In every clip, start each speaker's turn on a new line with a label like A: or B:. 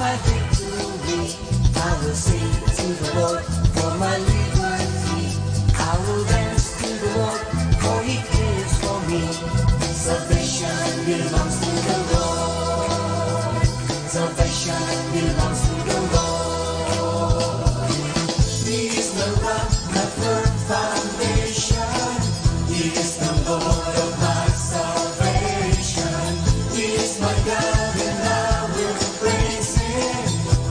A: my victory. I will sing to the Lord for my liberty. I will dance to the Lord, for He cares for me. Salvation belongs to the Lord. Salvation belongs to the Lord. He is the rock, my firm foundation. He is the Lord of my salvation. He is my God and I will praise Him.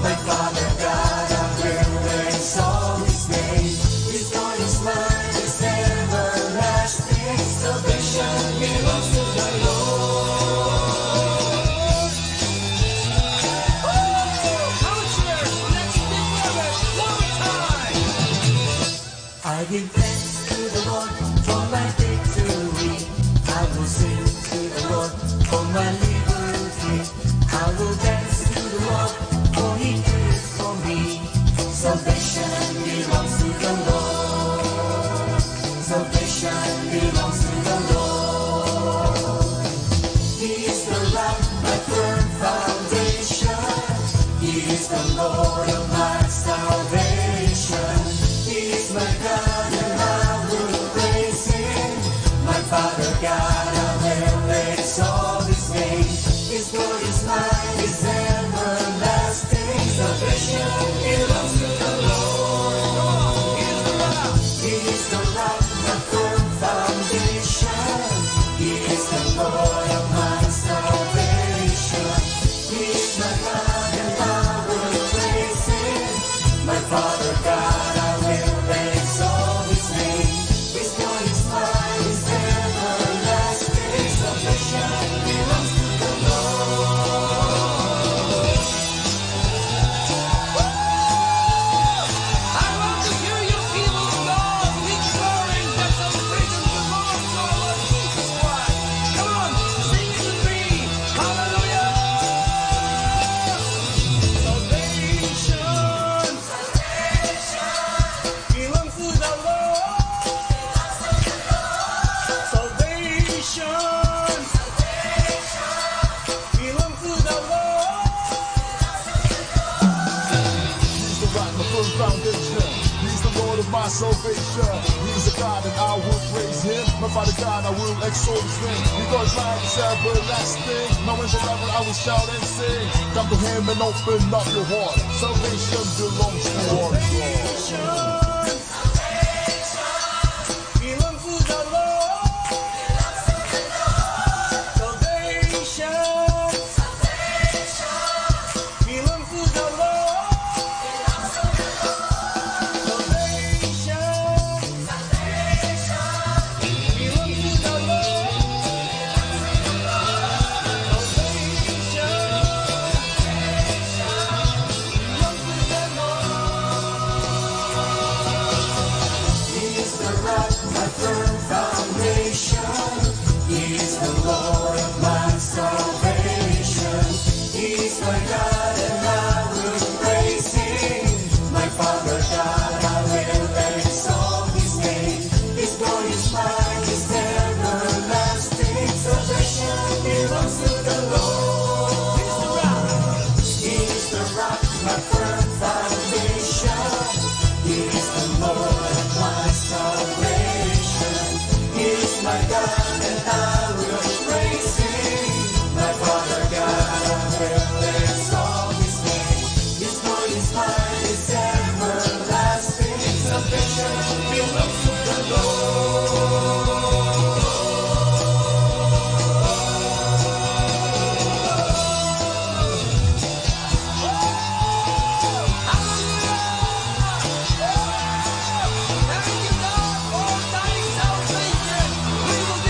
A: My Father God, I will exalt His name. His God is mine, His everlasting. Salvation belongs to the Lord.
B: Counselors, let's deliver it one time.
A: I give thanks to the Lord for my victory. I will sing to the Lord for my liberty. I will dance to the Lord, for He cares for me. Salvation belongs to the Lord. Salvation belongs to the Lord. He is the rock, my firm foundation. He is the Lord of my salvation. He is my God and I will praise Him. My Father God, I will exalt His name. His word is mine, His everlasting. Salvation belongs to the Lord. He is the rock, my firm foundation. He is the Lord of my salvation. He is my God and I will praise Him. My Father God, I will exalt His name. His word is mine, His everlasting. Salvation belongs to the Lord.
B: I want to hear you people song, declaring that salvation belongs to our Lord Jesus Christ. Come on, sing it with me. Hallelujah. Salvation belongs to the Lord. Salvation belongs to the Lord.
C: He's the rock, my firm foundation. He's the Lord of my salvation. He's a God and I will praise Him. My Father God, I will exalt His name. Because life is everlasting. Now in the level I will shout and sing. Come to Him and open up your heart. Salvation belongs to our God.
B: Belongs to the Lord. Salvation belongs to the Lord. Salvation belongs to the Lord.
A: He is the rock, my firm foundation. He is the Lord of my salvation. He is my God and I will praise Him. My Father God, I will exalt His name. His word is mine, His everlasting. Salvation belongs to the Lord. He is the rock, my firm foundation. He is the Lord of my salvation. He is my God and I will praise Him. My Father God, I will exalt His name. His word is mine, His everlasting. Salvation belongs to the Lord.
B: Thank you, God, for thy salvation. We will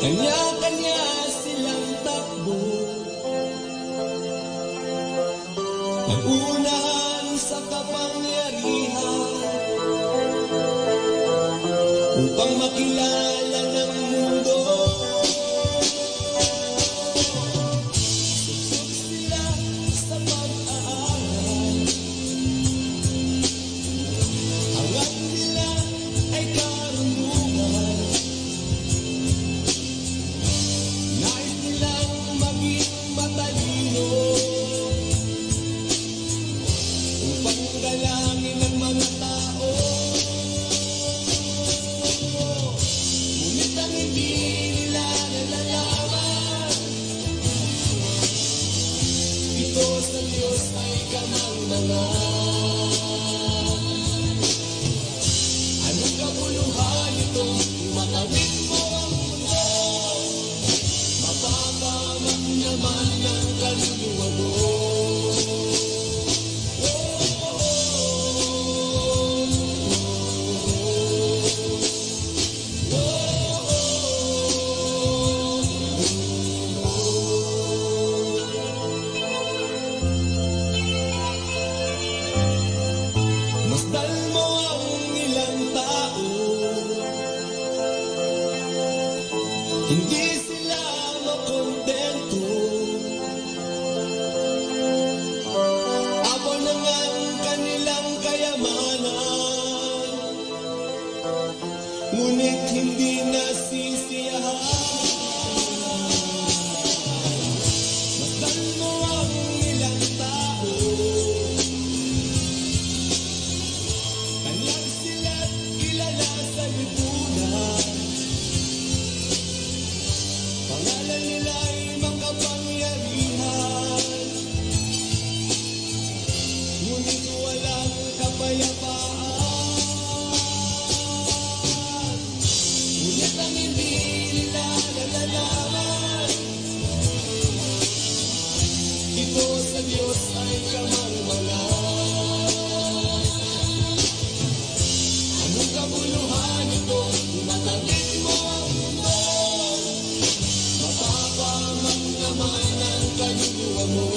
D: Kanya-kanya silang takbo. Nagunan sa kapangyarihan upang makilala ng mundo. Suksok sila sa pag-aaral. Hangad nila ay karunungan. Nais nilang maging matalino upang galangin ang mga tao. Ngunit ang hindi nila nalalaman, ito sa Diyos ay kamangmangan. Anong kabuluhan ito? Makawit mo ang mundo, mapapamak naman ang kaluluwa mo. Masdal mo ang ilang tao, hindi sila makontento. Abon na nga ang kanilang kayamanan, ngunit hindi nasisiyahan. Masdal mo ang ilang tao, kanyang sila't kilala sa lipunan. Pangalan nila'y makapangyarihan, ngunit walang kapayapaan. Ngunit ang hindi nila nalalaman, ito sa Diyos ay kamangmangan. Anong kabuluhan ito? Matagin mo ang mundo, mapapamak naman ang kaluluwa mo.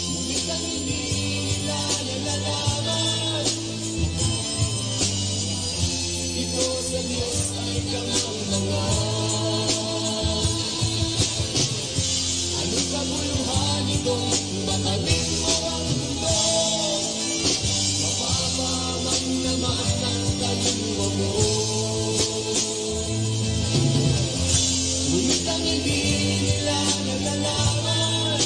D: Ngunit ang hindi nila nalalaman, ito sa Diyos ay kamangmangan. Anong kabuluhan ito? Matagin mo ang mundo, mapapamak naman ang kaluluwa mo. Ngunit ang hindi nila nalalaman,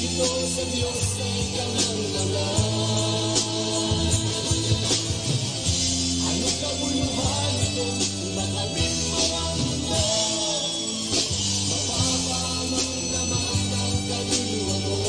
D: ito sa Diyos ay kamangmangan. Anong kabuluhan ito? Makamit mo ang mundo, mapapamak naman ang kaluluwa mo.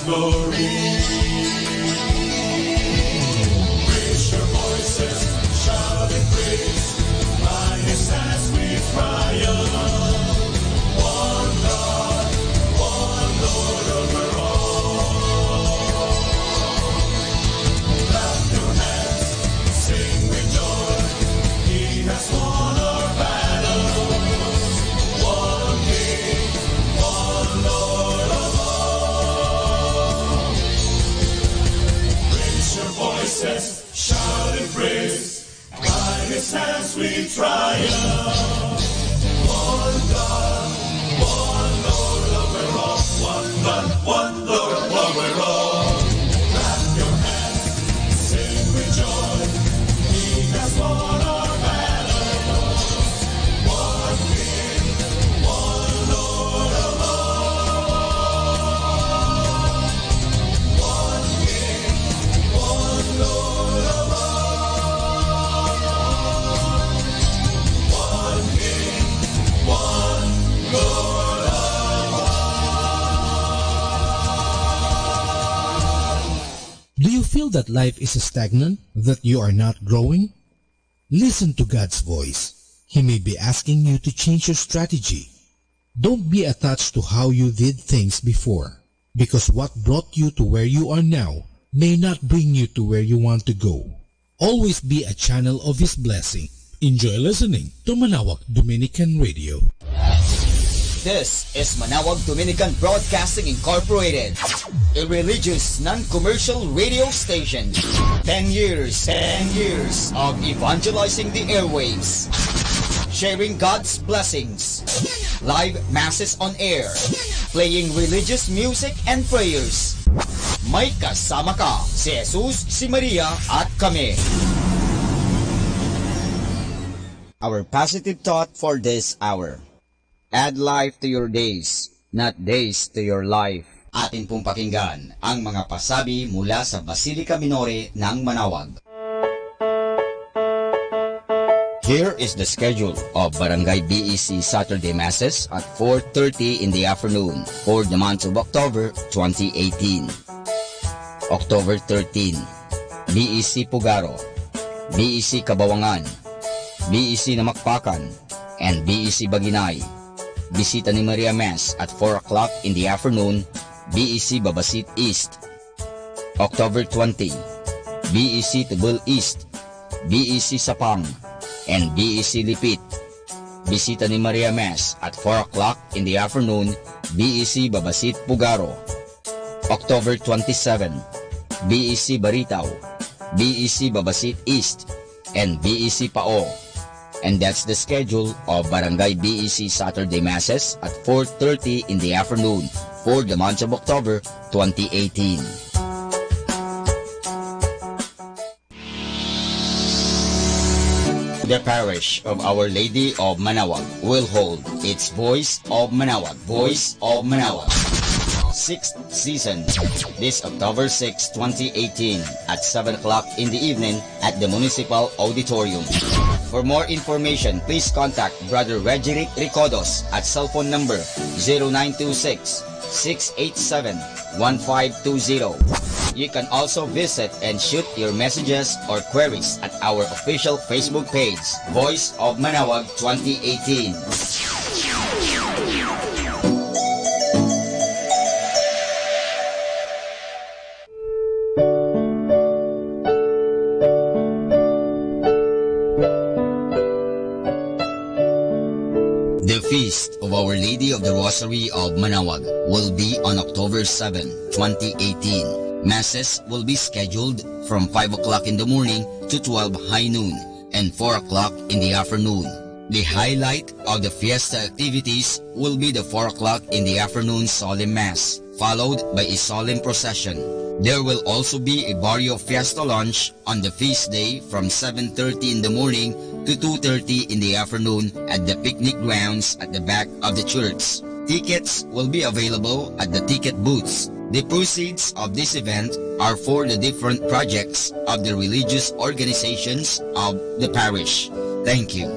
E: glory. Raise your voices, shout and praise. By His hands we triumph. One God, one Lord over all. Clap your hands, sing with joy. He has won our battles. One King, one Lord of all. Raise your voices, shout and praise. By His hands we triumph. One God, one Lord over all. One God, one Lord over all. Clap your hands, sing with joy. He has won our battles. One King, one Lord of all. One King, one Lord of all. One King, one Lord of all.
F: Do you feel that life is stagnant, that you are not growing? Listen to God's voice. He may be asking you to change your strategy. Don't be attached to how you did things before, because what brought you to where you are now may not bring you to where you want to go. Always be a channel of His blessing. Enjoy listening to Manawag Dominican Radio.
G: This is Manawag Dominican Broadcasting Incorporated, a religious non-commercial radio station. 10 years of evangelizing the airwaves, sharing God's blessings, live masses on air, playing religious music and prayers. May kasama ka, si Jesus, si Maria, at kami. Our positive thought for this hour. Add life to your days, not days to your life. Atin pong pakinggan ang mga pasabi mula sa Basilica Minore ng Manawag. Here is the schedule of Barangay BEC Saturday Masses at 4:30 in the afternoon for the month of October 2018. October 13, BEC Pugaro, BEC Kabawangan, BEC Namakpakan, and BEC Baginay. Bisita ni Maria Mass at 4 o'clock in the afternoon, BEC Babasit East. October 20, BEC Tubul East, BEC Sapang, and BEC Lipit. Bisita ni Maria Mass at 4 o'clock in the afternoon, BEC Babasit Pugaro. October 27, BEC Baritaw, BEC Babasit East, and BEC Pao. And that's the schedule of Barangay BEC Saturday Masses at 4:30 in the afternoon for the month of October 2018. The parish of Our Lady of Manawag will hold its Voice of Manawag, Voice of Manawag 6th season this October 6, 2018 at 7 o'clock in the evening at the Municipal Auditorium. For more information, please contact Brother Regeric Ricodos at cell phone number 0926-687-1520. You can also visit and shoot your messages or queries at our official Facebook page, Voice of Manawag 2018. The Feast of Our Lady of the Rosary of Manawag will be on October 7, 2018. Masses will be scheduled from 5 o'clock in the morning to 12 high noon and 4 o'clock in the afternoon. The highlight of the fiesta activities will be the 4 o'clock in the afternoon solemn mass, followed by a solemn procession. There will also be a Barrio Fiesta lunch on the feast day from 7:30 in the morning to 2:30 in the afternoon at the picnic grounds at the back of the church. Tickets will be available at the ticket booths. The proceeds of this event are for the different projects of the religious organizations of the parish. Thank you.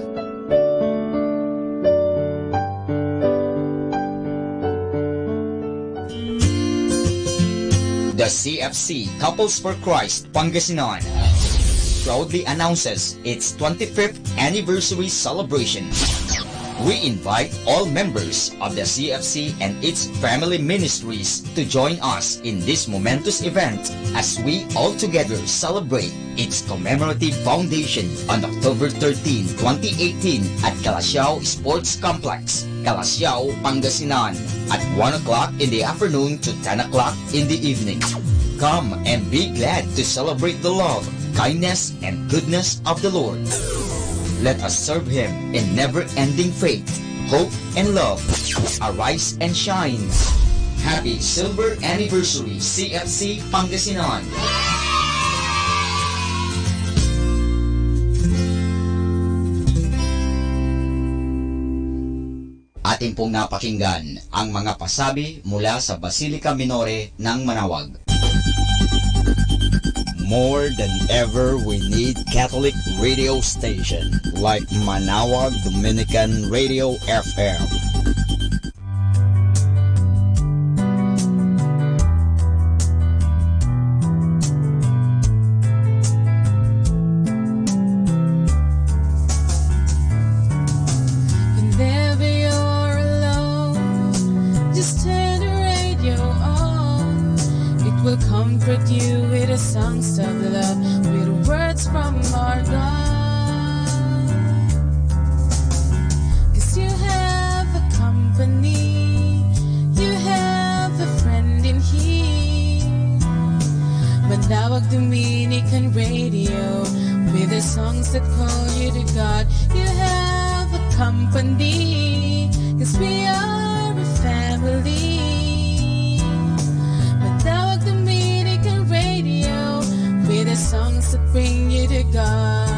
G: The CFC Couples for Christ Pangasinan proudly announces its 25th anniversary celebration. We invite all members of the CFC and its family ministries to join us in this momentous event as we all together celebrate its commemorative foundation on October 13, 2018 at Calasiao Sports Complex, Calasiao, Pangasinan at 1 o'clock in the afternoon to 10 o'clock in the evening. Come and be glad to celebrate the love, kindness, and goodness of the Lord. Let us serve Him in never-ending faith, hope, and love. Arise and shine. Happy Silver Anniversary, CFC Pangasinan! Ating pong napakinggan ang mga pasabi mula sa Basilica Minore ng Manawag. More than ever, we need Catholic radio station like Manawag Dominican Radio FM.
H: Whenever you're alone, just turn the radio on. It will comfort you with the songs of love, with words from our God. 'Cause you have a company, you have a friend in here. Manawag Dominican Radio, with the songs that call you to God. You have a company, 'cause we are a family. Manawag Dominican Radio, with the songs that bring you to God.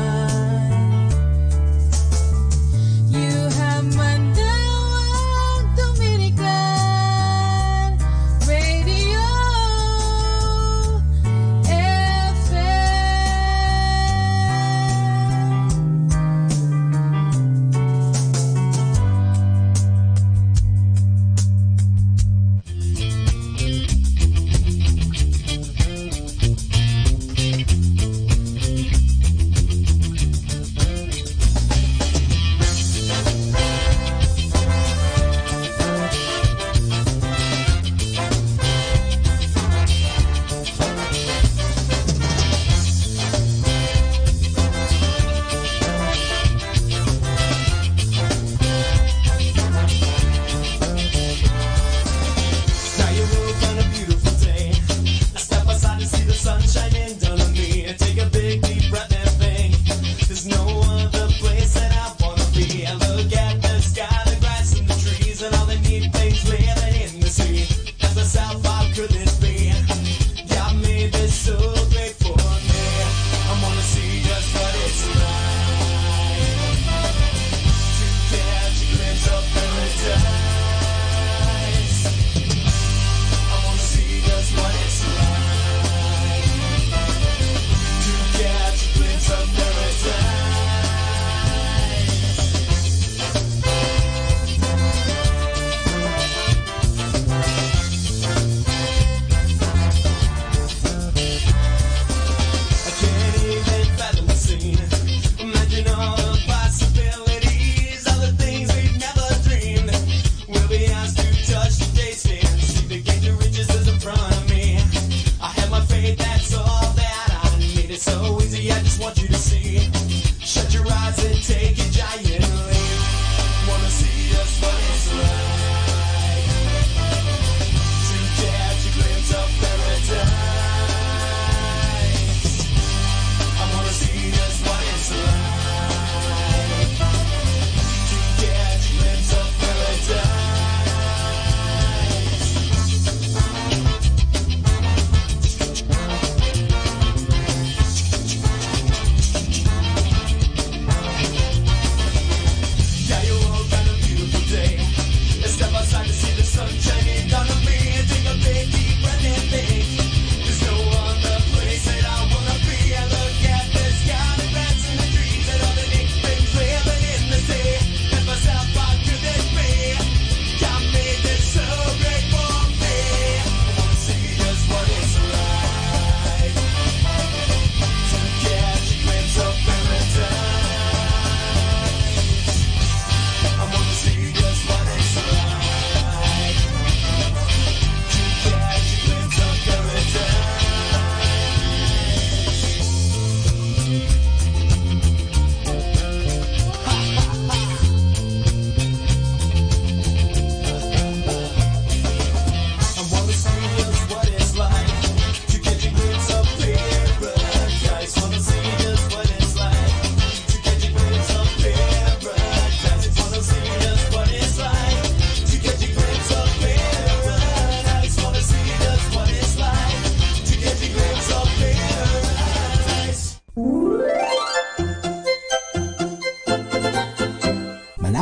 H: You have Manawag Dominican Radio FM.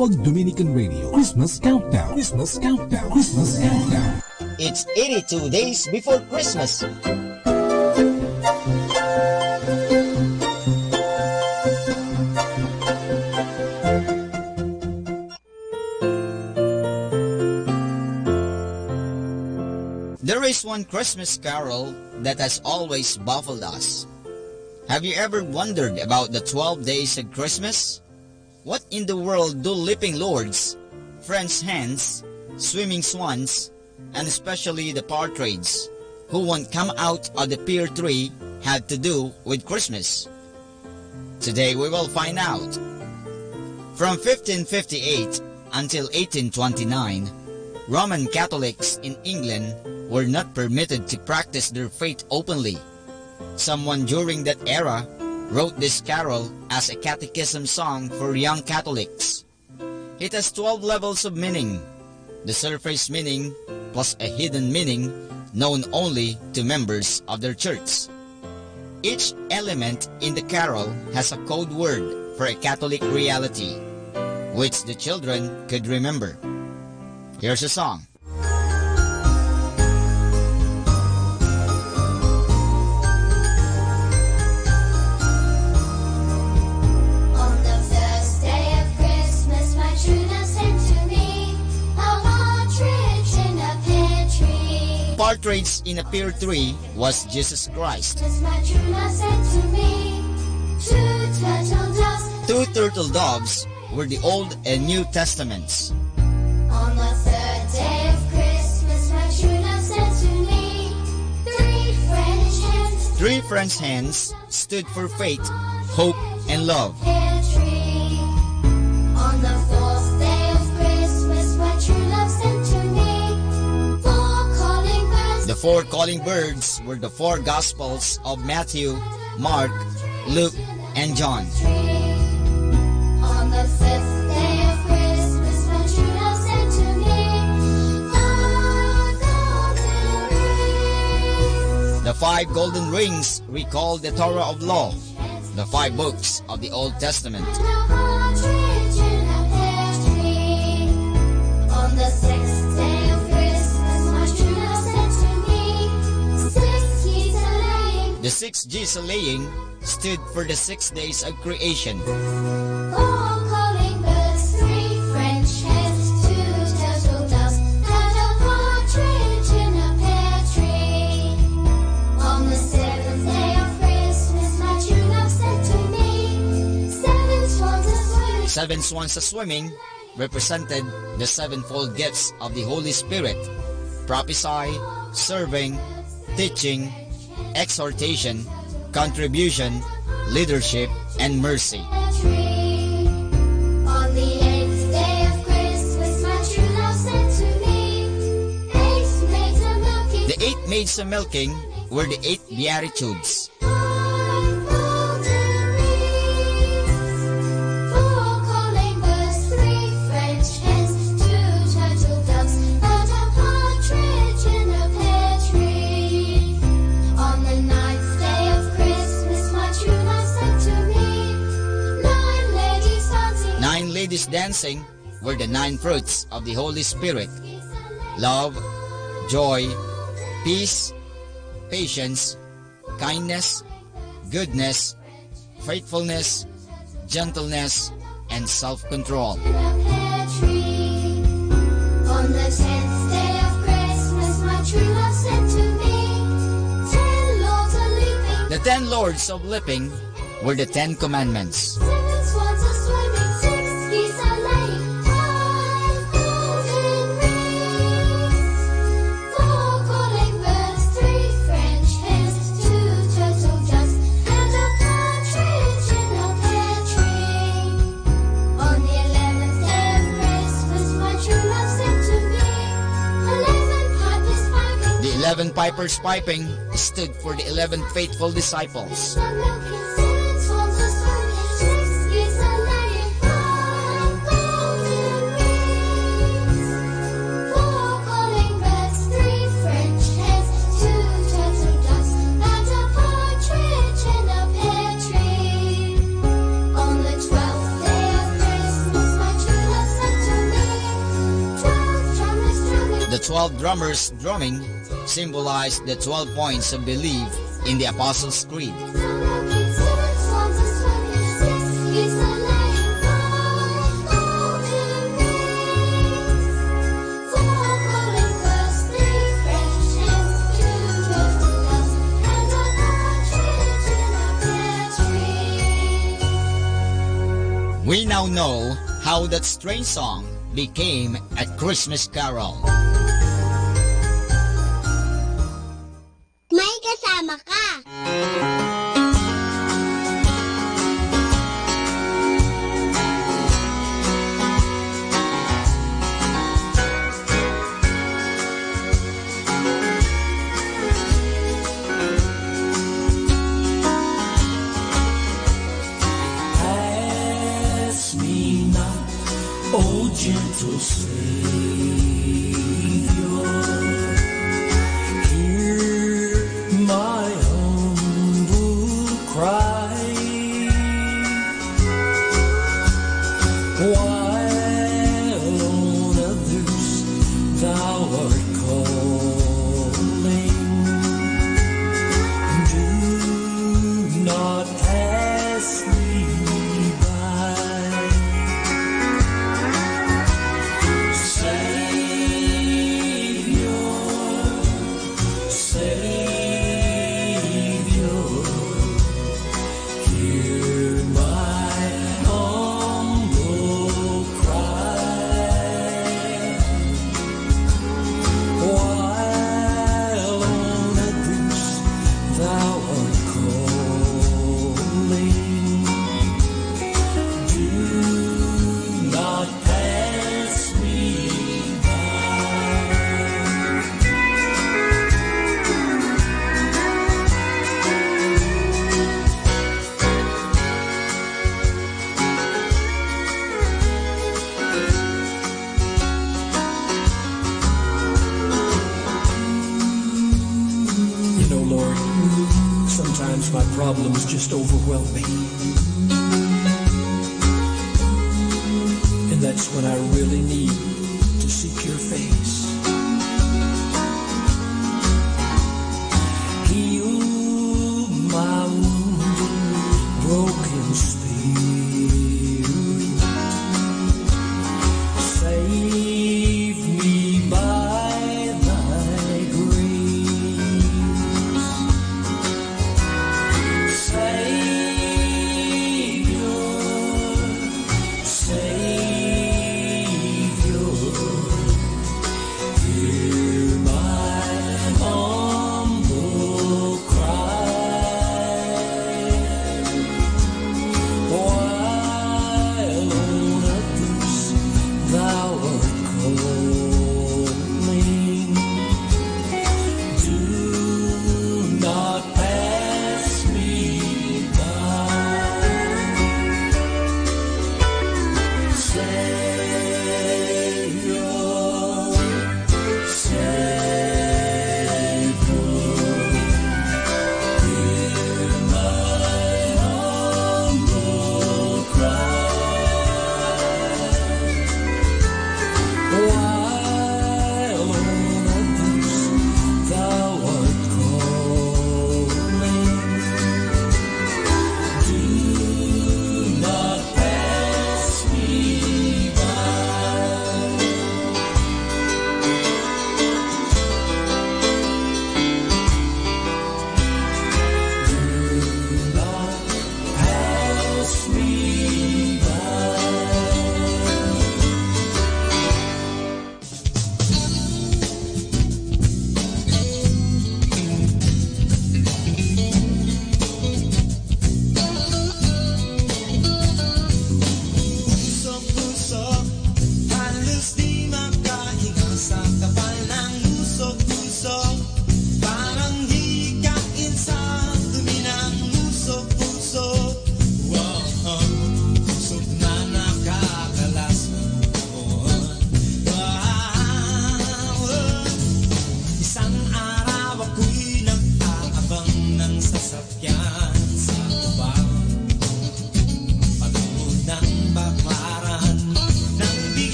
F: Tawag Dominican Radio Christmas Countdown. Christmas Countdown. Christmas Countdown.
G: It's 82 days before Christmas. There is one Christmas carol that has always baffled us. Have you ever wondered about the 12 days of Christmas? What in the world do leaping lords, French hens, swimming swans, and especially the partridge, who won't come out of the pear tree, had to do with Christmas? Today we will find out. From 1558 until 1829, Roman Catholics in England were not permitted to practice their faith openly. Someone during that era wrote this carol as a catechism song for young Catholics. It has 12 levels of meaning, the surface meaning plus a hidden meaning known only to members of their church. Each element in the carol has a code word for a Catholic reality, which the children could remember. Here's a song. Partridge in a pear tree was Jesus Christ. Two turtle doves were the Old and New Testaments.
I: On the third day of Christmas, my true love said to me,
G: Three French hens stood for faith, hope, and love.
I: pear tree. On the fourth day of Christmas, my true love said to me, four calling birds.
G: The four calling birds were the four Gospels of Matthew, Mark, Luke, and John.
I: On the fifth day of Christmas, my true love said to me, five golden rings.
G: The five golden rings recall the Torah of Law, the five books of the Old Testament.
I: And a partridge in a pear tree. On the sixth day of Christmas, my true love said to me, 6 geese are laying.
G: The 6 G's a laying stood for the 6 days of creation.
I: Four calling birds, 3 French hens, 2 turtle doves, and a partridge in a pear tree. On the seventh day of Christmas, my true love said to me, 7 swans are swimming.
G: 7 swans a swimming represented the sevenfold gifts of the Holy Spirit: prophecy, serving, teaching, exhortation, contribution, leadership, and mercy.
I: Tree. On the 8th day of Christmas, my true love said to me, 8 maids are milking.
G: The 8 maids a milking were the 8 Beatitudes.
I: 5 golden rings. 4 calling birds, 3 French hens, 2 turtle doves, and a partridge in a pear tree. On the 9th day of Christmas, my true love said to me, 9 ladies dancing.
G: 9 ladies dancing were the 9 fruits of the Holy Spirit: love, joy, peace, patience, kindness, goodness, faithfulness, gentleness, and self-control.
I: In a pear tree. On the 10th day of Christmas, my true love said to me, 10 lords are leaping.
G: The 10 lords of leaping were the 10 commandments.
I: 7 swans are swimming, 6 geese are laying, 5 golden rings. 4 calling birds, 3 French hens, 2 turtle doves, and a partridge in a pear tree. On the 11th day of Christmas, my true love said to me, 11 pipers piping.
G: The 11 pipers piping stood for the 11 faithful disciples.
I: Are milking, 7 swans are swimming, 6 geese are laying, 5 golden rings. 4 calling birds, 3 French hens, 2 turtle doves, and a partridge in a pear tree. On the 12th day of Christmas, my true love
G: 12 drummers drumming symbolized the 12 points of belief in the Apostles' Creed. We now know how that strange song became a Christmas carol.
I: May kasama ka.
E: Pass me not, O gentle Savior. Hear my humble cry. While on others thou art calling, do not pass me by. Savior, Savior, hear my humble cry. While on others thou art calling, do not pass me by. You know, Lord, sometimes my problems just overwhelm me. And that's when I really need to seek your face. Heal my wounded, broken spirit. Save me by thy grace. Savior, Savior,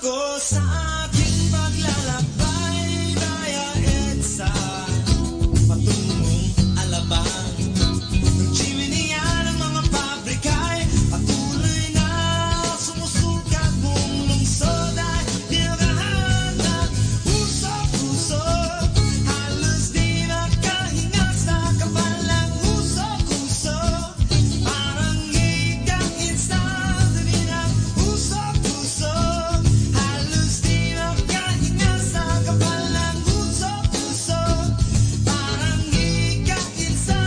J: ako sa aking paglalakbay, dayain sa patungong Alabang. Ng chimney ng mga pabrika'y patuloy na sumusukat, buong lungsod ay pinakahanap. Usok-usok, halos di makahinga sa kapal ng usok-usok. Parang hikain sa dumi ng usok-usok, halos di makahinga sa kapal ng usok-usok. Parang hikain sa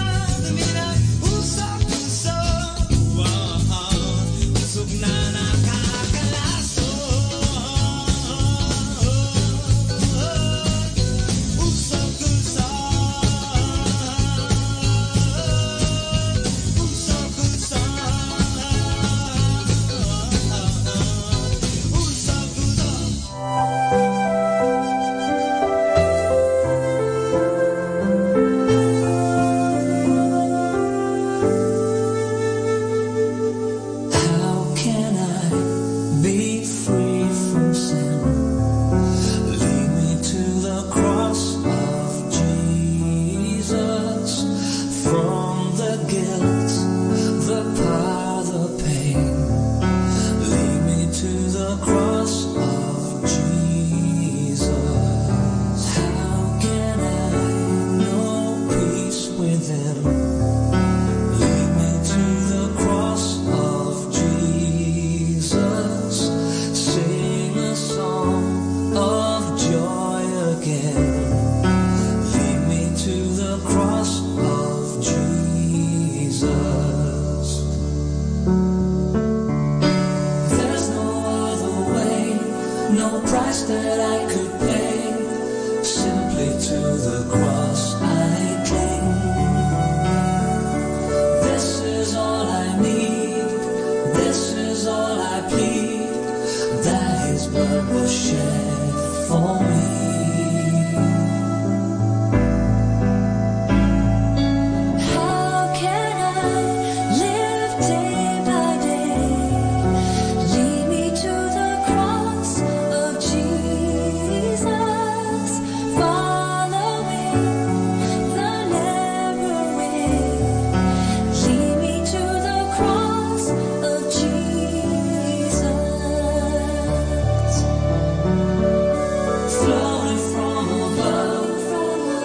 J: dumi ng usok-usok. Usok na nakakalaso. How can I be free from sin? Lead me to the cross of Jesus. From the guilt, the power, the pain. Lead me to the cross of Jesus. How can I know peace within? Lead me to the cross of Jesus. Sing a song of joy again. Lead me to the cross of Jesus. There's no other way, no price that I could pay. Simply to the cross I cling. This is all I need, this is all I plead, that His blood was shed for me. How can I live day by day? Lead me to the cross of Jesus, following the narrow way. Lead me to the cross of Jesus. Flowing from above,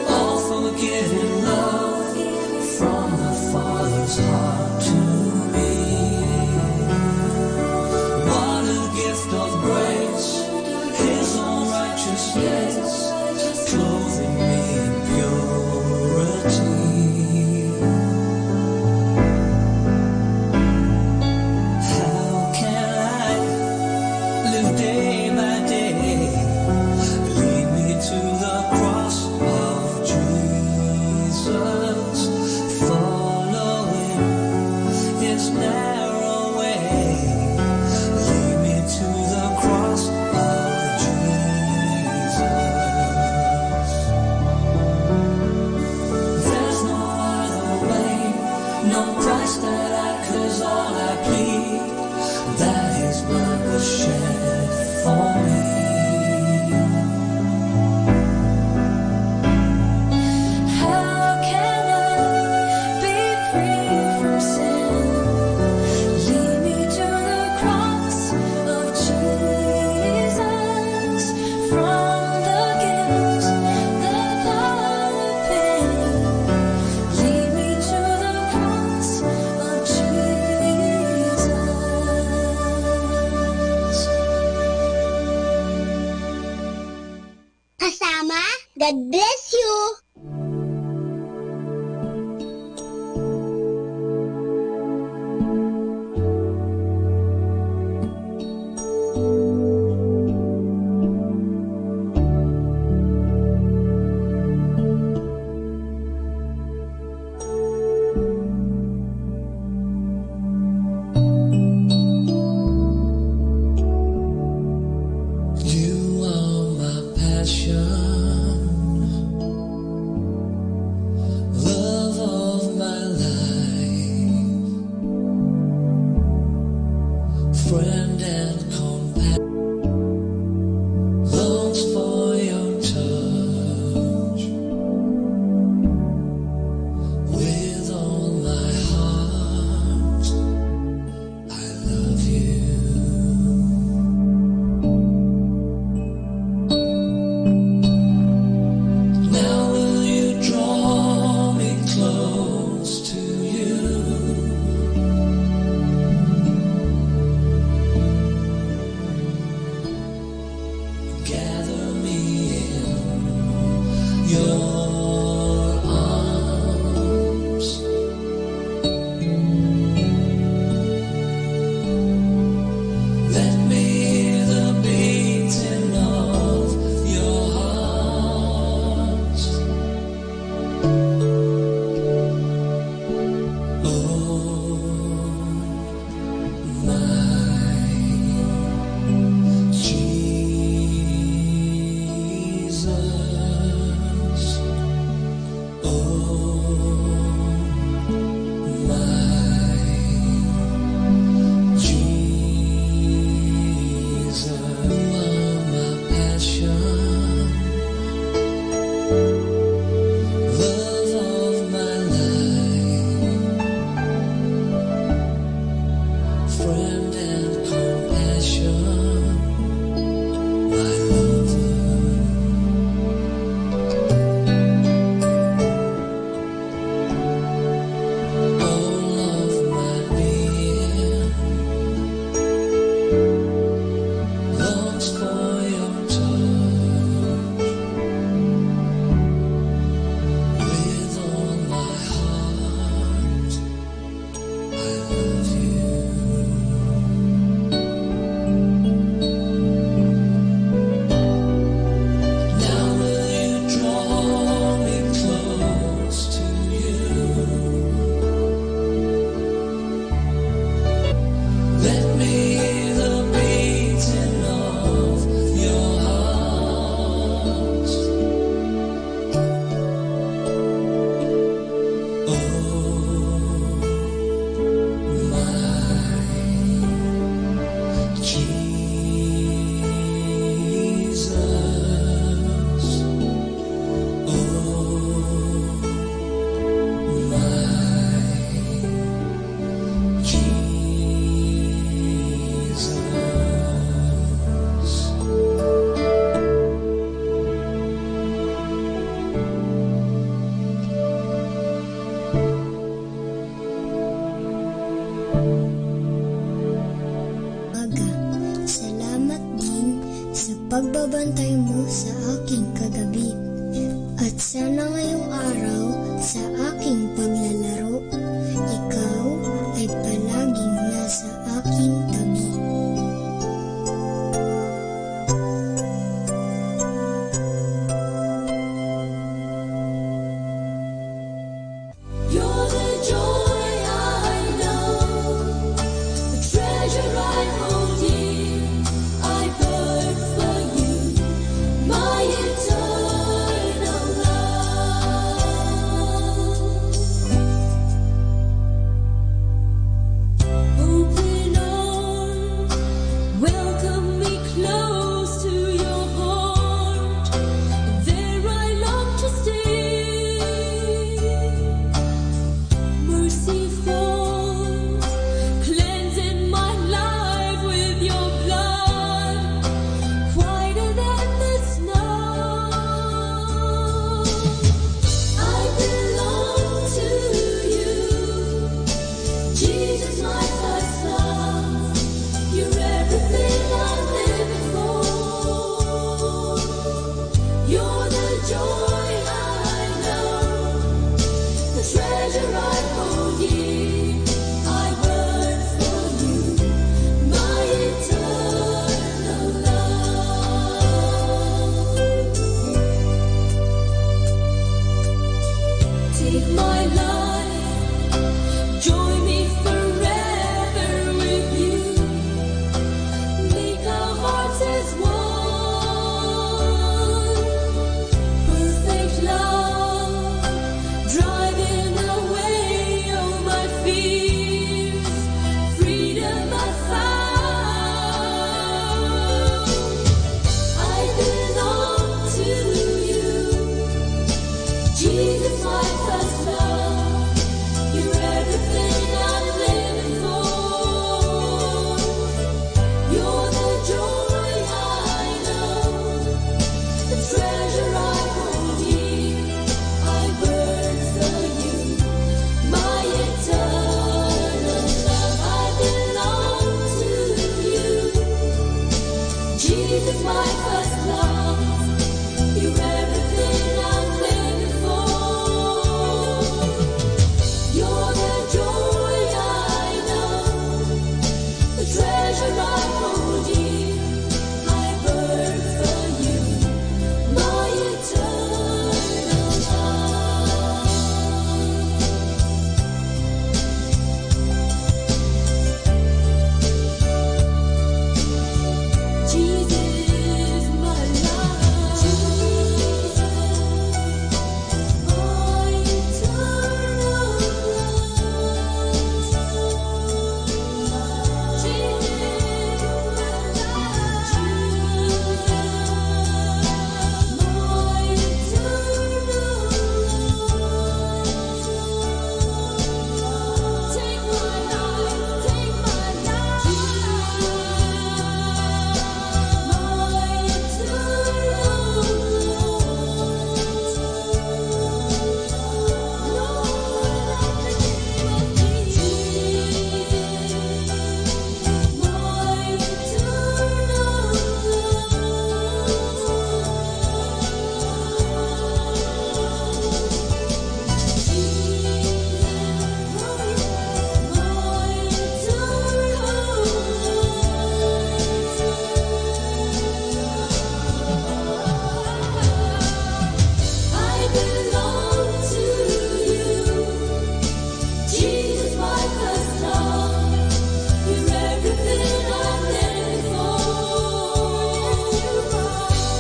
J: all forgiving love from the Father's heart to me. What a gift of grace, His own righteousness, clothing me in purity. How can I live day by day? Lead me to the cross of Jesus, following His narrow way. Lead me to the cross of Jesus. There's no other way, no price that I could. Is all I plead, that His blood was shed for me. How can I be free from sin? Lead me to the cross of Jesus. From the guilt, the power, the pain. Lead me to the cross of Jesus.
I: Kasama, God bless you!
J: You are my passion, love of my life, friend and companion.
I: pagbabantay mo sa aking kagabi. At sana ngayong araw sa aking paglalaro, ikaw ay palaging nasa aking tabi.
J: You're the joy I know, the treasure I hold dear. I burn for you, my eternal love. Open arms, welcome me close to your heart. There I long to stay. Mercy falls, cleansing my life with your blood, whiter than the snow. I belong to you, Jesus, my first love. You're everything I'm living for. You're the joy I know, the treasure I hold dear. I burn for you, my eternal love. Take my life, join me forever with you. Make our hearts as one. Perfect love, driving away all my fears. Freedom I found. I belong to you, Jesus, my first love. You're everything I'm living for. You're the joy I know, the treasure I hold dear. I burn for you, my eternal love. I belong to you, Jesus, my first love. You're everything I'm living for. You're the joy I know, the treasure I hold dear. I burn for you, my eternal love. Jesus, my love. My eternal Take my life, take my life. I belong to you, Jesus, my first love. You're everything I'm living for.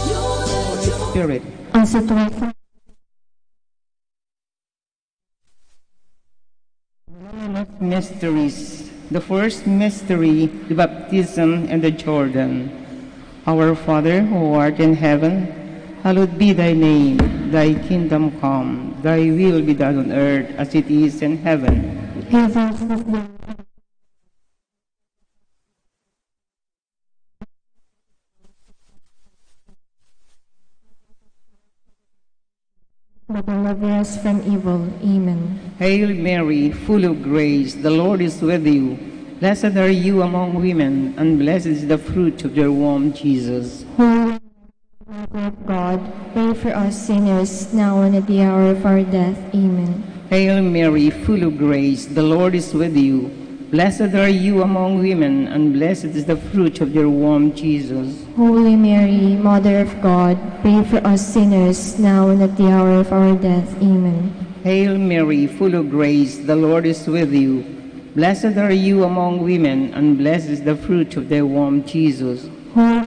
J: You're the joy.
K: Spirit.
L: As it were from
K: Mysteries. The first mystery, the baptism in the Jordan. Our Father, who art in heaven, hallowed be thy name. Thy kingdom come. Thy will be done on earth as it is in heaven.
L: Give us this day but deliver us from evil. Amen.
K: Hail Mary, full of grace, the Lord is with you. Blessed are you among women, and blessed is the fruit of your womb, Jesus.
L: Holy Mother of God, pray for us sinners, now and at the hour of our death. Amen.
K: Hail Mary, full of grace, the Lord is with you. Blessed are you among women, and blessed is the fruit of your womb, Jesus.
L: Holy Mary, Mother of God, pray for us sinners, now and at the hour of our death. Amen.
K: Hail Mary, full of grace, the Lord is with you. Blessed are you among women, and blessed is the fruit of thy womb, Jesus.
L: Holy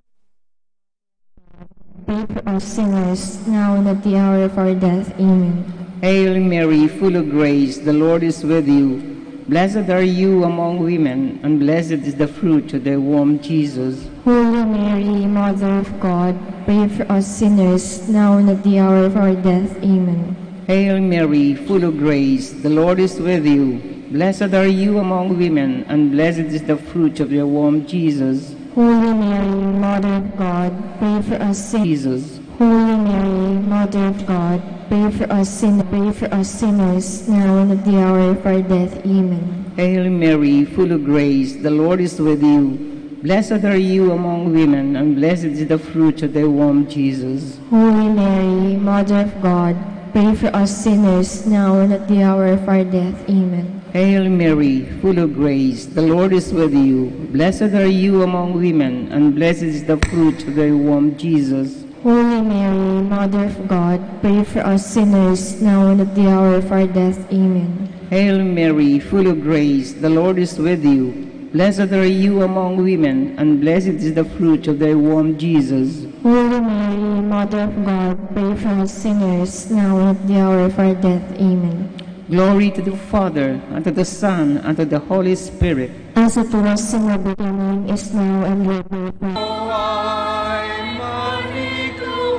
L: Pray for us sinners, now and at the hour of our death. Amen.
K: Hail Mary, full of grace, the Lord is with you. Blessed are you among women, and blessed is the fruit of thy womb, Jesus.
L: Holy Mary, Mother of God, pray for us sinners, now and at the hour of our death. Amen.
K: Hail Mary, full of grace, the Lord is with you. Blessed are you among women, and blessed is the fruit of your womb, Jesus.
L: Holy Mary, Mother of God, pray for us sinners.
K: Jesus.
L: Holy Mary, Mother of God, pray for us sinners, now and at the hour of our death. Amen.
K: Hail Mary, full of grace, the Lord is with you. Blessed are you among women, and blessed is the fruit of thy womb, Jesus.
L: Holy Mary, Mother of God, pray for us sinners, now and at the hour of our death. Amen.
K: Hail Mary, full of grace, the Lord is with you. Blessed are you among women, and blessed is the fruit of thy womb, Jesus.
L: Holy Mary, Mother of God, pray for us sinners, now and at the hour of our death. Amen.
K: Hail Mary, full of grace, the Lord is with you. Blessed are you among women, and blessed is the fruit of thy womb, Jesus.
L: Holy Mary, Mother of God, pray for us sinners, now and at the hour of our death. Amen.
K: Glory to the Father, and to the Son, and to the Holy Spirit.
L: As it was in the beginning, is now, and will be forever.
B: Ay maniguhod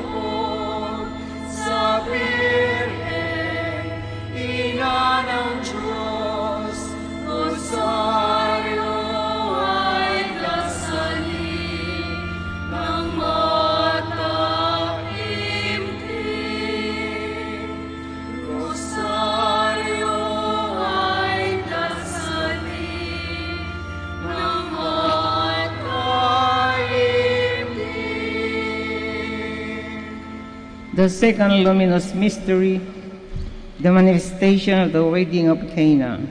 B: sa Birhen, ina ng Diyos, Rosario ay dasalin ng mataimtim. Rosario ay dasalin ng
K: The second luminous mystery, the manifestation of the wedding of Cana.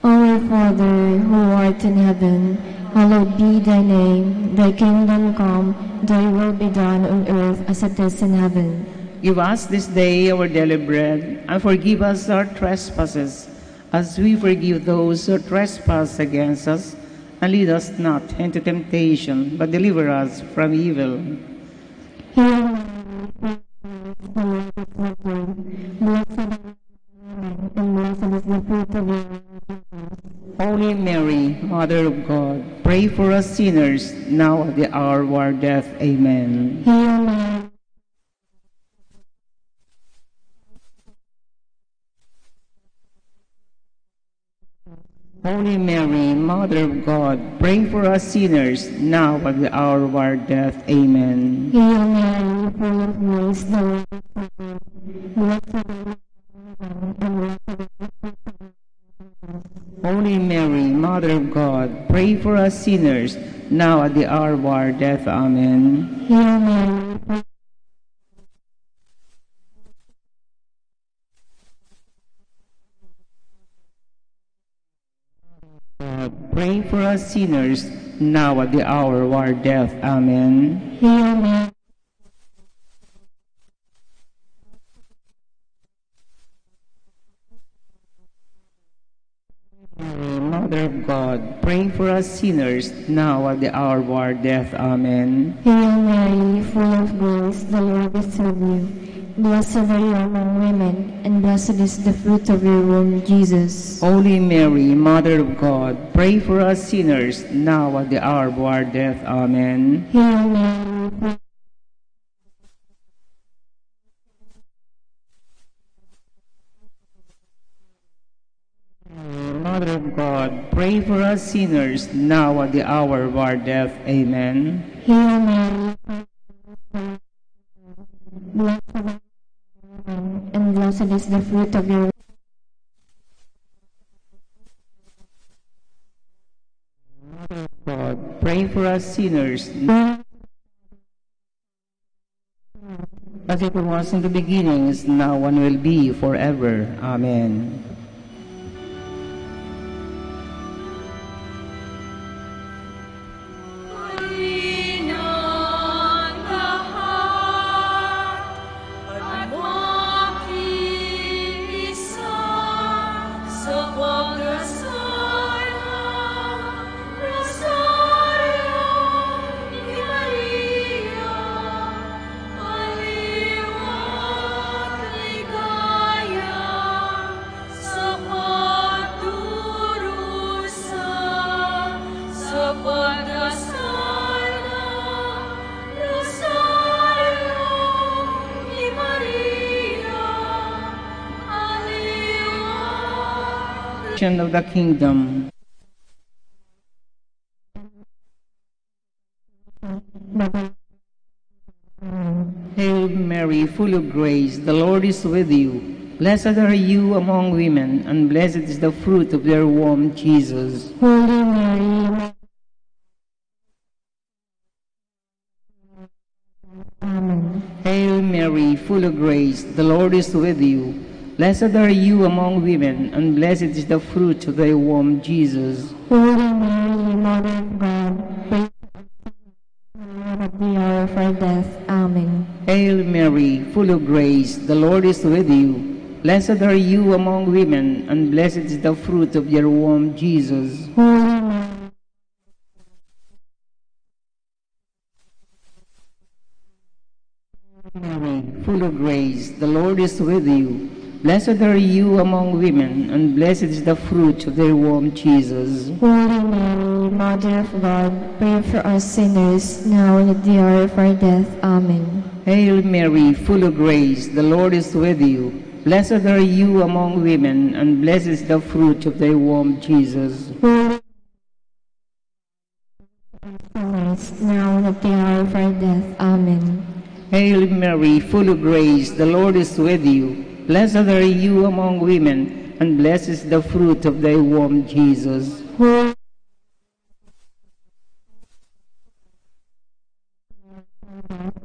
L: Our Father, who art in heaven, hallowed be thy name. Thy kingdom come, thy will be done on earth as it is in heaven.
K: Give us this day our daily bread, and forgive us our trespasses, as we forgive those who trespass against us. And lead us not into temptation, but deliver us from evil.
L: Hail Mary, the Lord is with you. Blessed are you among women, and blessed is the fruit of your womb, Jesus.
K: Holy Mary, Mother of God, pray for us sinners, now at the hour of our death. Amen.
L: Hail Mary,
K: Holy Mary, Mother of God, pray for us sinners, now at the hour of our death. Amen.
L: Hail Mary, full of grace, the Lord is with you. Blessed are you among women, and blessed is the fruit of your womb, Jesus.
K: Holy Mary, Mother of God, pray for us sinners, now at the hour of our death. Amen.
L: Hail Mary, full
K: God, pray for us sinners, now at the hour of our death. Amen.
L: Hail Mary,
K: Mother of God, pray for us sinners, now at the hour of our death. Amen.
L: Hail Mary, full of grace, the Lord is with you. Blessed are you among women, and blessed is the fruit of your womb, Jesus.
K: Holy Mary, Mother of God, pray for us sinners, now at the hour of our death. Amen.
L: Hail Mary, full
K: Mother of God, pray for us sinners, now at the hour of our death. Amen.
L: Hail Mary, blessed are you among women, and blessed is the fruit of your womb.
K: God, pray for us sinners, as it was in the beginning, is now, and will be forever. Amen. Of the kingdom. Hail Mary, full of grace, the Lord is with you. Blessed are you among women, and blessed is the fruit of your womb, Jesus.
L: Holy Mary, Amen.
K: Hail Mary, full of grace, the Lord is with you. Blessed are you among women, and blessed is the fruit of thy womb, Jesus.
L: Holy Mary, Mother of God, pray at the hour of our death. Amen.
K: Hail Mary, full of grace, the Lord is with you. Blessed are you among women, and blessed is the fruit of your womb, Jesus.
L: Holy Mary,
K: Mary, full of grace, the Lord is with you. Blessed are you among women, and blessed is the fruit of their womb, Jesus.
L: Holy Mary, Mother of God, pray for us sinners, now and at the hour of our death. Amen.
K: Hail Mary, full of grace, the Lord is with you. Blessed are you among women, and blessed is the fruit of thy womb, Jesus.
L: Holy sinners, now and at the hour of our death. Amen.
K: Hail Mary, full of grace, the Lord is with you. Blessed are you among women, and blessed is the fruit of thy womb, Jesus.
L: Holy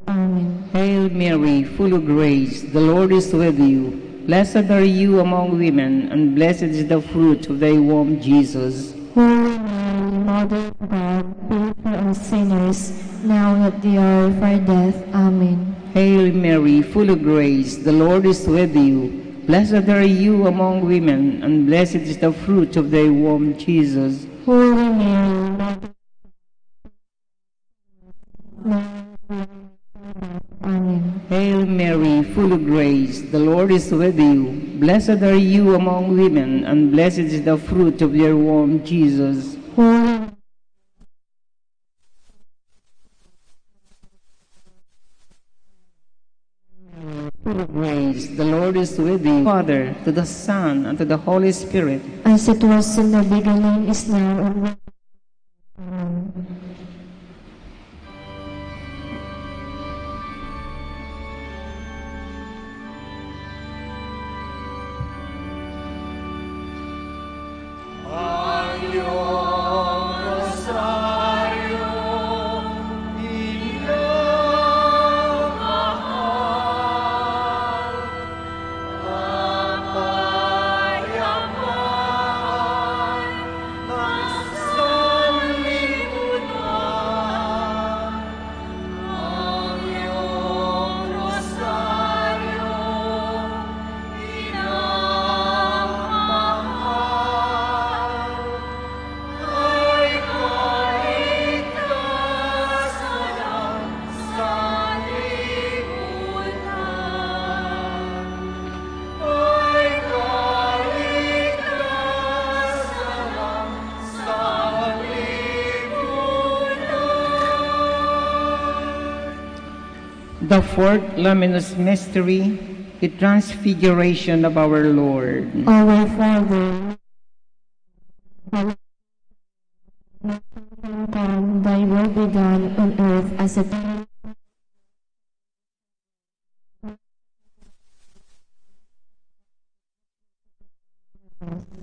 L: Amen.
K: Hail Mary, full of grace, the Lord is with you. Blessed are you among women, and blessed is the fruit of thy womb, Jesus.
L: Holy Mary, Mother of God, pray for us sinners, now and at the hour of our death. Amen.
K: Hail Mary, full of grace, the Lord is with you. Blessed are you among women, and blessed is the fruit of thy womb, Jesus.
L: Holy Mary, Mother Amen.
K: Hail Mary, full of grace, the Lord is with you. Blessed are you among women, and blessed is the fruit of your womb, Jesus.
L: Holy
K: Full of grace, the Lord is with you. Father, to the Son, and to the Holy Spirit.
L: as it was in the beginning, is now, and will be. Amen.
K: The fourth luminous mystery, the transfiguration of our Lord.
L: Our Father, hallowed come, thy will be done on earth as it is.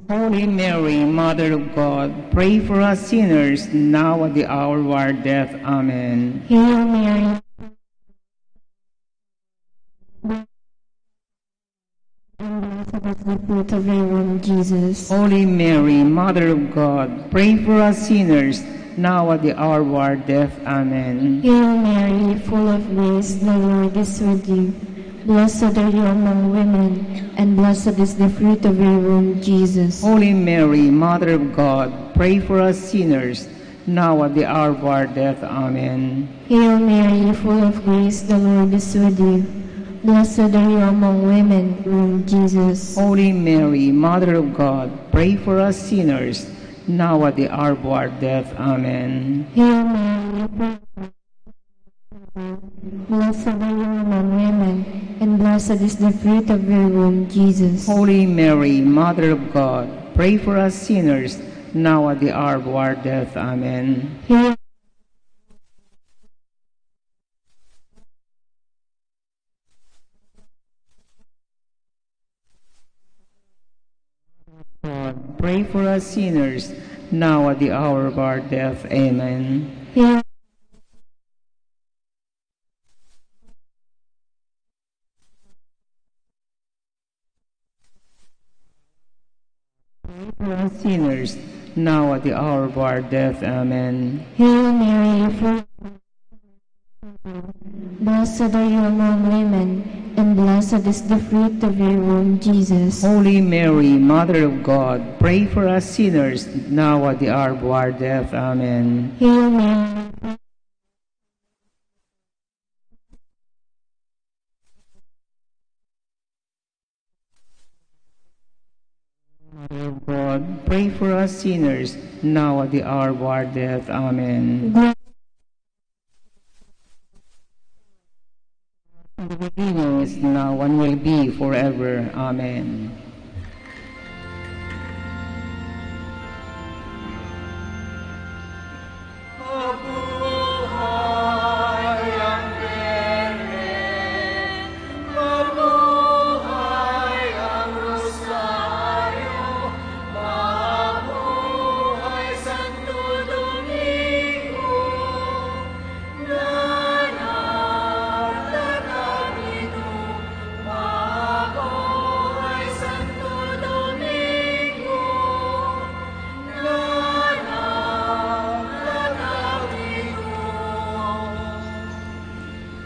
K: Holy Mary, Mother of God, pray for us sinners, now at the hour of our death. Amen.
L: Hail Mary, is the fruit of your womb, Jesus.
K: Holy Mary, Mother of God, pray for us sinners, now at the hour of our death. Amen.
L: Hail Mary, full of grace, the Lord is with you. Blessed are you among women, and blessed is the fruit of your womb, Jesus.
K: Holy Mary, Mother of God, pray for us sinners, now at the hour of our death. Amen.
L: Hail Mary, full of grace, the Lord is with you. Blessed are you among women, womb, Jesus.
K: Holy Mary, Mother of God, pray for us sinners, now at the hour of our death. Amen.
L: Hail Mary, full blessed are you among women, and blessed is the fruit of your womb, Jesus.
K: Holy Mary, Mother of God, pray for us sinners, now at the hour of our death. Amen.
L: Hail
K: God, pray for us sinners, now at the hour of our death. Amen.
L: Hail
K: For us sinners, now at the hour of our death. Amen.
L: Hail Mary, full blessed are you among women, and blessed is the fruit of your womb, Jesus.
K: Holy Mary, Mother of God, pray for us sinners, now at the hour of our death. Amen.
L: Hail Mary,
K: Mother of God, pray for us sinners, now at the hour of our death. Amen. In the beginning is now and will be forever. Amen.
E: Mabuhay ang Belen, mabuhay ang Rosario, mabuhay Santo Domingo, nanatag ito, mabuhay Santo Domingo,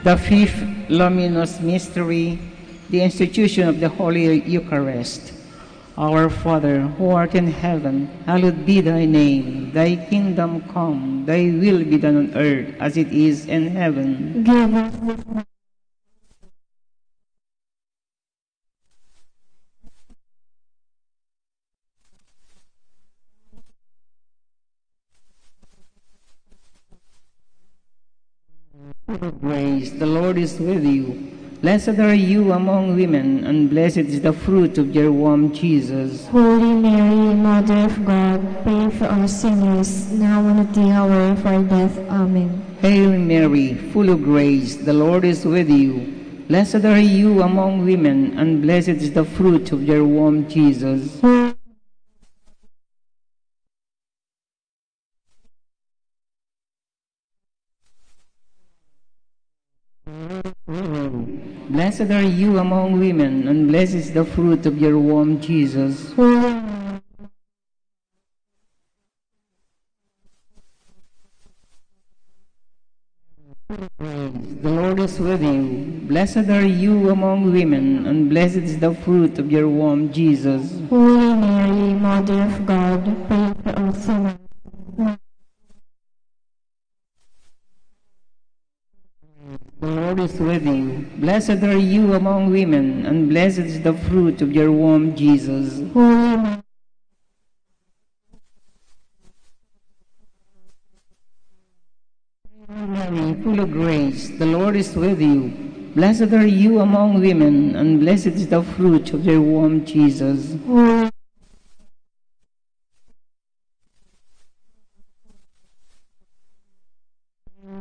K: The fifth luminous mystery, the institution of the Holy Eucharist. Our Father, who art in heaven, hallowed be thy name. Thy kingdom come, thy will be done on earth as it is in heaven.
L: give us this day
K: Full of grace, the Lord is with you. Blessed are you among women, and blessed is the fruit of your womb, Jesus.
L: Holy Mary, Mother of God, pray for us sinners, now and at the hour of our death. Amen.
K: Hail Mary, full of grace, the Lord is with you. Blessed are you among women, and blessed is the fruit of your womb, Jesus. Blessed are you among women, and blessed is the fruit of your womb, Jesus.
L: Holy
K: The Lord is with you. Blessed are you among women, and blessed is the fruit of your womb, Jesus.
L: Holy Mary, Mother of God, pray for us sinners.
K: The Lord is with you. Blessed are you among women, and blessed is the fruit of your womb, Jesus.
L: Holy Mary,
K: Mary, full of grace, the Lord is with you. Blessed are you among women, and blessed is the fruit of your womb, Jesus.
L: Holy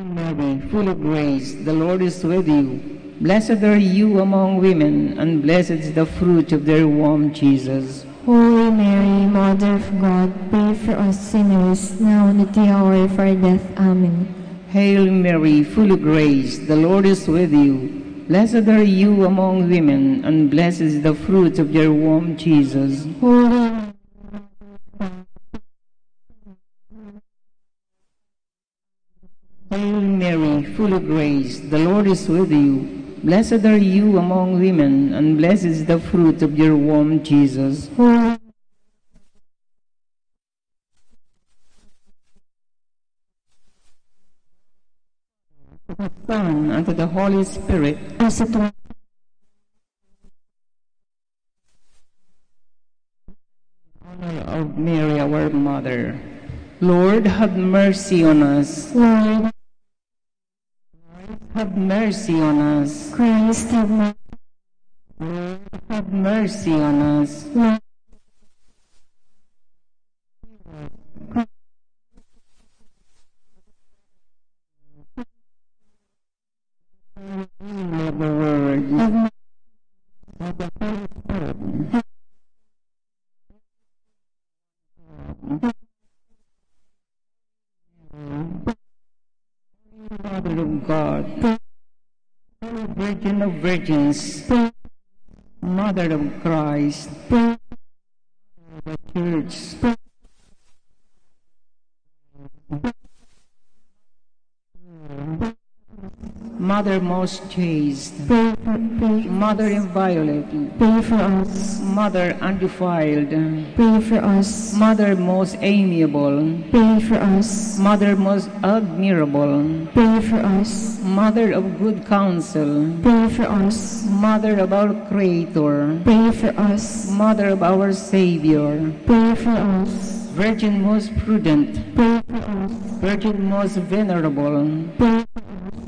K: Mary, full of grace, the Lord is with you. Blessed are you among women, and blessed is the fruit of their womb, Jesus.
L: Holy Mary, Mother of God, pray for us sinners, now and at the hour of our death. Amen.
K: Hail Mary, full of grace, the Lord is with you. Blessed are you among women, and blessed is the fruit of your womb, Jesus.
L: Holy
K: Hail Mary, full of grace, the Lord is with you. Blessed are you among women, and blessed is the fruit of your womb, Jesus.
L: Holy
K: Son, and to the Holy Spirit,
L: as it was
K: honor of Mary, our Mother. Lord, have mercy on us.
L: Lord,
K: Have mercy on us.
L: Christ have mercy.
K: Lord, have mercy on us.
L: Lord,
K: Of the Word,
L: have mercy.
K: of the Holy Spirit, Mother of God, Holy Virgin of Virgins, Mother of Christ, the Church, Mother most chaste, Mother inviolate,
L: Pray for us.
K: Mother undefiled,
L: Pray for us.
K: Mother most amiable,
L: Pray for us.
K: Mother most admirable,
L: Pray for us.
K: Mother of good counsel,
L: Pray for us.
K: Mother of our Creator,
L: Pray for us.
K: Mother of our Savior,
L: Pray for us.
K: Virgin most prudent,
L: Pray for us.
K: Virgin most venerable,
L: Pray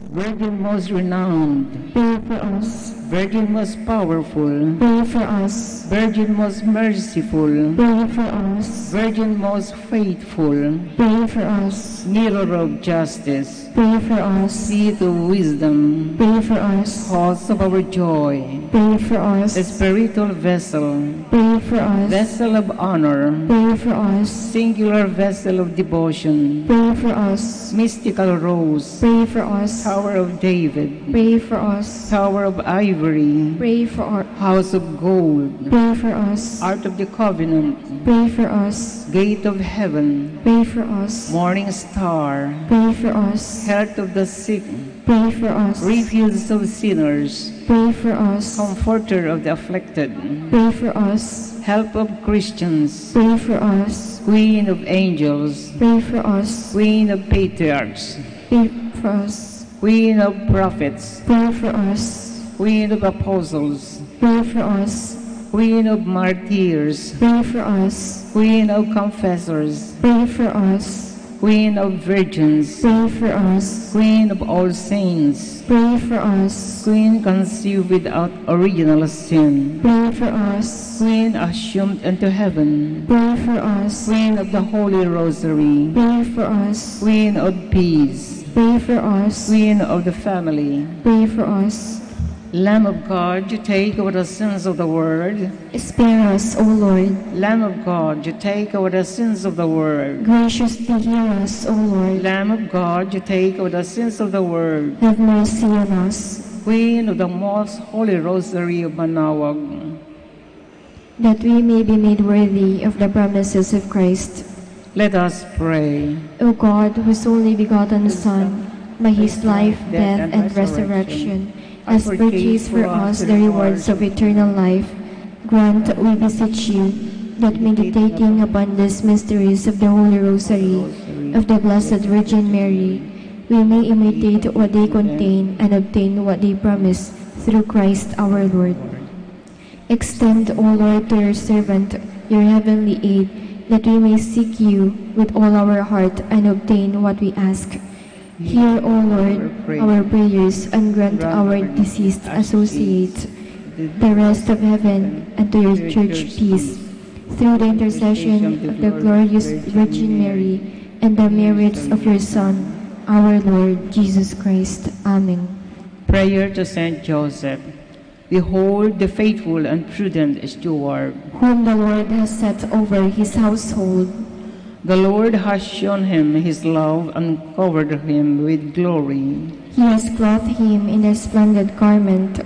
K: Virgin most renowned,
L: for us.
K: Virgin most powerful,
L: Pray for us.
K: Virgin most merciful,
L: Pray for us.
K: Virgin most faithful,
L: Pray for us.
K: Mirror of justice,
L: Pray for us.
K: Seat of wisdom,
L: Pray for us.
K: cause of our joy,
L: Pray for us.
K: spiritual vessel,
L: Pray for us.
K: vessel of honor,
L: Pray for us.
K: singular vessel of devotion,
L: Pray for us.
K: mystical rose,
L: Pray for us.
K: Tower of David,
L: Pray for us.
K: Tower of Ivory,
L: Pray for our.
K: House of Gold,
L: Pray for us.
K: Ark of the Covenant,
L: Pray for us.
K: Gate of Heaven,
L: Pray for us.
K: Morning Star,
L: Pray for us.
K: Health of the sick,
L: Pray for us.
K: Refuge of sinners,
L: Pray for us.
K: Comforter of the afflicted,
L: Pray for us.
K: Help of Christians,
L: Pray for us.
K: Queen of angels,
L: Pray for us.
K: Queen of patriarchs,
L: Pray for us.
K: Queen of prophets,
L: Pray for us.
K: Queen of apostles,
L: Pray for us.
K: Queen of martyrs,
L: Pray for us.
K: Queen of confessors,
L: Pray for us.
K: Queen of virgins,
L: Pray for us.
K: Queen of all saints,
L: Pray for us.
K: Queen conceived without original sin,
L: Pray for us.
K: Queen assumed into heaven,
L: Pray for us.
K: Queen of the Holy Rosary,
L: Pray for us.
K: Queen of peace,
L: Pray for us.
K: Queen of the family,
L: Pray for us.
K: Lamb of God, you take away the sins of the world.
L: Spare us, O Lord.
K: Lamb of God, you take away the sins of the world.
L: Graciously hear us, O Lord.
K: Lamb of God, you take away the sins of the world.
L: Have mercy on us,
K: Queen of the most holy Rosary of Manawag,
L: that we may be made worthy of the promises of Christ.
K: let us pray.
L: O God, whose only begotten Son, by his life, death, and resurrection, has purchased for us the rewards of eternal life, grant, we beseech you, that meditating upon these mysteries of the Holy Rosary of the Blessed Virgin Mary, we may imitate what they contain and obtain what they promise through Christ our Lord. Extend, O Lord, to your servant your heavenly aid, that we may seek you with all our heart and obtain what we ask. Hear, O Lord, our prayers, and grant our deceased associates the rest of heaven, and to your church peace, through the intercession of the glorious Virgin Mary and the merits of your Son, our Lord Jesus Christ. Amen.
K: Prayer to Saint Joseph. Behold the faithful and prudent steward.
L: Whom the Lord has set over his household,
K: The Lord has shown him his love and covered him with glory.
L: He has clothed him in a splendid garment.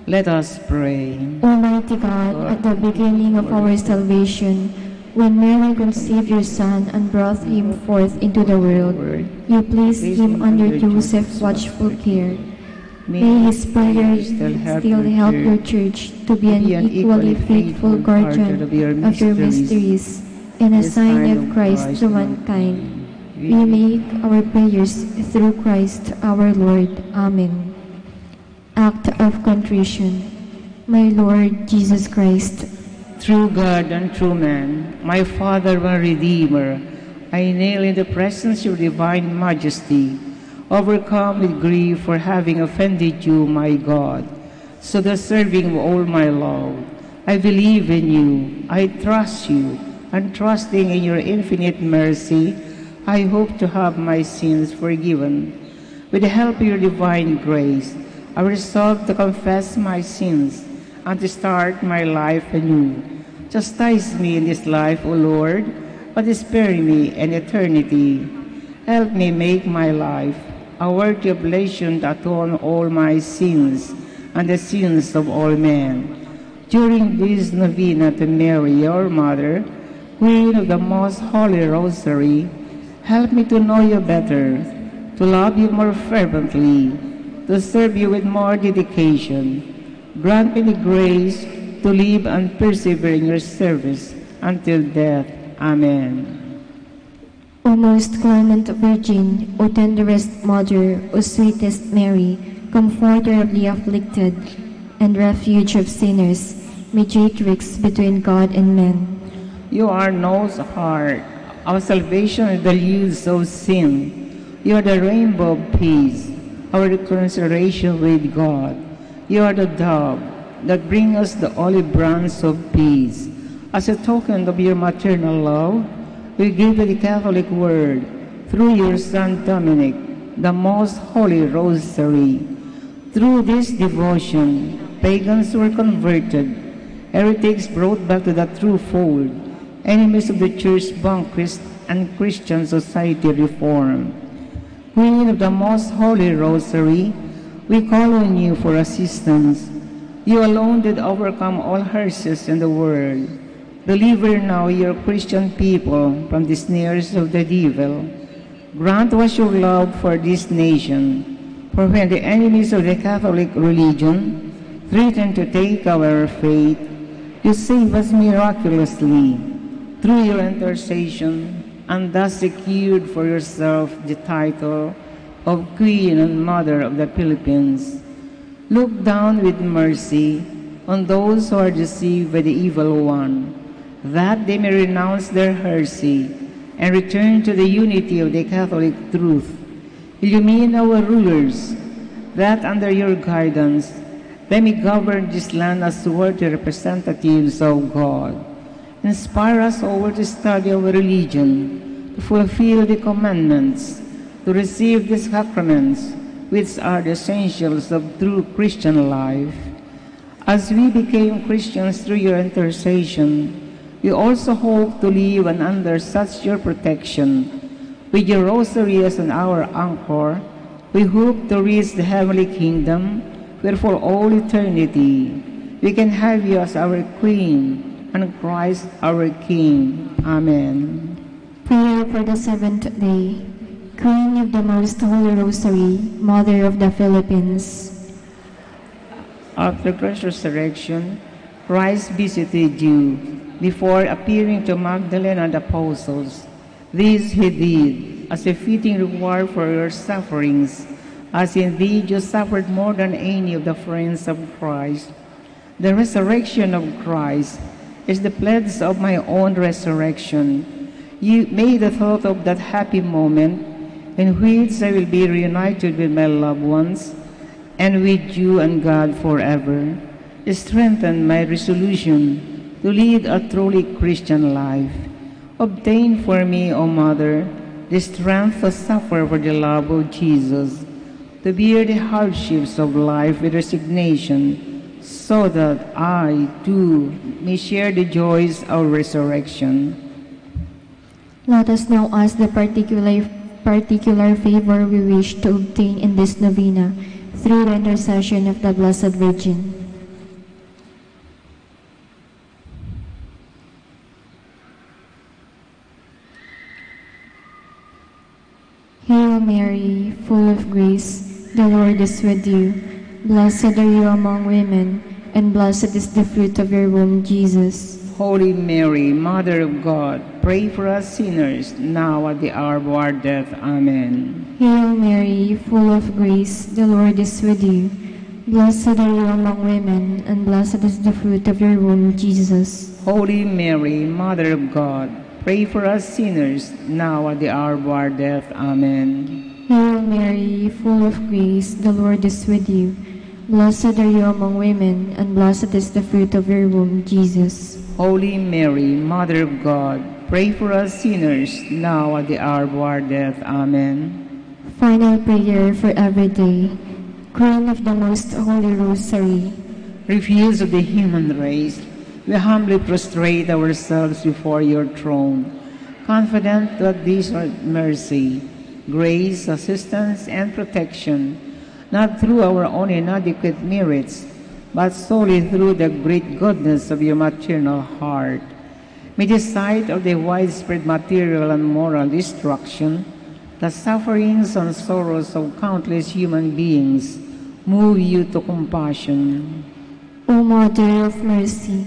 K: Let us pray.
L: Almighty God, at the beginning of our salvation, when Mary conceived your Son and brought him forth into the world, you placed him under Joseph's watchful care. May his prayers still help your church to be an equally faithful guardian of your mysteries and a sign of Christ to mankind. We make our prayers through Christ our Lord. Amen. Act of Contrition. My Lord Jesus Christ,
K: True God and true man, my Father and Redeemer, I kneel in the presence of your divine majesty, overcome with grief for having offended you, my God, so deserving of all my love. I believe in you, I trust you, and trusting in your infinite mercy, I hope to have my sins forgiven. With the help of your divine grace, I resolve to confess my sins and to start my life anew. Chastise me in this life, O Lord, but spare me in eternity. Help me make my life a worthy oblation to atone all my sins and the sins of all men. During this novena to Mary, your Mother, Queen of the Most Holy Rosary, help me to know you better, to love you more fervently, to serve you with more dedication. Grant me the grace to live and persevere in your service until death. Amen.
L: O most clement Virgin, O tenderest Mother, O sweetest Mary, Comforter of the afflicted and refuge of sinners, mediatrix between God and men.
K: You are Noah's heart, our salvation is the leaves of sin. You are the rainbow of peace, our reconciliation with God. You are the dove that brings us the olive branch of peace. As a token of your maternal love, we give you the Catholic Word through your Son Dominic, the Most Holy Rosary. Through this devotion, pagans were converted, heretics brought back to the true fold, enemies of the Church vanquished, and Christian society reformed. Queen of the Most Holy Rosary, we call on you for assistance. You alone did overcome all heresies in the world. Deliver now your Christian people from the snares of the devil. Grant us your love for this nation, for when the enemies of the Catholic religion threaten to take our faith, you save us miraculously through your intercession, and thus secured for yourself the title of Queen and Mother of the Philippines. Look down with mercy on those who are deceived by the evil one, that they may renounce their heresy and return to the unity of the Catholic truth. Illumine our rulers, that under your guidance they may govern this land as worthy representatives of God. Inspire us over to study our religion, to fulfill the commandments, to receive the sacraments, which are the essentials of true Christian life. As we became Christians through your intercession, we also hope to live and under such your protection. With your rosary as our anchor, we hope to reach the heavenly kingdom, where for all eternity we can have you as our Queen and Christ our King. Amen.
L: Prayer for the seventh day. Queen of the Most Holy Rosary, Mother of the Philippines.
K: After Christ's resurrection, Christ visited you before appearing to Magdalene and the apostles. This he did as a fitting reward for your sufferings, as indeed you suffered more than any of the friends of Christ. The resurrection of Christ is the pledge of my own resurrection. You made the thought of that happy moment in which I will be reunited with my loved ones and with you and God forever, strengthen my resolution to lead a truly Christian life. Obtain for me, O Mother, the strength to suffer for the love of Jesus, to bear the hardships of life with resignation, so that I, too, may share the joys of resurrection.
L: Let us now ask the particular favor we wish to obtain in this novena through the intercession of the Blessed Virgin. Hail Mary, full of grace, the Lord is with you. Blessed are you among women, and blessed is the fruit of your womb, Jesus.
K: Holy Mary, Mother of God, pray for us sinners, now at the hour of our death. Amen.
L: Hail Mary, full of grace, the Lord is with you. Blessed are you among women, and blessed is the fruit of your womb, Jesus.
K: Holy Mary, Mother of God, pray for us sinners, now at the hour of our death. Amen.
L: Hail Mary, full of grace, the Lord is with you. Blessed are you among women, and blessed is the fruit of your womb, Jesus.
K: Holy Mary, Mother of God, pray for us sinners, now at the hour of our death. Amen.
L: Final prayer for every day. Queen of the Most Holy Rosary,
K: Refuse of the human race, we humbly prostrate ourselves before your throne, confident that these are mercy, grace, assistance, and protection, not through our own inadequate merits, but solely through the great goodness of your maternal heart. May the sight of the widespread material and moral destruction, the sufferings and sorrows of countless human beings, move you to compassion.
L: O Mother of Mercy,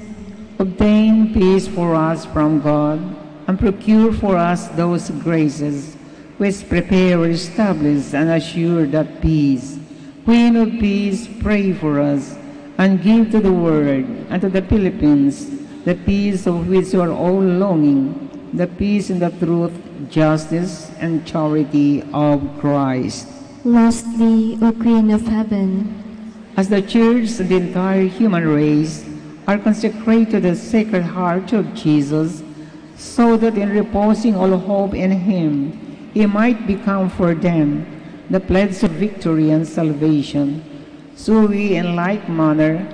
K: Obtain peace for us from God, and procure for us those graces which prepare, establish, and assure that peace. Queen of Peace, pray for us, and give to the world and to the Philippines the peace of which you are all longing, the peace and the truth, justice, and charity of Christ.
L: lastly, O Queen of Heaven,
K: As the Church and the entire human race are consecrated to the Sacred Heart of Jesus, so that in reposing all hope in Him, He might become for them the pledge of victory and salvation. So we, in like manner,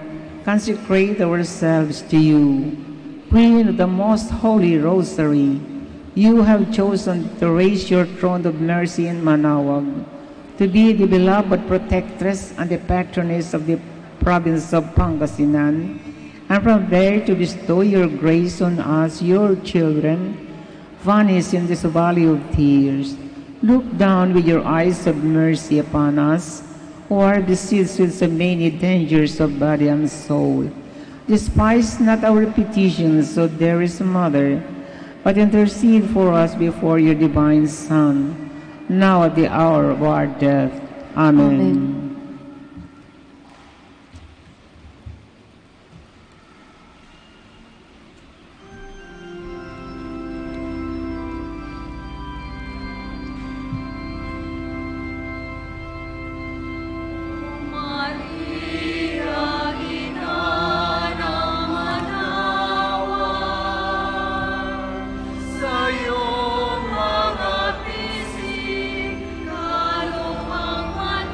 K: consecrate ourselves to you. Queen of the Most Holy Rosary, you have chosen to raise your throne of mercy in Manaoag, to be the beloved protectress and the patroness of the province of Pangasinan, and from there to bestow your grace on us, your children, vanished in this valley of tears. Look down with your eyes of mercy upon us, who are besieged with so many dangers of body and soul. Despise not our petitions, O dearest Mother, but intercede for us before your divine Son, now at the hour of our death. Amen.
J: Sa'yo mga pisig, kalumang man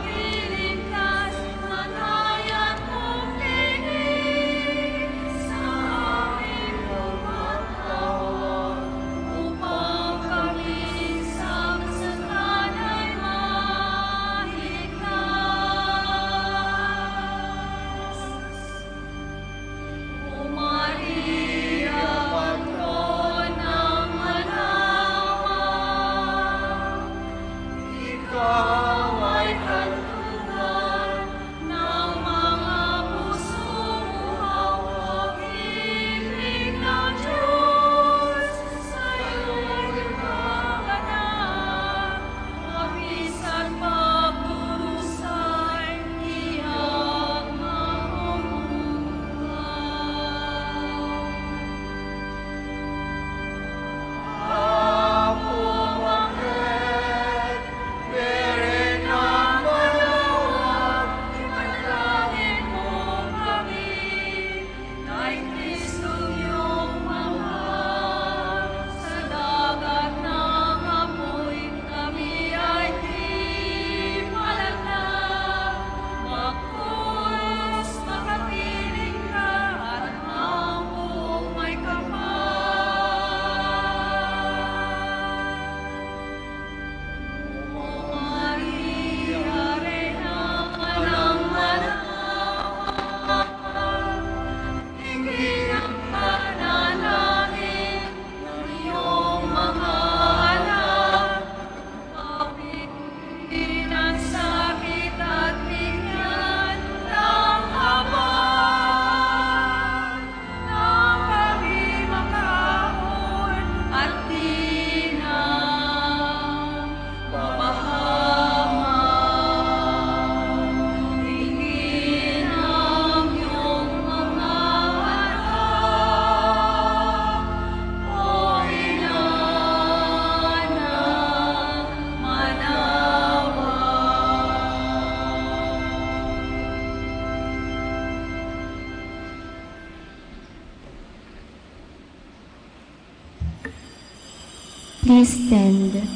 L: Please stand.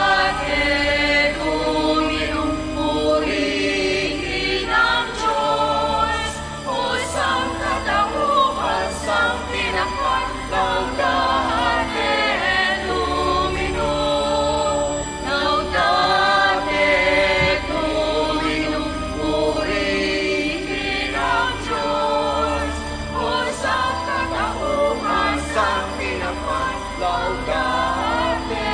J: Laudate Dominum, purihin ang Diyos, o Sancta Tauhan, Sancti Napan, laudate Dominum. Laudate Dominum, purihin ang Diyos, o Sancta Tauhan, Sancti Napan, laudate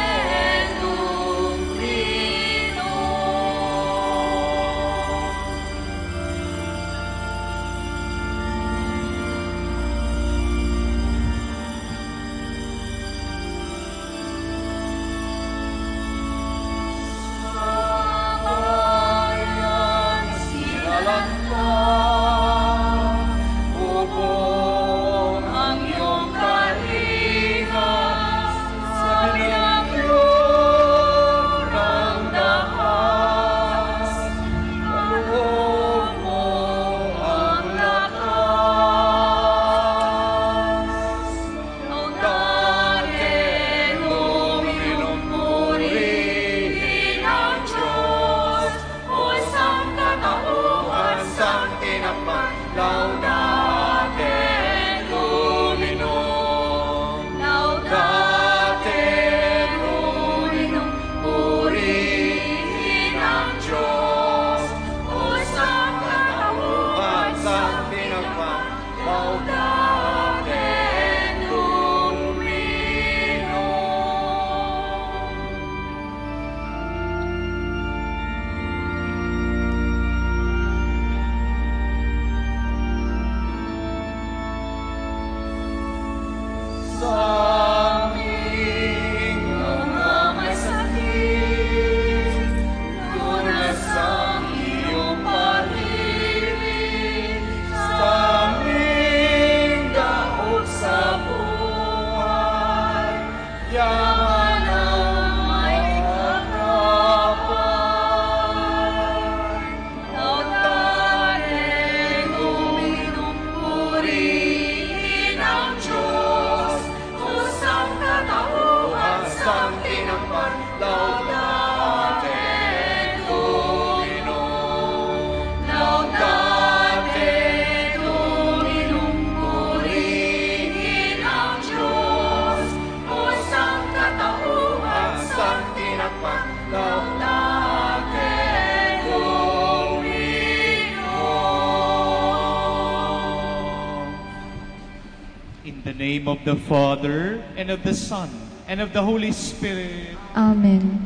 M: In the name of the Father, and of the Son, and of the Holy Spirit.
L: Amen.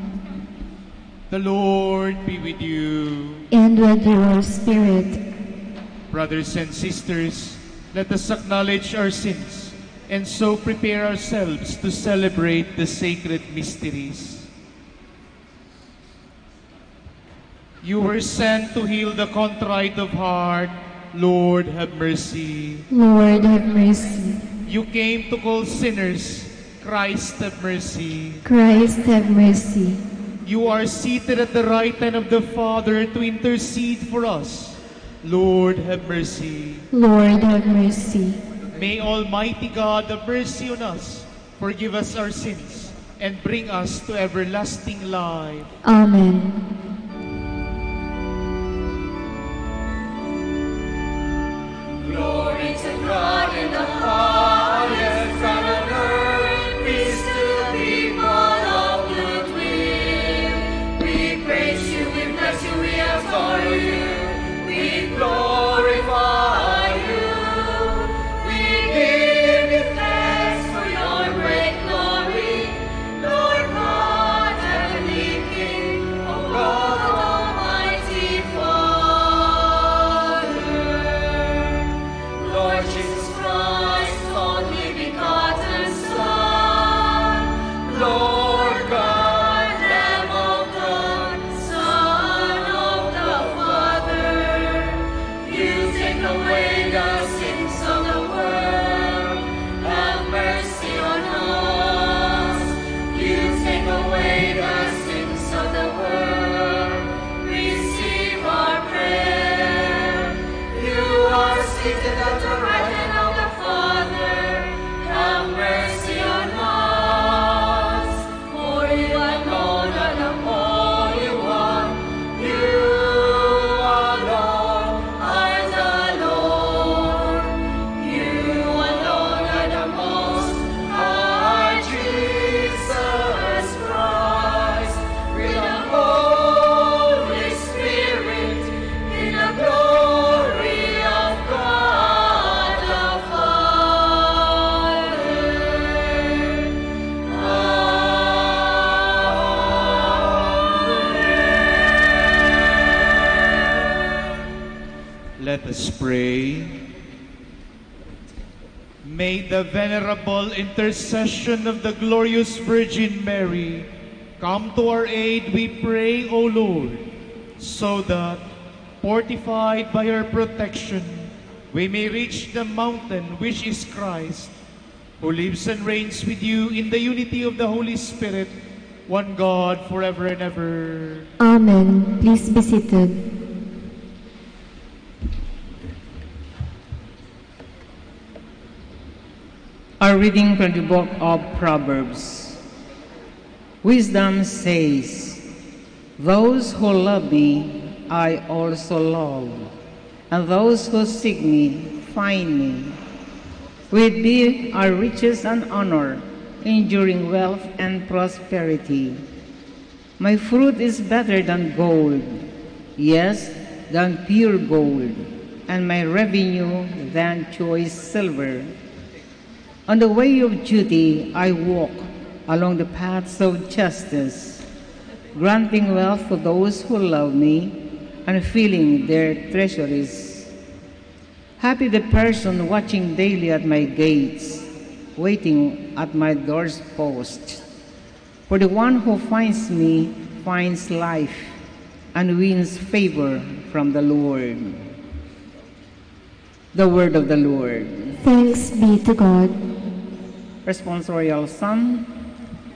M: The Lord be with you.
L: And with your spirit.
M: Brothers and sisters, let us acknowledge our sins and so prepare ourselves to celebrate the sacred mysteries. You were sent to heal the contrite of heart. Lord, have mercy.
L: Lord, have mercy.
M: You came to call sinners. Christ, have mercy.
L: Christ, have mercy.
M: You are seated at the right hand of the Father to intercede for us. Lord, have mercy.
L: Lord, have mercy.
M: May Almighty God have mercy on us, forgive us our sins, and bring us to everlasting life.
L: Amen.
J: Glory to God in the highest, and on earth peace to the people of goodwill. We praise you, we bless you, we adore you, we glorify you. We give you thanks for your great glory, Lord God, heavenly King, O God, Almighty Father. Lord Jesus Christ, only begotten Son, Lord God, Lamb of God, Son of the Father, you take away the sins of the world, have mercy on us. You take away the sins of the world, receive our prayer.
M: us pray. May the venerable intercession of the glorious Virgin Mary come to our aid, we pray, O Lord, so that, fortified by her protection, we may reach the mountain which is Christ, who lives and reigns with you in the unity of the Holy Spirit, one God, forever and ever.
L: Amen. Please be seated.
K: A reading from the book of Proverbs. Wisdom says, "Those who love me, I also love, and those who seek me, find me. With thee are riches and honor, enduring wealth and prosperity. My fruit is better than gold, yes, than pure gold, and my revenue than choice silver. On the way of duty I walk along the paths of justice, granting wealth to those who love me and filling their treasuries. Happy the person watching daily at my gates, waiting at my door's post. For the one who finds me finds life and wins favor from the Lord." The word of the Lord.
L: Thanks be to God.
K: Responsorial Psalm.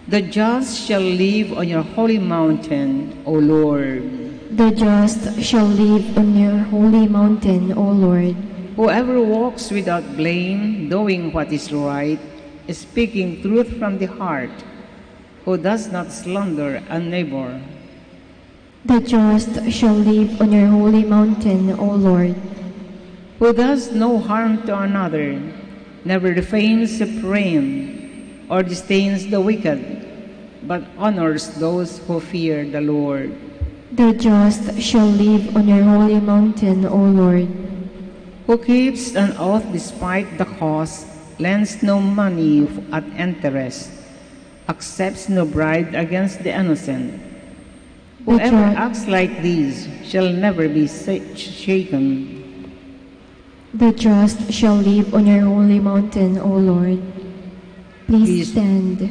K: The just shall live on your holy mountain, O Lord.
L: The just shall live on your holy mountain, O Lord.
K: Whoever walks without blame, doing what is right, speaking truth from the heart, who does not slander a neighbor.
L: The just shall live on your holy mountain, O Lord.
K: Who does no harm to another, never defames a friend, or disdains the wicked, but honors those who fear the Lord.
L: The just shall live on your holy mountain, O Lord.
K: Who keeps an oath despite the cost, lends no money at interest, accepts no bribe against the innocent. Whoever acts like this shall never be shaken.
L: The just shall live on your holy mountain, O Lord. Please stand.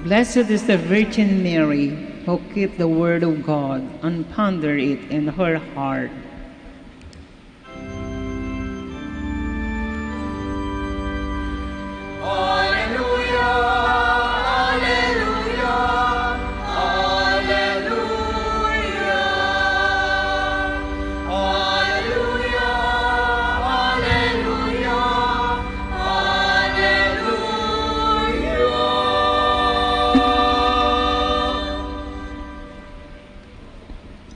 K: Blessed is the Virgin Mary, who kept the word of God and pondered it in her heart.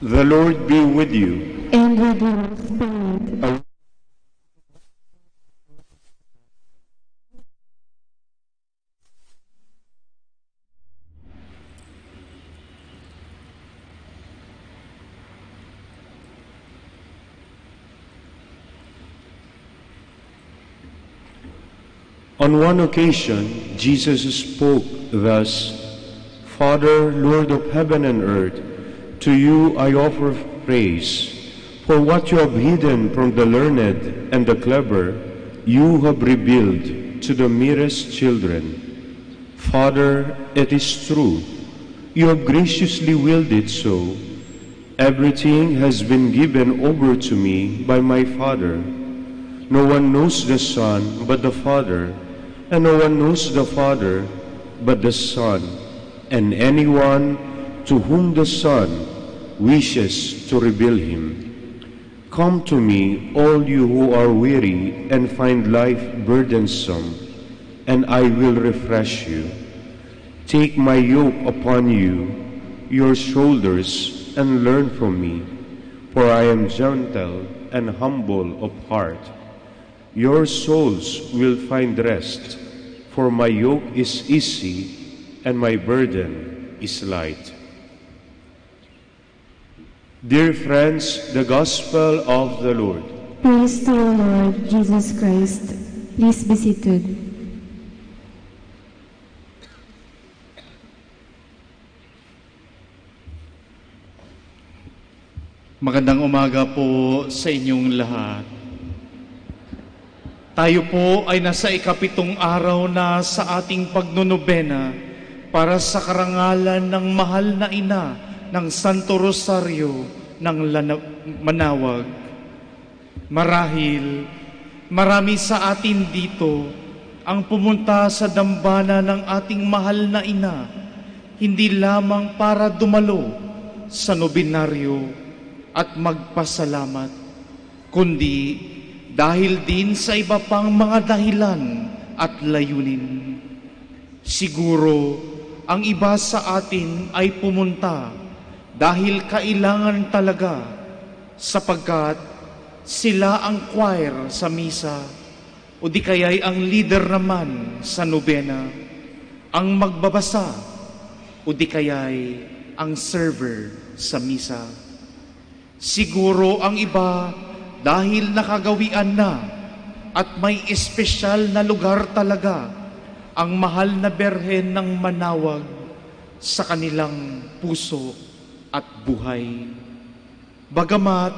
N: The Lord be with you.
L: And with your spirit.
N: On one occasion, Jesus spoke thus, "Father, Lord of heaven and earth, to you I offer praise, for what you have hidden from the learned and the clever, you have revealed to the merest children. Father, it is true, you have graciously willed it so. Everything has been given over to me by my Father. No one knows the Son but the Father, and no one knows the Father but the Son, and anyone to whom the Son wishes to reveal him. Come to me, all you who are weary and find life burdensome, and I will refresh you. Take my yoke upon you, your shoulders, and learn from me, for I am gentle and humble of heart. Your souls will find rest, For my yoke is easy and my burden is light. Dear friends, the Gospel of the Lord.
L: Praise to you, Lord Jesus Christ. Please be seated.
M: Magandang umaga po sa inyong lahat. Tayo po ay nasa ikapitong araw na sa ating pagnunobena para sa karangalan ng mahal na ina ng Santo Rosario ng Manawag. Marahil, marami sa atin dito ang pumunta sa dambana ng ating mahal na ina, hindi lamang para dumalo sa nobinaryo at magpasalamat, kundi dahil din sa iba pang mga dahilan at layunin. Siguro, ang iba sa atin ay pumunta dahil kailangan talaga, sapagkat sila ang choir sa misa o di kaya'y ang leader naman sa nobena, ang magbabasa o di kaya'y ang server sa misa. Siguro ang iba dahil nakagawian na at may espesyal na lugar talaga ang mahal na Berhen ng Manawag sa kanilang puso at buhay. Bagamat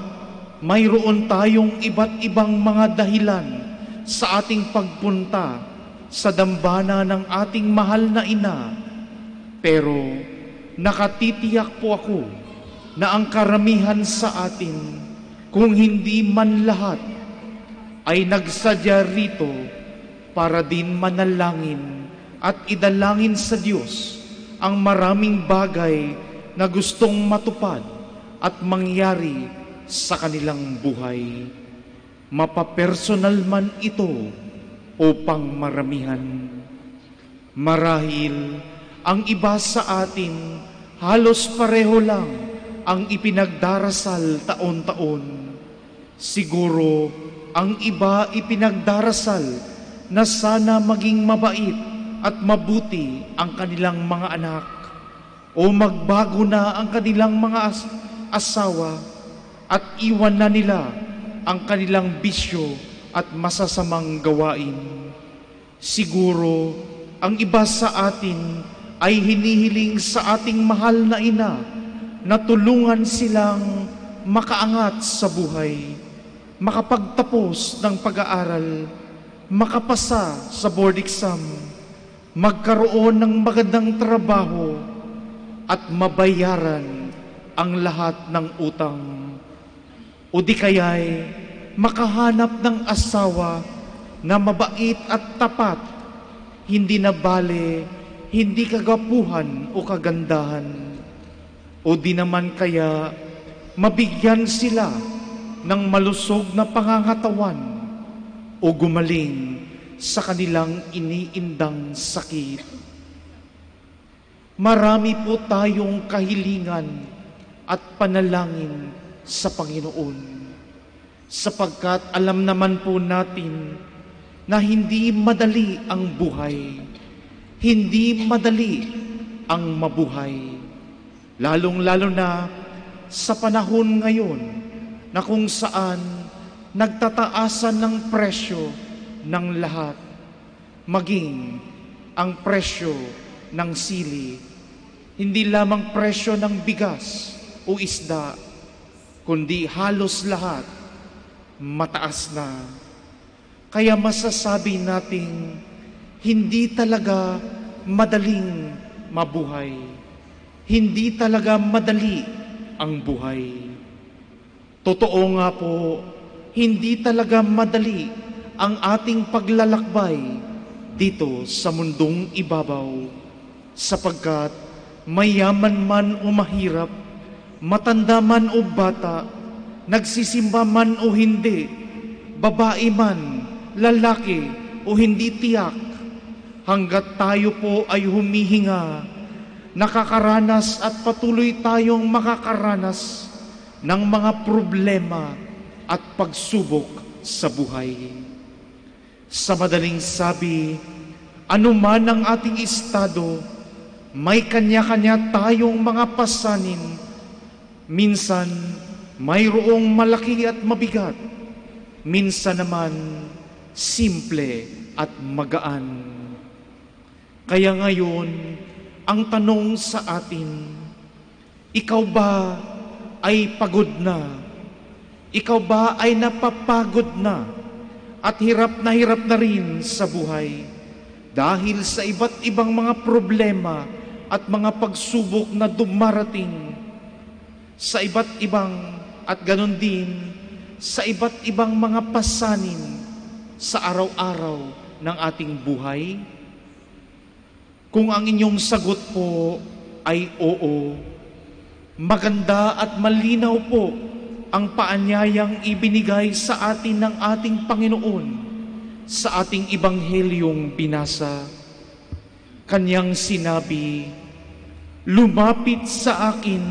M: mayroon tayong iba't ibang mga dahilan sa ating pagpunta sa dambana ng ating mahal na ina, pero nakatitiyak po ako na ang karamihan sa atin, kung hindi man lahat, ay nagsadya rito para din manalangin at idalangin sa Diyos ang maraming bagay na gustong matupad at mangyari sa kanilang buhay. Mapapersonal man ito o pang maramihan. Marahil, ang iba sa atin halos pareho lang ang ipinagdarasal taon-taon. Siguro, ang iba ipinagdarasal na sana maging mabait at mabuti ang kanilang mga anak o magbago na ang kanilang mga asawa at iwan na nila ang kanilang bisyo at masasamang gawain. Siguro, ang iba sa atin ay hinihiling sa ating mahal na ina na tulungan silang makaangat sa buhay, makapagtapos ng pag-aaral, makapasa sa board exam, magkaroon ng magandang trabaho, at mabayaran ang lahat ng utang. O di kaya'y makahanap ng asawa na mabait at tapat, hindi na bale, hindi kagapuhan o kagandahan. O di naman kaya mabigyan sila ng malusog na pangangatawan o gumaling sa kanilang iniindang sakit. Marami po tayong kahilingan at panalangin sa Panginoon, sapagkat alam naman po natin na hindi madali ang buhay, hindi madali ang mabuhay. Lalong-lalo na sa panahon ngayon na kung saan nagtataasan ng presyo ng lahat, maging ang presyo ng sili, hindi lamang presyo ng bigas o isda, kundi halos lahat mataas na. Kaya masasabi nating hindi talaga madaling mabuhay. Hindi talaga madali ang buhay. Totoo nga po, hindi talaga madali ang ating paglalakbay dito sa mundong ibabaw, sapagkat mayaman man o mahirap, matanda man o bata, nagsisimba man o hindi, babae man, lalaki o hindi tiyak, hanggat tayo po ay humihinga, nakakaranas at patuloy tayong makakaranas ng mga problema at pagsubok sa buhay. Sa madaling sabi, Ano man ang ating estado, may kanya-kanya tayong mga pasanin. Minsan, mayroong malaki at mabigat. Minsan naman, simple at magaan. Kaya ngayon, ang tanong sa atin, ikaw ba ay pagod na? Ikaw ba ay napapagod na at hirap na rin sa buhay dahil sa iba't ibang mga problema at mga pagsubok na dumarating sa iba't ibang at ganon din sa iba't ibang mga pasanin sa araw-araw ng ating buhay? Kung ang inyong sagot po ay oo, maganda at malinaw po ang paanyayang ibinigay sa atin ng ating Panginoon sa ating Ebanghelyong binasa. Kanyang sinabi, "Lumapit sa akin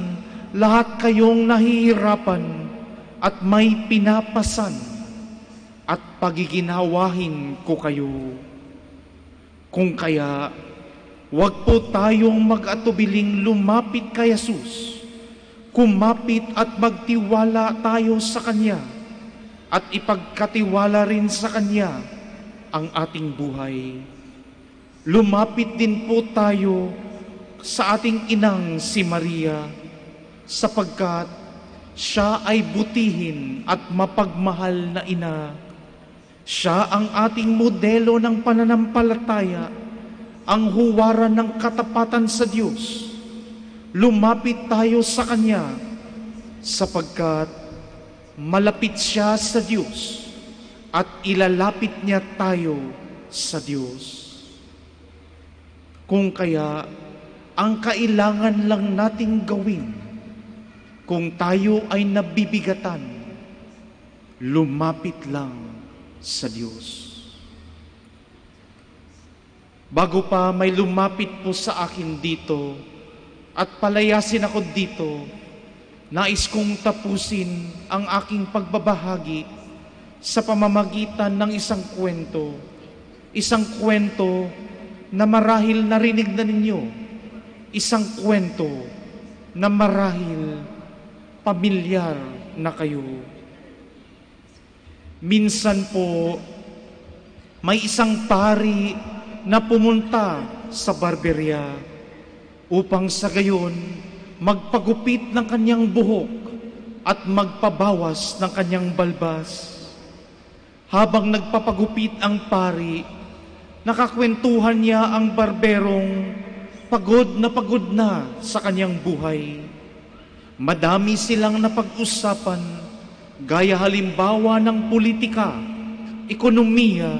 M: lahat kayong nahihirapan at may pinapasan, at pagiginhawahin ko kayo." Kung kaya, huwag po tayong mag-atubiling lumapit kay Jesus. Kumapit at magtiwala tayo sa Kanya at ipagkatiwala rin sa Kanya ang ating buhay. Lumapit din po tayo sa ating inang si Maria sapagkat siya ay butihin at mapagmahal na ina. Siya ang ating modelo ng pananampalataya, ang huwaran ng katapatan sa Diyos. Lumapit tayo sa Kanya sapagkat malapit siya sa Diyos at ilalapit niya tayo sa Diyos. Kung kaya, ang kailangan lang nating gawin kung tayo ay nabibigatan, lumapit lang sa Diyos. Bago pa may lumapit po sa akin dito at palayasin ako dito, nais kong tapusin ang aking pagbabahagi sa pamamagitan ng isang kwento. Isang kwento na marahil narinig na ninyo. Isang kwento na marahil pamilyar na kayo. Minsan po, may isang pari na pumunta sa barberya upang sa gayon magpagupit ng kanyang buhok at magpabawas ng kanyang balbas. Habang nagpapagupit ang pari, nakakwentuhan niya ang barberong pagod na sa kanyang buhay. Madami silang napag-usapan, gaya halimbawa ng politika, ekonomiya,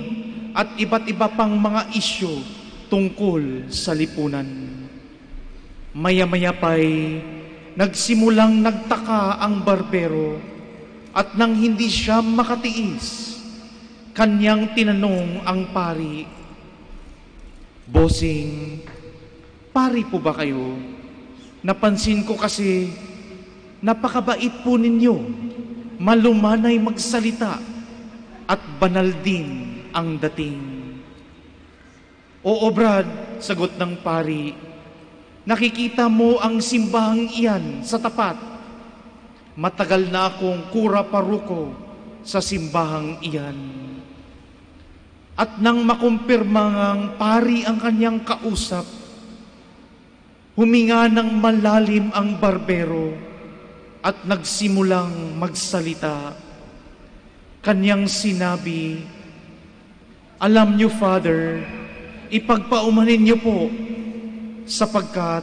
M: at iba't iba pang mga isyu tungkol sa lipunan. Maya-maya pa'y nagsimulang nagtaka ang barbero at nang hindi siya makatiis, kanyang tinanong ang pari, "Bossing, pari po ba kayo? Napansin ko kasi napakabait po ninyo, malumanay magsalita at banal din ang dating." "Oo, Brad," sagot ng pari, "nakikita mo ang simbahang iyan sa tapat. Matagal na akong kura paruko sa simbahang iyan." At nang makumpirma ngang pari ang kanyang kausap, huminga ng malalim ang barbero at nagsimulang magsalita. Kanyang sinabi, "Alam niyo, Father, ipagpaumanin niyo po sapagkat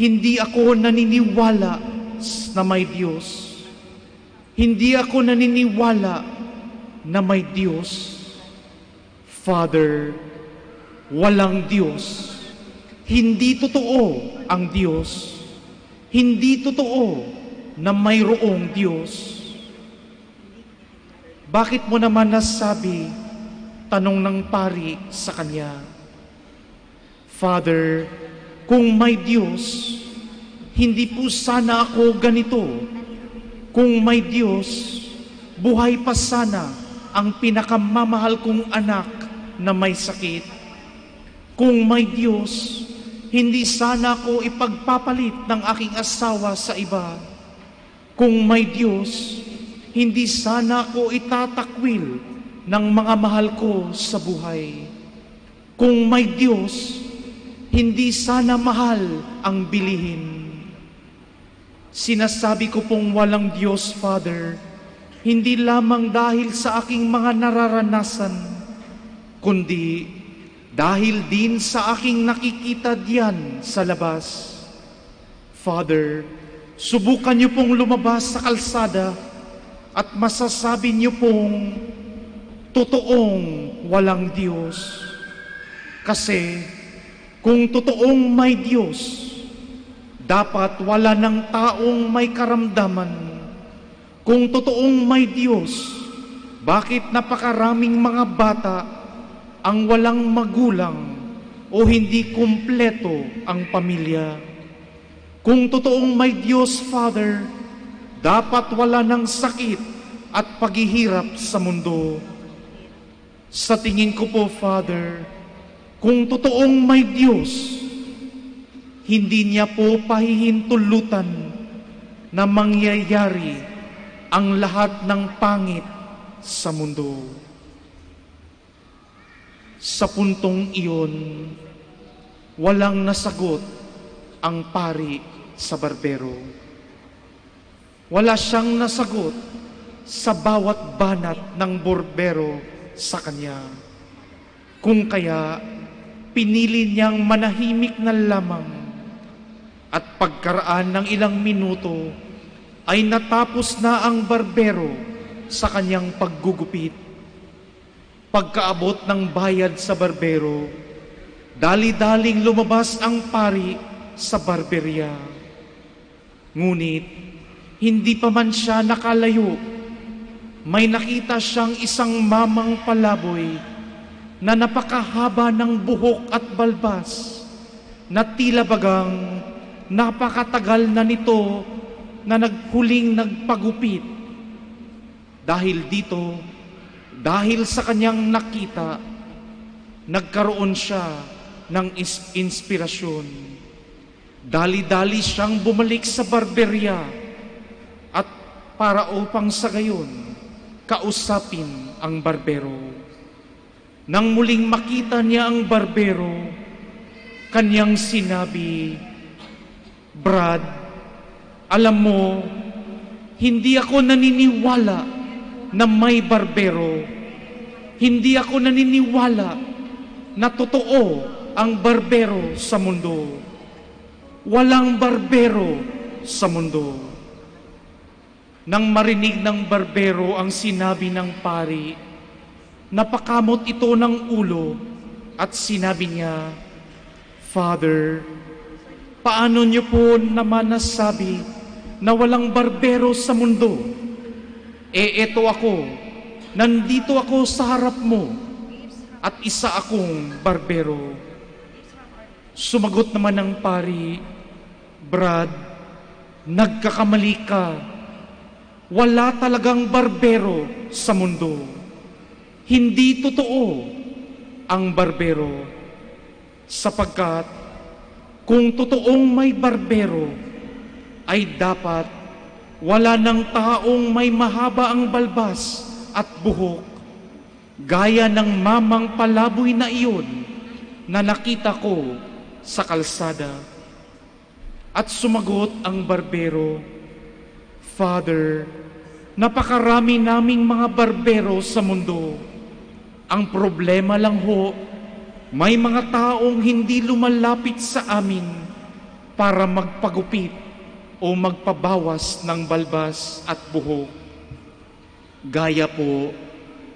M: hindi ako naniniwala na may Diyos. Hindi ako naniniwala na may Diyos. Father, walang Diyos. Hindi totoo ang Diyos. Hindi totoo na mayroong Diyos." "Bakit mo naman nasabi?" tanong ng pari sa kanya. "Father, kung may Diyos, hindi po sana ako ganito. Kung may Diyos, buhay pa sana ang pinakamamahal kong anak na may sakit. Kung may Diyos, hindi sana ako ipagpapalit ng aking asawa sa iba. Kung may Diyos, hindi sana ako itatakwil ng mga mahal ko sa buhay. Kung may Diyos, hindi sana mahal ang bilihin. Sinasabi ko pong walang Diyos, Father, hindi lamang dahil sa aking mga nararanasan, kundi dahil din sa aking nakikita diyan sa labas. Father, subukan niyo pong lumabas sa kalsada at masasabi niyo pong totoong walang Diyos. Kasi kung totoong may Diyos, dapat wala ng taong may karamdaman. Kung totoong may Diyos, bakit napakaraming mga bata ang walang magulang o hindi kumpleto ang pamilya? Kung totoong may Diyos, Father, dapat wala ng sakit at paghihirap sa mundo. Sa tingin ko po, Father, kung totoong may Diyos, hindi niya po pahihintulutan na mangyayari ang lahat ng pangit sa mundo. Sa puntong iyon, walang nasagot ang pari sa barbero. Wala siyang nasagot sa bawat banat ng barbero sa kanya. Kung kaya, pinili niyang manahimik na lamang at pagkaraan ng ilang minuto ay natapos na ang barbero sa kanyang paggugupit. Pagkaabot ng bayad sa barbero, dali-daling lumabas ang pari sa barberya. Ngunit, hindi pa man siya nakalayo, may nakita siyang isang mamang palaboy na napakahaba ng buhok at balbas, na tila bagang napakatagal na nito na naghuling nagpagupit. Dahil dito, dahil sa kanyang nakita, nagkaroon siya ng inspirasyon. Dali-dali siyang bumalik sa barberya at para upang sa gayon, kausapin ang barbero. Nang muling makita niya ang barbero, kanyang sinabi, "Brad, alam mo, hindi ako naniniwala na may barbero. Hindi ako naniniwala na totoo ang barbero sa mundo. Walang barbero sa mundo." Nang marinig ng barbero ang sinabi ng pari, napakamot ito ng ulo at sinabi niya, "Father, paano niyo po naman nasabi na walang barbero sa mundo? Eto ako, nandito ako sa harap mo at isa akong barbero." Sumagot naman ng pari, "Brad, nagkakamali ka. Wala talagang barbero sa mundo. Hindi totoo ang barbero. Sapagkat kung totoong may barbero, ay dapat wala ng taong may mahaba ang balbas at buhok, gaya ng mamang palaboy na iyon na nakita ko sa kalsada." At sumagot ang barbero, "Father, napakarami naming mga barbero sa mundo. Ang problema lang ho, may mga taong hindi lumalapit sa amin para magpagupit o magpabawas ng balbas at buhok. Gaya po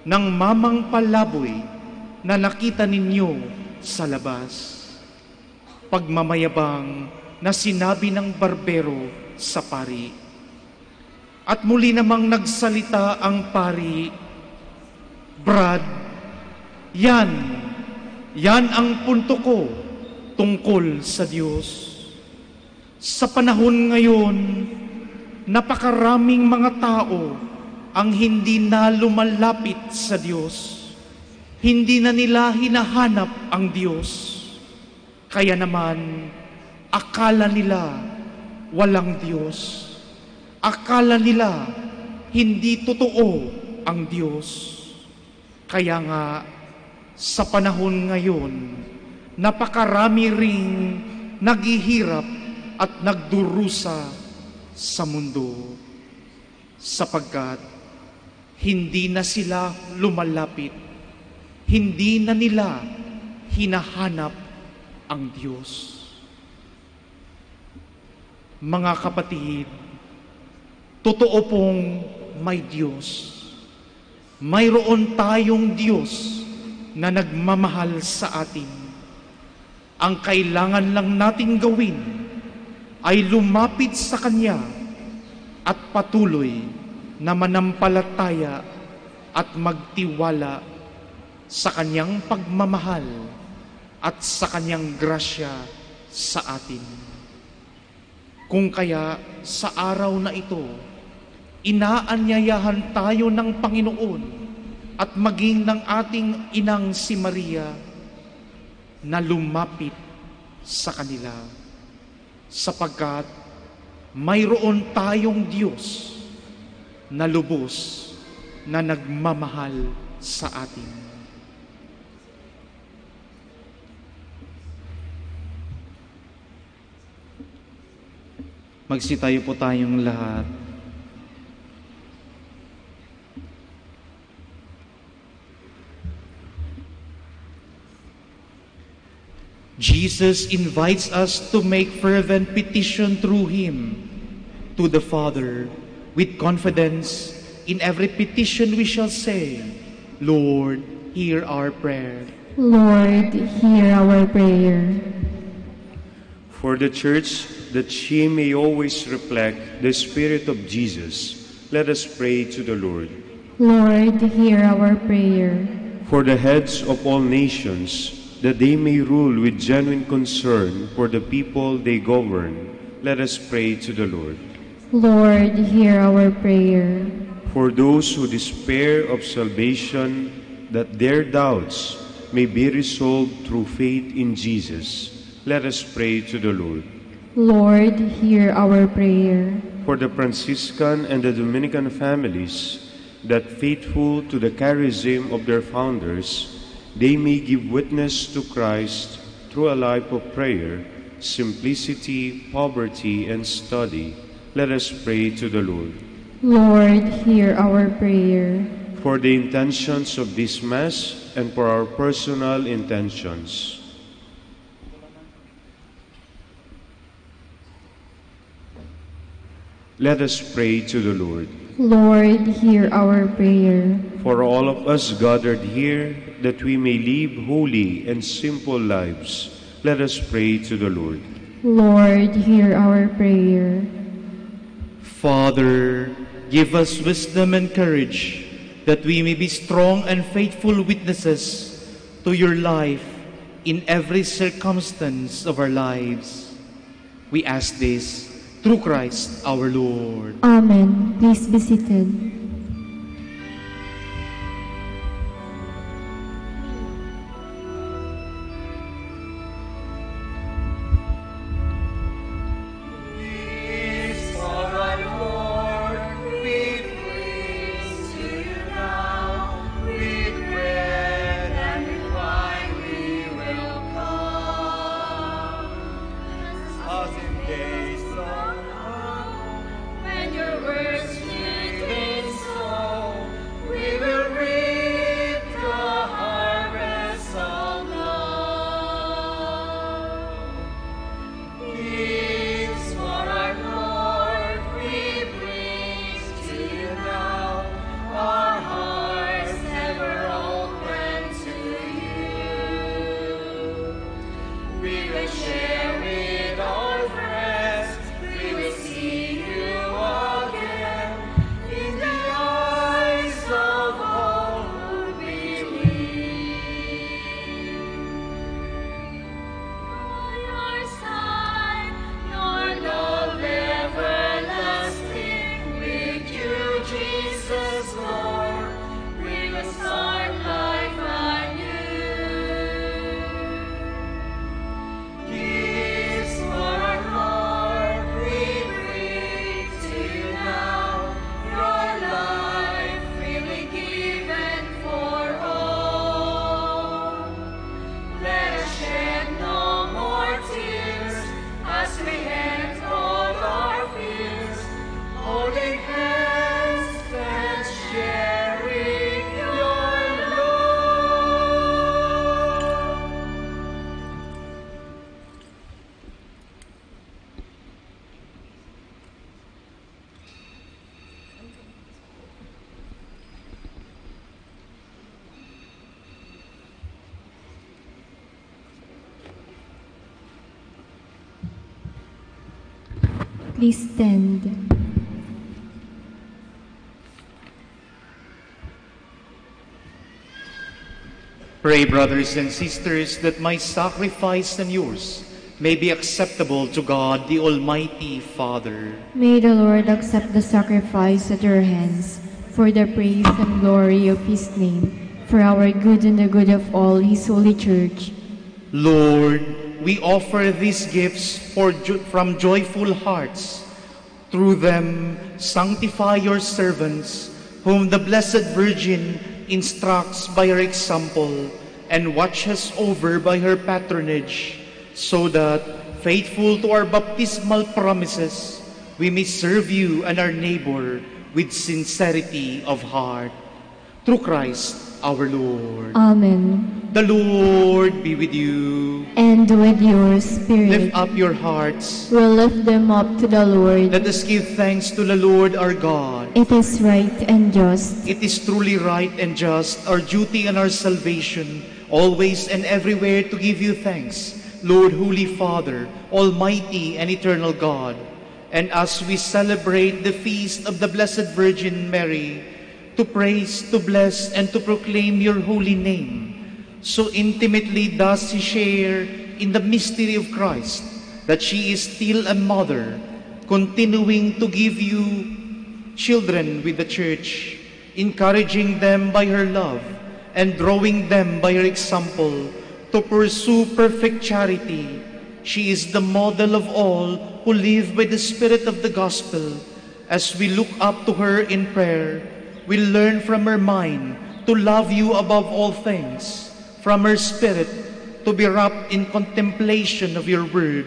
M: ng mamang palaboy na nakita ninyo sa labas." Pagmamayabang na sinabi ng barbero sa pari. At muli namang nagsalita ang pari, "Brad, yan ang punto ko tungkol sa Diyos. Sa panahon ngayon, napakaraming mga tao ang hindi na lumalapit sa Diyos. Hindi na nila hinahanap ang Diyos. Kaya naman, akala nila walang Diyos. Akala nila hindi totoo ang Diyos. Kaya nga, sa panahon ngayon, napakarami ring naghihirap at nagdurusa sa mundo sapagkat hindi na sila lumalapit, hindi na nila hinahanap ang Diyos. Mga kapatid, totoo pong may Diyos. Mayroon tayong Diyos na nagmamahal sa atin. Ang kailangan lang nating gawin ay lumapit sa Kanya at patuloy na manampalataya at magtiwala sa Kanyang pagmamahal at sa Kanyang grasya sa atin. Kung kaya sa araw na ito, inaanyayahan tayo ng Panginoon at maging ng ating inang si Maria na lumapit sa kanila sapagkat mayroon tayong Diyos na lubos na nagmamahal sa atin. Magsitayo po tayong lahat. Jesus invites us to make fervent petition through Him to the Father. With confidence, in every petition we shall say, Lord, hear our prayer.
L: Lord, hear our prayer.
N: For the Church, that she may always reflect the Spirit of Jesus, let us pray to the Lord.
L: Lord, hear our prayer.
N: For the heads of all nations, that they may rule with genuine concern for the people they govern, let us pray to the Lord.
L: Lord, hear our prayer.
N: For those who despair of salvation, that their doubts may be resolved through faith in Jesus, let us pray to the Lord.
L: Lord, hear our prayer.
N: For the Franciscan and the Dominican families, that faithful to the charism of their founders, they may give witness to Christ through a life of prayer, simplicity, poverty, and study. Let us pray to the Lord.
L: Lord, hear our prayer.
N: For the intentions of this Mass and for our personal intentions. Let us pray to the Lord.
L: Lord, hear our prayer.
N: For all of us gathered here, that we may live holy and simple lives, let us pray to the Lord.
L: Lord, hear our prayer.
M: Father, give us wisdom and courage, that we may be strong and faithful witnesses to your life in every circumstance of our lives. We ask this through Christ our Lord.
L: Amen. Please be seated.
J: When your words
L: Please stand.
M: Pray, brothers and sisters, that my sacrifice and yours may be acceptable to God, the Almighty Father.
L: May the Lord accept the sacrifice at your hands for the praise and glory of his name, for our good and the good of all his holy church.
M: Lord, we offer these gifts from joyful hearts. Through them, sanctify your servants, whom the Blessed Virgin instructs by her example and watches over by her patronage, so that, faithful to our baptismal promises, we may serve you and our neighbor with sincerity of heart. Through Christ our Lord.
L: Amen.
M: The Lord be with you.
L: And with your spirit.
M: Lift up your hearts.
L: We'll lift them up to the Lord.
M: Let us give thanks to the Lord our God.
L: It is right and just.
M: It is truly right and just, our duty and our salvation, always and everywhere to give you thanks, Lord, Holy Father, Almighty and eternal God. And as we celebrate the feast of the Blessed Virgin Mary, to praise, to bless, and to proclaim your holy name, so intimately does she share in the mystery of Christ, that she is still a mother, continuing to give you children with the Church, encouraging them by her love, and drawing them by her example to pursue perfect charity. She is the model of all who live by the Spirit of the Gospel. As we look up to her in prayer, we learn from her mind to love you above all things, from her spirit to be wrapped in contemplation of your word,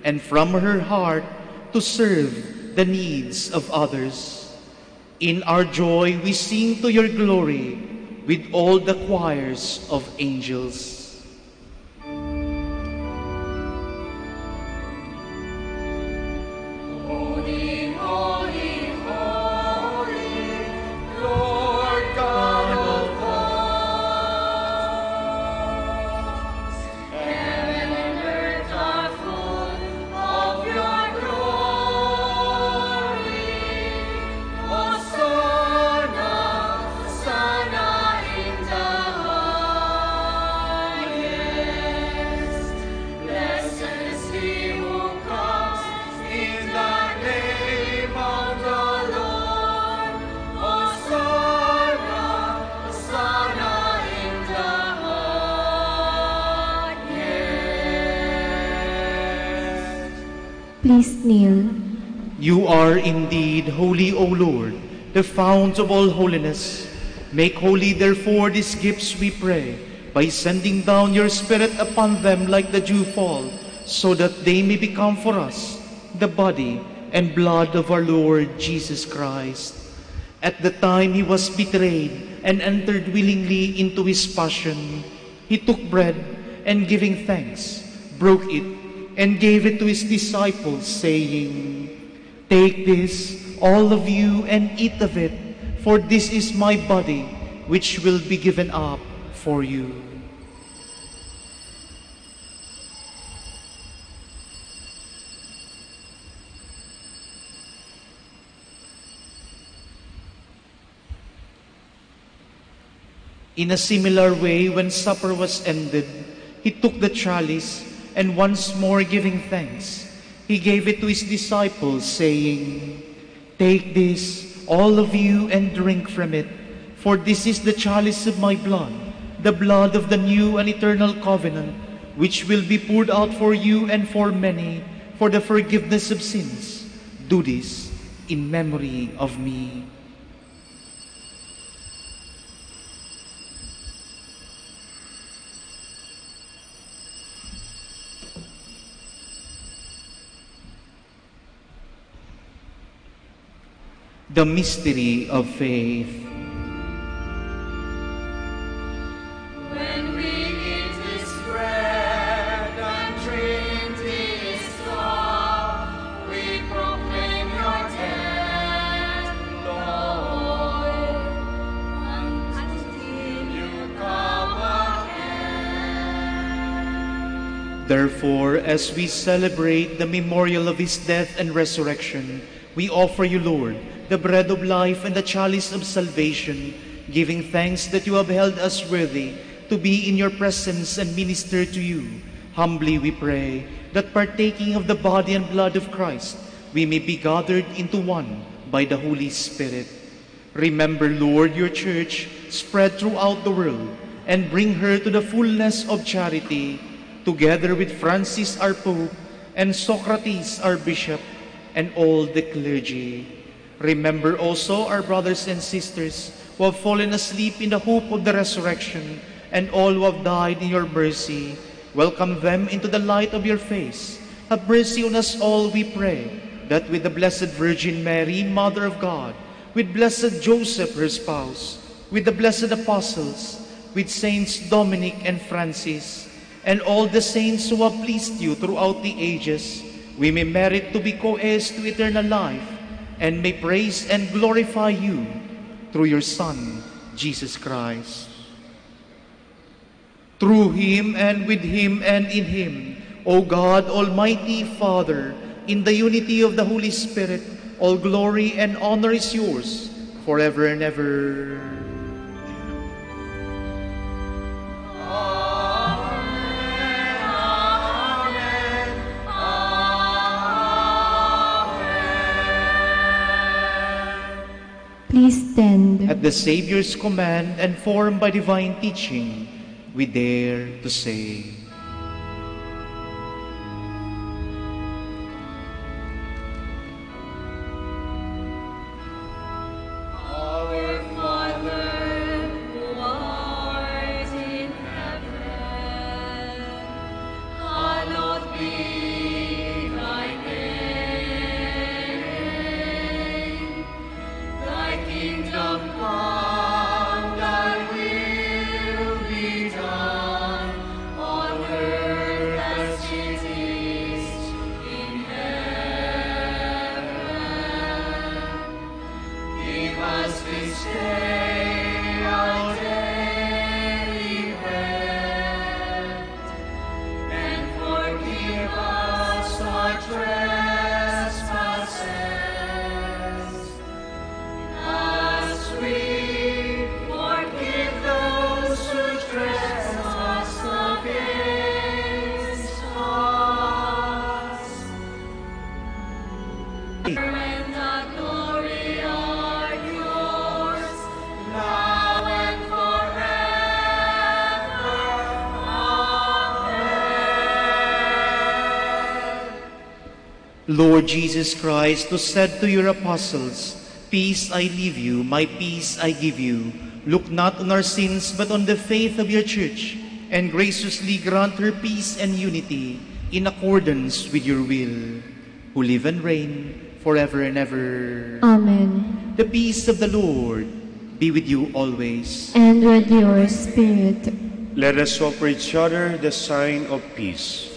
M: and from her heart to serve the needs of others. In our joy, we sing to your glory with all the choirs of angels.
J: Holy, holy, holy, Lord God of hosts. Heaven and earth are full of your glory. Hosanna, Hosanna in the highest. Blessed is he who comes in the name of the Lord. Hosanna, Hosanna in the highest.
L: Please kneel.
M: You are indeed holy, O Lord, the fount of all holiness. Make holy, therefore, these gifts, we pray, by sending down your Spirit upon them like the dewfall, so that they may become for us the body and blood of our Lord Jesus Christ. At the time he was betrayed and entered willingly into his passion, he took bread and, giving thanks, broke it and gave it to his disciples, saying, "Take this, all of you, and eat of it, for this is my body, which will be given up for you." In a similar way, when supper was ended, he took the chalice, and once more giving thanks, he gave it to his disciples, saying, "Take this, all of you, and drink from it, for this is the chalice of my blood, the blood of the new and eternal covenant, which will be poured out for you and for many for the forgiveness of sins. Do this in memory of me." The mystery of faith.
J: When we eat this bread and drink this cup, we proclaim your death, Lord, until you come again.
M: Therefore, as we celebrate the memorial of his death and resurrection, we offer you, Lord, the bread of life and the chalice of salvation, giving thanks that you have held us worthy to be in your presence and minister to you. Humbly we pray that partaking of the body and blood of Christ, we may be gathered into one by the Holy Spirit. Remember, Lord, your church spread throughout the world and bring her to the fullness of charity, together with Francis our Pope and Socrates our Bishop and all the clergy. Remember also our brothers and sisters who have fallen asleep in the hope of the resurrection, and all who have died in your mercy. Welcome them into the light of your face. Have mercy on us all, we pray, that with the Blessed Virgin Mary, Mother of God, with blessed Joseph, her spouse, with the blessed apostles, with Saints Dominic and Francis, and all the saints who have pleased you throughout the ages, we may merit to be co-heirs to eternal life, and may praise and glorify you through your Son, Jesus Christ. Through him and with him and in him, O God, Almighty Father, in the unity of the Holy Spirit, all glory and honor is yours forever and ever.
L: Please stand.
M: At the Savior's command and formed by divine teaching, we dare to say,
J: Our Father, who art in heaven, hallowed be thy name. Thy kingdom come, thy will be done, on earth as it is in heaven. Give us this day our daily bread, and forgive us our trespasses, as we forgive those who trespass against us. And the glory are yours, now and forever. Amen.
M: Lord Jesus Christ, who said to your apostles, "Peace I leave you, my peace I give you," look not on our sins, but on the faith of your church, and graciously grant her peace and unity in accordance with your will, who live and reign forever and ever.
L: Amen.
M: The peace of the Lord be with you always.
L: And with your spirit.
N: Let us offer each other the sign of peace.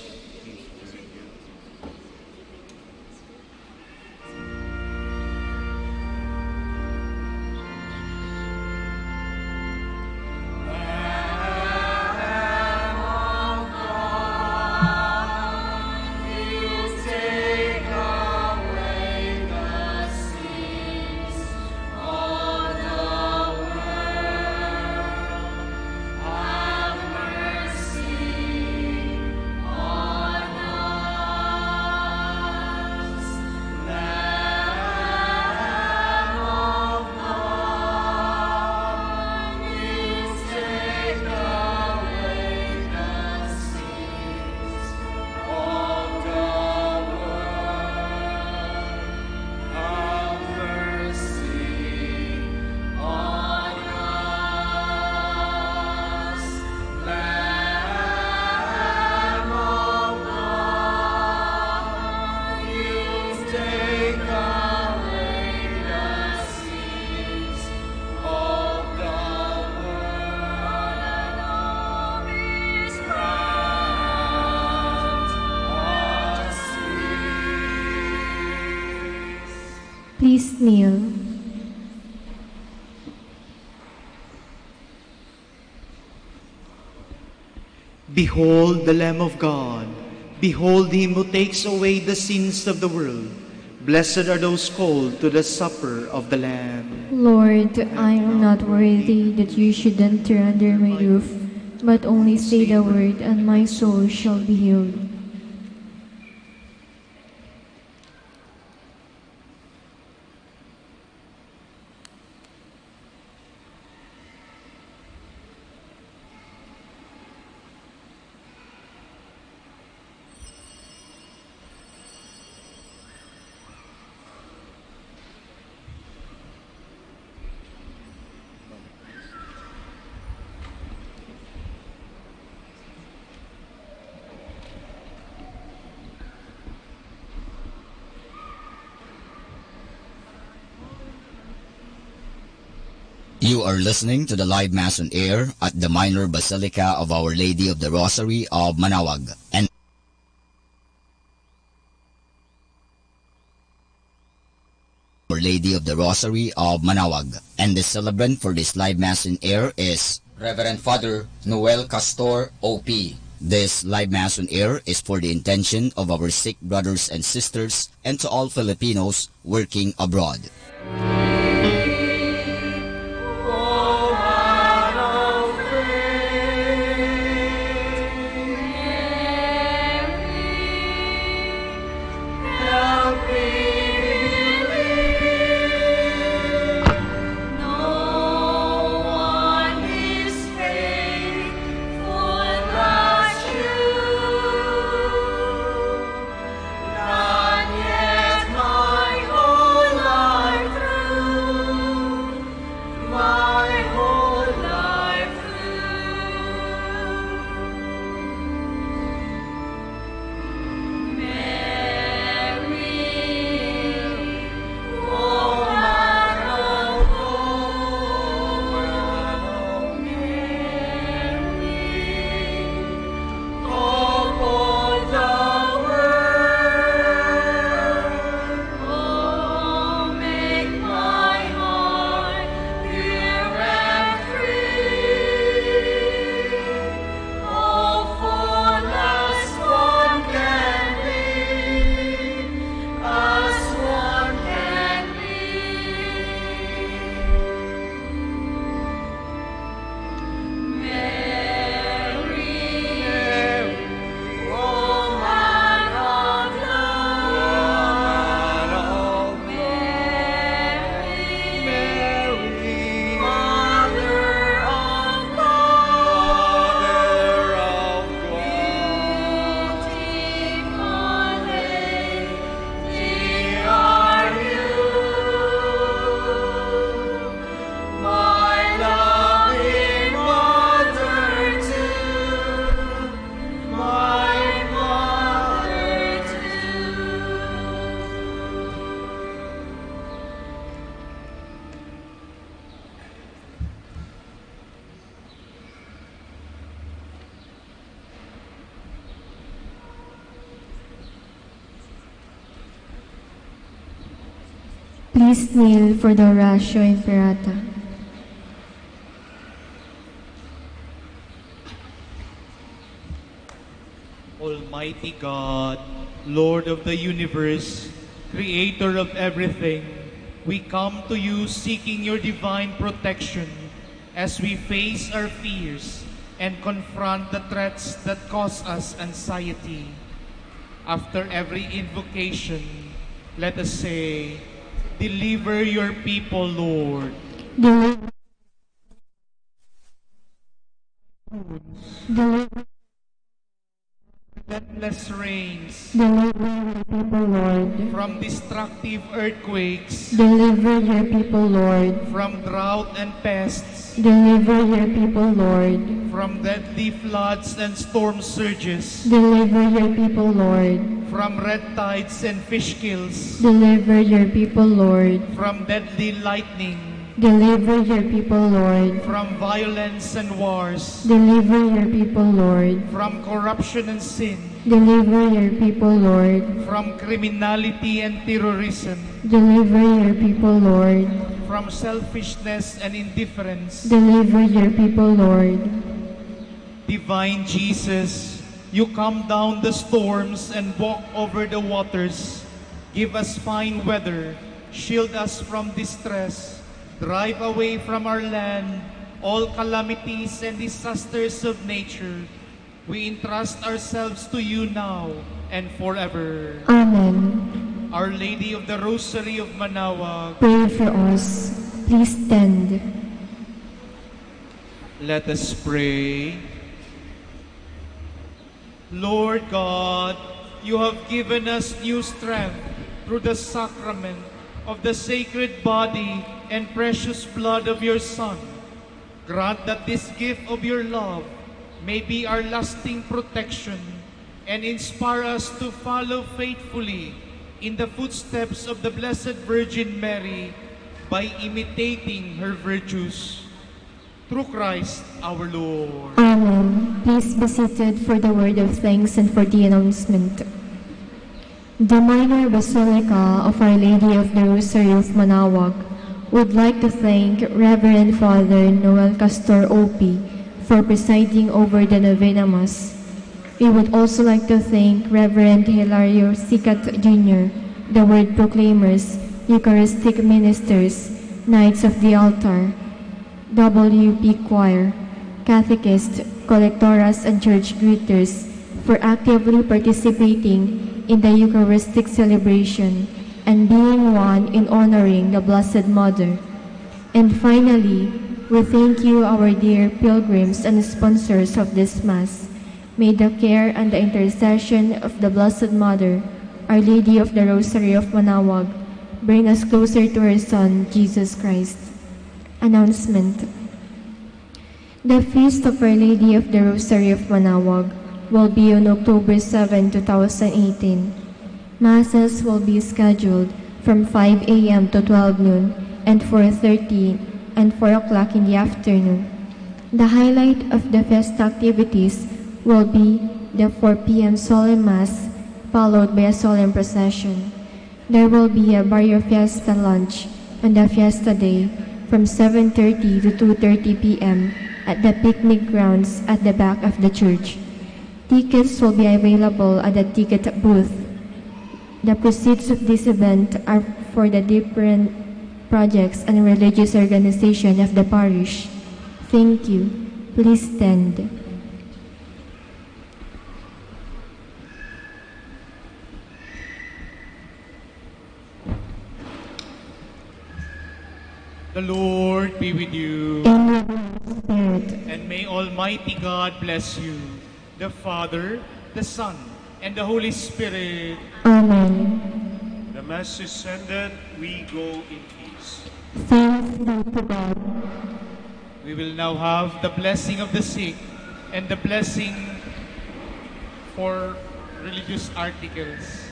L: Please kneel.
M: Behold the Lamb of God,
O: Behold him who takes away the sins of the world. Blessed are those called to the supper of the Lamb.
L: Lord, I am not worthy that you should enter under my roof, but only say the word, and my soul shall be healed.
G: You are listening to the live Mass on air at the Minor Basilica of Our Lady of the Rosary of Manaoag, and Our Lady of the Rosary of Manaoag. And the celebrant for this live Mass in air is Reverend Father Noel Castor, OP. This live Mass on air is for the intention of our sick brothers and sisters and to all Filipinos working abroad.
L: Please kneel for the Oratio Imperata.
M: Almighty God, Lord of the universe, Creator of everything, we come to you seeking your divine protection as we face our fears and confront the threats that cause us anxiety. After every invocation, let us say, "Deliver your people, Lord."
L: Deliver
M: relentless rains.
L: Deliver your people, Lord.
M: From destructive earthquakes.
L: Deliver your people, Lord.
M: From drought and pests.
L: Deliver your people, Lord.
M: From deadly floods and storm surges.
L: Deliver your people, Lord.
M: From red tides and fish kills.
L: Deliver your people, Lord.
M: From deadly lightning.
L: Deliver your people, Lord.
M: From violence and wars.
L: Deliver your people, Lord.
M: From corruption and sin.
L: Deliver your people, Lord.
M: From criminality and terrorism.
L: Deliver your people, Lord.
M: From selfishness and indifference.
L: Deliver your people, Lord.
M: Divine Jesus, You calm down the storms and walk over the waters. Give us fine weather, shield us from distress, drive away from our land all calamities and disasters of nature. We entrust ourselves to you now and forever.
L: Amen.
M: Our Lady of the Rosary of Manaoag,
L: Pray for us. Please stand.
M: let us pray. Lord God, you have given us new strength through the sacrament of the sacred body and precious blood of your Son. Grant that this gift of your love may be our lasting protection and inspire us to follow faithfully in the footsteps of the Blessed Virgin Mary by imitating her virtues. Through Christ our Lord.
L: Amen. Please be seated for the word of thanks and for the announcement. The Minor Basilica of Our Lady of the Rosary of Manaoag would like to thank Reverend Father Noel Castor OP for presiding over the Novena Mass. We would also like to thank Reverend Hilario Sicat Jr., the Word Proclaimers, Eucharistic Ministers, Knights of the Altar, WP Choir, Catechists, Collectoras, and Church Greeters for actively participating in the Eucharistic celebration and being one in honoring the Blessed Mother. And finally, we thank you, our dear pilgrims and sponsors of this Mass. May the care and the intercession of the Blessed Mother, Our Lady of the Rosary of Manaoag, bring us closer to her Son, Jesus Christ. Announcement. The Feast of Our Lady of the Rosary of Manaoag will be on October 7, 2018. Masses will be scheduled from 5 a.m. to 12 noon and 4:30 and 4 o'clock in the afternoon. The highlight of the fest activities will be the 4 p.m. solemn Mass, followed by a solemn procession. There will be a Barrio Fiesta lunch on the Fiesta Day from 7:30 to 2:30 p.m. at the picnic grounds at the back of the church. Tickets will be available at the ticket booth. The proceeds of this event are for the different projects and religious organization of the parish. Thank you. Please stand.
M: The Lord be with you.
L: And with your spirit.
M: And may Almighty God bless you, the Father, the Son, and the Holy Spirit.
L: Amen.
N: The Mass is ended. We go in peace.
L: Thanks be to God.
M: We will now have the blessing of the sick and the blessing for religious articles.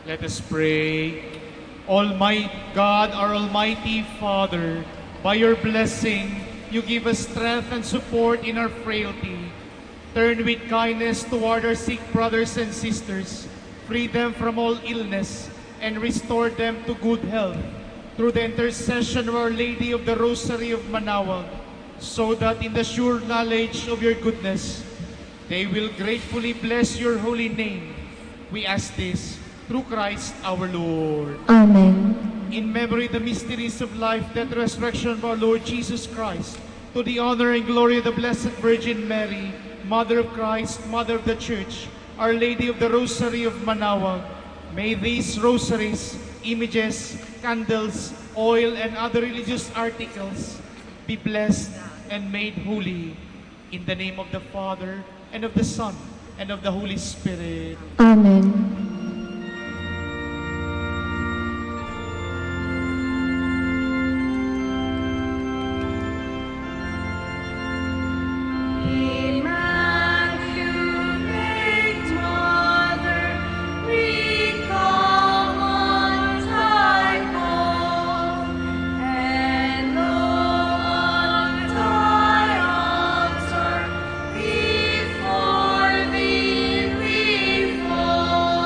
M: Let us pray. Almighty God, our Almighty Father, by your blessing, you give us strength and support in our frailty. Turn with kindness toward our sick brothers and sisters, free them from all illness, and restore them to good health through the intercession of Our Lady of the Rosary of Manaoag, so that in the sure knowledge of your goodness, they will gratefully bless your holy name. We ask this through Christ our Lord.
L: Amen.
M: In memory of the mysteries of life, death, resurrection of our Lord Jesus Christ, to the honor and glory of the Blessed Virgin Mary, Mother of Christ, Mother of the Church, Our Lady of the Rosary of Manaoag, may these rosaries, images, candles, oil, and other religious articles be blessed and made holy. In the name of the Father, and of the Son, and of the Holy Spirit.
L: Amen.
J: Immaculate Mother, we come on thy call, and on thy altar before thee we fall.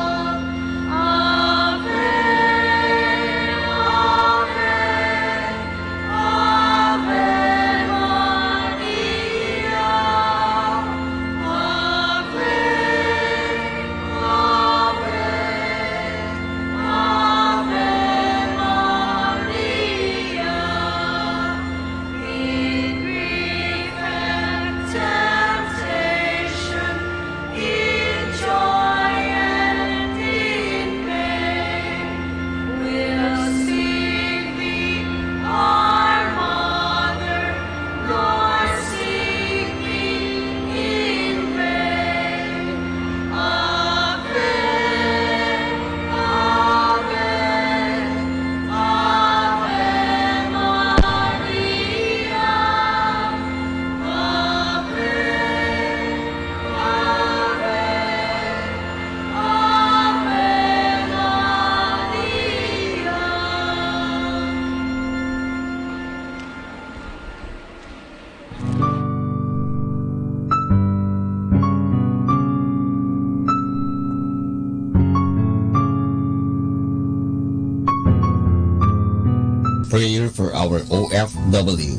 G: for our OFW.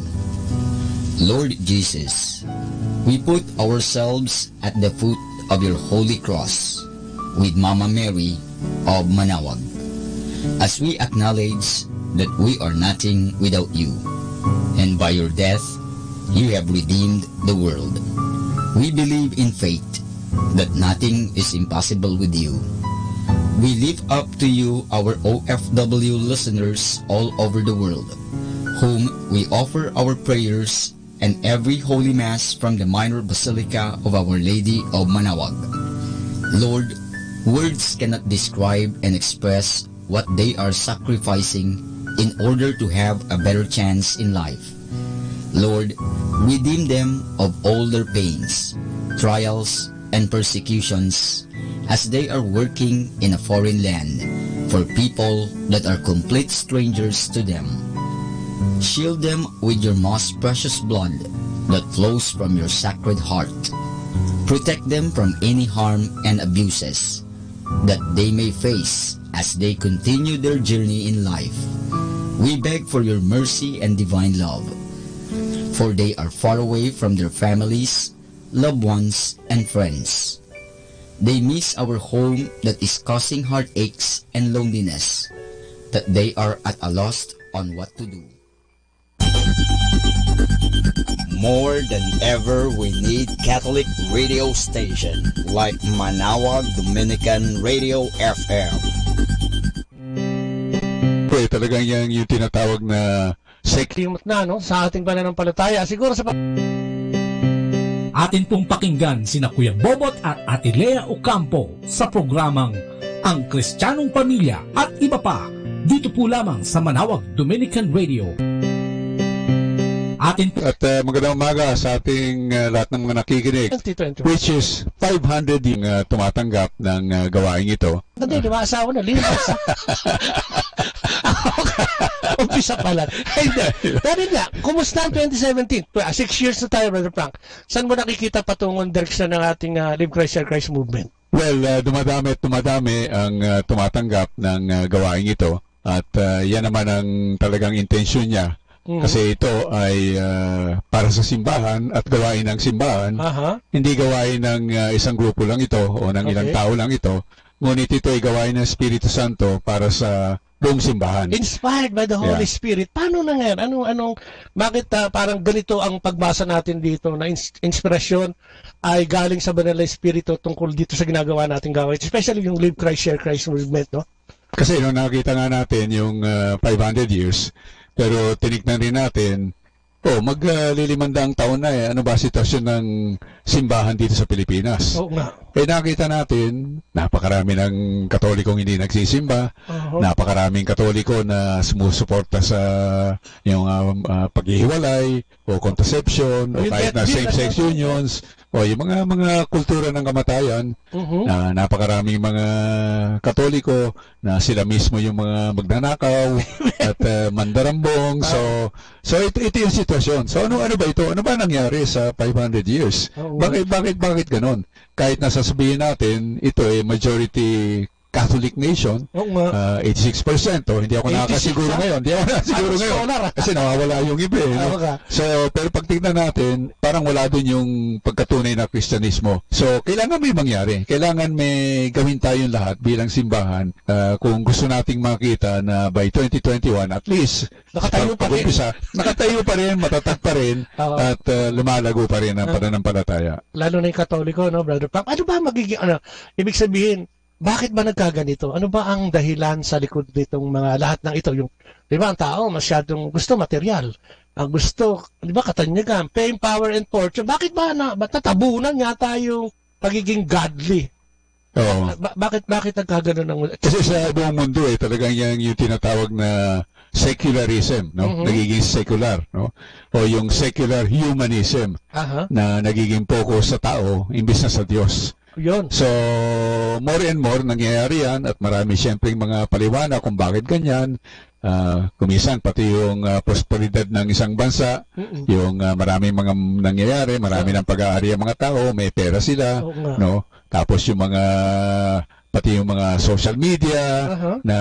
G: Lord Jesus, we put ourselves at the foot of your holy cross with Mama Mary of Manawag, as we acknowledge that we are nothing without you, and by your death, you have redeemed the world. We believe in faith that nothing is impossible with you. We lift up to you our OFW listeners all over the world, whom we offer our prayers and every Holy Mass from the Minor Basilica of Our Lady of Manawag. Lord, words cannot describe and express what they are sacrificing in order to have a better chance in life. Lord, redeem them of all their pains, trials, and persecutions as they are working in a foreign land for people that are complete strangers to them. Shield them with your most precious blood that flows from your sacred heart. Protect them from any harm and abuses that they may face as they continue their journey in life. We beg for your mercy and divine love, for they are far away from their families, loved ones, and friends. They miss our home that is causing heartaches and loneliness, that they are at a loss on what to do.
P: More than ever, we need Catholic radio station like Manawag Dominican Radio FM.
Q: Talagang yung tinatawag na
R: seklimot na sa ating pananampalataya. Siguro sa
S: atin pong pakinggan sina Kuya Bobot at Ate Lea Ocampo sa programang Ang Kristiyanong Pamilya at iba pa dito po lamang sa Manawag Dominican Radio.
Q: At magandang umaga sa ating lahat ng mga nakikinig, which is 500 yung tumatanggap ng gawain ito.
R: Hindi, di ba asawa na? Limas. Umpisa pala. Pero nga, kumusta ang 2017? 6 years na tayo, Brother Frank. Saan mo nakikita patungong direksyon ng ating Live Christ, Share Christ movement?
Q: Well, dumadami ang tumatanggap ng gawain ito. At yan naman ang talagang intensyon niya. Kasi ito ay para sa simbahan at gawain ng simbahan. Hindi gawain ng isang grupo lang ito o ng ilang tao lang ito. Ngunit ito ay gawain ng Espiritu Santo para sa buong simbahan.
R: Inspired by the Holy Spirit. Paano na nga? Bakit parang ganito ang pagbasa natin dito na inspirasyon ay galing sa Banal na Espiritu tungkol dito sa ginagawa nating gawain, especially yung Live Christ, Share Christ movement, no?
Q: Kasi nakita nga natin yung 500 years, pero tinignan rin natin, maglilimandang taon na ano ba sitwasyon ng simbahan dito sa Pilipinas?
R: Oo nga.
Q: Nakita natin, napakarami ng Katolikong hindi nagsisimba, napakaraming Katoliko na sumusuporta sa yung paghihiwalay o contraception o kahit na same-sex unions o yung mga kultura ng kamatayan. Napakaraming mga Katoliko na sila mismo yung mga magnanakaw at mandarambong. So ito yung sitwasyon. So ano ba ito? Ano ba nangyari sa 500 years? Bakit ganon? Kahit na sasabihin natin, ito ay majority Catholic nation, 86%. Hindi ako nakakasiguro ngayon. Kasi nawawala yung iba. So, pero pag tignan natin, parang wala dun yung pagkatunay na Kristyanismo. So, kailangan may mangyari. Kailangan may gawin tayong lahat bilang simbahan kung gusto nating makita na by 2021, at least, nakatayo pa rin, matatag pa rin, at lumalago pa rin ang pananampalataya.
R: Lalo na yung Katoliko, no, Brother Frank? Ano ba magiging, ibig sabihin, bakit ba nagkaganito? Ano ba ang dahilan sa likod nitong mga lahat ng ito? Yung, di ba, ang tao masyadong gusto material. Ang gusto, di ba, katanyagan, fame, power, and fortune. Bakit ba matatabunan yata yung pagiging godly? Bakit nagkagano ng...
Q: Kasi sa buong mundo talagang yung tinatawag na secularism, no? Nagiging secular, no? O yung secular humanism na nagiging focus sa tao imbis na sa Diyos.
R: Yun.
Q: So, more and more nangyayari yan at marami siyempre mga paliwanag kung bakit ganyan. Kumisan pati yung prosperidad ng isang bansa, yung maraming mga nangyayari, marami ng pag-aari ang mga tao, may pera sila, no? Tapos yung mga pati yung mga social media na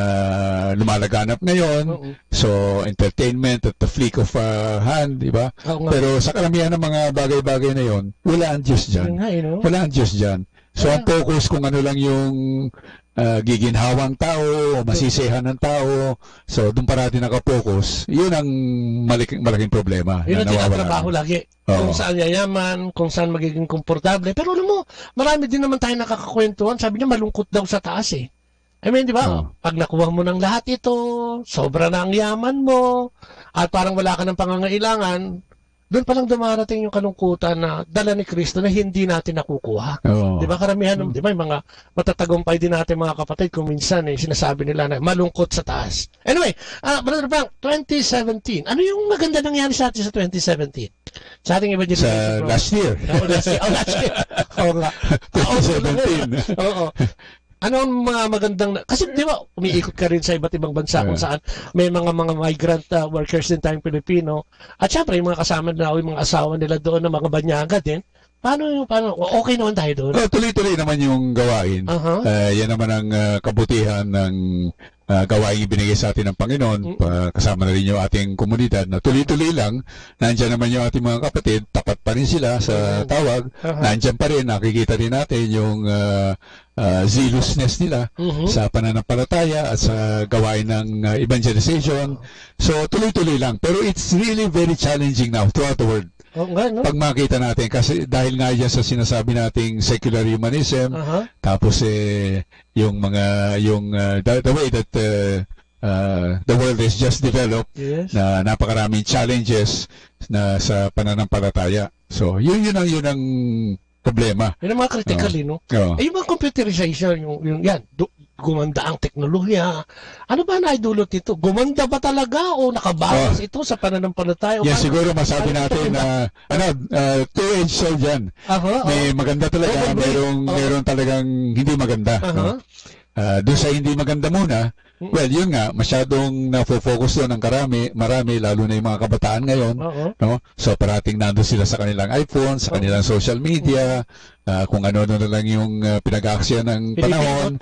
Q: lumalaganap ngayon. So, entertainment at the flick of hand, di ba? Pero sa karamihan ng mga bagay-bagay na yon, wala ang Diyos dyan. Wala ang Diyos dyan. So, ang focus kung ano lang yung giginhawang tao o masisehan ng tao. So, doon parati nakapokus. Yun ang malaking problema.
R: Yun ang
Q: na nawawala.
R: tinatrabaho lagi. Kung saan yayaman, kung saan magiging komportable. Pero alam mo, marami din naman tayo nakakakwentuhan. Sabi niya, malungkot daw sa taas eh. I mean, di ba? Pag nakuha mo ng lahat ito, sobra na ang yaman mo, at parang wala ka ng pangangailangan, doon palang dumarating yung kalungkutan na dala ni Kristo na hindi natin nakukuha. Di ba karamihan, di ba yung mga matatagumpay din natin mga kapatid kung minsan sinasabi nila na malungkot sa taas. Anyway, Brother Frank, 2017, ano yung maganda nangyari sa atin sa 2017? Sa ating iba dito.
Q: Sa last year.
R: Last year. Oo nga.
Q: 2017.
R: Oo. Ano ang mga magandang... Kasi di ba, umiikot ka rin sa iba't ibang bansa kung saan may mga migrant workers din tayong Pilipino. At syempre, yung mga kasama na yung mga asawa nila doon na mga banyaga din. Paano? Okay naman tayo doon?
Q: Tuloy-tuloy naman yung gawain. Yan naman ang kabutihan ng gawain ibinigay sa atin ng Panginoon. Kasama na rin yung ating komunidad na tuloy-tuloy lang. Nandiyan naman yung ating mga kapatid. Tapat pa rin sila sa tawag. Nandiyan pa rin. Nakikita rin natin yung zealousness nila sa pananampalataya at sa gawain ng evangelization. So, tuloy-tuloy lang. Pero it's really very challenging now throughout the world. Pag makita natin, kasi dahil nga yan sa sinasabi nating secular humanism, tapos yung mga, the way that the world is just developed, na napakaraming challenges na sa pananampalataya. So, yun ang problema.
R: Yun ang mga critical, no? Yung mga computerization, yung yan, gumanda ang teknolohiya. Ano ba naidulot ito? Gumanda ba talaga o nakabawas ito sa pananampalataya?
Q: Yan siguro masabi natin na two-edged sword yan. May maganda talaga, mayroong talagang hindi maganda. Doon sa hindi maganda muna, well, yun nga, masyadong na-focus doon ang marami, lalo na yung mga kabataan ngayon. No? So, parating nandun sila sa kanilang iPhone, sa kanilang social media, kung ano-ano na lang yung pinag-aaksya ng panahon.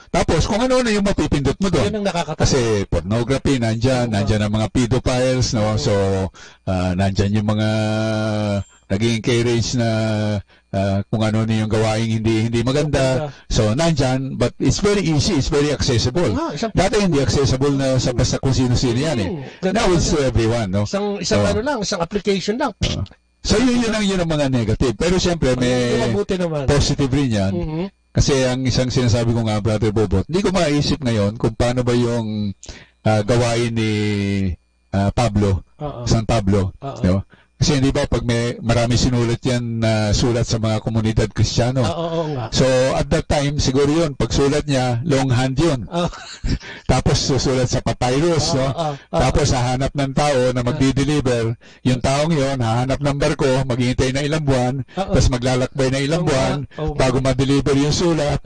Q: Tapos, kung ano-ano yung mapipindot mo doon. Kasi pornography, nandyan ang mga pedophiles, no? So, nandyan yung mga nag-encourage na kung ano na yung gawain hindi maganda. So, nandyan, but it's very easy, it's very accessible. Dati hindi accessible na sa basta kung sino-sino yan eh. Now it's to everyone, no?
R: Isang application lang.
Q: So, yun ang mga negative. Pero siyempre, may positive rin yan. Kasi ang isang sinasabi ko nga, Brother Bobot, hindi ko maisip ngayon kung paano ba yung gawain ni Pablo, San Pablo, no? Kasi hindi ba pag marami sinulat yan na sulat sa mga komunidad Kristiyano. So at that time siguro yun pag sulat niya longhand yun. Tapos susulat sa papyrus, no? Tapos hahanap ng tao na magdi-deliver. Yung taong yun hahanap ng barko, maghihintay na ilang buwan, tapos maglalakbay na ilang buwan bago ma-deliver yung sulat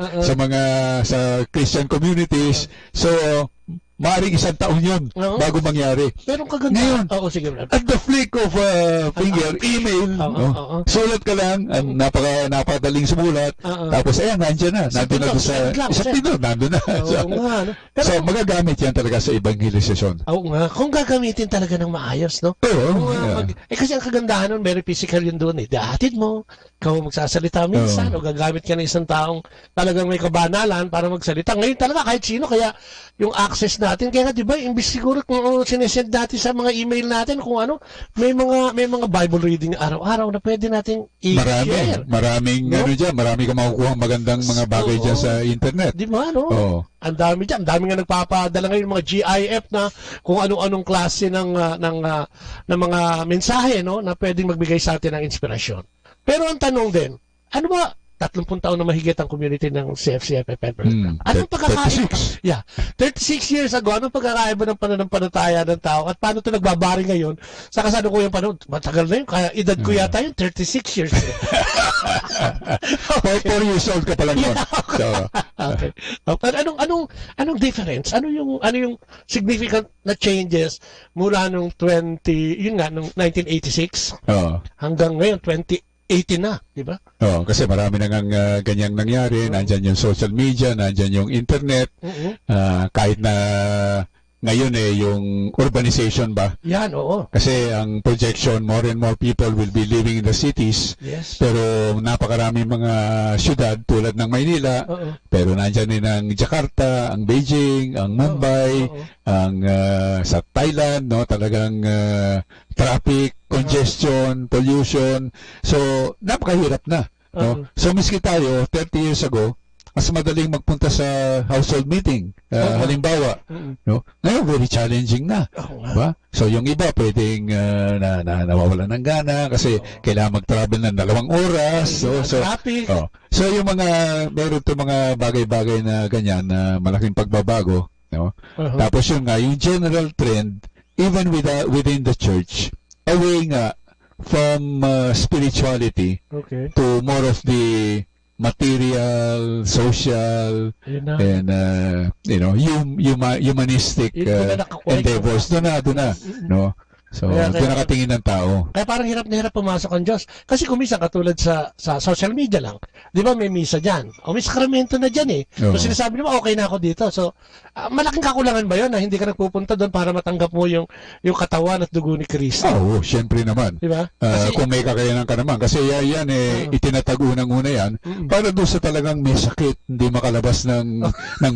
Q: sa Christian communities. So maaaring isang taon yun bago mangyari.
R: Pero kaganda.
Q: Ngayon, at the flick of finger, email, sulat ka lang, napakadaling sumulat, tapos ayan, nandiyan na. Nandun na doon sa isang minuto, nandun na. So, magagamit yan talaga sa evangelisasyon.
R: Oo nga. Kung gagamitin talaga ng maayos, no? Kasi ang kagandahan nun, very physical yun doon eh. Dahatid mo, ikaw magsasalita minsan, o gagamit ka ng isang taong talagang may kabanalan para magsalita. Ngayon talaga, kahit sino, kaya yung access natin, kaya nga, di ba, imbis siguro kung sinesend natin sa mga email natin, kung ano, may mga Bible reading araw-araw na pwede natin i-share.
Q: Maraming, no? Marami ka makukuha magandang mga bagay dyan sa internet.
R: Di ba, no? Ang dami dyan. Ang dami nga nagpapadala ngayon mga GIF na kung anong klase ng mga mensahe, no, na pwedeng magbigay sa atin ng inspirasyon. Pero ang tanong din, ano ba, 30 taon na mahigit ang community ng CFCFF. Anong pagkakaiba? 36 years ago, anong pagkakaiba ng pananampalataya ng tao at paano ito nagbabari ngayon sa kasalukuyang panahon? Matagal na yun, kaya edad ko yata yun, 36 years.
Q: 4 years old ka pa lang yun.
R: Okay. Anong difference? Ano yung significant na changes mula nung 1986 hanggang ngayon, 2018, 18 na, di ba?
Q: Oo, kasi marami na ngang ganyang nangyari. Nandyan yung social media, nandyan yung internet. Kahit na ngayon yung urbanization ba?
R: Yan, oo.
Q: Kasi ang projection, more and more people will be living in the cities.
R: Yes.
Q: Pero napakarami mga syudad tulad ng Maynila. Pero nandyan din ang Jakarta, ang Beijing, ang Mumbai, ang sa Thailand, no? Talagang traffic, congestion, pollution. So, napakahirap na. No? So, miski tayo, 30 years ago, mas madaling magpunta sa household meeting. Halimbawa, no? Ngayon, very challenging na. Diba? So, yung iba, pwedeng nawawalan ng gana kasi kailangan mag-travel ng 2 oras. So, yung meron to mga bagay-bagay na ganyan na malaking pagbabago. No? Tapos yun nga, yung general trend, even within the church, away nga from spirituality to more of the material, social, and humanistic endeavors. Doon na, no? So, doon nakatingin ng tao.
R: Kaya parang hirap na hirap pumasok ang Diyos. Kasi kung minsan katulad sa social media lang, di ba may misa dyan? O may sakramento na dyan eh. So sinasabi mo, okay na ako dito. So, malaking kakulangan ba yun na hindi ka nagpupunta doon para matanggap mo yung katawan at dugo ni Kristo?
Q: Oo, syempre naman.
R: Di ba?
Q: Kung may kakayanan ka naman. Kasi yan itinatag unang-una yan para doon sa talagang may sakit, hindi makalabas ng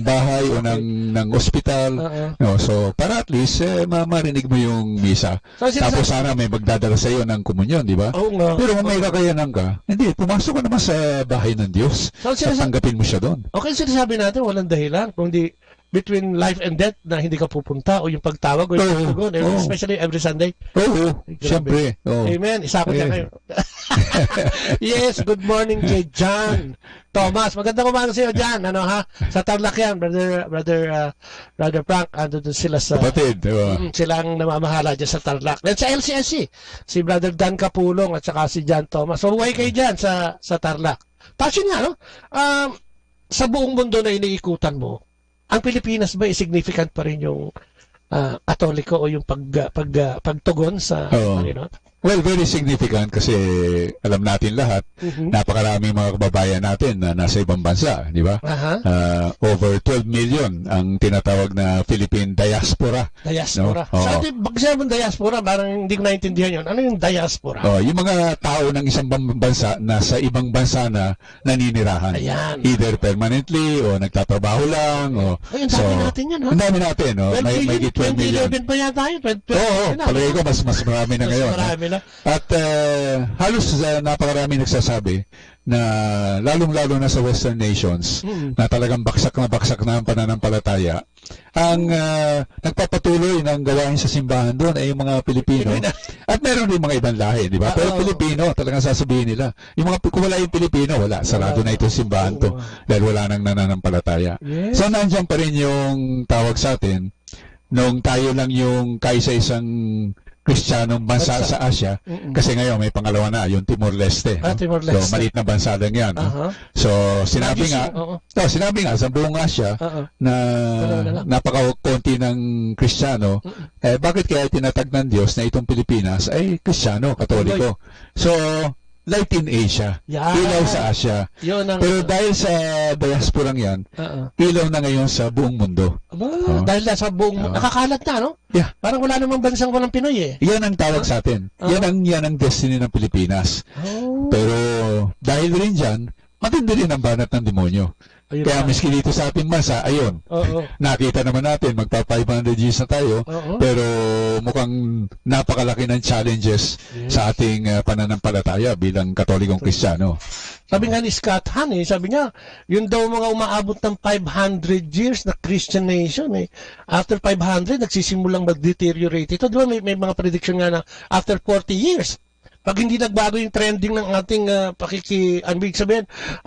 Q: bahay o ng ospital. No, so, para at least marinig mo yung misa.
R: So,
Q: tapos sana may magdadala sa iyo ng komunyon, di ba?
R: Oo nga.
Q: Pero kung may kakayanan ka, hindi, pumasok ka naman sa bahay ng Diyos.
R: So,
Q: tanggapin mo siya doon.
R: Okay, sinasabi natin, walang dahilan. Kung di, between life and death na hindi ka pupunta o yung pagtawag o yung pagtugon, especially every Sunday.
Q: Oo, siyempre.
R: Amen. Isa ko dyan kayo. Yes, good morning kay John Thomas. Magandang umaga sa iyo, John. Ano ha? Sa Tarlac yan, Brother Frank, ando doon sila sa...
Q: Kapatid, diba?
R: Silang namamahala dyan sa Tarlac. Then sa LCSC, si Brother Dan Capulong at saka si John Thomas. So, huwag kayo dyan sa Tarlac. Tapos yun nga, no? Sa buong mundo na iniikutan mo, ang Pilipinas ba significant pa rin yung Katoliko o yung pagtugon sa Panginoon?
Q: Well, very significant kasi alam natin lahat, napakaraming mga kababayan natin na nasa ibang bansa, di ba? Over 12 million ang tinatawag na Philippine diaspora.
R: Diaspora. No? So, pag sinabing diaspora, parang hindi ko naintindihan yun. Ano yung diaspora?
Q: Yung mga tao ng isang bansa na sa ibang bansa na naninirahan.
R: Ayan.
Q: Either permanently o nagtatrabaho lang.
R: Ang dami natin yan, ha?
Q: Ang dami natin, no? May 12 million.
R: 2011 pa yata yun.
Q: Palagay ko mas marami na ngayon.
R: Marami na.
Q: At halos napakarami nagsasabi na lalong-lalo na sa Western nations na talagang baksak na ang pananampalataya. Ang nagpapatuloy ng gawain sa simbahan doon ay yung mga Pilipino. At meron din mga ibang lahi, di ba? Pero Pilipino, talagang sasabihin nila. Kung wala yung Pilipino, wala. Sarado na itong simbahan to. Dahil wala nang nananampalataya.
R: Yes.
Q: So, nandiyan pa rin yung tawag sa atin nung tayo lang yung kaisa-isang Kristiyanong bansa sa Asia, kasi ngayon may pangalawa na, yung Timor-Leste. No?
R: Timor-Leste.
Q: So, maliit na bansa lang yan. No? So, sinabi nga sa buong Asia na napaka-konti ng Kristiyano, bakit kaya tinatag ng Diyos na itong Pilipinas ay Kristiyano, Katoliko? So, light in Asia, ilaw sa Asia. Pero dahil sa diasporang yan, ilaw na ngayon sa buong mundo.
R: Dahil sa buong mundo, nakakalat na, no?
Q: Yeah.
R: Parang wala namang bansang walang Pinoy eh.
Q: Yan ang tawag sa atin. Yan ang destiny ng Pilipinas. Pero dahil rin dyan, matindi rin ang banat ng demonyo. Kaya miski dito sa ating bansa, ayun, nakita naman natin, magpa 500 years na tayo, pero mukhang napakalaki ng challenges sa ating pananampalataya bilang Katolikong Kristiyano.
R: Sabi nga ni Scott Hahn, sabi niya, yun daw mga umaabot ng 500 years na Christian nation. After 500, nagsisimulang mag-deteriorate ito. Di ba may mga prediction nga na after 40 years, pag hindi nagbago yung trending ng ating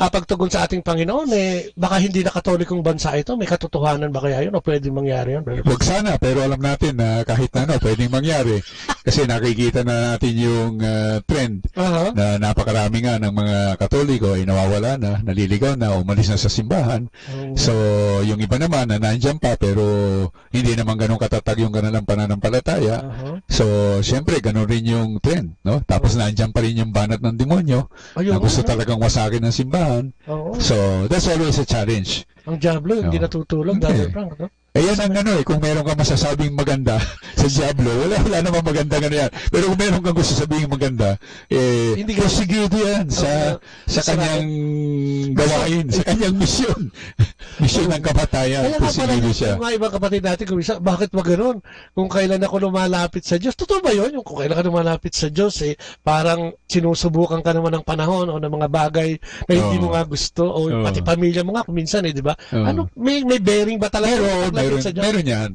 R: pagtugon sa ating Panginoon, baka hindi na katolikong bansa ito. May katotohanan ba kaya yun o pwedeng mangyari yun?
Q: Huwag sana, pero alam natin na kahit na pwedeng mangyari. Kasi nakikita na natin yung trend na napakarami nga ng mga Katoliko ay nawawala na, naliligaw na, umalis na sa simbahan. So, yung iba naman na nandyan pa pero hindi naman ganun katatag yung kanilang pananampalataya. So, syempre, ganun rin yung trend. No? Tapos Tapos nandiyan pa rin yung banat ng demonyo na gusto talagang wasakin ng simbahan.
R: Oo.
Q: So, that's always a challenge.
R: Ang Diablo, hindi natutulog, Brother Frank, no?
Q: Eh yan ang kung meron kang masasabing maganda sa Diablo, wala namang maganda yan. Pero kung meron kang gusto sabing maganda, prosecuted yan sa kanyang gawain, sa kanyang misyon. Misyon ng kapatayan, prosecuted siya.
R: Yung mga ibang kapatid natin, bakit ba ganun? Kung kailan ako lumalapit sa Diyos, totoo ba yun? Yung kung kailan ka lumalapit sa Diyos, parang sinusubukan ka naman ng panahon o ng mga bagay na hindi mo nga gusto, o pati pamilya mo nga, kung minsan, di ba? Ano, may bearing ba talaga?
Q: Meron yan.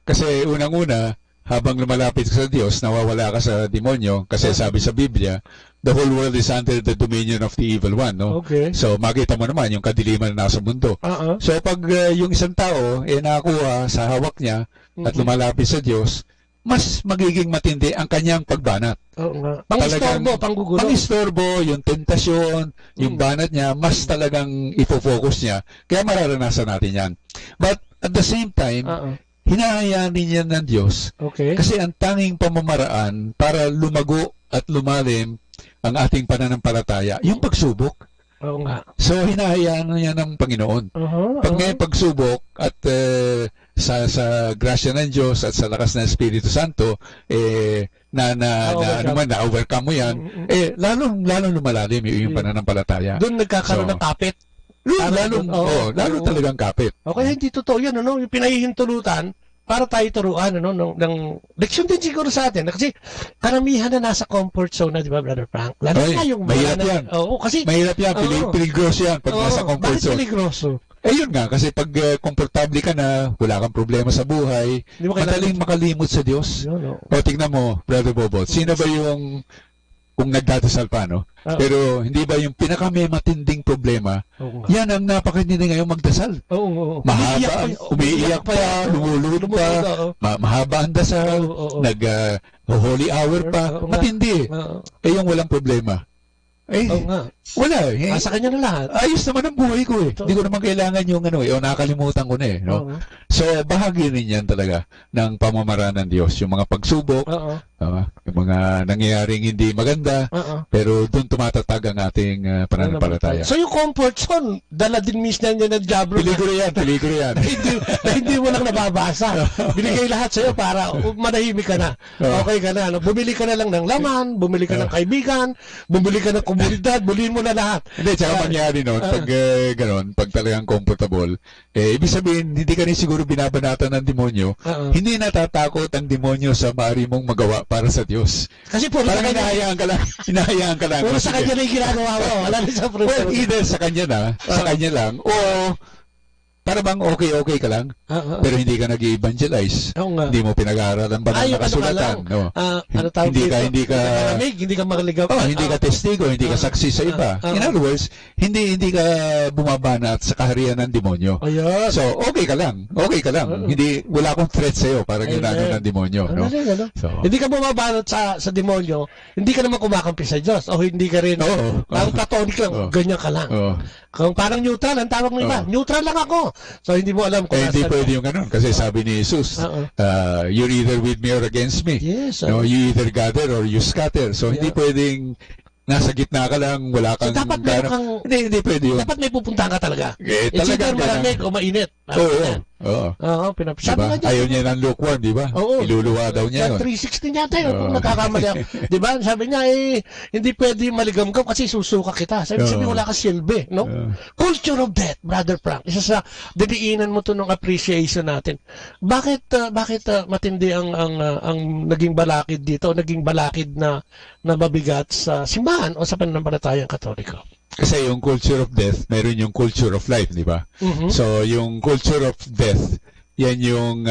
Q: Kasi unang-una, habang lumalapit ka sa Diyos, nawawala ka sa demonyo. Kasi sabi sa Biblia, the whole world is under the dominion of the evil one. No?
R: Okay.
Q: So makita mo naman yung kadiliman na nasa mundo. So pag yung isang tao nakakuha sa hawak niya at lumalapit sa Diyos, mas magiging matindi ang kanyang pagbanat.
R: Oo nga. Pang-istorbo, panggugulo.
Q: Pang-istorbo, yung tentasyon, yung banat niya, mas talagang ipofocus niya. Kaya mararanasan natin yan. But at the same time, hinahayaan din yan ng Diyos.
R: Okay.
Q: Kasi ang tanging pamamaraan para lumago at lumalim ang ating pananampalataya, yung pagsubok.
R: Oo nga.
Q: So, hinahayaan niya ng Panginoon. Pag may pagsubok at sa grasya ng Diyos at sa lakas ng Espiritu Santo, na-overcome mo yan, lalong lumalalim yung pananampalataya.
R: Doon nagkakaroon ng kapit.
Q: Lalo talagang kapit.
R: Okay, hindi totoo yan, ano? Yung pinahihintulutan para tayo turuan, ano, ng leksyon din siguro sa atin. Kasi karamihan na nasa comfort zone na, di ba, Brother Frank? Lalo na yung
Q: mahirap yan.
R: Kasi
Q: mahirap yan, peligroso yan pag nasa comfort zone.
R: Bakit peligroso?
Q: Yun nga, kasi pag komportable ka na, wala kang problema sa buhay, madaling makalimot sa Diyos. O, tignan mo, Brother Bobot, sino ba yung kung nagdadasal pa, no? Pero hindi ba yung pinakamay matinding problema, yan ang napakatindi ngayon magdasal. Mahaba, umiiyak pa, lumulod pa, mahaba ang dasal, nag-holy hour pa, matindi. Yung walang problema. Wala
R: sa kanya na lahat.
Q: Ayos naman ang buhay ko Hindi ko naman kailangan yung nakalimutan ko na no? So, bahagi rin yan talaga ng pamamaraan ng Diyos. Yung mga pagsubok, yung mga nangyayaring hindi maganda, pero doon tumatatag ang ating pananampalataya.
R: So, yung comfort zone, dala din mismo niya ng Diablo.
Q: Peligro yan.
R: na hindi mo lang nababasa. Binigay lahat sa'yo para manahimik ka na. Okay ka na. Bumili ka na lang ng laman, bumili ka ng kaibigan, bumili ka ng komunidad, bulihin mo na lahat.
Q: Hindi, tsaka mangyari nun, pag gano'n, pag talagang comfortable, ibig sabihin, hindi ka rin siguro binabanatan ng demonyo, hindi natatakot ang demonyo sa maaari mong magawa para sa Diyos.
R: Kasi puro
Q: parang hinahayaan ka lang.
R: Puro sa kanya na yung ginagawa mo. Wala rin sa fruit.
Q: Well, either sa kanya lang, o para bang okay ka lang, pero hindi ka nag-evangelize. Hindi mo pinag-aaralan ba ng nakasulatan? Hindi
R: ka makaligaw.
Q: Hindi ka testigo, hindi ka saksi sa iba. In other words, hindi ka bumabanat sa kaharian ng demonyo. So, okay ka lang. Hindi, wala akong threat sa'yo para ginano ng demonyo.
R: Hindi ka bumabanat sa demonyo, hindi ka naman kumakampi sa Diyos. O hindi ka rin, parang platonic lang, ganyan ka lang. Kung parang neutral, ang tawag mo iba, neutral lang ako. So, hindi mo alam kung
Q: hindi pwede yung ganun. Kasi sabi ni Jesus, you're either with me or against me.
R: Yes.
Q: No, you either gather or you scatter. So, hindi pwedeng nasa gitna ka lang, wala kang...
R: So, dapat meron kang...
Q: Hindi pwede yun.
R: Dapat may pupuntahan ka talaga.
Q: Talaga.
R: It's either malamig o mainit.
Q: Oo.
R: Sabi nga
Q: Ayaw niya ng lukewarm, di ba? Iluluwa daw niya yun.
R: 360 niya tayo kung nakakamali ako. Di ba? Sabi niya, hindi pwede maligam-gam kasi susuka kita. Sabi wala ka silbi, no? Culture of death, Brother Frank. Isa sa didiinan mo to ng appreciation natin. Bakit matindi ang naging balakid dito, naging balakid na mabigat sa simbahan o sa pananampalatayang Katoliko?
Q: Kasi yung culture of death, meron yung culture of life, di ba? So, yung culture of death, yan yung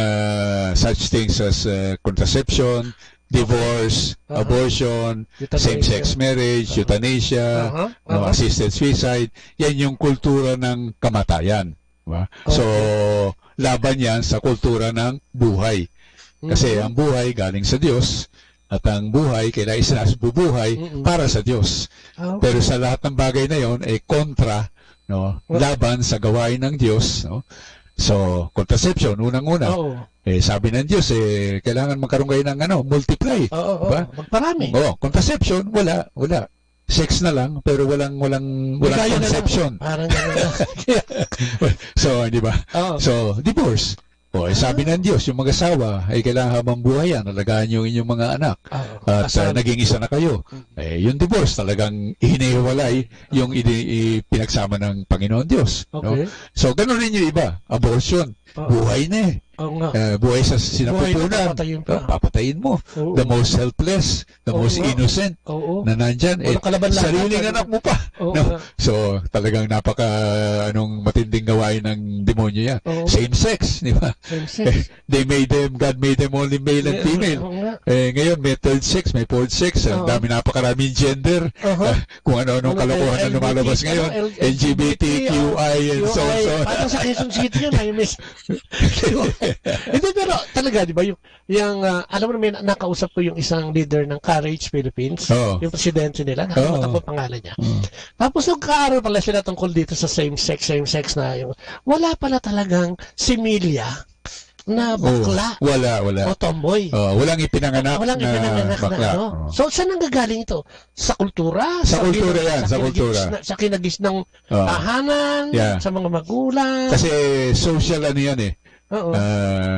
Q: such things as contraception, divorce, abortion, same-sex marriage, euthanasia, assisted suicide. Yan yung kultura ng kamatayan. Diba? So, laban yan sa kultura ng buhay. Kasi ang buhay galing sa Diyos, at ang buhay, kailangan bubuhay para sa Diyos. Pero sa lahat ng bagay na yon ay kontra, no, laban sa gawain ng Diyos. No? So, contraception, unang-una.
R: Oo.
Q: Sabi ng Diyos, kailangan magkaroon kayo ng multiply.
R: Oo.
Q: Diba?
R: Magparami.
Q: Contraception, wala. Sex na lang, pero walang conception.
R: Parang gano'n lang.
Q: So, di ba? So, divorce. Sabi ng Diyos, yung mag-asawa ay kailangan habang buhay yan, alagaan yung inyong mga anak. At naging isa na kayo. Yung divorce, talagang hinihiwalay yung pinagsama ng Panginoon Diyos.
R: Okay.
Q: No? So, gano'n rin yung iba. Abortion. Buhay na buhay sa sinapupunan. Papatayin mo. The most helpless, the most innocent na nandyan. Sariling anak mo pa. No? So, talagang matinding gawain ng demonyo yan. Same sex, di ba? God made them only male and female. Ngayon, may third sex, may fourth sex. Ang napakaraming gender. Kung ano-anong kalokohan na lumalabas ngayon. LGBTQI and so on.
R: Parang sa Quezon City yan, ay miss. Hindi, pero talaga, di ba, alam mo naman, nakausap ko yung isang leader ng Courage Philippines, yung presidente nila, nakalimutan ko pangalan niya. Tapos nagkaaral pala sila tungkol dito sa same-sex na yung, wala pala talagang similya na bakla.
Q: Wala.
R: O tomboy.
Q: Walang ipinanganak na bakla.
R: So, saan nanggagaling ito? Sa kultura?
Q: Sa kultura yan, sa kultura.
R: Sa kinagis ng tahanan, sa mga magulang.
Q: Kasi social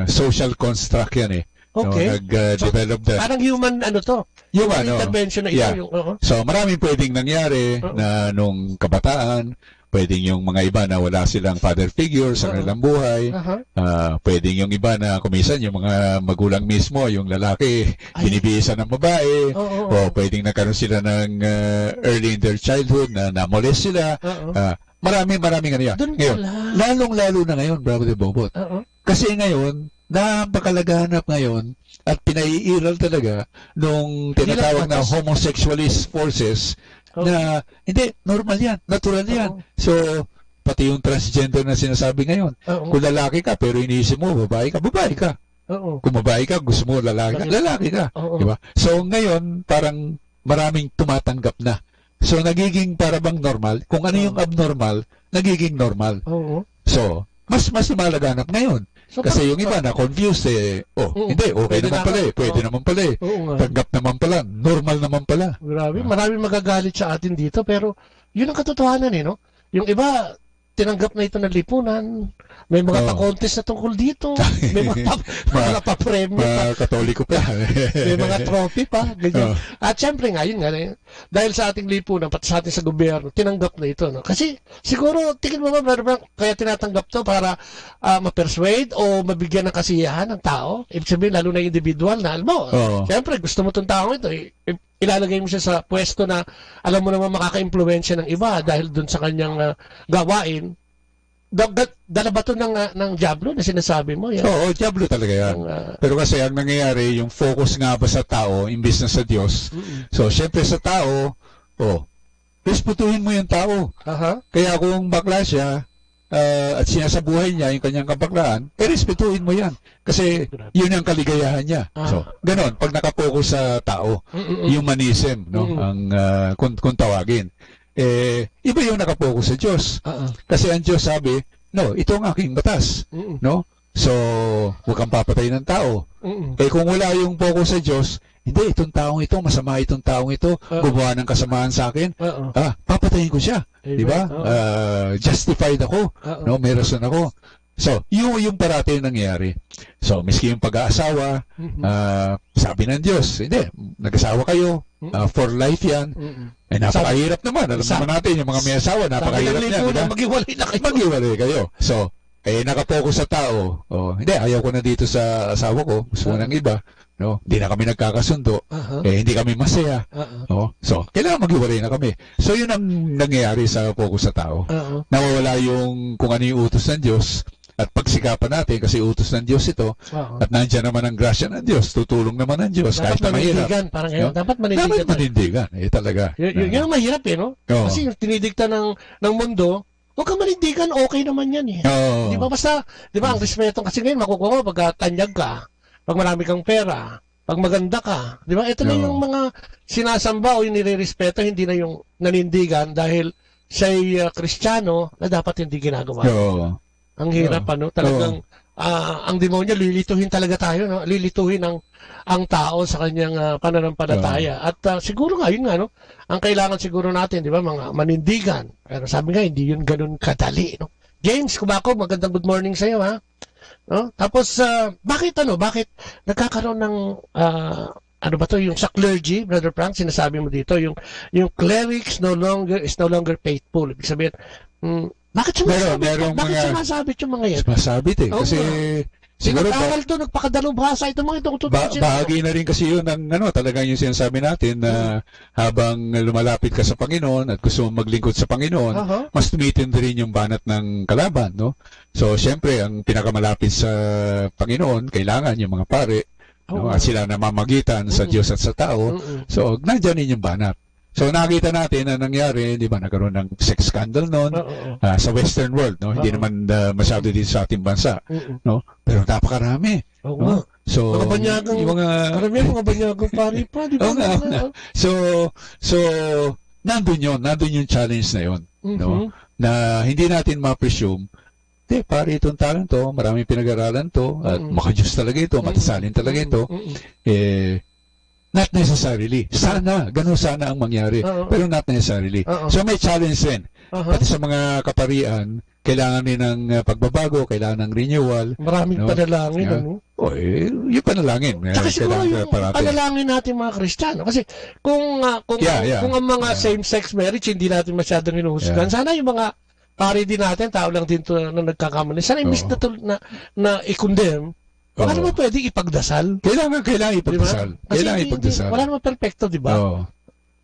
Q: social construct yan
R: Okay.
Q: Nag-develop
R: parang human
Q: Human
R: intervention na ito.
Q: So, maraming pwedeng nangyari na nung kabataan, pwedeng yung mga iba na wala silang father figure sa kanilang buhay. Pwedeng yung iba na kumisan, yung mga magulang mismo, yung lalaki, binibihisan ng babae. O pwedeng nagkaroon sila ng early in their childhood na namolest sila. Maraming yan. Ngayon, lalong-lalo na ngayon, Brother Bobot. Kasi ngayon, napakalaganap ngayon at pinaiiral talaga nung tinatawag na homosexualist forces na hindi, normal yan, natural yan. So, pati yung transgender na sinasabi ngayon, kung lalaki ka pero iniisip mo, babae ka. Kung babae ka, gusto mo lalaki ka. Diba? So, ngayon, parang maraming tumatanggap na. So, nagiging parabang normal. Kung ano yung abnormal, nagiging normal. So, mas lumalaganap ngayon. Kasi yung iba na confused hindi, okay naman pala pwede naman pala tanggap naman pala, normal naman pala.
R: Grabe, maraming magagalit sa atin dito, pero yun ang katotohanan no? Yung iba, tinanggap na ito ng lipunan, may mga pa-contest na tungkol dito, may mga pa-premyo pa.
Q: Mga Katoliko pa.
R: May mga trophy pa. Ganyan. At syempre nga, yun nga, dahil sa ating lipunan, pati sa atin sa gobyerno, tinanggap na ito. No? Kasi siguro, tingin mo ba, Brother Frank, kaya tinatanggap to para ma-persuade o mabigyan ng kasiyahan ng tao? Ibig sabihin, lalo na individual na, alam mo, syempre, gusto mo itong tao ito, ilalagay mo siya sa pwesto na alam mo naman makaka-impluwensya ng iba dahil dun sa kanyang gawain. Dala ba ito ng Diablo na sinasabi mo?
Q: Oo, Diablo talaga yan. Pero kasi ang nangyayari, yung focus nga ba sa tao, imbis na sa Diyos. So, syempre sa tao, respetuhin mo yung tao. Kaya kung bakla siya, at sinasabuhay niya yung kanyang kabaklaan, respetuhin mo yan. Kasi yun ang kaligayahan niya. So, ganon, pag nakapokus sa tao, humanism, no? Ang kung tawagin. Iba yung nakapokus sa Diyos. Kasi ang Diyos sabi, no, ito ang aking batas. No? So, huwag kang papatay ng tao. Kung wala yung focus sa Diyos, hindi, itong taong ito, masama itong taong ito, gumawa ng kasamaan sa akin, papatayin ko siya. Diba? Justified ako. No? May rason ako. So, yung parati yung nangyayari. So, miski yung pag-aasawa, sabi ng Diyos, hindi, nag-asawa kayo, for life yan. Napakahirap naman. Alam naman natin, yung mga may asawa, napakahirap yan. Diba?
R: Maghiwalay na kayo.
Q: Maghiwalay kayo. So, nakapokus sa tao, hindi, ayaw ko na dito sa asawa ko, gusto ko ng iba. No, hindi na kami nagkakasundo. Hindi kami masaya. So, kailangan maghiwalay na kami. So, yun ang nangyayari sa focus sa tao. Nawawala yung kung ano yung utos ng Diyos at pagsikapan natin kasi utos ng Diyos ito at nandiyan naman ang grasya ng Diyos, tutulong naman ng Diyos kahit na mahirap.
R: Dapat manindigan.
Q: Dapat manindigan. Talaga.
R: Yun ang mahirap no? Kasi yung tinidikta ng mundo, huwag kang manindigan, okay naman yan Di ba basta, di ba ang respeto kasi ngayon makukuha mo pag tanyag ka, pag marami kang pera, pag maganda ka, di ba? Ito na yung mga sinasamba o yung nire-respeto, hindi na yung nanindigan dahil siya'y Kristiyano na dapat hindi ginagawa. Ang hirap, talagang ang demonyo, lilituhin talaga tayo, no? Lilituhin ang tao sa kanyang pananampalataya. At siguro nga, yun nga, no? Ang kailangan siguro natin, di ba, mga manindigan. Pero sabi nga, hindi yun ganun kadali, no? James Kubaco, magandang good morning sa iyo, ha? No? Tapos, bakit nagkakaroon ng, ano ba to, yung sa clergy, Brother Frank, sinasabi mo dito, yung clerics is no longer faithful. Ibig sabihin, bakit sumasabit yung mga yan?
Q: Sumasabit kasi siguro
R: nagpakadalubhasa itong mga ito.
Q: Bahagi na rin kasi yun ng talagang yung sinasabi natin na habang lumalapit ka sa Panginoon at gusto mong maglingkod sa Panginoon, mas tumitindi rin yung banat ng kalaban, no? So, syempre, ang pinakamalapit sa Panginoon, kailangan yung mga pare, no? At sila namamagitan sa Diyos at sa tao. So, nandiyan din yung banat. So nakita natin na nangyari, di ba, nagkaroon ng sex scandal noon sa western world, no? Hindi naman masyado dito sa ating bansa, no? Pero napakarami. No? So
R: mga banyagang mga banyagang pari pa, di ba?
Q: So nandun yung challenge na yun, no? Na hindi natin ma-presume pare, itong talent to, maraming pinag-aralan to, at makajus talaga ito, matasalin talaga ito, not necessarily. Ganun sana ang mangyari. Pero not necessarily. So may challenge din. Pati sa mga kaparian, kailangan din ng pagbabago, kailangan ng renewal.
R: Maraming panalangin, ano?
Q: Yung panalangin.
R: Tsaka siguro yung panalangin natin mga Kristiyano. Kasi kung ang mga same-sex marriage, hindi natin masyadong hinuhusgan. Sana yung mga pari din natin, tao lang din na nagkakamali. Sana imbis na i-condemn, baka naman pwede ipagdasal.
Q: Kailangan ipagdasal.
R: Diba? Kailangan ipagdasal. Wala naman perfecto, di ba?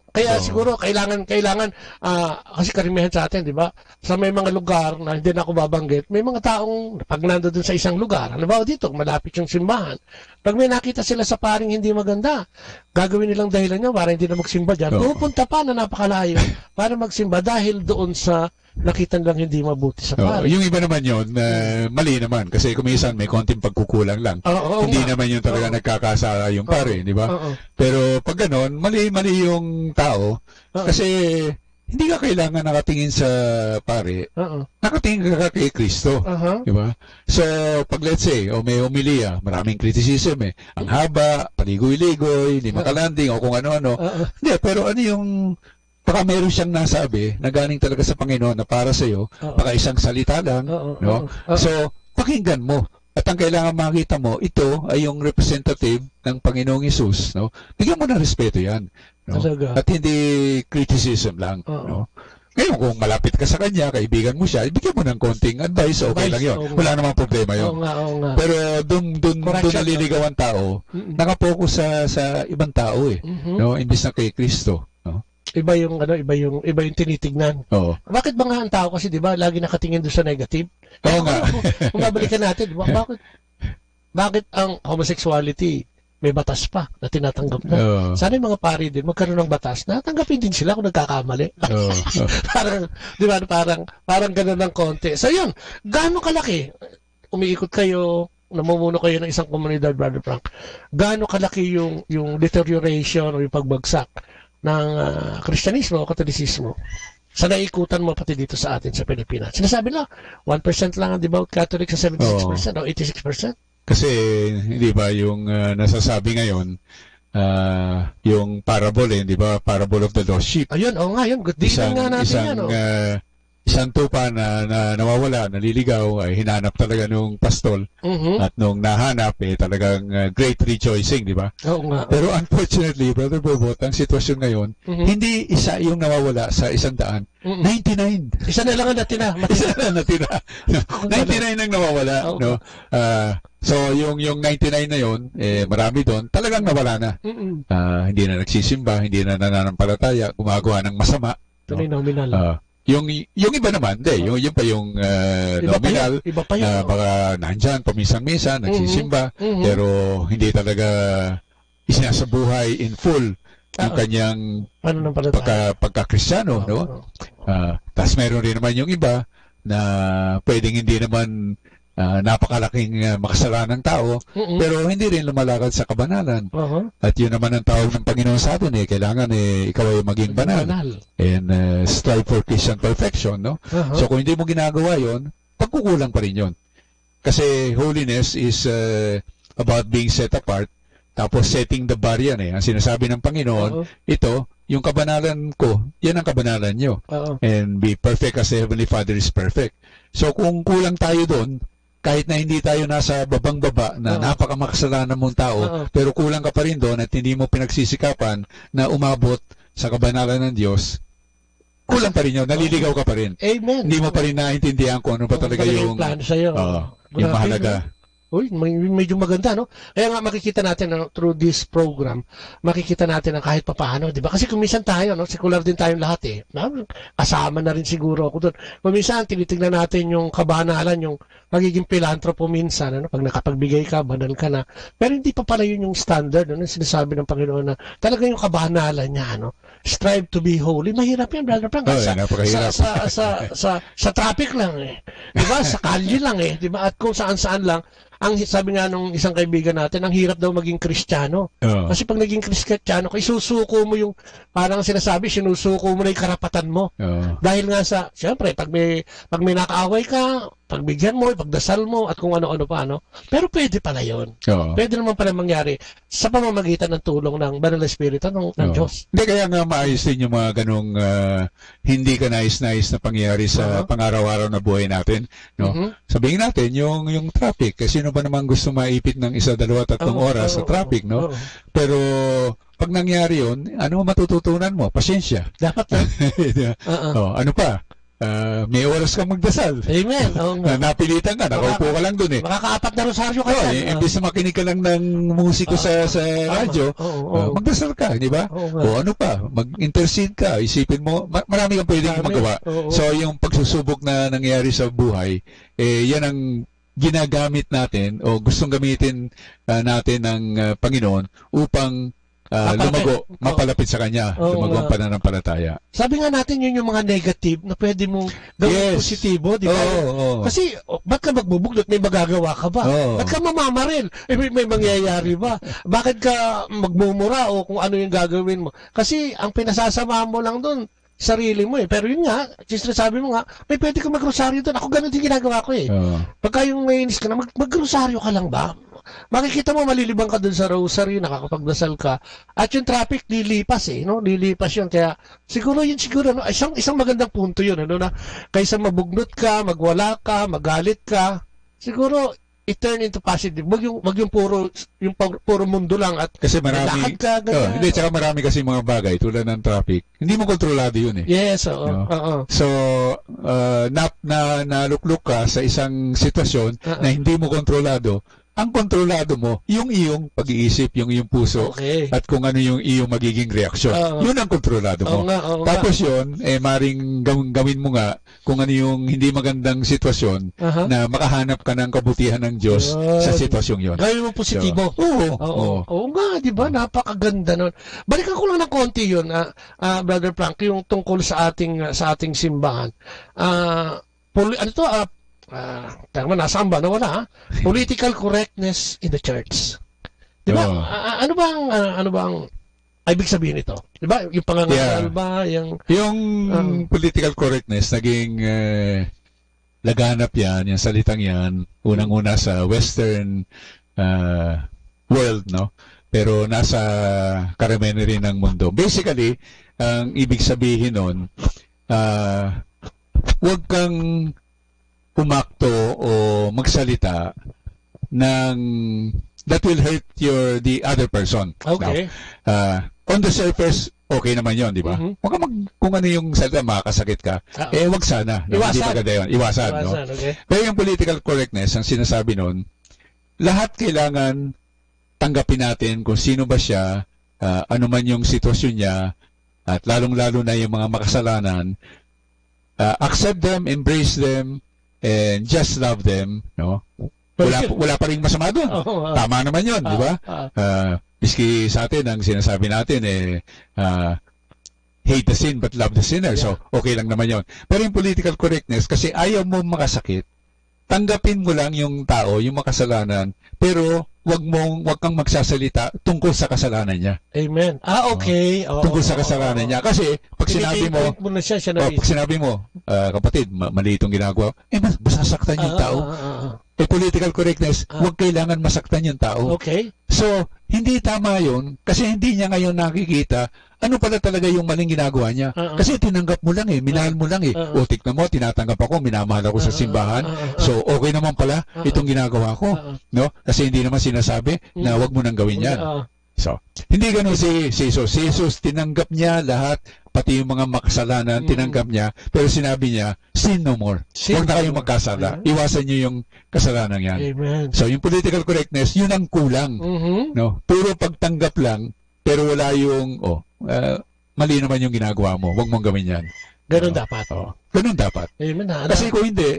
R: Kaya siguro kailangan kasi karamihan sa atin, di ba? Sa may mga lugar na hindi na ako babanggit, may mga taong pag nando dun sa isang lugar, halimbawa dito, malapit yung simbahan. Pag may nakita sila sa paring hindi maganda, gagawin nilang dahilan nyo para hindi na magsimba dyan. Pupunta pa na napakalayo para magsimba dahil doon sa nakita nilang hindi mabuti sa pare.
Q: Yung iba naman yun, mali naman. Kasi kumisan may konting pagkukulang lang. Hindi naman yun talaga nagkakasala yung pare, di ba? Pero pag ganon, mali yung tao. Kasi hindi ka kailangan nakatingin sa pare. Nakatingin ka kay Kristo. Di ba? So, pag let's say, may umilia, maraming criticism Ang haba, paligoy-ligoy, hindi makalanding, o kung ano-ano. Hindi, pero ano yung baka meron siyang nasabi na galing talaga sa Panginoon na para sa iyo, baka isang salita lang, no? So, pakinggan mo. At ang kailangan makita mo, ito ay yung representative ng Panginoong Hesus, no? Bigyan mo ng respeto 'yan, no? At hindi criticism lang, no? Ngayon, kung malapit ka sa kanya, kaibigan mo siya, ibigyan mo ng konting advice, okay lang 'yon. Wala namang problema 'yon. Pero doon naliligaw ang tao, nakapokus sa ibang tao no? Imbis na kay Kristo, no?
R: Iba yung tinitignan. Bakit ba nga ang tao kasi 'di ba lagi nakatingin doon sa negative? Kung babalikan natin, bakit ang homosexuality may batas pa na tinatanggap na? Sana yung mga pari din magkaroon ng batas na tanggapin din sila kung nagkakamali. Parang 'di ba parang ganoon ng konti. So 'yun, gaano kalaki umiikot kayo, namumuno kayo ng isang komunidad, Brother Frank. Gaano kalaki yung deterioration o yung pagbagsak ng Kristyanismo o Katolisismo sa naikutan mo pati dito sa atin sa Pilipinas. Sinasabi lang, 1% lang ang devout Catholic sa 76% o 86%.
Q: Kasi, hindi ba, yung nasasabi ngayon, yung parable, di ba? Parable of the lost sheep.
R: Ayun, nga yun. Diinan nga natin yan.
Q: Isang tupa na nawawala, naliligaw, ay hinanap talaga nung pastol. At nung nahanap, talagang great rejoicing, di ba? Pero unfortunately, Brother Bobot, ang sitwasyon ngayon, hindi isa yung nawawala sa 100. 99.
R: Isa na lang ang natira.
Q: Isa na lang natira. 99 ang nawawala. No? So, yung 99 na yun, marami doon, talagang nawala na. Hindi na nagsisimba, hindi na nananampalataya, gumagawa ng masama.
R: Tunay nominal.
Q: Yung iba naman, yung pa yung nominal, na baka nandyan, paminsan-minsan, nagsisimba, pero hindi talaga isinasabuhay in full yung kanyang pagka-Kristiyano, no? Tapos meron rin naman yung iba na pwedeng hindi naman napakalaking makasalanan ng tao, pero hindi rin lumalakad sa kabanalan. At yun naman ang tawag ng Panginoon sa atin, kailangan ikaw ay maging banal. And strive for Christian perfection, no? So kung hindi mo ginagawa yun, magkukulang pa rin yun. Kasi holiness is about being set apart, tapos setting the bar yan eh. Ang sinasabi ng Panginoon, ito, yung kabanalan ko, yan ang kabanalan nyo. And be perfect as the Heavenly Father is perfect. So kung kulang tayo doon, kahit na hindi tayo nasa babang-baba na napakamakasalanan mong tao, pero kulang ka pa rin doon at hindi mo pinagsisikapan na umabot sa kabanalan ng Diyos, kulang pa rin yun, naliligaw ka pa rin.
R: Amen.
Q: Hindi mo pa rin naintindihan kung ano ba talaga yung
R: plano sa'yo.
Q: Yung mahalaga.
R: Uy, medyo maganda, no? Kaya nga makikita natin through this program, makikita natin ang kahit papaano, di ba? Kasi kung minsan tayo, no? Sekular din tayong lahat eh. Kasama na rin siguro ako doon. Kung minsan, tinitignan natin yung kabanalan, yung magiging philanthropo minsan, ano? Pag nakapagbigay ka, banal ka na. Pero hindi pa pala yun yung standard, ano? Sinasabi ng Panginoon na talaga yung kabanalan niya, ano? Strive to be holy. Mahirap yan, brother Frank. Sa traffic lang eh. Di ba? Sa kalye lang eh. Di ba? At kung saan-saan lang, ang sabi nga nung isang kaibigan natin, ang hirap daw maging Kristiyano. Kasi pag naging Kristiyano, isusuko mo yung, parang sinasabi, sinusuko mo na yung karapatan mo. Dahil nga sa, siyempre, pag may nakaaway ka, pagbigyan mo, pagdasal mo, at kung ano-ano pa, no? Pero pwede pala yun. Pwede naman pala mangyari sa pamamagitan ng tulong ng Banal na Espiritu ng Diyos.
Q: Hindi, kaya nga maayos din yung mga ganong hindi ka nais-nais na pangyayari sa pang-araw-araw na buhay natin. No? Sabihin natin, yung traffic, kasi sino ba naman gusto maipit ng 1, 2, 3 oras sa traffic, no? Pero pag nangyari yun, ano matututunan mo? Pasyensya.
R: Dapat na.
Q: Ano pa? May oras kang magdasal.
R: Amen.
Q: Napilitan ka, nakaupo ka lang dun eh.
R: Makaka-4 na rosaryo ka yan.
Q: Imbis na makinig ka lang ng musiko sa radyo, magdasal ka, di ba? O ano pa, mag-intercede ka, isipin mo, marami kang pwedeng magawa. So yung pagsusubok na nangyayari sa buhay, yan ang ginagamit natin o gustong gamitin natin ng Panginoon upang lumago, mapalapit sa Kanya, lumago ang pananampalataya.
R: Sabi nga natin yun yung mga negative na pwede mong gawin positibo, di ba? Kasi, ba't ka magbubuglot? May magagawa ka ba? Ba't ka mamamaril? May mangyayari ba? Bakit ka magmumura o kung ano yung gagawin mo? Kasi, ang pinasasama mo lang doon, sarili mo eh. Pero yun nga, sabi mo nga, may pwede ka mag-rosaryo doon. Ako ganun din ginagawa ko eh. Pagka yung mainis ka na, mag-rosaryo ka lang ba? Makikita mo, malilibang ka doon sa rosary, nakakapagdasal ka. At yung traffic, lilipas eh. No? Lilipas yun. Kaya, siguro, no? Isang magandang punto yun. Ano, na, kaysa mabugnot ka, magwala ka, magalit ka, siguro, i-turn into positive. Wag yung puro mundo lang at
Q: kasi marami
R: ka,
Q: hindi, tsaka marami kasi mga bagay tulad ng traffic. Hindi mo kontrolado yun eh.
R: Yes,
Q: So, naluklok ka sa isang sitwasyon na hindi mo kontrolado. Ang kontrolado mo, yung iyong pag-iisip, yung iyong puso, at kung ano yung iyong magiging reaksyon. Yun ang kontrolado mo. Tapos yun, maring gawin mo nga kung ano yung hindi magandang sitwasyon na makahanap ka ng kabutihan ng Diyos sa sitwasyong yun.
R: Gawin mo positibo. Oo nga, di ba? Napakaganda nun. Balikan ko lang ng konti yun, Brother Frank, yung tungkol sa ating simbahan. Nasaan ba? Nawala, political correctness in the church. Di ba? Ano bang ibig sabihin nito? Di ba? Yung pangangaral ba? Yung
Q: political correctness, naging laganap yan, yung salitang yan, unang-una sa Western world, no? Pero nasa karamihan rin ng mundo. Basically, ang ibig sabihin nun, huwag kang umakto o magsalita ng that will hurt the other person.
R: Okay.
Q: Now, on the surface, okay naman yon, di ba? Huwag ka kung ano yung salita, makakasakit ka. Wag sana. Hindi maganda yun. Iwasan, no?
R: Okay.
Q: Pero yung political correctness, ang sinasabi nun, lahat kailangan tanggapin natin kung sino ba siya, ano man yung sitwasyon niya, at lalong-lalo na yung mga makasalanan, accept them, embrace them, and just love them, no? Wala pa ring masama doon. Tama naman 'yon, di ba? Miski sa atin ang sinasabi natin hate the sin but love the sinner. So, okay lang naman 'yon. Pero yung political correctness, kasi ayaw mo makasakit, tanggapin mo lang yung tao, yung makasalanan, pero wag kang magsasalita tungkol sa kasalanan niya.
R: Amen. Okay.
Q: Tungkol sa kasalanan niya. Kasi, pag sinabi mo,
R: siya
Q: pag sinabi mo, kapatid, mali itong ginagawa, masasaktan yung tao. Political correctness, huwag kailangan masaktan yung tao.
R: Okay.
Q: So, hindi tama yun kasi hindi niya ngayon nakikita ano pala talaga yung maling ginagawa niya. Kasi tinanggap mo lang minahal mo lang O, tignan mo, tinatanggap ako, minamahal ako sa simbahan. So, okay naman pala itong ginagawa ko. No? Kasi hindi naman sinasabi na huwag mo nang gawin yan. So, hindi ganun si Jesus. Si Jesus, tinanggap niya lahat, pati yung mga makasalanan, tinanggap niya, pero sinabi niya, sin no more. Huwag na kayong magkasala. Iwasan niyo yung kasalanan yan.
R: Amen.
Q: So, yung political correctness, yun ang kulang. No? Puro pagtanggap lang, pero wala yung, mali naman yung ginagawa mo. Huwag mong gawin yan.
R: Ganun dapat.
Q: Ganun dapat.
R: Amen.
Q: Kasi kung hindi,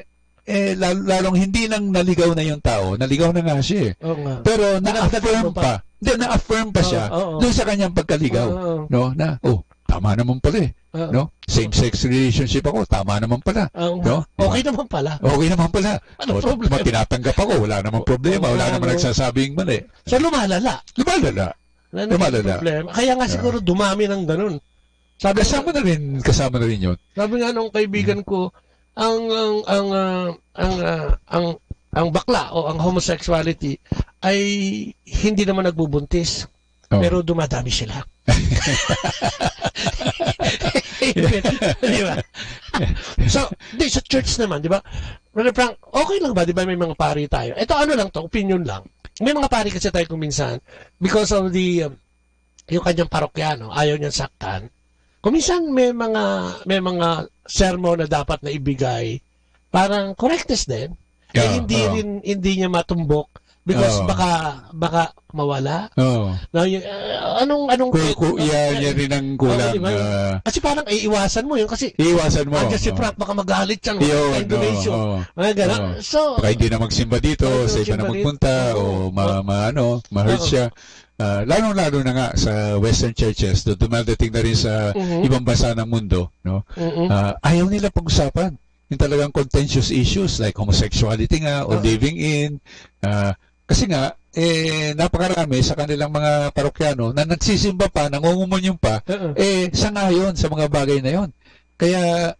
Q: lalong hindi lang naligaw na yung tao, naligaw na nga siya. Pero na-affirm pa. Hindi, na-affirm pa siya doon sa kanyang pagkaligaw. No? Na, tama naman pala no? Same-sex relationship ako, tama naman pala. No?
R: Okay naman pala.
Q: Okay naman pala.
R: Ano problema?
Q: Tinatanggap ako, wala namang problema, wala namang nagsasabing mali.
R: So, lumalala.
Q: Lumalala.
R: Problema. Kaya nga siguro dumami ng ganun. Sabi,
Q: kasama na rin yun.
R: Sabi nga nung kaibigan ko, ang bakla o ang homosexuality ay hindi naman nagbubuntis. Pero dumadami sila. Di ba? So, sa church naman, di ba? Brother Frank, okay lang ba? Di ba may mga pari tayo? Ito ano lang to, opinion lang. May mga pari kasi tayo kung minsan, because of yung kanyang parokyano, ayaw niyang saktan. Kung minsan may mga sermon na dapat na ibigay, parang correctness din. Hindi niya matumbok because baka mawala. No, anong
Q: yan rin ang kulang.
R: Kasi parang iiwasan mo yun kasi
Q: iiwasan mo.
R: Andiyan si Frank, baka magalit siya. Mga gano'n. So,
Q: baka hindi na magsimba dito, sa iba na magpunta, o ma-hurt siya. Lalo-lalo na nga sa Western churches, dumadating na rin sa ibang bansa ng mundo, no? Ayaw nila pag-usapan yung talagang contentious issues like homosexuality nga o living in. Kasi nga, napakarami sa kanilang mga parokyano na nagsisimba pa, nangungumunyon pa, sangayon sa mga bagay na yon. Kaya,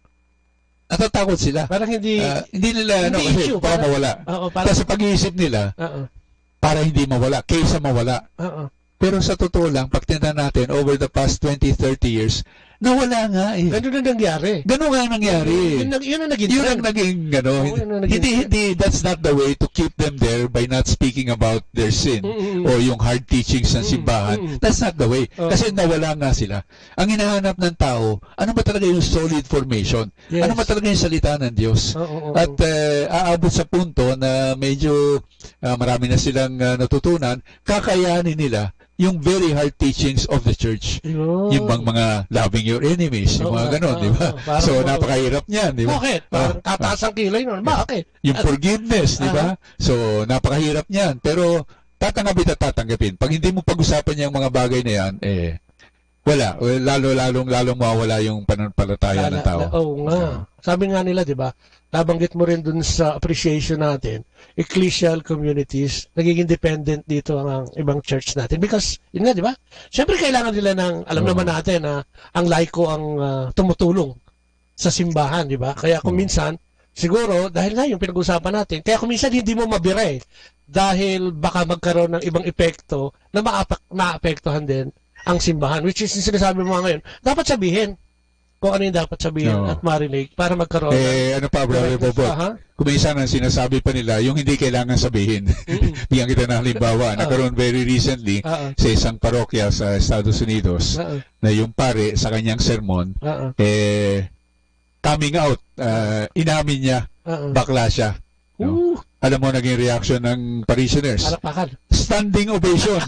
Q: natatakot sila.
R: Parang hindi
Q: nila, kasi para mawala. Kasi sa pag-iisip nila, para hindi mawala, kaysa mawala. Pero sa totoo lang, pag tingnan natin, over the past 20-30 years, nawala nga
R: Ganun na nangyari.
Q: Ganun nga nangyari.
R: Yun ang naging
Q: Yun ang naging, hindi, that's not the way to keep them there by not speaking about their sin o yung hard teachings ng simbahan. That's not the way. Kasi nawala nga sila. Ang hinahanap ng tao, ano ba talaga yung solid formation? Ano ba talaga yung salita ng Diyos? At aabot sa punto na medyo marami na silang natutunan, kakayanin nila yung very hard teachings of the church. Yung mga loving your enemies, yung mga ganon, di ba? So, napakahirap niyan, di ba?
R: Bakit? Parang tataas ang kilay nun. Bakit?
Q: Yung forgiveness, di ba? So, napakahirap niyan. Pero, tatanggapin at tatanggapin. Pag hindi mo pag-usapan yung mga bagay na yan, wala. Lalong mawawala yung pananampalataya ng tao.
R: Oo nga. Sabi nga nila, di ba? Nabanggit mo rin dun sa appreciation natin, ecclesial communities, nagiging dependent dito ang ibang church natin. Because, yun nga, di ba? Siyempre, kailangan nila alam naman natin na ang laiko ang tumutulong sa simbahan, di ba? Kaya kung minsan, siguro, dahil nga yung pinag-usapan natin, kaya kung minsan hindi mo mabire, dahil baka magkaroon ng ibang epekto na maapektuhan din ang simbahan, which is yung sinasabi mo ngayon, dapat sabihin kung ano yung dapat sabihin at marinig para magkaroon.
Q: Ano pa, Brother Bobot? Kung minsan ang sinasabi pa nila, yung hindi kailangan sabihin. Bigyan kita ng halimbawa. Nagkaroon very recently sa isang parokya sa Estados Unidos na yung pare sa kanyang sermon, coming out, inamin niya, bakla siya. No? Alam mo, naging reaction ng parishioners. Standing ovation.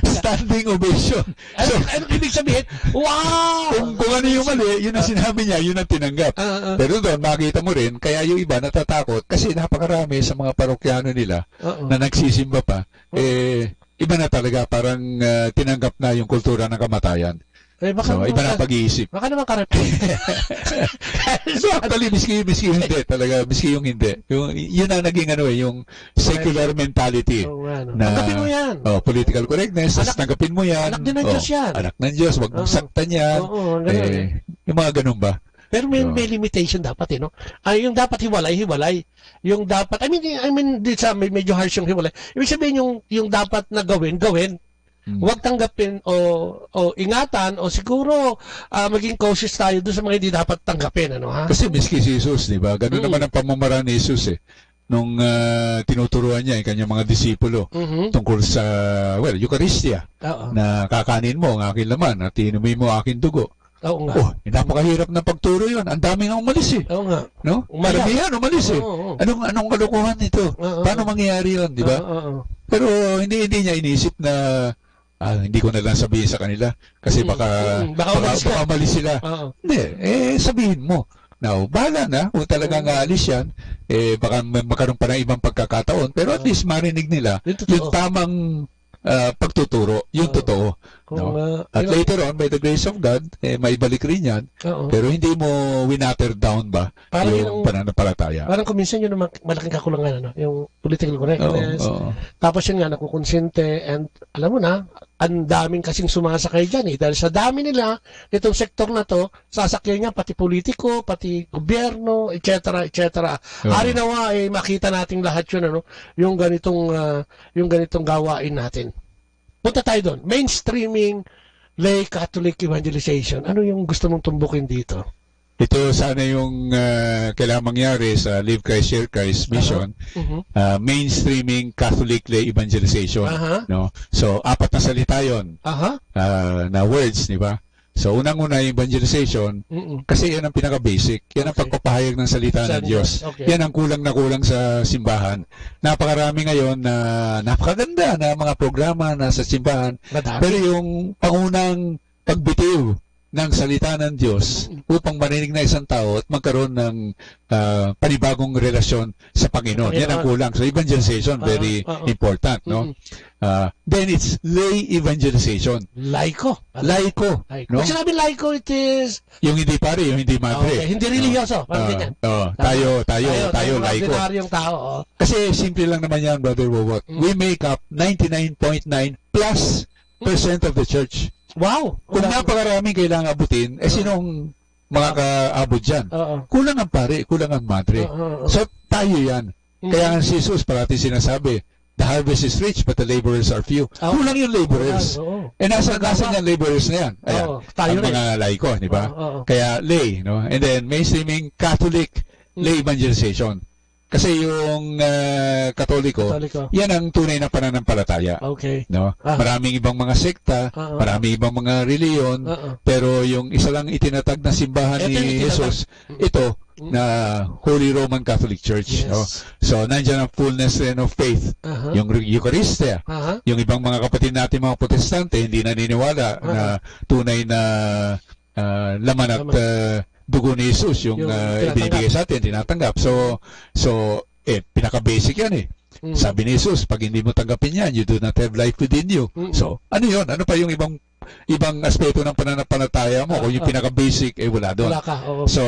Q: Standing ovation.
R: So, ano ibig sabihin? Wow!
Q: Kung ano yung mali, yun ang sinabi niya, yun ang tinanggap. Pero doon, makita mo rin, kaya yung iba natatakot kasi napakarami sa mga parokyano nila na nagsisimba pa, iba na talaga, parang tinanggap na yung kultura ng kamatayan. So, iba na pag-iisip.
R: Baka naman karep.
Q: So, actually, miski yung hindi, talaga, miski yung hindi. Yun ang naging yung secular mentality.
R: Tanggapin mo yan.
Q: Political correctness, tanggapin mo yan.
R: Anak din ng Diyos yan.
Q: Anak ng Diyos, wag mong saktan yan. Yung mga ganun ba?
R: Pero may limitation dapat no. Yung dapat hiwalay. Yung dapat I mean di sa medyo harsh yung hiwalay. Ibig sabihin yung dapat na gawin. Huwag tanggapin o ingatan o siguro maging cautious tayo doon sa mga hindi dapat tanggapin ha.
Q: Kasi miski si Jesus, di ba? Ganun naman ang pamamaraan ni Jesus nung tinuturuan niya yung kanyang mga disipulo tungkol sa Eucharistia na kakanin mo ang aking laman at inumin mo aking dugo.
R: Oo nga.
Q: Napakahirap na pagturo yun. Ang daming ang umalis
R: Oo nga.
Q: No? Maramihan umalis Anong kalokohan nito? Paano mangyayari yun, di ba? Pero hindi niya inisip na hindi ko na lang sabihin sa kanila kasi baka umalis sila. Hindi, sabihin mo. Now, bahala na kung talagang aalis yan, baka magkaroon pa ng ibang pagkakataon, pero at least marinig nila yung tamang pagtuturo, yung totoo. At later on, by the grace of God, maibalik rin yan, pero hindi mo winatter down ba yung pananampalataya.
R: Parang kuminsan yun ang malaking kakulangan, yung political correctness, tapos yun nga, nakukonsente, and alam mo na, ang daming kasing sumasakay dyan dahil sa dami nila, itong sektor na to, sasakyan niya pati politiko, pati gobyerno, etc. Hari nawa, makita nating lahat yun, yung ganitong gawain natin. Punta tayo doon. Mainstreaming lay Catholic evangelization. Ano yung gusto mong tumbukin dito?
Q: Ito sana yung kailangan mangyari sa Live Christ, Share Christ mission, mainstreaming Catholic lay evangelization. No? So, 4 na salita yun na words, di ba? So, unang-una yung evangelization, kasi yan ang pinaka-basic. Yan ang pagpapahayag ng salita ng Diyos. Yan ang kulang na kulang sa simbahan. Napakarami ngayon na napakaganda na mga programa na sa simbahan. Pero yung pangunang pagbitiw ng salita ng Diyos upang marinig na isang tao at magkaroon ng panibagong relasyon sa Panginoon. Yan ang kulang. So, evangelization, very important. No? Then it's lay evangelization.
R: Laiko.
Q: No?
R: Pag sinabi laiko, it is...
Q: Yung hindi pare, yung hindi madre.
R: Hindi religyoso.
Q: Tayo, laiko.
R: Ordinaryong tao.
Q: Kasi simple lang naman yan, Brother Wawot. We make up 99.9 plus % of the church.
R: Wow!
Q: Kung napakaraming kailangan abutin, sinong makakaabot dyan? Kulang ang pare, kulang ang madre. So, tayo yan. Kaya nga si Jesus parati sinasabi, the harvest is rich, but the laborers are few. Kulang yung laborers. Nasaan yung laborers na yan? Ayan, ang mga laiko, di ba? Kaya lay, no? And then, mainstreaming Catholic lay evangelization. Kasi yung Katoliko, yan ang tunay na pananampalataya. No? Maraming ibang mga sekta, maraming ibang mga reliyon, pero yung isa lang itinatag na simbahan ni Jesus, ito, na Holy Roman Catholic Church. No? So, nandiyan ang fullness of faith. Yung Eucharistia. Yung ibang mga kapatid natin, mga Protestante, hindi naniniwala na tunay na laman at dugo ni Jesus yung ibinibigay sa atin, tinatanggap. So pinaka-basic yan Sabi ni Jesus, pag hindi mo tanggapin yan, you do not have life within you. So, ano yun? Ano pa yung ibang aspeto ng pananampalataya mo? Kung yung pinaka-basic, wala doon. So,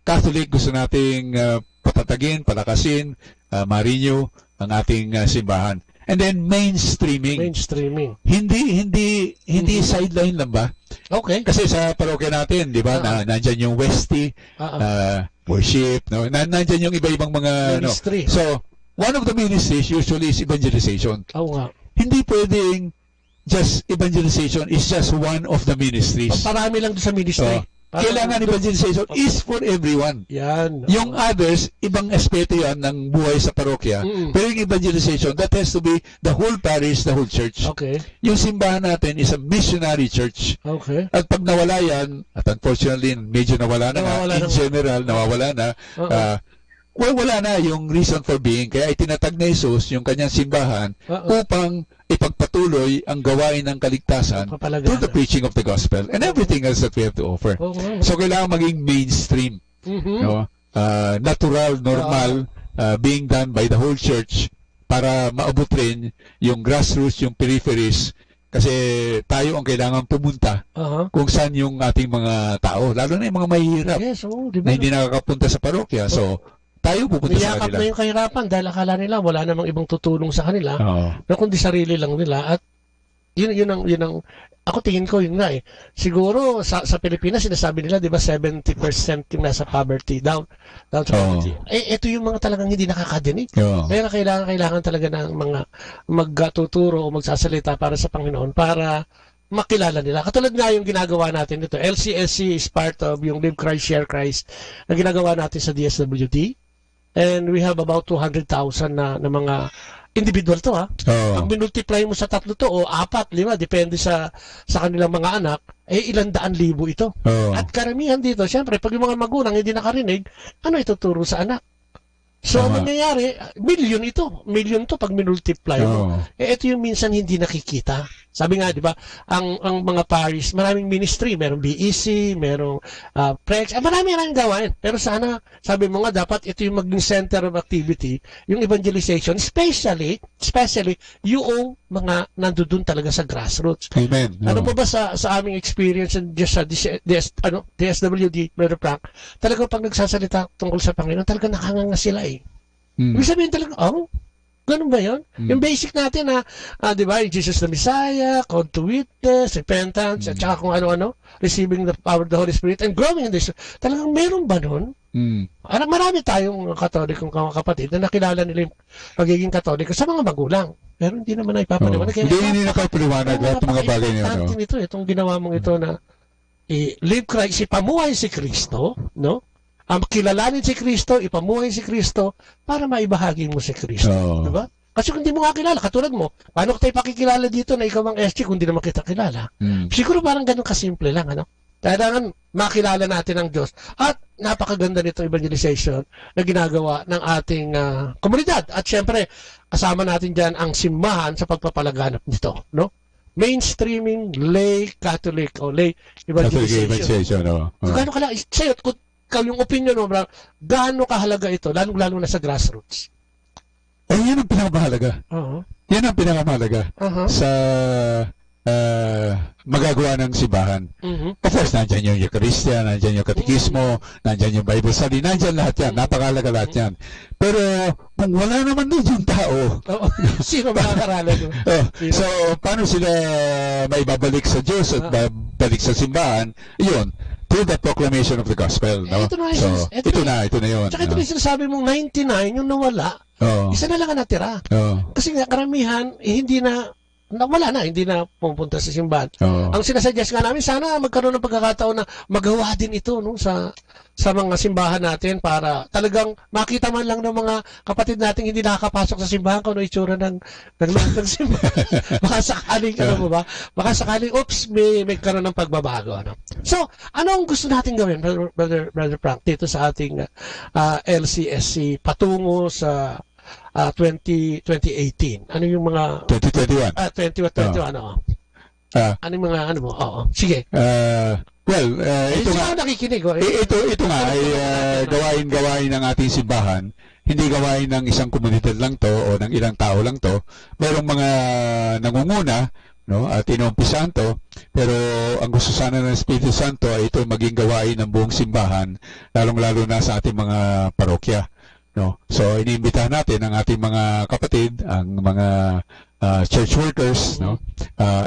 Q: Catholic, gusto nating patatagin, palakasin, ma-renew ang ating simbahan. And then mainstreaming. Hindi sideline lang ba? Kasi sa parokya natin, 'di ba? Nandiyan yung Westie, worship, no? Nandiyan yung iba-ibang mga
R: ministry.
Q: So, one of the ministries usually is evangelization. Hindi pwedeng just evangelization is just one of the ministries.
R: Parami lang sa ministry.
Q: Kailangan evangelization is for everyone.
R: Yan.
Q: Yung others, ibang aspeto yan ng buhay sa parokya. Pero yung evangelization, that has to be the whole parish, the whole church. Yung simbahan natin is a missionary church. At pag nawala yan, at unfortunately, medyo nawala na in general, nawawala na, wala na yung reason for being. Kaya itinatag na Jesus yung kanyang simbahan upang ipagpatuloy ang gawain ng kaligtasan through the preaching of the gospel and everything else that we have to offer. So, kailangan maging mainstream. No? Natural, normal, being done by the whole church para maabot rin yung grassroots, yung peripheries. Kasi tayo ang kailangan pumunta kung saan yung ating mga tao, lalo na yung mga mahihirap na hindi nakakapunta sa parokya. So, tayo pupunta sa kanila.
R: Niyakap na yung kahirapan dahil akala nila wala namang ibang tutulong sa kanila, pero kundi sarili lang nila. At Yun ang ako tingin ko yun nga eh. Siguro sa Pilipinas sinasabi nila 'di ba 70% yung nasa poverty down sa poverty. Ito yung mga talagang hindi nakakadinig. Kaya kailangan talaga ng mga magtuturo o magsasalita para sa Panginoon para makilala nila. Katulad nga yung ginagawa natin dito. LCSC is part of yung Live Christ, Share Christ na ginagawa natin sa DSWD. And we have about 200,000 na mga individual to ha. Pag minultiply mo sa 3 to o 4, 5, depende sa kanilang mga anak, ilang daan libo ito. At karamihan dito, syempre, pag yung mga magulang hindi nakarinig, ano ituturo sa anak? So, ang nangyayari, million to pag minultiply mo. Ito yung minsan hindi nakikita. Sabi nga, di ba, ang mga parish, maraming ministry, merong BEC, merong PREX, marami gawain. Pero sana, sabi mo nga, dapat ito yung maging center of activity, yung evangelization, especially yung mga nandoon talaga sa grassroots.
Q: Amen.
R: Ano pa ba sa aming experience just sa DSWD, Brother Frank, talagang pag nagsasalita tungkol sa Panginoon, talaga nakanganga sila eh. Ibig sabihin talaga, ganun ba yun? Yung basic natin di ba, Jesus the Messiah, call to witness, repentance, at saka kung ano-ano, receiving the power of the Holy Spirit, and growing in this. Talagang meron ba nun? Marami tayong katolikong kapatid na nakilala nila yung pagiging katoliko sa mga magulang. Pero hindi naman na ipapaliwanag.
Q: Hindi napapaliwanag lahat ng mga bagay niyo.
R: Itong ginawa mong ito na live Christ, ipamuhay si Kristo, no? Kilalanin si Kristo, ipamuhay si Kristo para maibahagi mo si Kristo. Diba? Kasi kung hindi mo nga kilala, katulad mo, paano tayo pakikilala dito na ikaw ang SG kung hindi naman kita kilala? Siguro parang ganun kasimple lang, ano? Kailangan makilala natin ang Diyos. At napakaganda nito evangelization na ginagawa ng ating komunidad. At syempre, kasama natin dyan ang simbahan sa pagpapalaganap nito, no? Mainstreaming lay Catholic o lay evangelization. Gano'n ka lang, sa'yo, yung opinion mo, gaano kahalaga ito, lalo na sa grassroots?
Q: Yan ang pinakamahalaga. Yan ang pinakamahalaga sa magagawa ng simbahan. Of course, nandyan yung Eucharistia, nandyan yung Katekismo, nandyan yung Bible study, nandyan lahat yan. Napakahalaga lahat yan. Pero kung wala naman doon yung tao,
R: sino makakaralan doon?
Q: So, paano sila maibabalik sa Diyos at babalik sa simbahan? Yun. Through the proclamation of the gospel, no? Ito na yun.
R: Tsaka ito na sinasabi mong 99, yung nawala, isa na lang ang natira. Kasi nga karamihan, hindi na pupunta sa simbahan. Ang sinasuggest nga namin, sana magkaroon ng pagkakataon na magawa din ito no, sa mga simbahan natin para talagang makita man lang ng mga kapatid natin hindi nakakapasok sa simbahan kung ano itsura ng loob ng simbahan. Baka sakaling, baka sakaling, may karoon ng pagbabago. Ano? So, ano ang gusto natin gawin, Brother Frank, dito sa ating LCSC patungo sa 2018. Ano yung mga
Q: 2021.
R: 2021 ano yung mga sige.
Q: Ito nga nakikinig. Ito nga ay gawain ng ating simbahan. Hindi gawain ng isang komunidad lang to o ng ilang tao lang to. Merong mga nangunguna, no, at inumpisahan to, pero ang gusto sana ng Espiritu Santo ay ito maging gawain ng buong simbahan, lalong-lalo na sa ating mga parokya. No? So, iniimbitahan natin ang ating mga kapatid, ang mga church workers, no?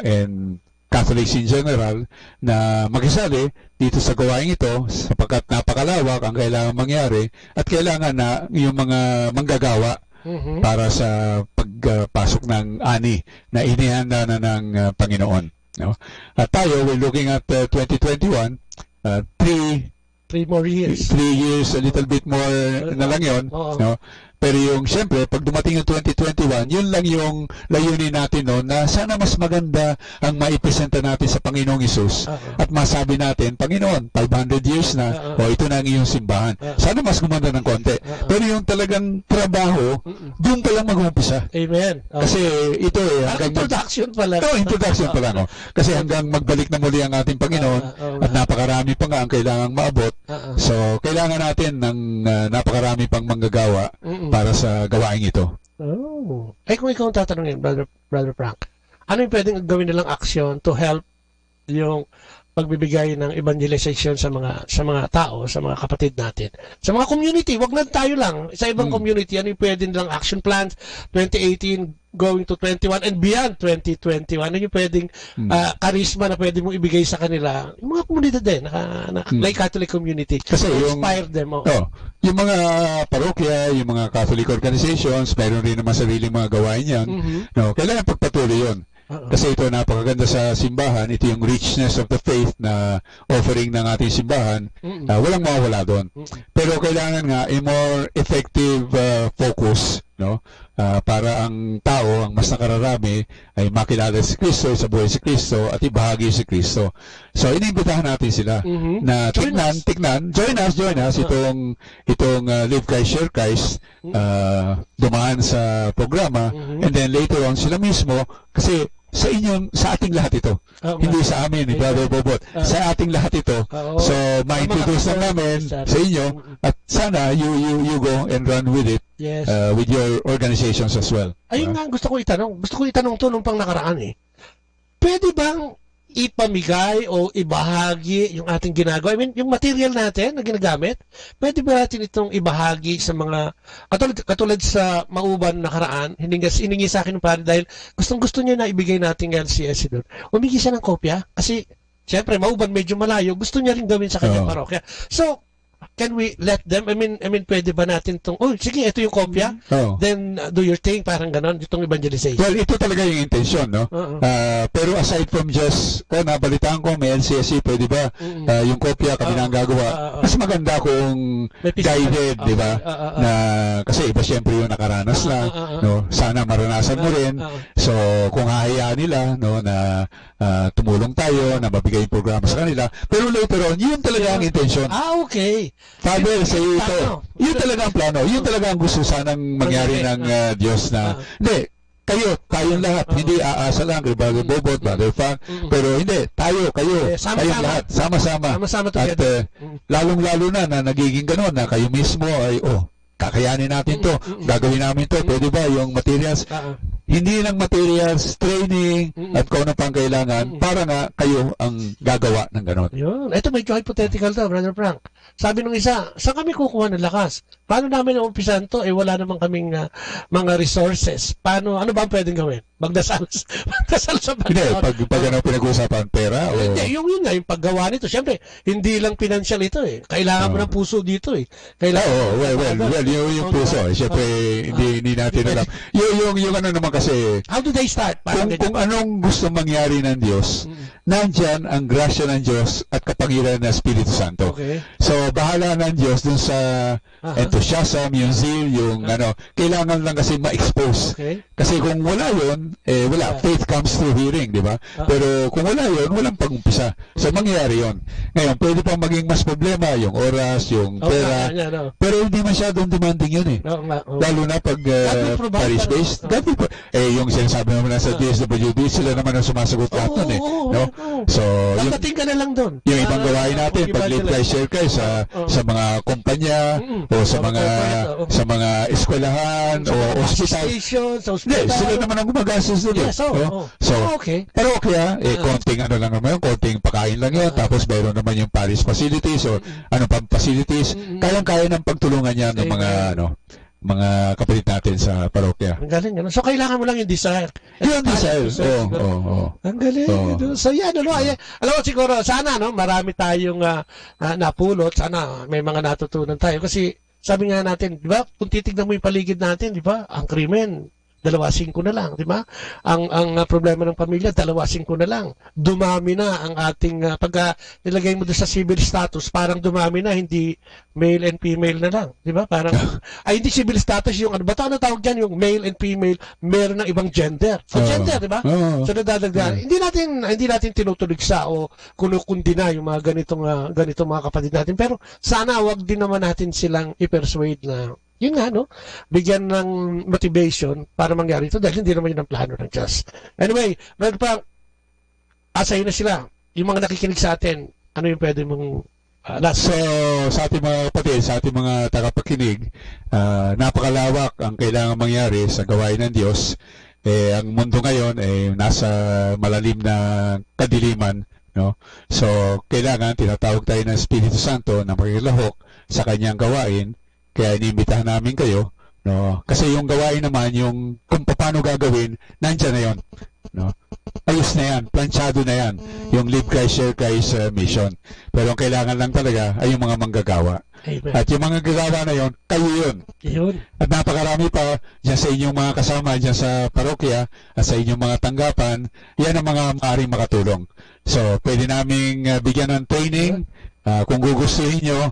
Q: And Catholics in general, na magisali dito sa gawain ito sapagkat napakalawak ang kailangan mangyari at kailangan na yung mga manggagawa para sa pagpasok ng ani na inihanda na ng Panginoon. No? At tayo, we're looking at 2021,
R: 3 more years.
Q: 3 years, a little bit more na lang yun. No? Pero yung, siyempre, pag dumating yung 2021, yun lang yung layunin natin noon na sana mas maganda ang maipresenta natin sa Panginoong Hesus. At masabi natin, Panginoon, 500 years na, ito na ang iyong simbahan. Sana mas gumanda ng konti. Pero yung talagang trabaho, doon pa lang mag-umpisa.
R: Amen.
Q: Kasi ito hanggang
R: introduction pa lang.
Q: Introduction pa lang. Kasi hanggang magbalik na muli ang ating Panginoon at napakarami pa nga ang kailangang maabot. So, kailangan natin ng napakarami pang manggagawa para sa gawain ito.
R: Kung ikaw ang tatanungin, Brother Frank, ano yung pwedeng gawin nilang action to help yung pagbibigay ng evangelization sa mga tao, sa mga kapatid natin. Sa mga community, wag na tayo lang. Sa ibang community, ano yung pwede nilang action plans 2018 going to 21 and beyond 2021. Ano yung pwedeng charisma na pwede mong ibigay sa kanila? Yung mga komunidad din, like Catholic community.
Q: Kasi
R: inspire them.
Q: Yung mga parokya, yung mga Catholic organizations, mayroon rin naman sariling mga gawain yan. No, kailangan pagpatuloy yun. Kasi ito napakaganda sa simbahan, ito yung richness of the faith na offering ng ating simbahan, walang mawawala doon. Pero kailangan nga a more effective focus, no? Para ang tao, ang mas nakararami ay makilala si Kristo, sa buhay si Kristo at ibahagi si Kristo. So iniimbitahan natin sila na tignan, join us itong Live Christ, Share Christ, dumaan sa programa, and then later on sila mismo, kasi sa ating lahat ito. Hindi sa amin, ni Brother Bobot. Sa ating lahat ito. So, ma-introduce na namin sa inyo at sana you go and run with it with your organizations as well.
R: Ayun nga, gusto ko itanong to nung pang nakaraan eh. Pwede bang ipamigay o ibahagi yung ating ginagawa? I mean, yung material natin na ginagamit, pwede ba natin itong ibahagi sa mga, katulad sa mauban nakaraan, hiningi sa akin ng pare dahil gustong-gusto niya na ibigay natin LCS doon. Humingi siya ng kopya kasi, syempre, mauban medyo malayo, gusto niya rin gawin sa kanyang parokya. So, can we let them? I mean, pwede ba natin itong, sige, ito yung kopya, then do your thing, parang ganon, itong evangelization.
Q: Well, ito talaga yung intention, no? Pero aside from just, nabalitaan ko, may LCSC, pwede ba? Yung kopya, kami na ang gagawa. Mas maganda kung guided, di ba? Na, kasi iba siyempre yung nakaranas lang, no? Sana maranasan mo rin. So, kung hahayaan nila, no, na tumulong tayo, na mabigay yung programa sa kanila. Pero later on, yun talaga ang intention.
R: Okay.
Q: Father, sa iyo ito. Yun talaga ang plano. Yun talaga ang gusto sanang mangyari ng Diyos na, hindi, tayong lahat, hindi aasa lang, Brother Bobot, Brother Frank, pero hindi, kayo, kayong lahat, sama-sama. At lalong-lalo na nagiging gano'n na kayo mismo ay, kakayanin natin to, gagawin namin to, pwede ba yung materials? Hindi lang materials, training, at kung ano pang kailangan, para nga kayo ang gagawa ng gano'n.
R: Yun. Ito medyo hypothetical to, Brother Frank. Sabi nung isa, saan kami kukuha ng lakas? Paano namin umpisan to? Wala naman kaming mga resources. Ano ba ang pwedeng gawin? Magdasal sa Panginoon.
Q: Hindi, pag ano pinag-uusapan, pera? O...
R: Hindi, yung paggawa nito. Siyempre, hindi lang financial ito eh. Kailangan mo ng puso dito eh.
Q: Well, yung puso. Siyempre, hindi natin alam. Yung ano naman kasi...
R: How do they start?
Q: Kung anong gusto mangyari ng Diyos, nandyan ang grasya ng Diyos at kapangyarihan ng Espiritu Santo.
R: Okay.
Q: So, bahala ng Diyos dun sa enthusiasm, yung zeal, yung kailangan lang kasi ma-expose.
R: Okay.
Q: Kasi kung wala yun, wala. Faith comes through hearing, di ba? Pero kung wala yun, walang pag-umpisa. So, mangyayari yun. Ngayon, pwede pang maging mas problema, yung oras, yung pera. Pero hindi masyadong demanding yun eh. Lalo na pag parish-based. Yung sinasabi naman na sa DSWD, sila naman ang sumasagot lahat nun eh. So,
R: pagdating ka na lang doon.
Q: Yung ibang gawain natin, pag Live Christ, Share Christ sa mga kumpanya, o sa mga eskwelahan, o hospital. Sila naman ang gumagastos doon. Pero okay konting ano lang naman yun, konting pakain lang yun, tapos mayroon naman yung parish facilities, o ano pang facilities, kayang-kaya ng pagtulungan niya ng mga kapatid natin sa parokya.
R: Ang galing, ano? So, kailangan mo lang yung desire.
Q: Yung desire,
R: Ang galing. So, yan, alam mo, siguro, sana, marami tayong napulot. Sana may mga natutunan tayo. Kasi, sabi nga natin, di ba, kung titignan mo yung paligid natin, di ba, ang krimen, 2.5 na lang, di ba? Ang problema ng pamilya, 2.5 na lang. Dumami na ang ating, pagka nilagay mo doon sa civil status, parang dumami na, hindi male and female na lang. Di ba? Parang, hindi civil status yung, ano tawag dyan, yung male and female, meron ng ibang gender. So, gender, di ba? So, nadadagdagan. Hindi natin tinutuligsa o kunukundi na yung mga ganitong mga kapatid natin. Pero, sana wag din naman natin silang i-persuade na yun nga, bigyan ng motivation para mangyari ito dahil hindi naman yun ang plano ng Diyos. Anyway, Brother Frank, asayin na sila. Yung mga nakikinig sa atin, ano yung pwede mong
Q: So, sa ating mga kapatid, sa ating mga tagapakinig, napakalawak ang kailangan mangyari sa gawain ng Diyos. Ang mundo ngayon nasa malalim na kadiliman, no? So, kailangan tinatawag tayo ng Espiritu Santo na makilahok sa kanyang gawain, kaya inimbitahan namin kayo, no? Kasi yung gawain naman, yung kung paano gagawin, nandiyan na yon, no? Ayos na yan, planchado na yan, yung Live Christ, Share Christ mission. Pero ang kailangan lang talaga ay yung mga manggagawa.
R: Amen.
Q: At yung mga gagawa na yon, kayo yun. At napakarami pa dyan sa inyong mga kasama dyan sa parokya at sa inyong mga tanggapan, yan ang mga maaaring makatulong. So, pwede naming bigyan ng training. Kung gugustuhin nyo,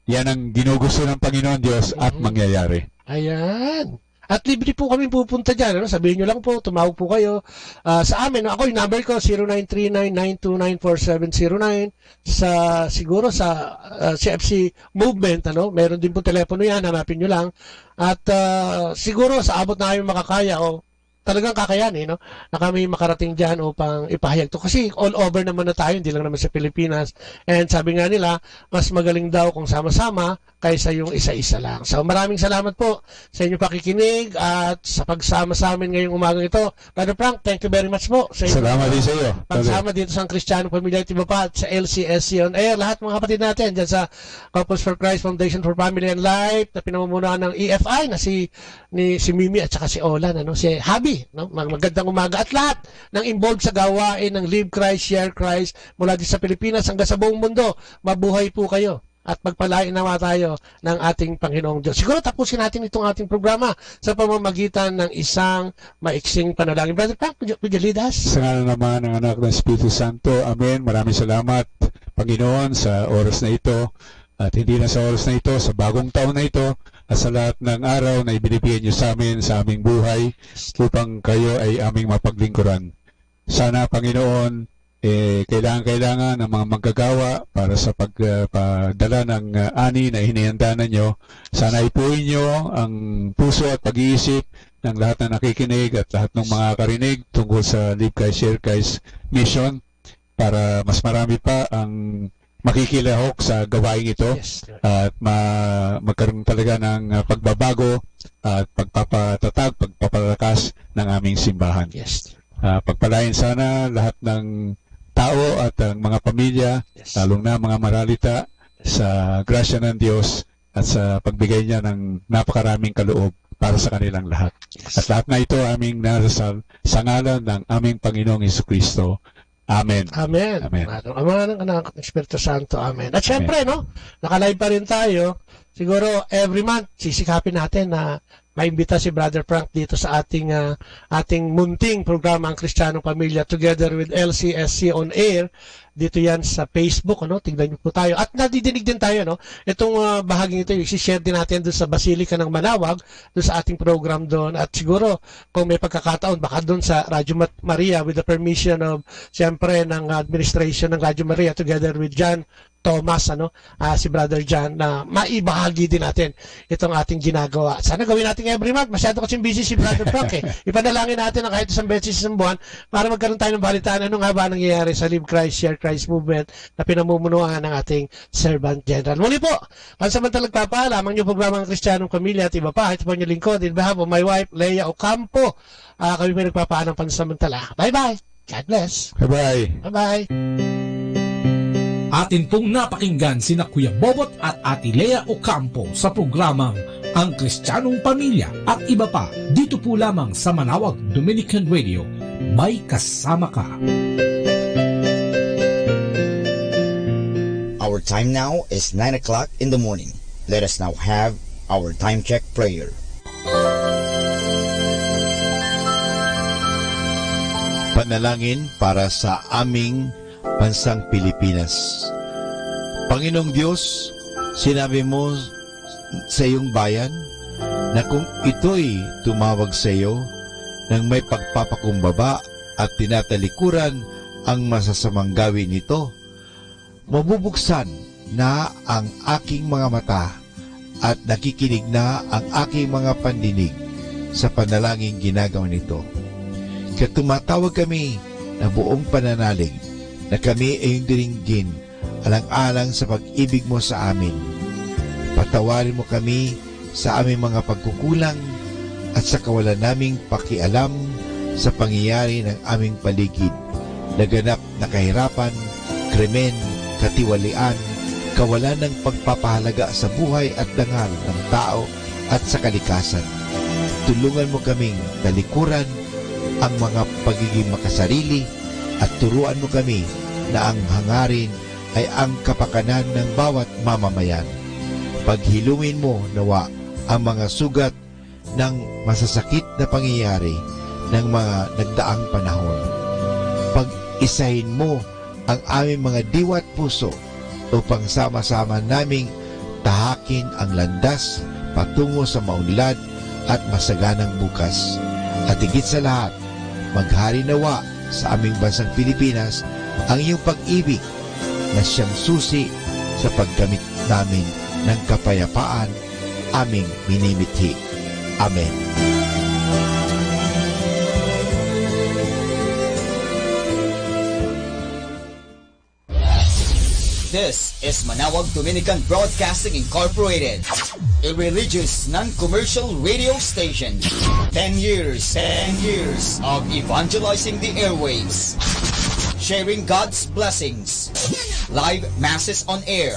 Q: yan ang ginugusto ng Panginoon Diyos at mangyayari.
R: Ayan. At libre po kami pupunta dyan. Ano? Sabihin nyo lang po, tumawag po kayo sa amin. Ako, yung number ko, 0939-929-4709. Siguro sa CFC Movement, ano? Meron din po telepono yan, hanapin nyo lang. At siguro sa abot na kayo makakaya o talagang kakayanin, no? Na kami makarating dyan upang ipahayag to. Kasi all over naman na tayo, hindi lang naman sa Pilipinas. And sabi nga nila, mas magaling daw kung sama-sama kaysa yung isa-isa lang. So maraming salamat po sa inyong pakikinig at sa pagsama sa amin ngayong umagang ito. Brother Frank, thank you very much po.
Q: Salamat din sa iyo.
R: Pagsama dito sa Kristyanong Pamilya at Iba pa at sa LCSC on Air. Lahat mga kapatid natin dyan sa Couples for Christ Foundation for Family and Life na pinamumunuan ng EFI na si Mimi at saka si Olan, ano? Si Habi. No? Magandang umaga at lahat ng involved sa gawain ng Live Christ, Share Christ mula din sa Pilipinas hanggang sa buong mundo. Mabuhay po kayo at pagpalain nawa tayo ng ating Panginoong Diyos. Siguro tapusin natin itong ating programa sa pamamagitan ng isang maiksing panalangin. Brother Frank, would you lead us?
Q: Sa ngalan naman ng anak ng Espiritu Santo, Amen. Maraming salamat, Panginoon, sa oras na ito. At hindi na sa oras na ito, sa bagong taon na ito, at sa lahat ng araw na ibinibigay niyo sa amin, sa aming buhay, upang kayo ay aming mapaglingkuran. Sana, Panginoon, kailangan ng mga manggagawa para sa pagpadala ng ani na hinihanda ninyo. Sana ipuin niyo ang puso at pag-iisip ng lahat na nakikinig at lahat ng mga karinig tungkol sa Live Christ, Share Christ mission para mas marami pa ang makikilahok sa gawain ito at magkaroon talaga ng pagbabago at pagpapatatag, pagpapalakas ng aming simbahan. Pagpalain sana lahat ng tao at ang mga pamilya, lalong na mga maralita, sa grasya ng Diyos at sa pagbigay niya ng napakaraming kaloob para sa kanilang lahat. At lahat na ito aming narasal sa ngalan ng aming Panginoong Jesucristo. Amen.
R: Amen.
Q: Amen.
R: Ama ng Anak ng Espiritu Santo. Amen. At syempre, no, nakalive pa rin tayo. Siguro every month sisikapin natin na maimbita si Brother Frank dito sa ating munting programa ang Kristyanong Pamilya together with LCSC on Air. Dito yan sa Facebook, ano? Tingnan niyo po tayo. At nadidinig din tayo, no? Itong bahaging ito, i-share din natin doon sa Basilica ng Manawag, doon sa ating program doon. At siguro, kung may pagkakataon, baka doon sa Radyo Maria with the permission of, siyempre, ng administration ng Radyo Maria together with John Thomas, ano, si Brother John, na maibahagi din natin itong ating ginagawa. Sana gawin natin every month. Masyado kasing busy si Brother Frank, eh. Ipanalangin natin na kahit isang beses isang buwan para magkaroon tayo ng balitaan ano nga ba nangyayari sa Live Christ, Share Christ movement na pinamumunuan ng ating Servant General. Muli po, pansamantalang papaalam ang inyong programang Kristyanong Pamilya at Iba pa. Ito po inyong lingkod. In behalf of my wife, Leia Ocampo, kami po nagpapaalam pansamantala. Bye-bye. God bless.
Q: Bye-bye.
R: Bye-bye.
S: Atin pong napakinggan sina Kuya Bobot at Ate Lea Ocampo sa programang Ang Kristyanong Pamilya at Iba pa dito po lamang sa Manawag Dominican Radio. May kasama ka.
P: Our time now is 9 o'clock in the morning. Let us now have our time check prayer.
T: Panalangin para sa aming bansang Pilipinas. Panginoong Diyos, sinabi mo sa iyong bayan na kung ito'y tumawag sa iyo nang may pagpapakumbaba at tinatalikuran ang masasamang gawin nito, mabubuksan na ang aking mga mata at nakikinig na ang aking mga pandinig sa panalangin ginagawa nito. Kaya tumatawag kami na buong pananalig na kami ay diringgin alang-alang sa pag-ibig mo sa amin. Patawarin mo kami sa aming mga pagkukulang at sa kawalan naming pakialam sa pangyayari ng aming paligid, laganap na kahirapan krimen, katiwalian, kawalan ng pagpapahalaga sa buhay at dangal ng tao at sa kalikasan. Tulungan mo kaming talikuran ang mga pagiging makasarili at turuan mo kami na ang hangarin ay ang kapakanan ng bawat mamamayan. Paghilungin mo nawa ang mga sugat ng masasakit na pangyayari ng mga nagdaang panahon. Pag-isahin mo ang aming mga diwa at puso upang sama-sama naming tahakin ang landas patungo sa maunlad at masaganang bukas. At higit sa lahat, maghari nawa sa aming bansang Pilipinas ang iyong pag-ibig na siyang susi sa paggamit namin ng kapayapaan aming minimithi. Amen.
P: This is Manawag Dominican Broadcasting Incorporated, a religious non-commercial radio station. 10 years of evangelizing the airwaves, sharing God's blessings, live masses on air,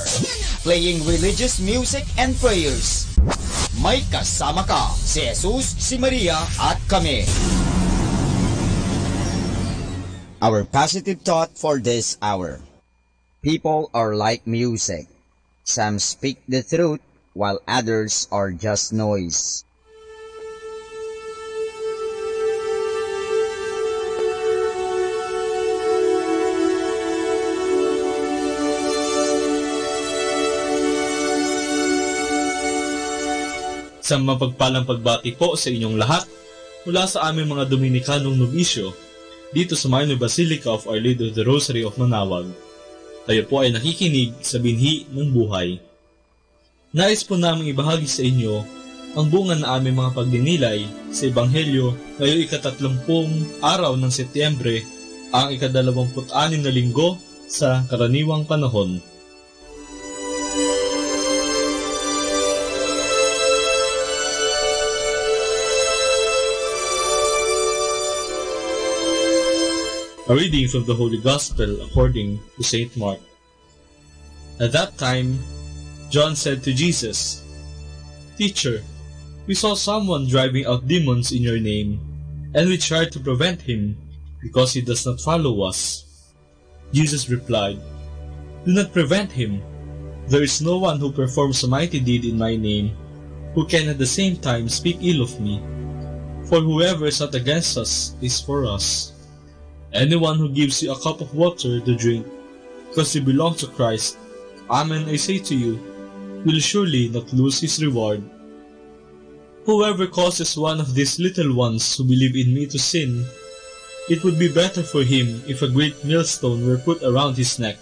P: playing religious music and prayers. May kasama ka, si Jesus, si Maria, at kami.
G: Our positive thought for this hour. People are like music. Some speak the truth, while others are just noise.
U: Isang mapagpalang pagbati po sa inyong lahat mula sa aming mga Dominikanong nobisyo dito sa Minor Basilica of Our Lady of the Rosary of Manawag. Tayo po ay nakikinig sa binhi ng buhay. Nais po namin ibahagi sa inyo ang bunga na aming mga pagdinilay sa Ebanghelyo ngayong ika-30 araw ng Setyembre, ang ika-26 na linggo sa karaniwang panahon. A reading from the Holy Gospel according to St. Mark. At that time, John said to Jesus, "Teacher, we saw someone driving out demons in your name, and we tried to prevent him because he does not follow us." Jesus replied, "Do not prevent him. There is no one who performs a mighty deed in my name who can at the same time speak ill of me. For whoever is not against us is for us. Anyone who gives you a cup of water to drink because you belong to Christ, amen I say to you, will surely not lose his reward. Whoever causes one of these little ones who believe in me to sin, it would be better for him if a great millstone were put around his neck,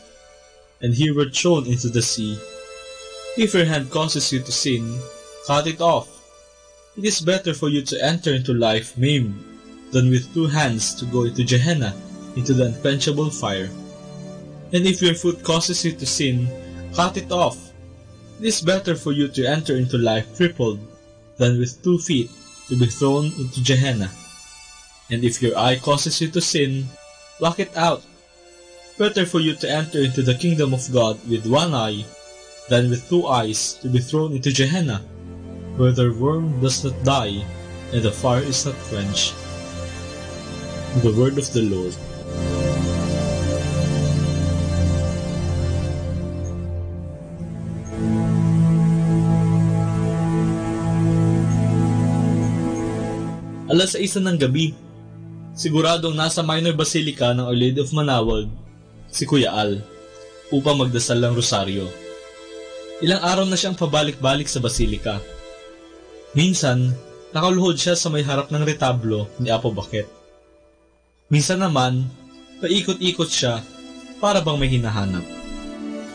U: and he were thrown into the sea. If your hand causes you to sin, cut it off. It is better for you to enter into life maimed than with 2 hands to go into Gehenna, into the unquenchable fire. And if your foot causes you to sin, cut it off. It is better for you to enter into life crippled than with 2 feet to be thrown into Gehenna. And if your eye causes you to sin, pluck it out. Better for you to enter into the kingdom of God with 1 eye than with 2 eyes to be thrown into Gehenna, where the worm does not die and the fire is not quenched." The word of the Lord. Alas 6 ng gabi, siguradong nasa Minor Basilica ng Our Lady of Manawag si Kuya Al upang magdasal ng rosaryo. Ilang araw na siyang pabalik-balik sa Basilica. Minsan, nakaluhod siya sa may harap ng retablo ni Apo Bakit. Minsan naman, paikot-ikot siya para bang may hinahanap.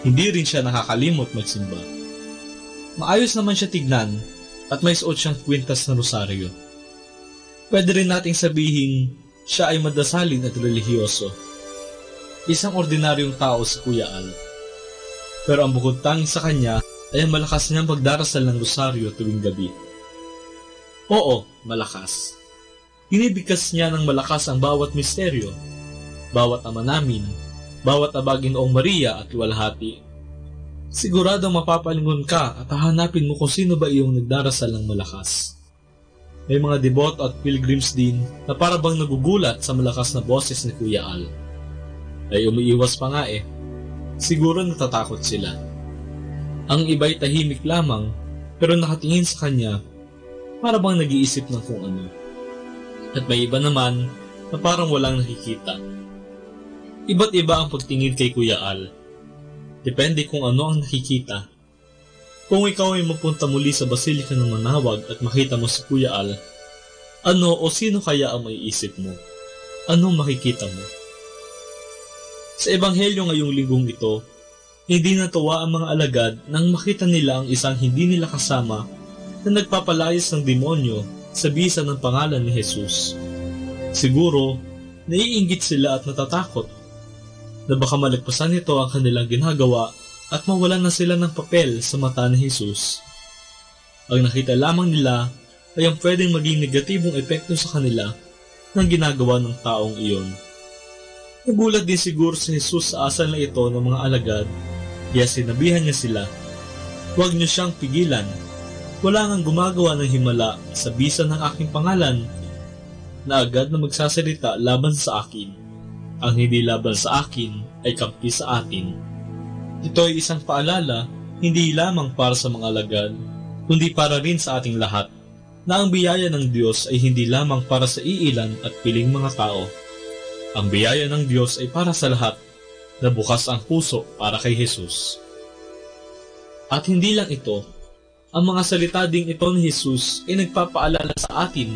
U: Hindi rin siya nakakalimot magsimba. Maayos naman siya tignan at may suot siyang kwintas na rosaryo. Pwede rin nating sabihin siya ay madasalin at relihiyoso. Isang ordinaryong tao si Kuya Al. Pero ang bukod tanging sa kanya ay ang malakas niyang pagdarasal ng rosaryo tuwing gabi. Oo, malakas. Binibigkas niya ng malakas ang bawat misteryo, bawat ama namin, Bawat abag Ginoong Maria at luwalhati, siguradong mapapalingon ka at hahanapin mo kung sino ba iyong nagdarasal ng malakas. May mga deboto at pilgrims din na para bang nagugulat sa malakas na boses ni Kuya Al. Ay umiiwas pa nga eh. Siguro natatakot sila. Ang iba'y tahimik lamang pero nakatingin sa kanya para bang nag-iisip ng kung ano. At may iba naman na parang walang nakikita. Iba't iba ang pagtingin kay Kuya Al. Depende kung ano ang nakikita. Kung ikaw ay mapunta muli sa Basilika ng Manawag at makita mo si Kuya Al, ano o sino kaya ang maiisip mo? Anong makikita mo? Sa Ebanghelyo ngayong linggong ito, hindi natuwa ang mga alagad nang makita nila ang isang hindi nila kasama na nagpapalayas ng demonyo sa bisa ng pangalan ni Jesus. Siguro, naiinggit sila at natatakot na baka malagpasan nito ang kanilang ginagawa at mawalan na sila ng papel sa mata ni Jesus. Ang nakita lamang nila ay ang pwedeng maging negatibong epekto sa kanila ng ginagawa ng taong iyon. Nagulat din siguro si Jesus sa asal na ito ng mga alagad, kaya sinabihan niya sila, "Huwag niyo siyang pigilan. Wala ngang gumagawa ng himala sa bisa ng aking pangalan na agad na magsasalita laban sa akin. Ang hindi laban sa akin ay kampi sa atin." Ito ay isang paalala, hindi lamang para sa mga alagad, kundi para rin sa ating lahat, na ang biyaya ng Diyos ay hindi lamang para sa iilan at piling mga tao. Ang biyaya ng Diyos ay para sa lahat, na bukas ang puso para kay Jesus. At hindi lang ito, ang mga salita ding ito ni Jesus ay nagpapaalala sa atin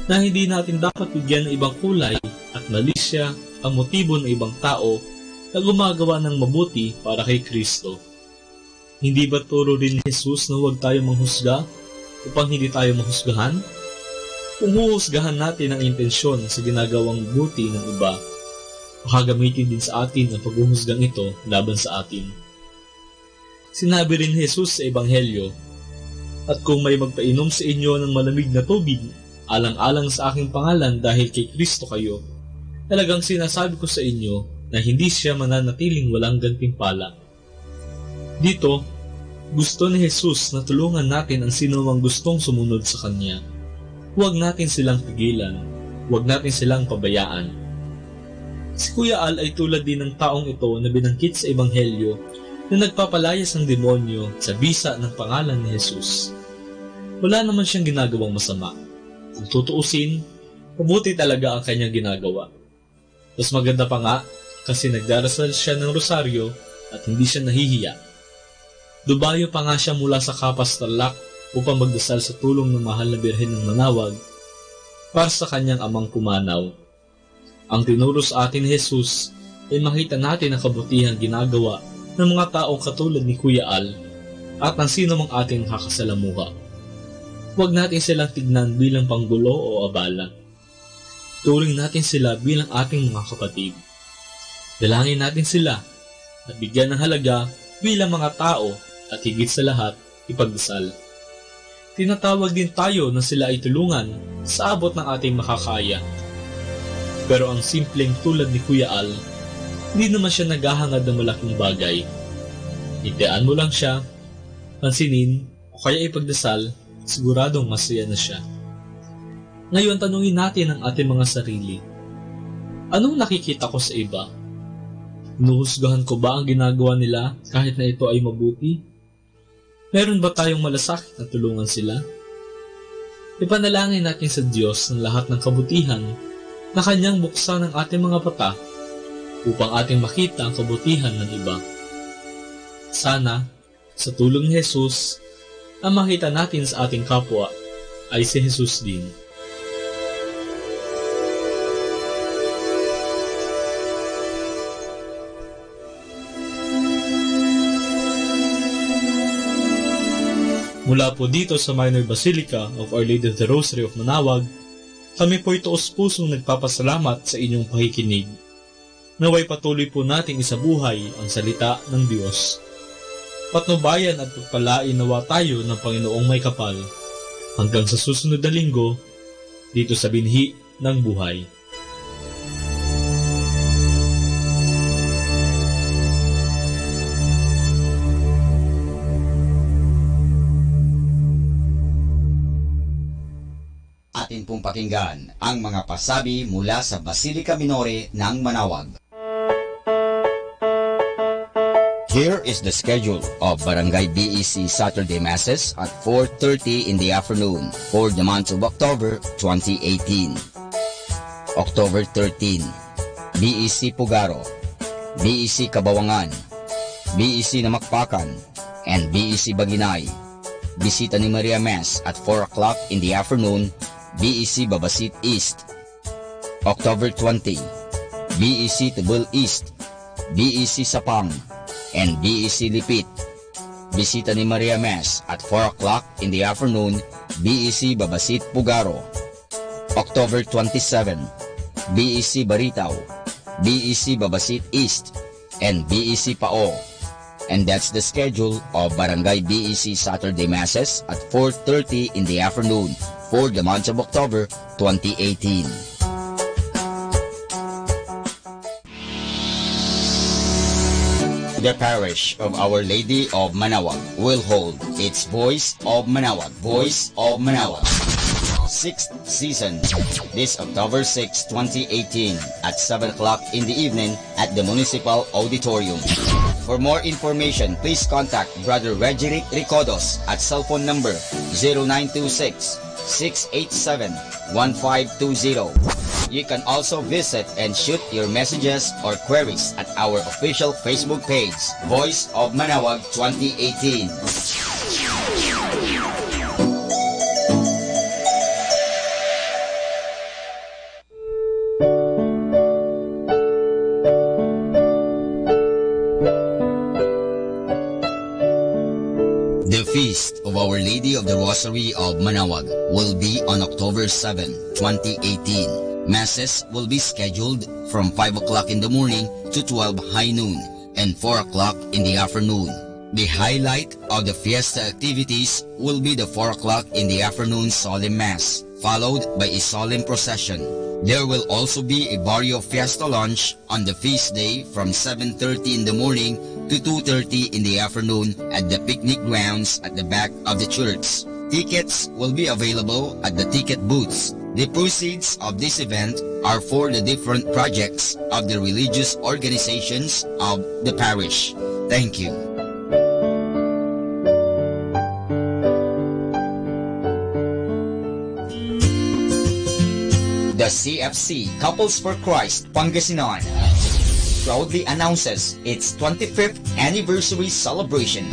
U: na hindi natin dapat bigyan ng ibang kulay at malisya ang motibo ng ibang tao na gumagawa ng mabuti para kay Kristo. Hindi ba turo rin ni Jesus na huwag tayo manghusga upang hindi tayo mahusgahan? Kung huhusgahan natin ang intensyon sa ginagawang buti ng iba, makagamitin din sa atin ang paghuhusgang ito laban sa atin. Sinabi rin ni Jesus sa Ebanghelyo, "At kung may magpainom sa inyo ng malamig na tubig, alang-alang sa aking pangalan dahil kay Kristo kayo, talagang sinasabi ko sa inyo na hindi siya mananatiling walang gantimpala." Dito, gusto ni Jesus na tulungan natin ang sino mang gustong sumunod sa Kanya. Huwag natin silang pigilan, huwag natin silang pabayaan. Si Kuya Al ay tulad din ng taong ito na binangkit sa Ebanghelyo na nagpapalayas ng demonyo sa bisa ng pangalan ni Jesus. Wala naman siyang ginagawang masama. Kung tutuusin, mabuti talaga ang kanyang ginagawa. Mas maganda pa nga kasi nagdarasal siya ng rosaryo at hindi siya nahihiya. Dubayo pa nga siya mula sa Kapas Tarlac upang magdasal sa tulong ng mahal na Birhen ng Manawag para sa kanyang amang pumanaw. Ang tinuro sa atin ni Jesus ay makita natin ang kabutihang ginagawa ng mga taong katulad ni Kuya Al at ng sino mang ating kakasalamuha. Huwag natin silang tignan bilang panggulo o abala. Turing natin sila bilang ating mga kapatid. Dalangin natin sila at bigyan ng halaga bilang mga tao at higit sa lahat, ipagdasal. Tinatawag din tayo na sila ay tulungan sa abot ng ating makakaya. Pero ang simpleng tulad ni Kuya Al, hindi naman siya naghahangad ng malaking bagay. Itiaan mo lang siya, pansinin o kaya ipagdasal, siguradong masaya na siya. Ngayon tanungin natin ang ating mga sarili. Anong nakikita ko sa iba? Hinuhusgahan ko ba ang ginagawa nila kahit na ito ay mabuti? Meron ba tayong malasakit na tulungan sila? Ipanalangin natin sa Diyos ng lahat ng kabutihan na Kanyang buksan ang ating mga mata upang ating makita ang kabutihan ng iba. Sana, sa tulong ni Jesus, ang makita natin sa ating kapwa ay si Jesus din. Mula po dito sa Minor Basilica of Our Lady of the Rosary of Manawag, kami po'y taos-pusong nagpapasalamat sa inyong pakikinig. Naway patuloy po nating isabuhay ang salita ng Diyos. Patnubayan at pagpalain nawa tayo ng Panginoong may kapal hanggang sa susunod na linggo dito sa Binhi ng Buhay.
P: Atin pong pakinggan ang mga pasabi mula sa Basilica Minore ng Manawag. Here is the schedule of Barangay BEC Saturday Masses at 4:30 in the afternoon for the month of October 2018. October 13, BEC Pugaro, BEC Kabawangan, BEC Namakpakan, and BEC Baginay. Bisita ni Maria Mass at 4 o'clock in the afternoon, BEC Babasit East. October 20, BEC Tubul East, BEC Sapang, and BEC Lipit. Bisita ni Maria Mass at 4 o'clock in the afternoon, BEC Babasit Pugaro. October 27, BEC Baritaw, BEC Babasit East, and BEC Pao. And that's the schedule of Barangay BEC Saturday Masses at 4:30 in the afternoon for the month of October 2018. The parish of Our Lady of Manawag will hold its Voice of Manawag, Voice of Manawag 6th season this October 6, 2018 at 7 o'clock in the evening at the Municipal Auditorium. For more information, please contact Brother Regeric Ricodos at cell phone number 0926-687-1520. You can also visit and shoot your messages or queries at our official Facebook page, Voice of Manawag 2018. The Feast of Our Lady of the Rosary of Manawag will be on October 7, 2018. Masses will be scheduled from 5 o'clock in the morning to 12 high noon and 4 o'clock in the afternoon. The highlight of the fiesta activities will be the 4 o'clock in the afternoon solemn mass, followed by a solemn procession. There will also be a Barrio Fiesta lunch on the feast day from 7:30 in the morning to 2:30 in the afternoon at the picnic grounds at the back of the church. Tickets will be available at the ticket booths. The proceeds of this event are for the different projects of the religious organizations of the parish. Thank you. The CFC Couples for Christ Pangasinan proudly announces its 25th anniversary celebration.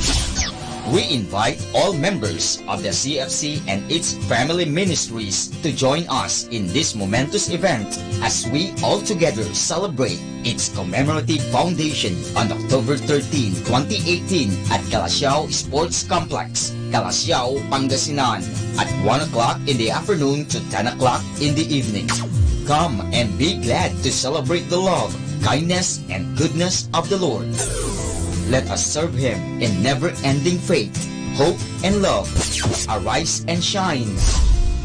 P: We invite all members of the CFC and its family ministries to join us in this momentous event as we all together celebrate its commemorative foundation on October 13, 2018 at Calasiao Sports Complex, Calasiao, Pangasinan at 1 o'clock in the afternoon to 10 o'clock in the evening. Come and be glad to celebrate the love, kindness, and goodness of the Lord. Let us serve Him in never-ending faith, hope, and love. Arise and shine.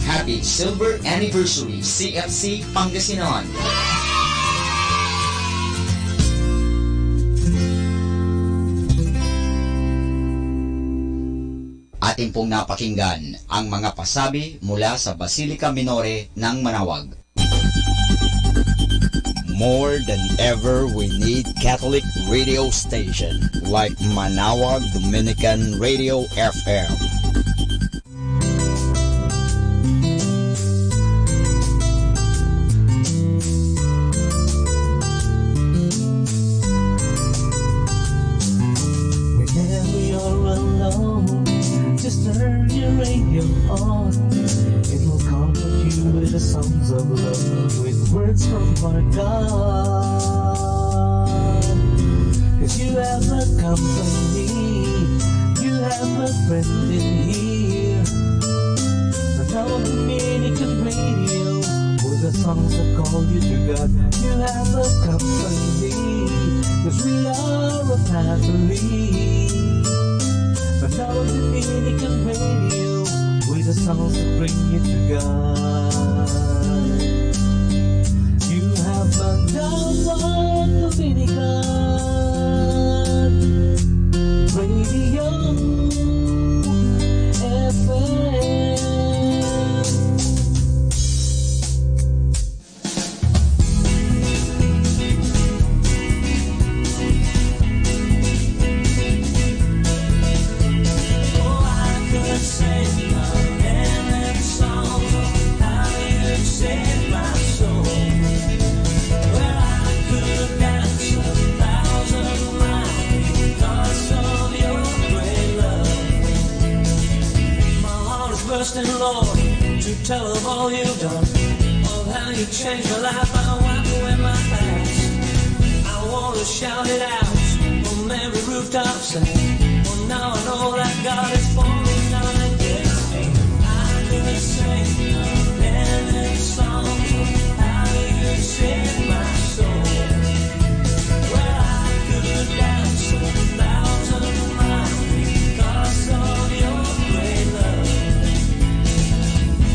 P: Happy Silver Anniversary, CFC Pangasinan! Atin pong napakinggan ang mga pasabi mula sa Basilica Minore ng Manawag. More than ever, we need Catholic radio station like Manawag Dominican Radio FM.
A: Whenever you're alone, just turn your radio on. It will comfort you with the songs of love, with words from our God. 'Cause you have a company, you have a friend in here. Manawag Dominican Radio, with the songs that call you to God. You have a company, 'cause we are a family. Manawag Dominican Radio, with the songs that bring you to God. You have Manawag Dominican Radio FM. bursting, Lord, to tell of all you've done, of how you changed my life. I wipe away my past. I want to shout it out from every rooftop saying, well, now I know that God is for me, now against me. I could sing a million songs of how you saved my soul. Well, I could dance 1,000 miles because of your great love.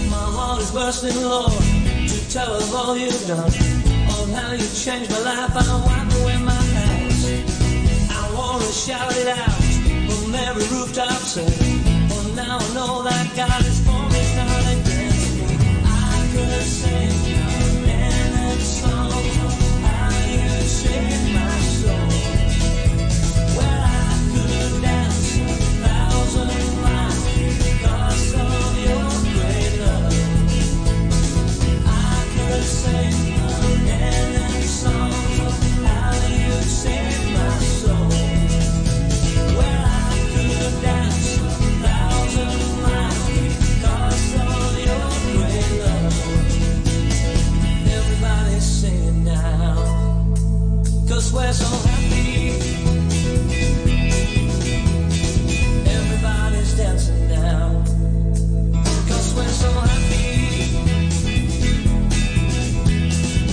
A: My heart is bursting, Lord, to tell of all you've done, of how you changed my life. I wipe away my past. I want to shout it out from every rooftop saying, well, now I know that God is for me, not against me. I could sing a million songs of how you saved my soul. Well, I could dance 1,000 miles because of your great love. I could sing a million songs of how you saved my soul. Well, I could dance 1,000 miles because of your great love. Everybody's singing now, 'cause we're so happy. Everybody's dancing now, 'cause we're so happy.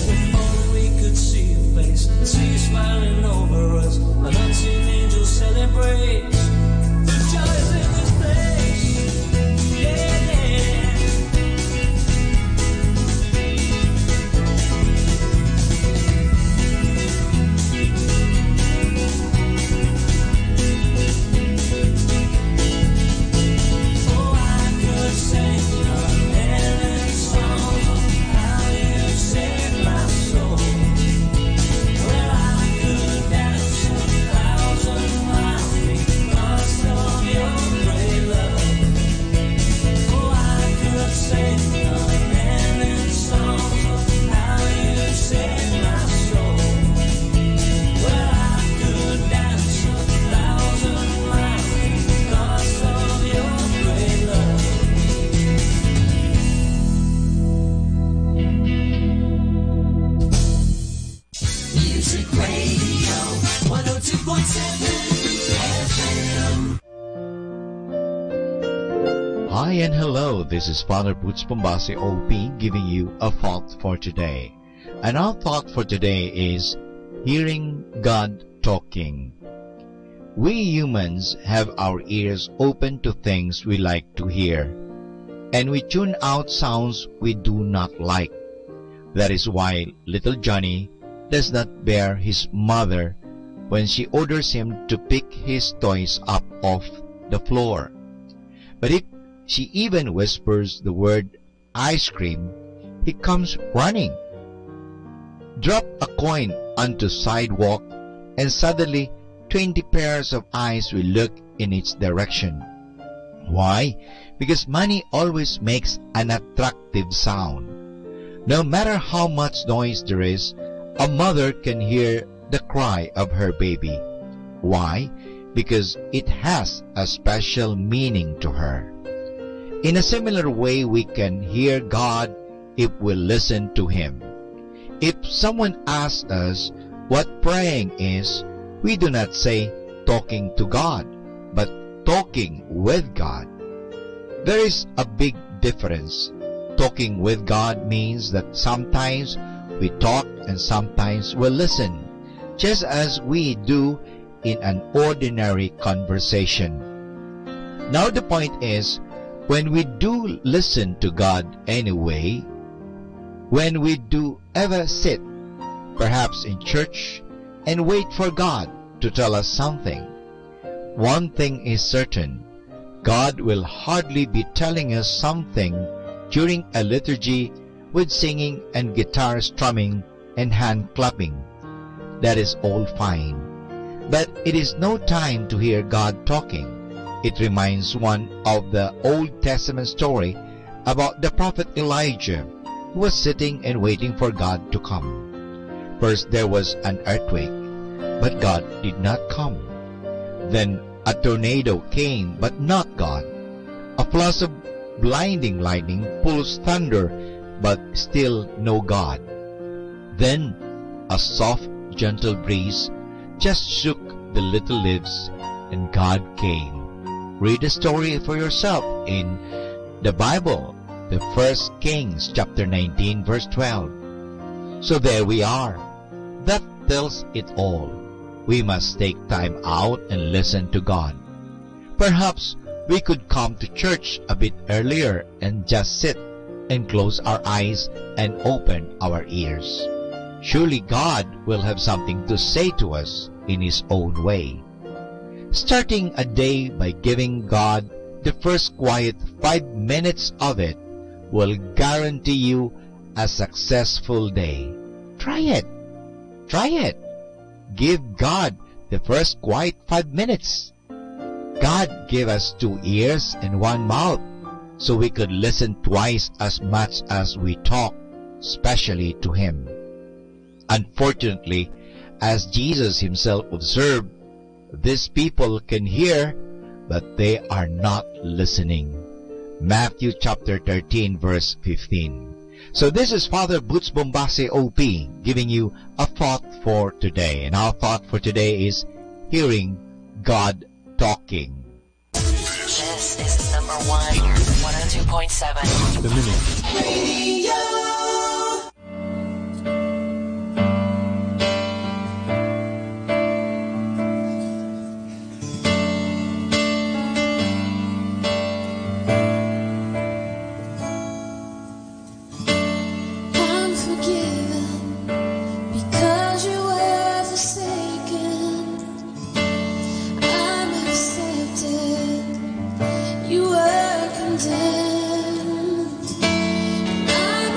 A: If only we could see your face, see you smiling over us. An unseen angel celebrates the joys in this place. Yeah, yeah. Oh, I could sing a million songs of how you saved my soul. Well, I could dance 1,000 miles because of your great love. Oh, I could sing a million songs of how you saved my soul. Well, I could dance 1,000 miles because of your great love. Music Radio 102.7 FM.
T: Hi and hello, this is Father Boots Pombase OP giving you a thought for today. And our thought for today is hearing God talking. We humans have our ears open to things we like to hear, and we tune out sounds we do not like. That is why little Johnny does not bear his mother when she orders him to pick his toys up off the floor. But if she even whispers the word ice cream, he comes running. Drop a coin onto sidewalk and suddenly 20 pairs of eyes will look in its direction. Why? Because money always makes an attractive sound. No matter how much noise there is, a mother can hear the cry of her baby. Why? Because it has a special meaning to her. In a similar way, we can hear God if we listen to Him. If someone asks us what praying is, we do not say talking to God, but talking with God. There is a big difference. Talking with God means that sometimes we talk and sometimes we listen, just as we do in an ordinary conversation. Now the point is, when we do listen to God anyway, when we do ever sit, perhaps in church, and wait for God to tell us something, one thing is certain: God will hardly be telling us something during a liturgy with singing and guitar strumming and hand clapping. That is all fine. But it is no time to hear God talking. It reminds one of the Old Testament story about the prophet Elijah, who was sitting and waiting for God to come. First there was an earthquake, but God did not come. Then a tornado came, but not God. A blinding lightning pulls thunder, but still no God. Then a soft, gentle breeze just shook the little leaves, and God came. Read the story for yourself in the Bible, the 1 Kings chapter 19 verse 12. So there we are. That tells it all. We must take time out and listen to God. Perhaps we could come to church a bit earlier and just sit and close our eyes and open our ears. Surely God will have something to say to us in His own way. Starting a day by giving God the first quiet 5 minutes of it will guarantee you a successful day. Try it. Try it. Give God the first quiet 5 minutes. God gave us 2 ears and 1 mouth, so we could listen twice as much as we talk, especially to Him. Unfortunately, as Jesus Himself observed, these people can hear, but they are not listening. Matthew chapter 13 verse 15. So this is Father Boots Bombase OP giving you a thought for today. And our thought for today is hearing God talking.
C: This is number 102.7.
Q: The Minute.
C: Radio.
I: I'm forgiven because you were forsaken. I'm accepted. You were condemned. I'm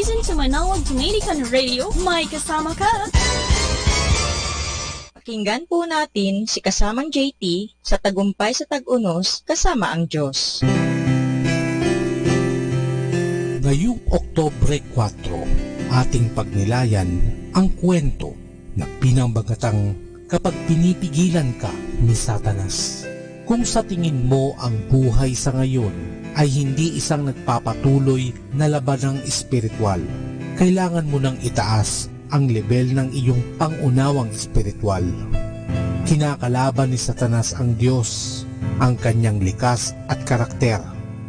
D: Listen to Manawag Dominican Radio, may kasama ka.
V: Pakinggan po natin si kasamang JT sa Tagumpay sa Tag-Unos, Kasama ang Diyos.
F: Ngayong Oktubre 4, ating pagnilayan ang kwento na pinambagatang kapag pinipigilan ka ni Satanas. Kung sa tingin mo ang buhay sa ngayon ay hindi isang nagpapatuloy na labanang espiritual, kailangan mo nang itaas ang level ng iyong pangunawang espiritual. Kinakalaban ni Satanas ang Diyos, ang kanyang likas at karakter.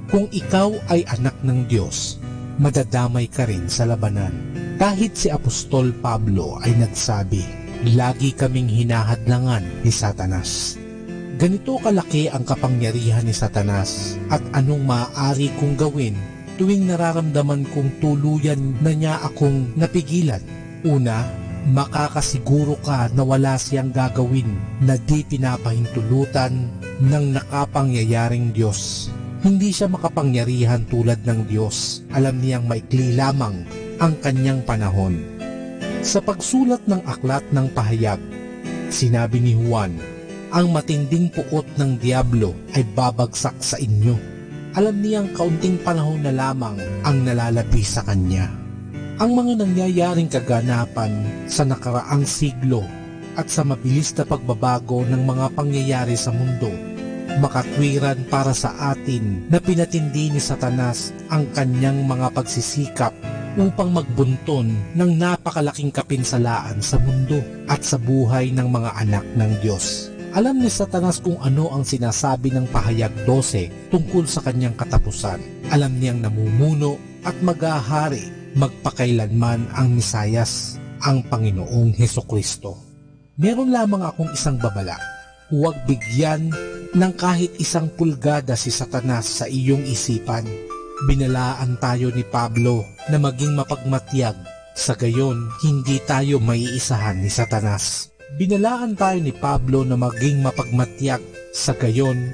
F: Kung ikaw ay anak ng Diyos, madadamay ka rin sa labanan. Kahit si Apostol Pablo ay nagsabi, lagi kaming hinahadlangan ni Satanas. Ganito kalaki ang kapangyarihan ni Satanas at anong maaari kong gawin tuwing nararamdaman kong tuluyan na niya akong napigilan. Una, makakasiguro ka na wala siyang gagawin na di pinapahintulutan ng nakapangyariang Diyos. Hindi siya makapangyarihan tulad ng Diyos. Alam niyang maikli lamang ang kanyang panahon. Sa pagsulat ng aklat ng pahayag, sinabi ni Juan, ang matinding puot ng Diablo ay babagsak sa inyo. Alam niyang kaunting panahon na lamang ang nalalabi sa kanya. Ang mga nangyayaring kaganapan sa nakaraang siglo at sa mabilis na pagbabago ng mga pangyayari sa mundo, makatwiran para sa atin na pinatindi ni Satanas ang kanyang mga pagsisikap upang magbunton ng napakalaking kapinsalaan sa mundo at sa buhay ng mga anak ng Diyos. Alam ni Satanas kung ano ang sinasabi ng pahayag 12 tungkol sa kanyang katapusan. Alam niyang namumuno at maghahari magpakailanman ang Mesayas, ang Panginoong Hesukristo. Meron lamang akong isang babala. Huwag bigyan ng kahit isang pulgada si Satanas sa iyong isipan. Binalaan tayo ni Pablo na maging mapagmatyag, sa gayon hindi tayo maiisahan ni Satanas. Binalaan tayo ni Pablo na maging mapagmatyag, sa gayon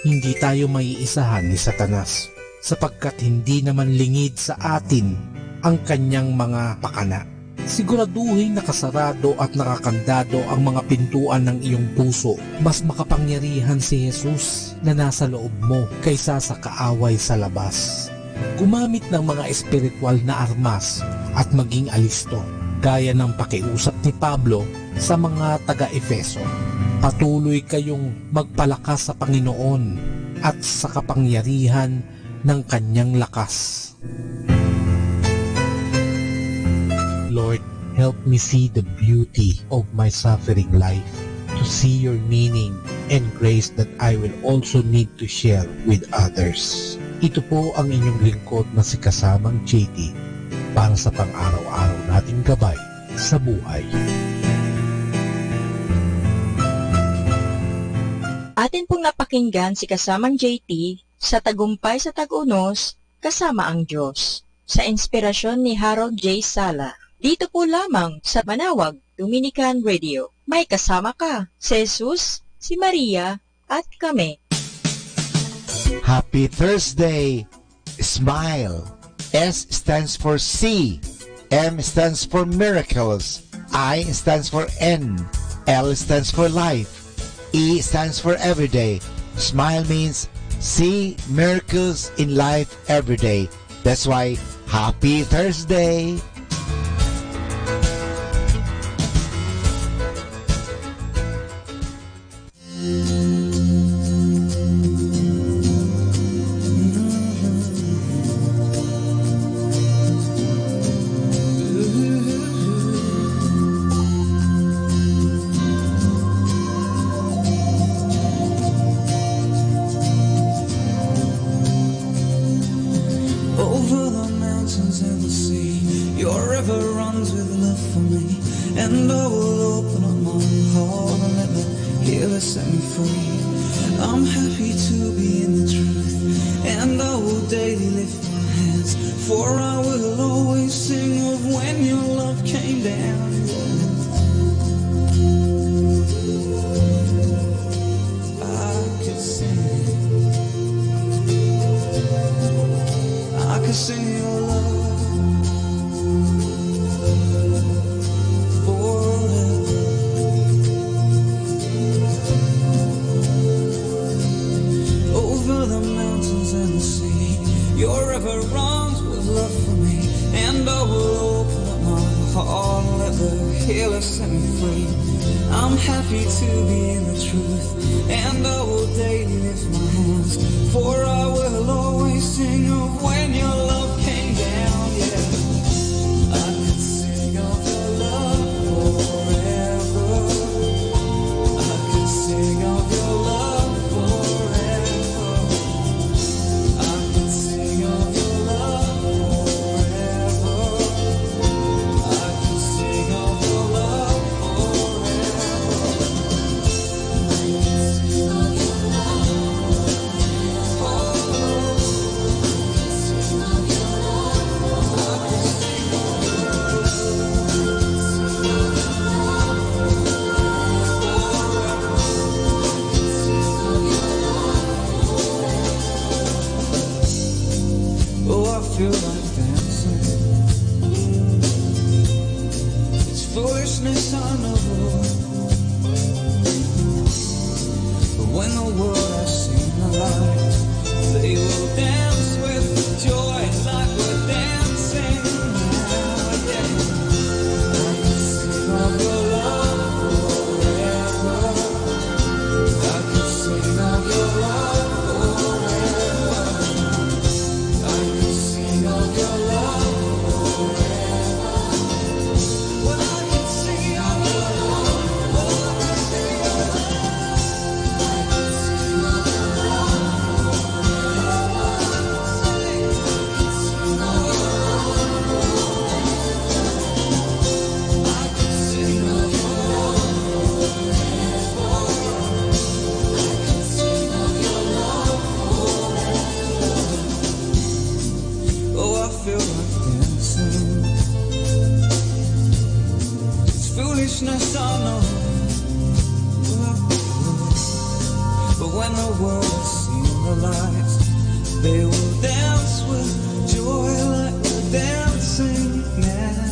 F: hindi tayo maiisahan ni Satanas, sapagkat hindi naman lingid sa atin ang kanyang mga pakana. Siguraduhin nakasarado at nakakandado ang mga pintuan ng iyong puso. Mas makapangyarihan si Jesus na nasa loob mo kaysa sa kaaway sa labas. Gumamit ng mga espiritual na armas at maging alisto, gaya ng pakiusap ni Pablo sa mga taga-Efeso. Patuloy kayong magpalakas sa Panginoon at sa kapangyarihan ng kanyang lakas. Lord, help me see the beauty of my suffering life, to see your meaning and grace that I will also need to share with others. Ito po ang inyong lingkod na si Kasamang JT para sa pang-araw-araw nating gabay sa buhay.
V: Atin pong napakinggan si Kasamang JT sa Tagumpay sa Tag-Unos, Kasama ang Diyos, sa inspirasyon ni Harold J. Sala. Dito po lamang sa Manawag Dominican Radio. May kasama ka, si Jesus, si Maria, at kami.
T: Happy Thursday! Smile! S stands for C. M stands for miracles. I stands for N. L stands for life. E stands for everyday. Smile means see miracles in life every day. That's why, Happy Thursday!
A: Over the mountains and the sea, your river runs with love for me. And I will open up my heart and let the healer set me free. I'm happy to be in the truth, and I will daily lift my hands, for I will always sing of when your love came down. I could sing your love be in the truth, and I will daily lift my hands, for I will always sing of when your love came down, yeah. I could sing of your love forever. I could sing of your love forever. I could sing of your love forever. I could sing of your love oh, I feel like dancing. It's foolishness, I know. But when the world has seen the light, they will dance with joy like we're dancing now, yeah. I could sing of your love forever. I could sing of your love forever. I could sing of your love forever. Well, I could sing of your love forever. I could sing of your love oh, I feel like dancing. It's foolishness, I know. But when the world has seen the light, they will dance with joy like we're dancing now.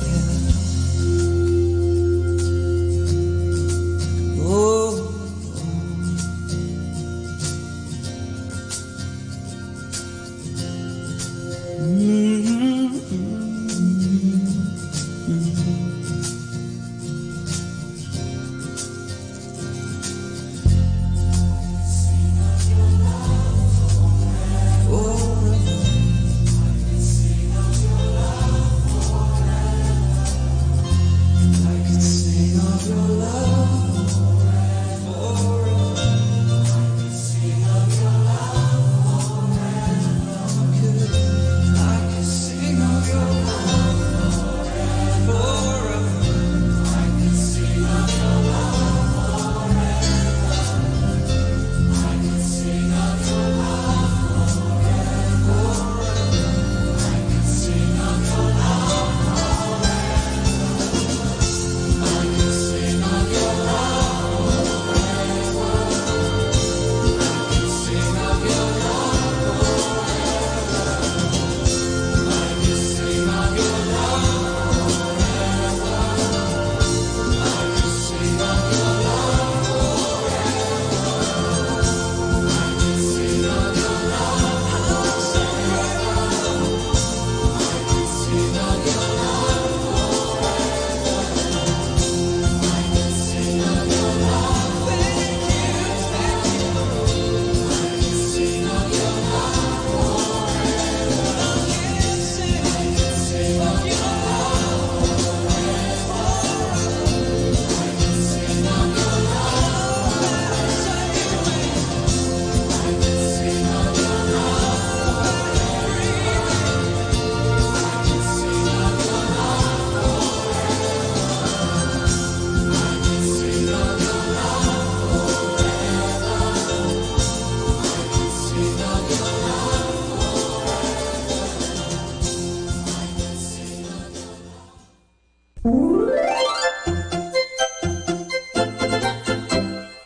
A: Yeah. Oh.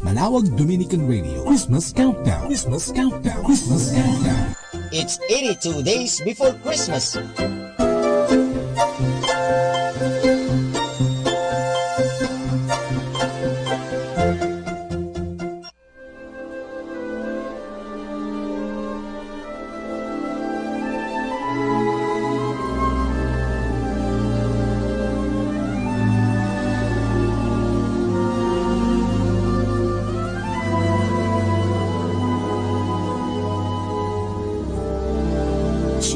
S: Manawag Dominican Radio Christmas Countdown. Christmas Countdown. Christmas Countdown.
P: It's 82 days before Christmas.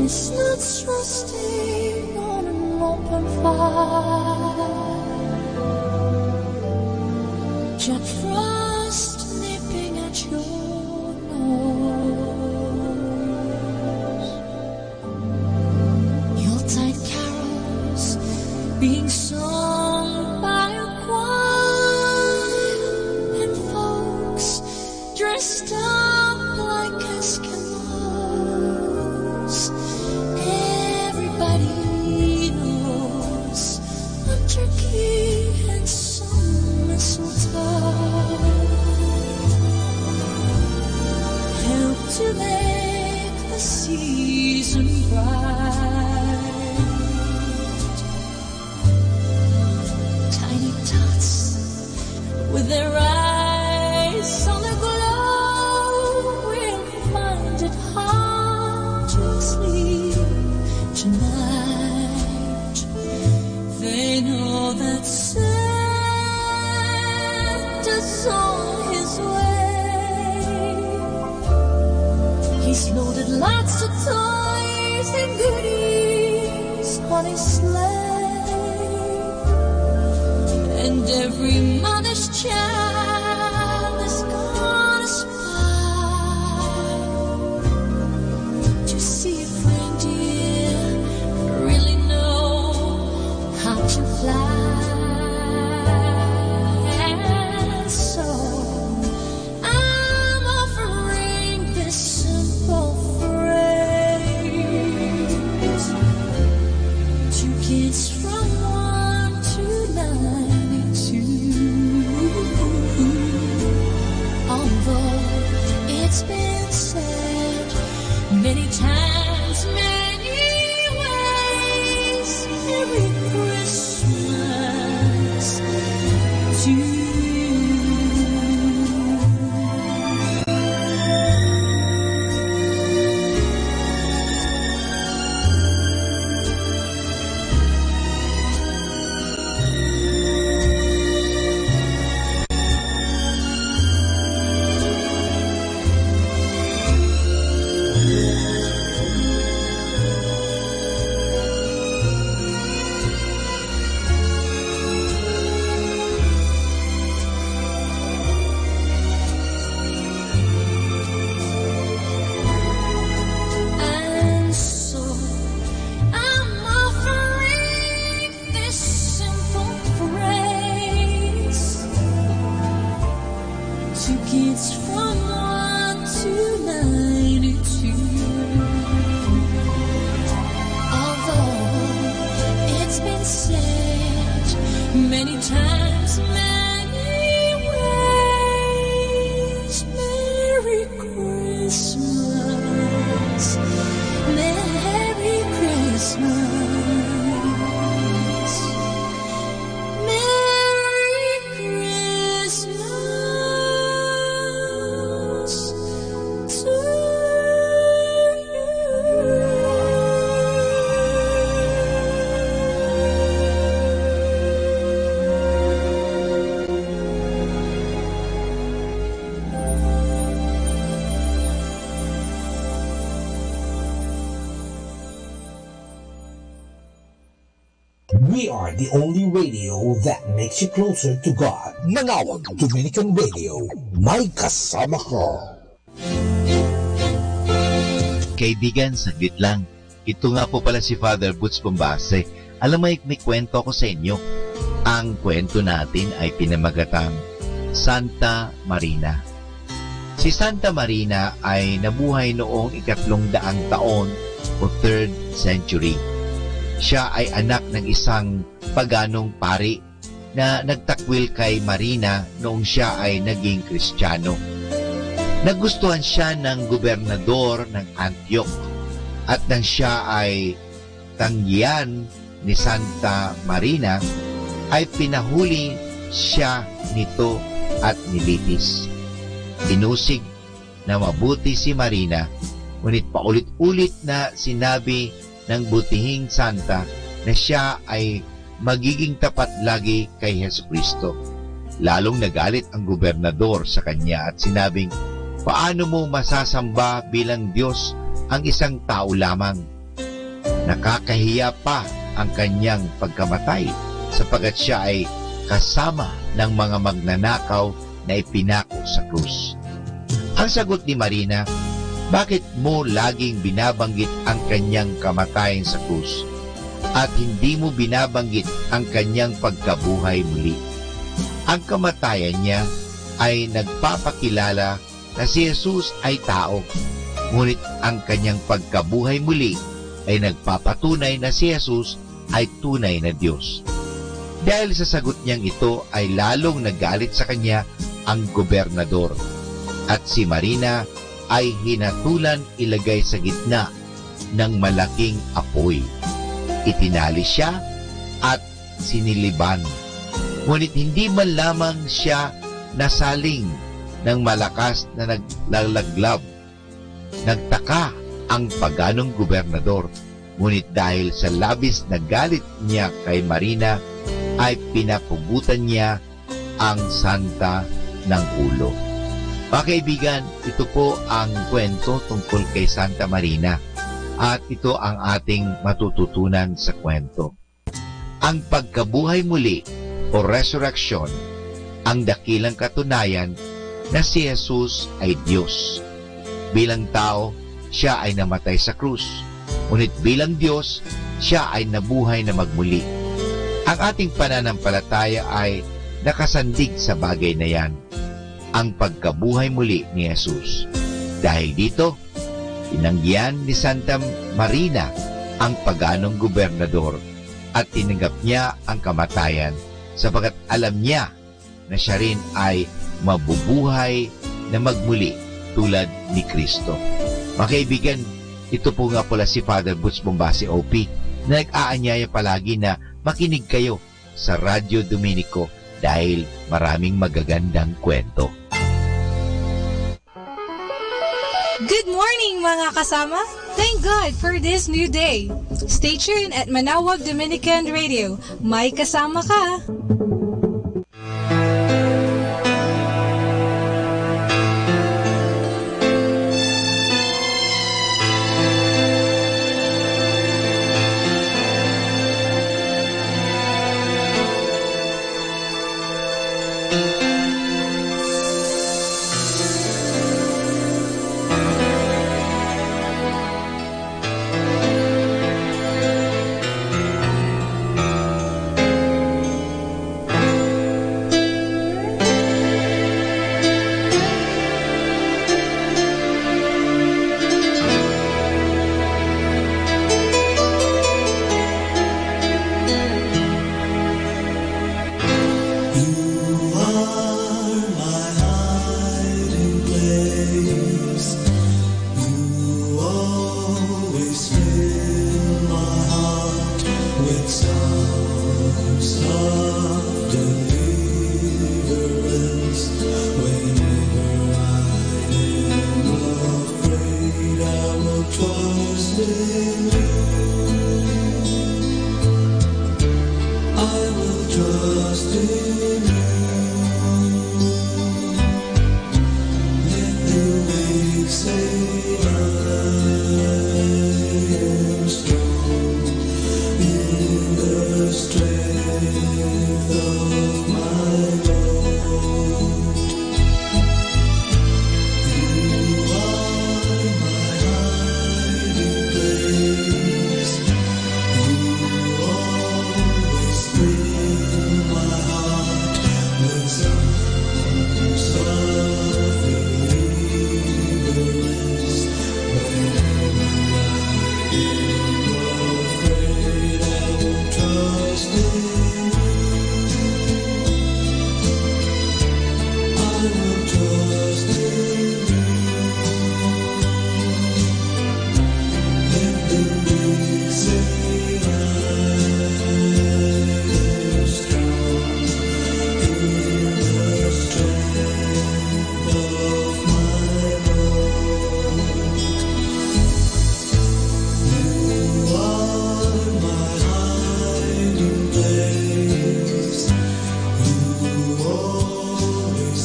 I: is not trusting on an open fire. Jack Frost nipping at your nose. Yuletide carols being sung by a choir, and folks dressed up like Eskimos. Everybody knows a turkey and some mistletoe help to make the season bright. Tiny tots with their eyes on the glow will find it hard to sleep tonight. They know that Santa's on his way. He's loaded lots of toys and goodies on his sleigh, and every mother's child is gonna spy to see if reindeer really know how to fly. So I'm offering this simple phrase to kids from 1 to 92. Although it's been said many times, many ways, Merry Christmas to you. And so I'm offering this simple phrase to kids from 1 to 92. Although it's been said many times, many ways, Merry Christmas, Merry Christmas, Merry Christmas to
S: We are the only radio that makes you closer to God. Manawag Dominican Radio. May kasama ka.
T: Kaibigan, saglit lang. Ito nga po pala si Father Boots Bombase. Alam mo, may kwento ko sa inyo. Ang kwento natin ay pinamagatang Santa Marina. Si Santa Marina ay nabuhay noong 300 taon o 3rd century. Siya ay anak ng isang paganong pari na nagtakwil kay Marina noong siya ay naging Kristiyano. Nagustuhan siya ng gobernador ng Antioch at nang siya ay tanggihan ni Santa Marina ay pinahuli siya nito at nilitis. Inusig na mabuti si Marina, ngunit paulit-ulit na sinabi ng butihing santa na siya ay magiging tapat lagi kay Jesucristo. Lalong nagalit ang gobernador sa kanya at sinabing, paano mo masasamba bilang Diyos ang isang tao lamang? Nakakahiya pa ang kanyang pagkamatay sapagkat siya ay kasama ng mga magnanakaw na ipinako sa krus. Ang sagot ni Marina, bakit mo laging binabanggit ang kanyang kamatayan sa krus at hindi mo binabanggit ang kanyang pagkabuhay muli? Ang kamatayan niya ay nagpapakilala na si Jesus ay tao, ngunit ang kanyang pagkabuhay muli ay nagpapatunay na si Jesus ay tunay na Diyos. Dahil sa sagot niyang ito ay lalong nagalit sa kanya ang gobernador at si Marina ay hinatulan ilagay sa gitna ng malaking apoy. Itinali siya at siniliban. Ngunit hindi man lamang siya nasaling ng malakas na naglalaglab. Nagtaka ang paganong gobernador, ngunit dahil sa labis na galit niya kay Marina, ay pinapugutan niya ang santa ng ulo. Mga kaibigan, ito po ang kwento tungkol kay Santa Marina at ito ang ating matututunan sa kwento. Ang pagkabuhay muli o resurrection, ang dakilang katunayan na si Jesus ay Diyos. Bilang tao, siya ay namatay sa krus, ngunit bilang Diyos, siya ay nabuhay na magmuli. Ang ating pananampalataya ay nakasandig sa bagay na yan, ang pagkabuhay muli ni Jesus. Dahil dito, tinanggihan ni Santa Marina ang paganong gobernador at tinanggap niya ang kamatayan sapagkat alam niya na siya rin ay mabubuhay na magmuli tulad ni Kristo. Mga kaibigan, ito po nga pala si Father Butch Bombasi OP na nag-aanyaya palagi na makinig kayo sa Radyo Dominico dahil maraming magagandang kwento.
B: Good morning mga kasama! Thank God for this new day. Stay tuned at Manawag Dominican Radio. May kasama ka!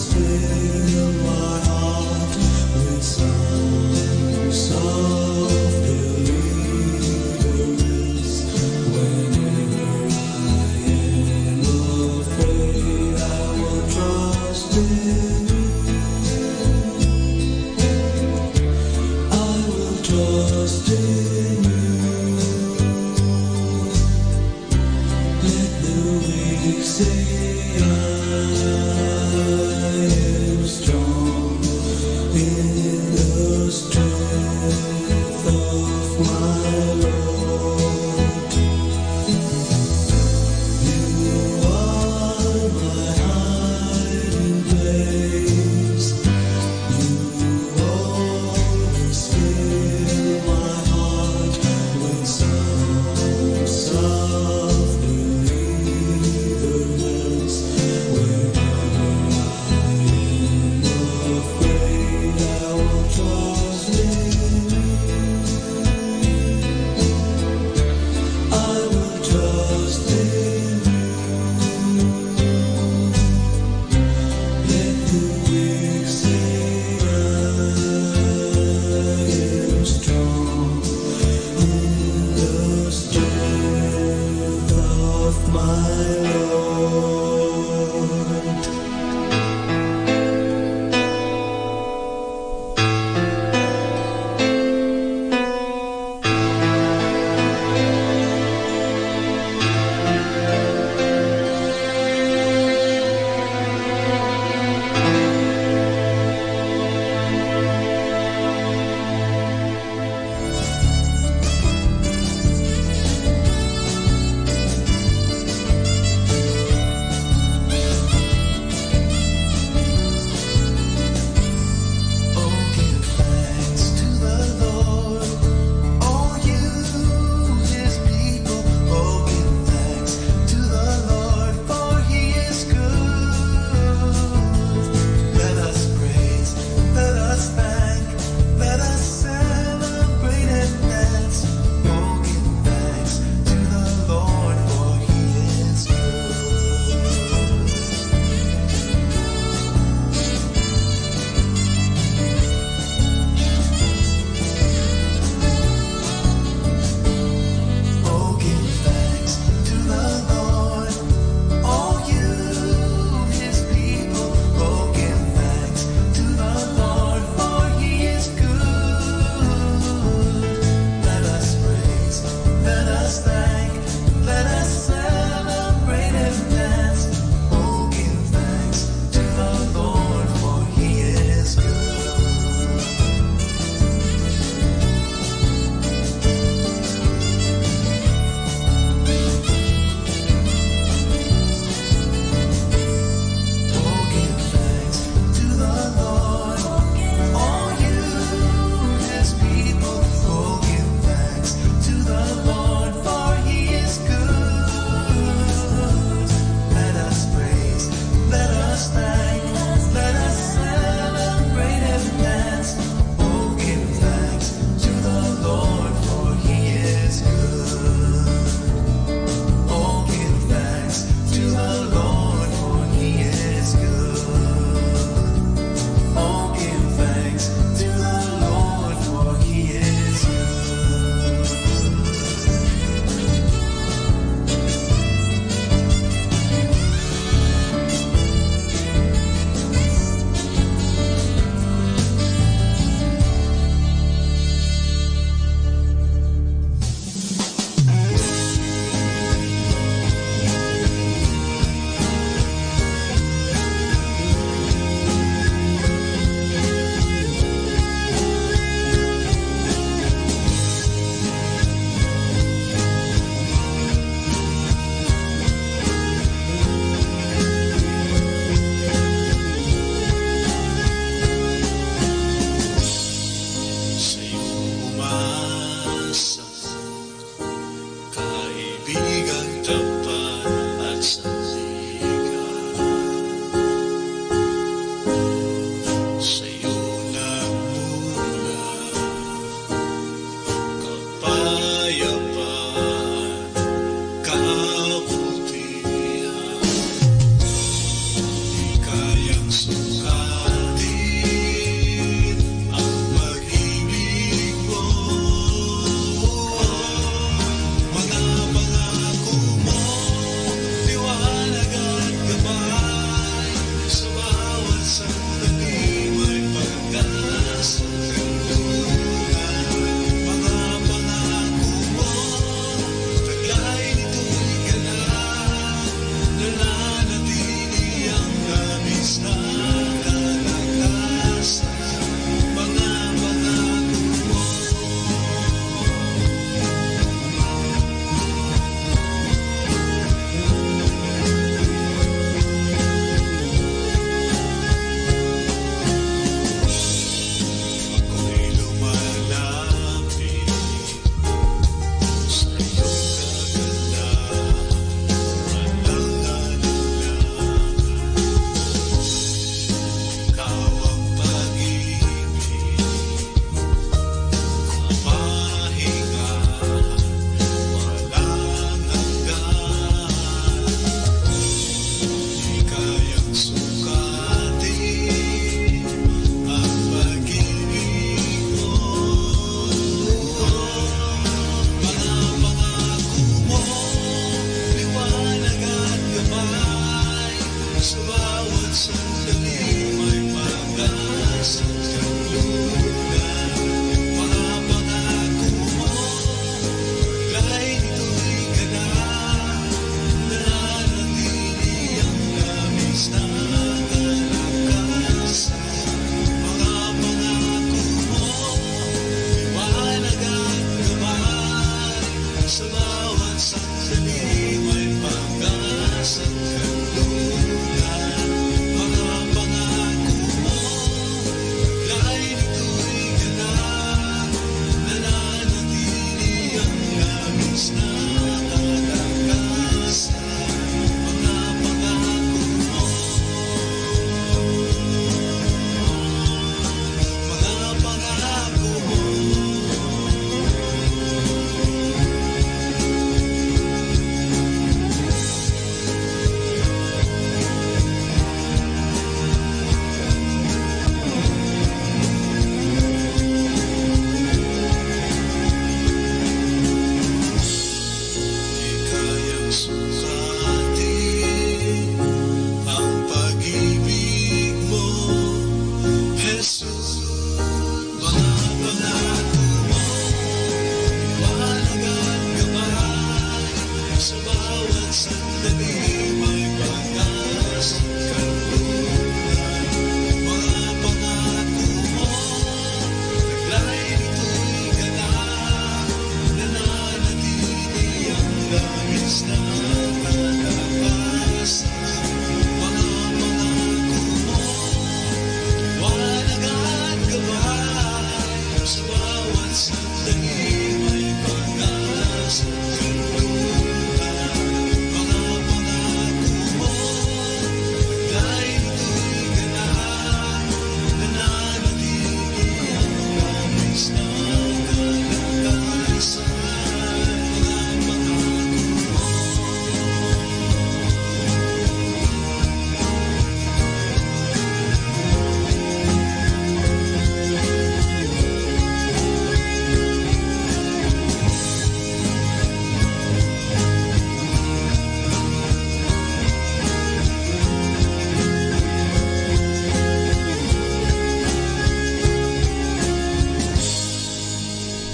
A: Always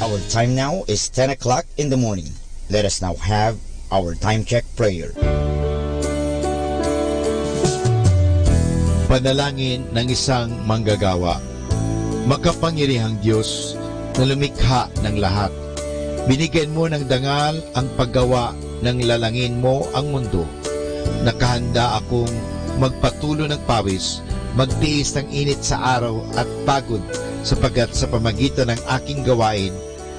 G: Our time now is 10 o'clock in the morning. Let us now have our time check prayer.
T: Panalangin ng isang manggagawa. Makapangyarihang Diyos na lumikha ng lahat, binigyan mo ng dangal ang paggawa ng lalangin mo ang mundo. Nakahanda akong magpatulo ng pawis, magtiis ng init sa araw at pagod, sapagkat sa pamagitan ng aking gawain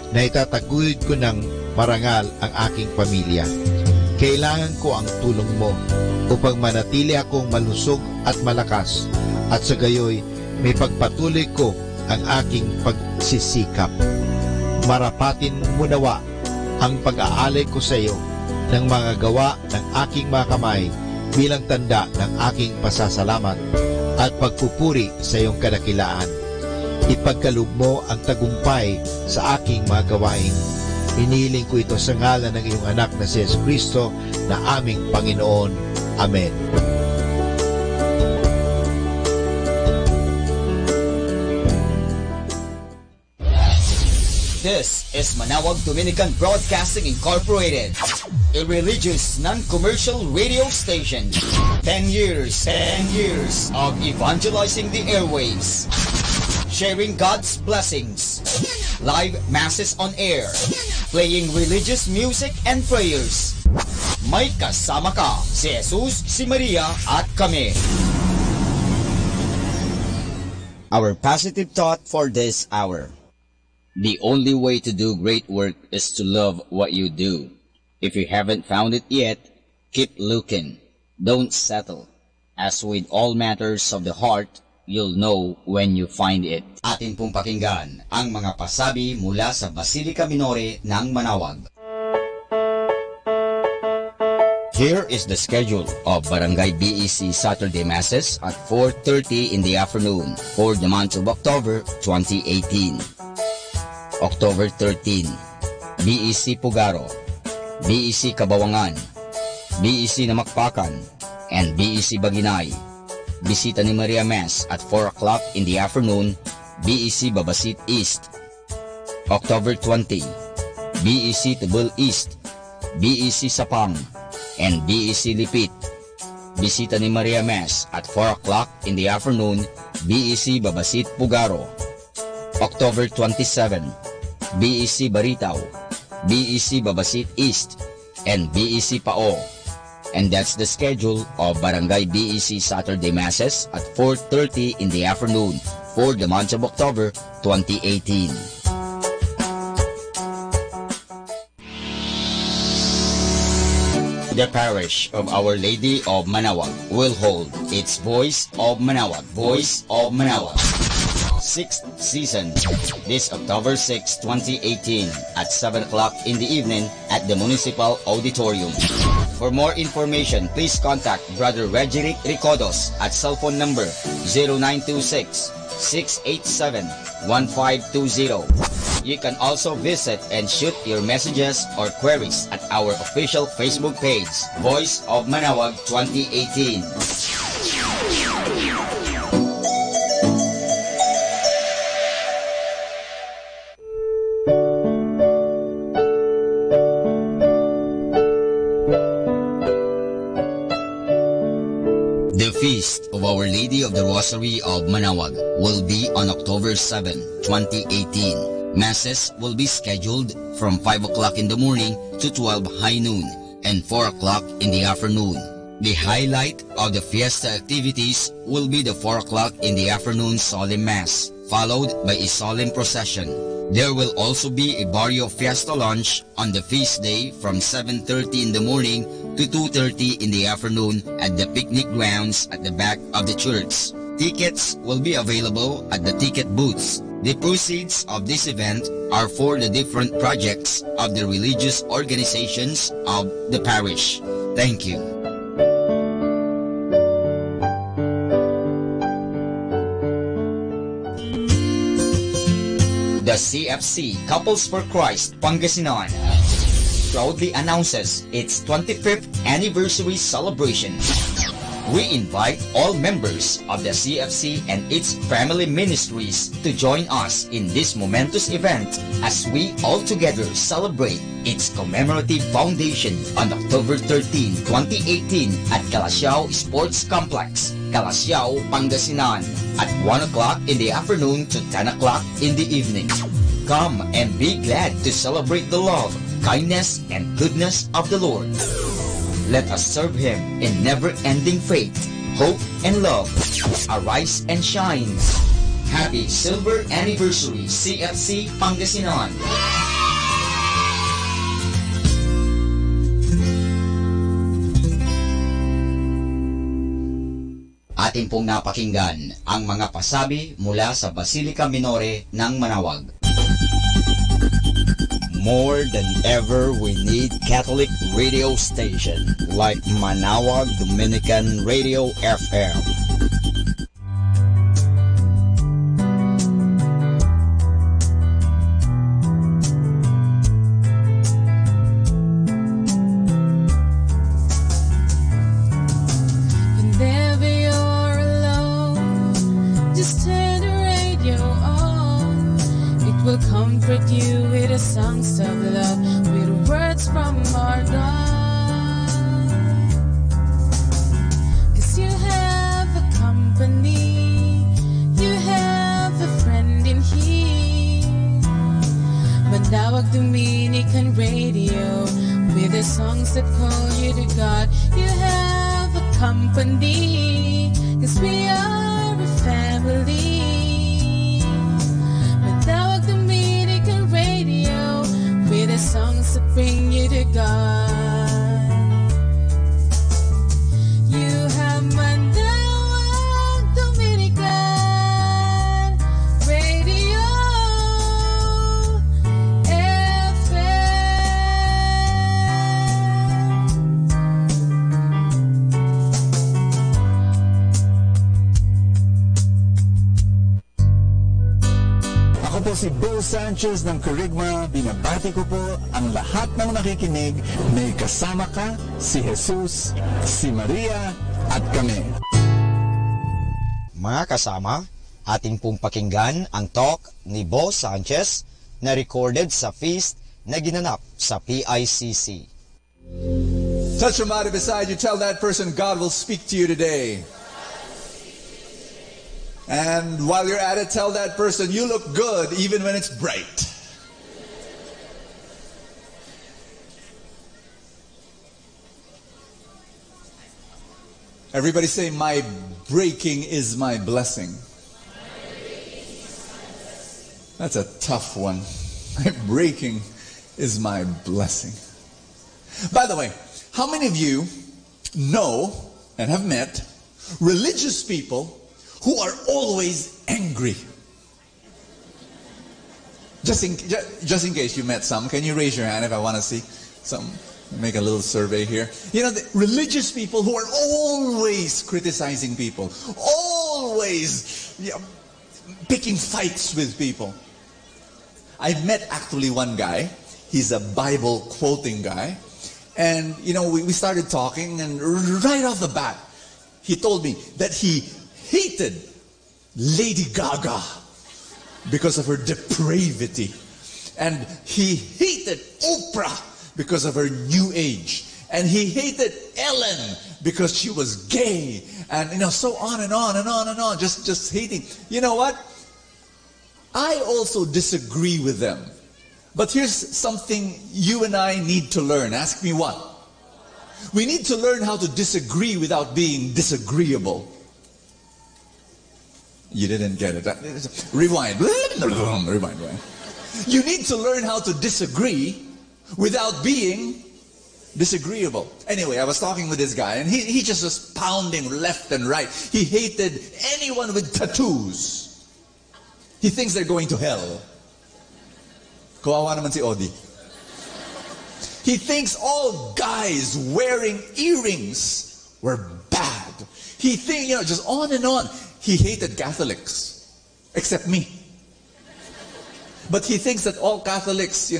T: na itataguyod ko ng marangal ang aking pamilya. Kailangan ko ang tulong mo upang manatili akong malusog at malakas, at sa gayoy may pagpatuloy ko ang aking pagsisikap. Marapatin mo nawa ang pag-aalay ko sa iyo ng mga gawa ng aking mga kamay bilang tanda ng aking pasasalamat at pagpupuri sa iyong kadakilaan. Ipagkaloob mo ang tagumpay sa aking mga gawain. Inihiling ko ito sa ngalan ng iyong anak na si Jesucristo na aming Panginoon. Amen.
P: This is Manawag Dominican Broadcasting Incorporated, a religious, non-commercial radio station. 10 years of evangelizing the airwaves, sharing God's blessings, live masses on air, playing religious music and prayers. May kasama ka, si Jesus, si Maria, at kami.
G: Our positive thought for this hour. The only way to do great work is to love what you do. If you haven't found it yet, keep looking. Don't settle. As with all matters of the heart, you'll know when you find it.
P: Atin pong pakinggan ang mga pasabi mula sa Basilica Minore ng Manawag.
G: Here is the schedule of Barangay BEC Saturday Masses at 4:30 in the afternoon for the month of October 2018. October 13, BEC Pugaro, BEC Kabawangan, BEC Namakpakan, and BEC Baginay. Bisita ni Maria Mass at 4 o'clock in the afternoon, BEC Babasit East. October 20, BEC Tubul East, BEC Sapang, and BEC Lipit. Bisita ni Maria Mass at 4 o'clock in the afternoon, BEC Babasit Pugaro. October 27, BEC Baritaw, BEC Babasit East, and BEC Pao. And that's the schedule of Barangay BEC Saturday Masses at 4:30 in the afternoon for the month of October 2018. The parish of Our Lady of Manawag will hold its Voice of Manawag, Voice of Manawag 6th season this October 6, 2018 at 7 o'clock in the evening at the Municipal Auditorium. For more information, please contact Brother Regiric Ricodos at cell phone number 0926-687-1520. You can also visit and shoot your messages or queries at our official Facebook page, Voice of Manawag 2018. The Feast of Our Lady of the Rosary of Manawag will be on October 7, 2018. Masses will be scheduled from 5 o'clock in the morning to 12 high noon and 4 o'clock in the afternoon. The highlight of the fiesta activities will be the 4 o'clock in the afternoon solemn mass, followed by a solemn procession. There will also be a Barrio Fiesta lunch on the feast day from 7:30 in the morning to 2:30 in the afternoon at the picnic grounds at the back of the church. Tickets will be available at the ticket booths. The proceeds of this event are for the different projects of the religious organizations of the parish. Thank you. The CFC Couples for Christ Pangasinan proudly announces its 25th anniversary celebration.
P: We invite all members of the CFC and its family ministries to join us in this momentous event as we all together celebrate its commemorative foundation on October 13, 2018 at Calasiao Sports Complex, Calasiao, Pangasinan at 1 o'clock in the afternoon to 10 o'clock in the evening. Come and be glad to celebrate the love, kindness, and goodness of the Lord. Let us serve Him in never-ending faith, hope, and love. Arise and shine. Happy Silver Anniversary, CFC Pangasinan! Atin pong napakinggan ang mga pasabi mula sa Basilica Minore ng Manawag. More than ever, we need Catholic radio station like Manawag Dominican Radio FM.
E: Whenever you're alone, just turn the radio on. It will comfort you with the songs of love, with words from our God. 'Cause you have a company, you have a friend in here. Manawag Dominican Radio, with the songs that call you to God. You have a company, 'cause we are a family. Manawag Dominican Radio, with the songs that bring you to God. You have Manawag Dominican Radio
H: Ako po si Bo Sanchez ng Kerygma. Binabati ko po ang lahat ng nakikinig. May kasama ka, si Jesus, si Maria, at kami.
P: Mga kasama, ating pong pakinggan ang talk ni Bo Sanchez na recorded sa feast na ginanap sa PICC.
W: Touch somebody beside you, tell that person God will speak to you today. And while you're at it, tell that person you look good even when it's bright. Everybody say, my breaking is my blessing. That's a tough one. My breaking is my blessing. By the way, how many of you know and have met religious people who are always angry? Just in case you met some, can you raise your hand if I want to see some? Make a little survey here. You know, the religious people who are always criticizing people, always picking fights with people. I've met actually one guy. He's a Bible quoting guy. And, you know, we started talking, and right off the bat, he told me that he hated Lady Gaga because of her depravity. And he hated Oprah because of her new age. And he hated Ellen because she was gay. And, you know, so on and on and on and on. Just hating. You know what? I also disagree with them. But here's something you and I need to learn. Ask me what? We need to learn how to disagree without being disagreeable. You didn't get it. Rewind. Rewind. You need to learn how to disagree without being disagreeable. Anyway, I was talking with this guy, and he just was pounding left and right. He hated anyone with tattoos. He thinks they're going to hell. Kawawa naman si Odi. He thinks all guys wearing earrings were bad. He thinks, just on and on. He hated Catholics, except me. But he thinks that all Catholics,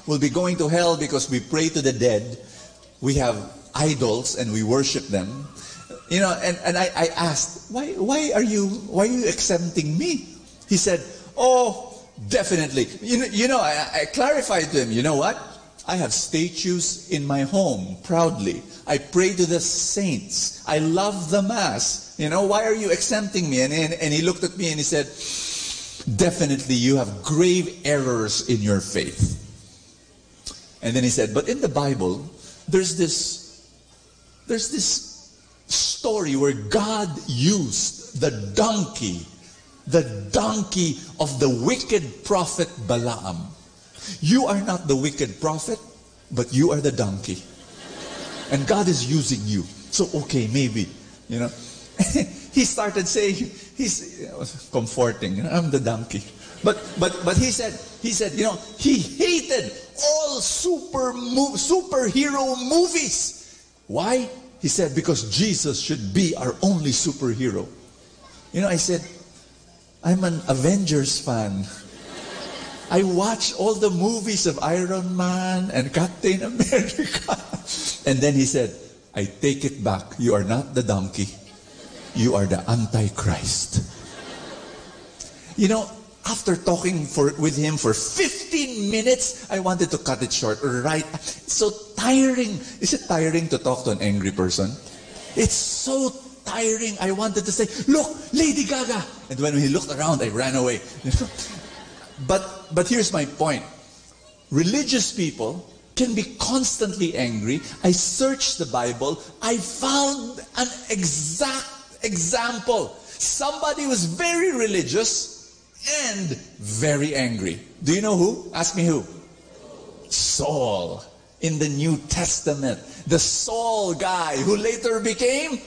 W: will be going to hell because we pray to the dead. We have idols and we worship them. And I asked, why are you exempting me? He said, oh, definitely. I clarified to him, you know what? I have statues in my home, proudly. I pray to the saints. I love the Mass. Why are you exempting me? And he looked at me and he said, definitely you have grave errors in your faith. And then he said, but in the Bible, there's this story where God used the donkey of the wicked prophet Balaam. You are not the wicked prophet, but you are the donkey. And God is using you. So, okay, maybe, He started saying, he's comforting, I'm the donkey. But he said, he hated all superhero movies. Why? He said, because Jesus should be our only superhero. I said, I'm an Avengers fan. I watch all the movies of Iron Man and Captain America. And then he said, I take it back. You are not the donkey. You are the Antichrist. After talking with him for 15 minutes, I wanted to cut it short. Right? It's so tiring. Is it tiring to talk to an angry person? It's so tiring. I wanted to say, look, Lady Gaga. And when he looked around, I ran away. But here's my point. Religious people can be constantly angry. I searched the Bible. I found an exact example. Somebody was very religious and very angry. Do you know who? Ask me who. Saul in the New Testament. The Saul guy who later became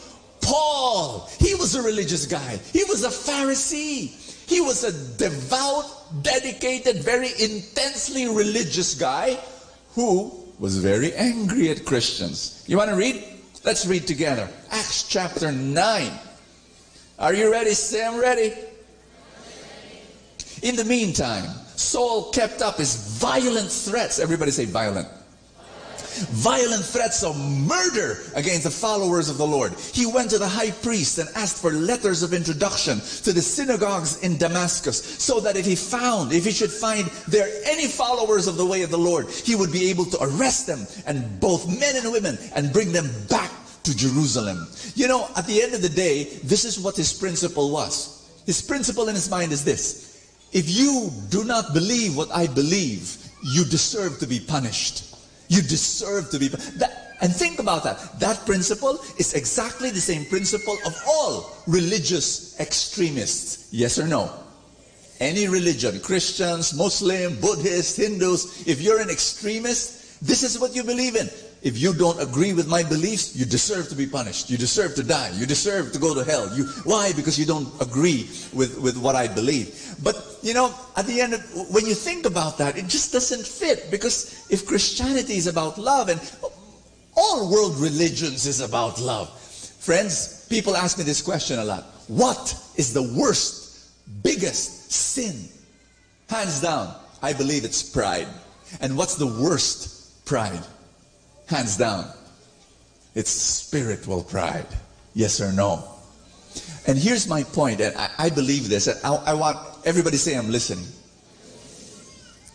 W: Paul. He was a religious guy. He was a Pharisee. He was a devout, dedicated, very intensely religious guy who was very angry at Christians. You want to read? Let's read together. Acts chapter 9. Are you ready? Say, I'm ready. In the meantime, Saul kept up his violent threats. Everybody say violent. Violent threats of murder against the followers of the Lord. He went to the high priest and asked for letters of introduction to the synagogues in Damascus, so that if he should find there any followers of the way of the Lord, he would be able to arrest them, and both men and women, and bring them back to Jerusalem. At the end of the day, this is what his principle was. His principle in his mind is this: if you do not believe what I believe, you deserve to be punished. You deserve to be punished. And think about that. That principle is exactly the same principle of all religious extremists. Yes or no? Any religion, Christians, Muslim, Buddhists, Hindus, if you're an extremist, this is what you believe in. If you don't agree with my beliefs, you deserve to be punished. You deserve to die. You deserve to go to hell. Why? Because you don't agree with what I believe. But, at the end of, when you think about that, it just doesn't fit. Because if Christianity is about love, and all world religions is about love. Friends, people ask me this question a lot. What is the worst, biggest sin? Hands down, I believe it's pride. And what's the worst? Pride. Hands down, it's spiritual pride. Yes or no? And here's my point, and I believe this. I want everybody to say, I'm listening.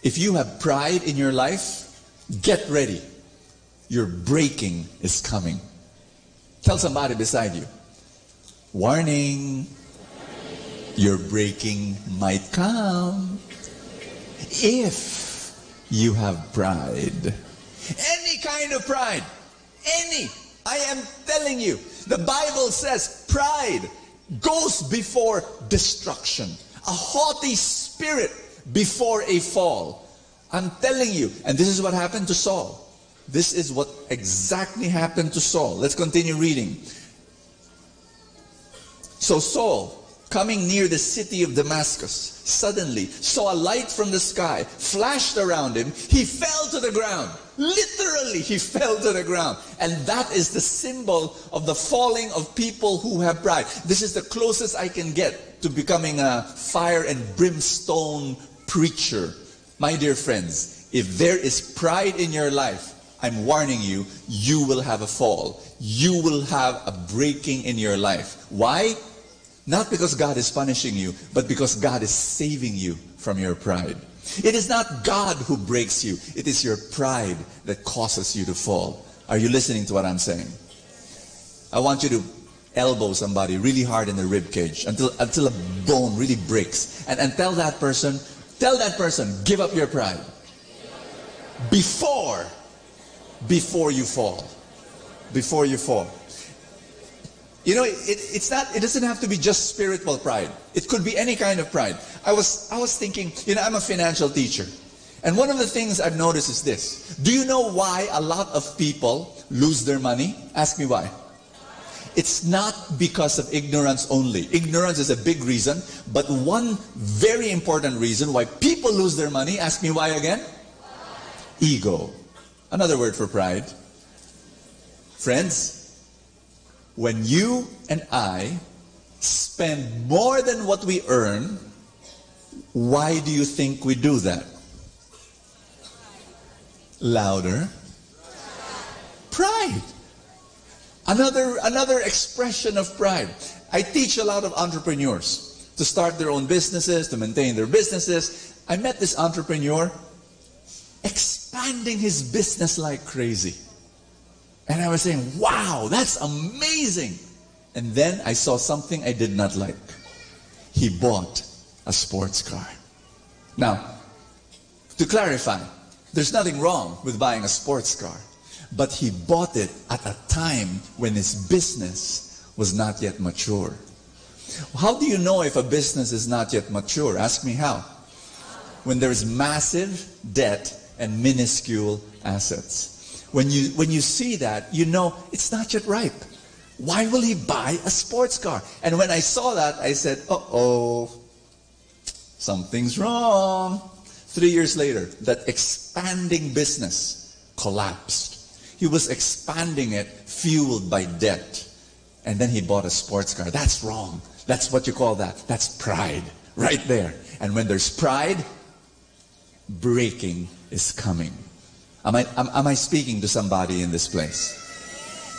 W: If you have pride in your life, get ready. Your breaking is coming. Tell somebody beside you, warning, your breaking might come if you have pride. Any kind of pride. Any. I am telling you. The Bible says pride goes before destruction. A haughty spirit before a fall. I'm telling you. And this is what happened to Saul. This is what exactly happened to Saul. Let's continue reading. So Saul, coming near the city of Damascus, suddenly saw a light from the sky, flashed around him. He fell to the ground. Literally, he fell to the ground. And that is the symbol of the falling of people who have pride. This is the closest I can get to becoming a fire and brimstone preacher. My dear friends, if there is pride in your life, I'm warning you, you will have a fall. you will have a breaking in your life. Why? Not because God is punishing you, but because God is saving you from your pride. It is not God who breaks you. It is your pride that causes you to fall. Are you listening to what I'm saying? I want you to elbow somebody really hard in the rib cage until a bone really breaks. And tell that person, give up your pride. Before you fall. Before you fall. You know, it doesn't have to be just spiritual pride. It could be any kind of pride. I was thinking, you know, I'm a financial teacher. And one of the things I've noticed is this. Do you know why a lot of people lose their money? Ask me why. It's not because of ignorance only. Ignorance is a big reason, but one very important reason why people lose their money, ask me why again? Ego. Another word for pride. Friends, when you and I spend more than what we earn, why do you think we do that? Louder. Pride. Another expression of pride. I teach a lot of entrepreneurs to start their own businesses, to maintain their businesses. I met this entrepreneur expanding his business like crazy. And I was saying, wow, that's amazing. And then I saw something I did not like. He bought a sports car. Now, to clarify, there's nothing wrong with buying a sports car. But he bought it at a time when his business was not yet mature. How do you know if a business is not yet mature? Ask me how. When there's massive debt and minuscule assets. When you see that, you know it's not yet ripe. Why will he buy a sports car? And when I saw that, I said, uh-oh, something's wrong. 3 years later, that expanding business collapsed. He was expanding it, fueled by debt. And then he bought a sports car. That's wrong. That's what you call that. That's pride, right there. And when there's pride, breaking is coming. Am I speaking to somebody in this place?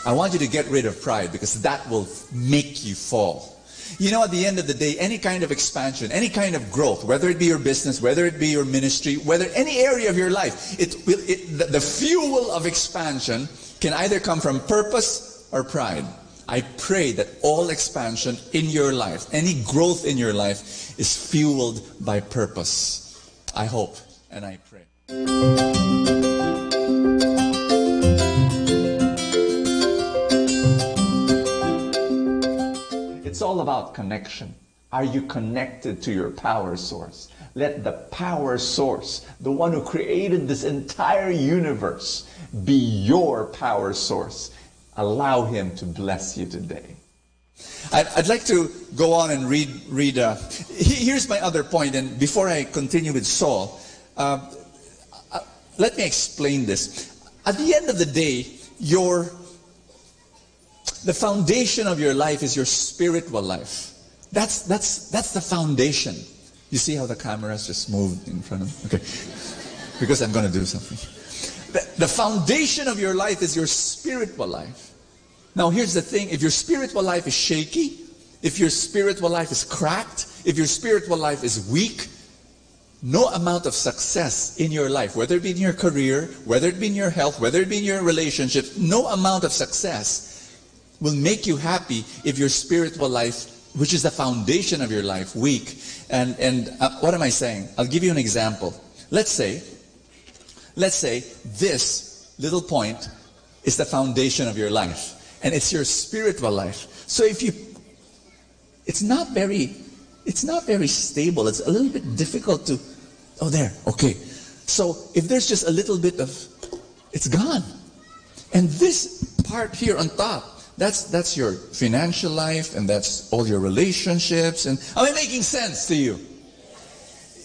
W: I want you to get rid of pride because that will make you fall. You know, at the end of the day, any kind of expansion, any kind of growth, whether it be your business, whether it be your ministry, whether any area of your life, the fuel of expansion can either come from purpose or pride. I pray that all expansion in your life, any growth in your life is fueled by purpose. I hope and I pray. It's all about connection. Are you connected to your power source? Let the power source, the one who created this entire universe, be your power source. Allow him to bless you today. I'd like to go on and read. Here's my other point, and before I continue with Saul, let me explain this. At the end of the day, the foundation of your life is your spiritual life. That's the foundation. You see how the cameras just moved in front of me? Okay. Because I'm going to do something. The foundation of your life is your spiritual life. Now here's the thing. If your spiritual life is shaky, if your spiritual life is cracked, if your spiritual life is weak, no amount of success in your life, whether it be in your career, whether it be in your health, whether it be in your relationships, no amount of success will make you happy if your spiritual life, which is the foundation of your life, weak. And what am I saying? I'll give you an example. Let's say this little point is the foundation of your life, and it's your spiritual life. So it's not very stable. It's a little bit difficult to, okay. So if there's just a little bit of, it's gone. And this part here on top, that's your financial life, and that's all your relationships. And am I making sense to you?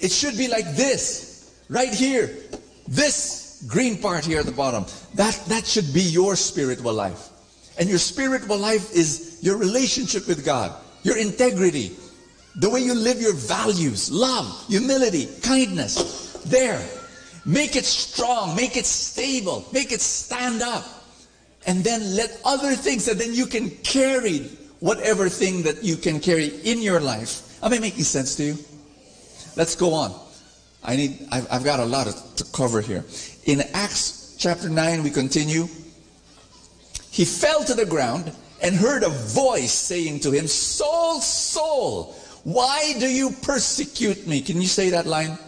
W: It should be like this, right here. This green part here at the bottom, that should be your spiritual life. And your spiritual life is your relationship with God, your integrity, the way you live your values, love, humility, kindness. There. Make it strong, make it stable, make it stand up. and then let other things, and then you can carry whatever thing that you can carry in your life. Am I making sense to you? Let's go on. I've got a lot to cover here. In Acts chapter 9, we continue. He fell to the ground and heard a voice saying to him, Saul, Saul, why do you persecute me? Can you say that line?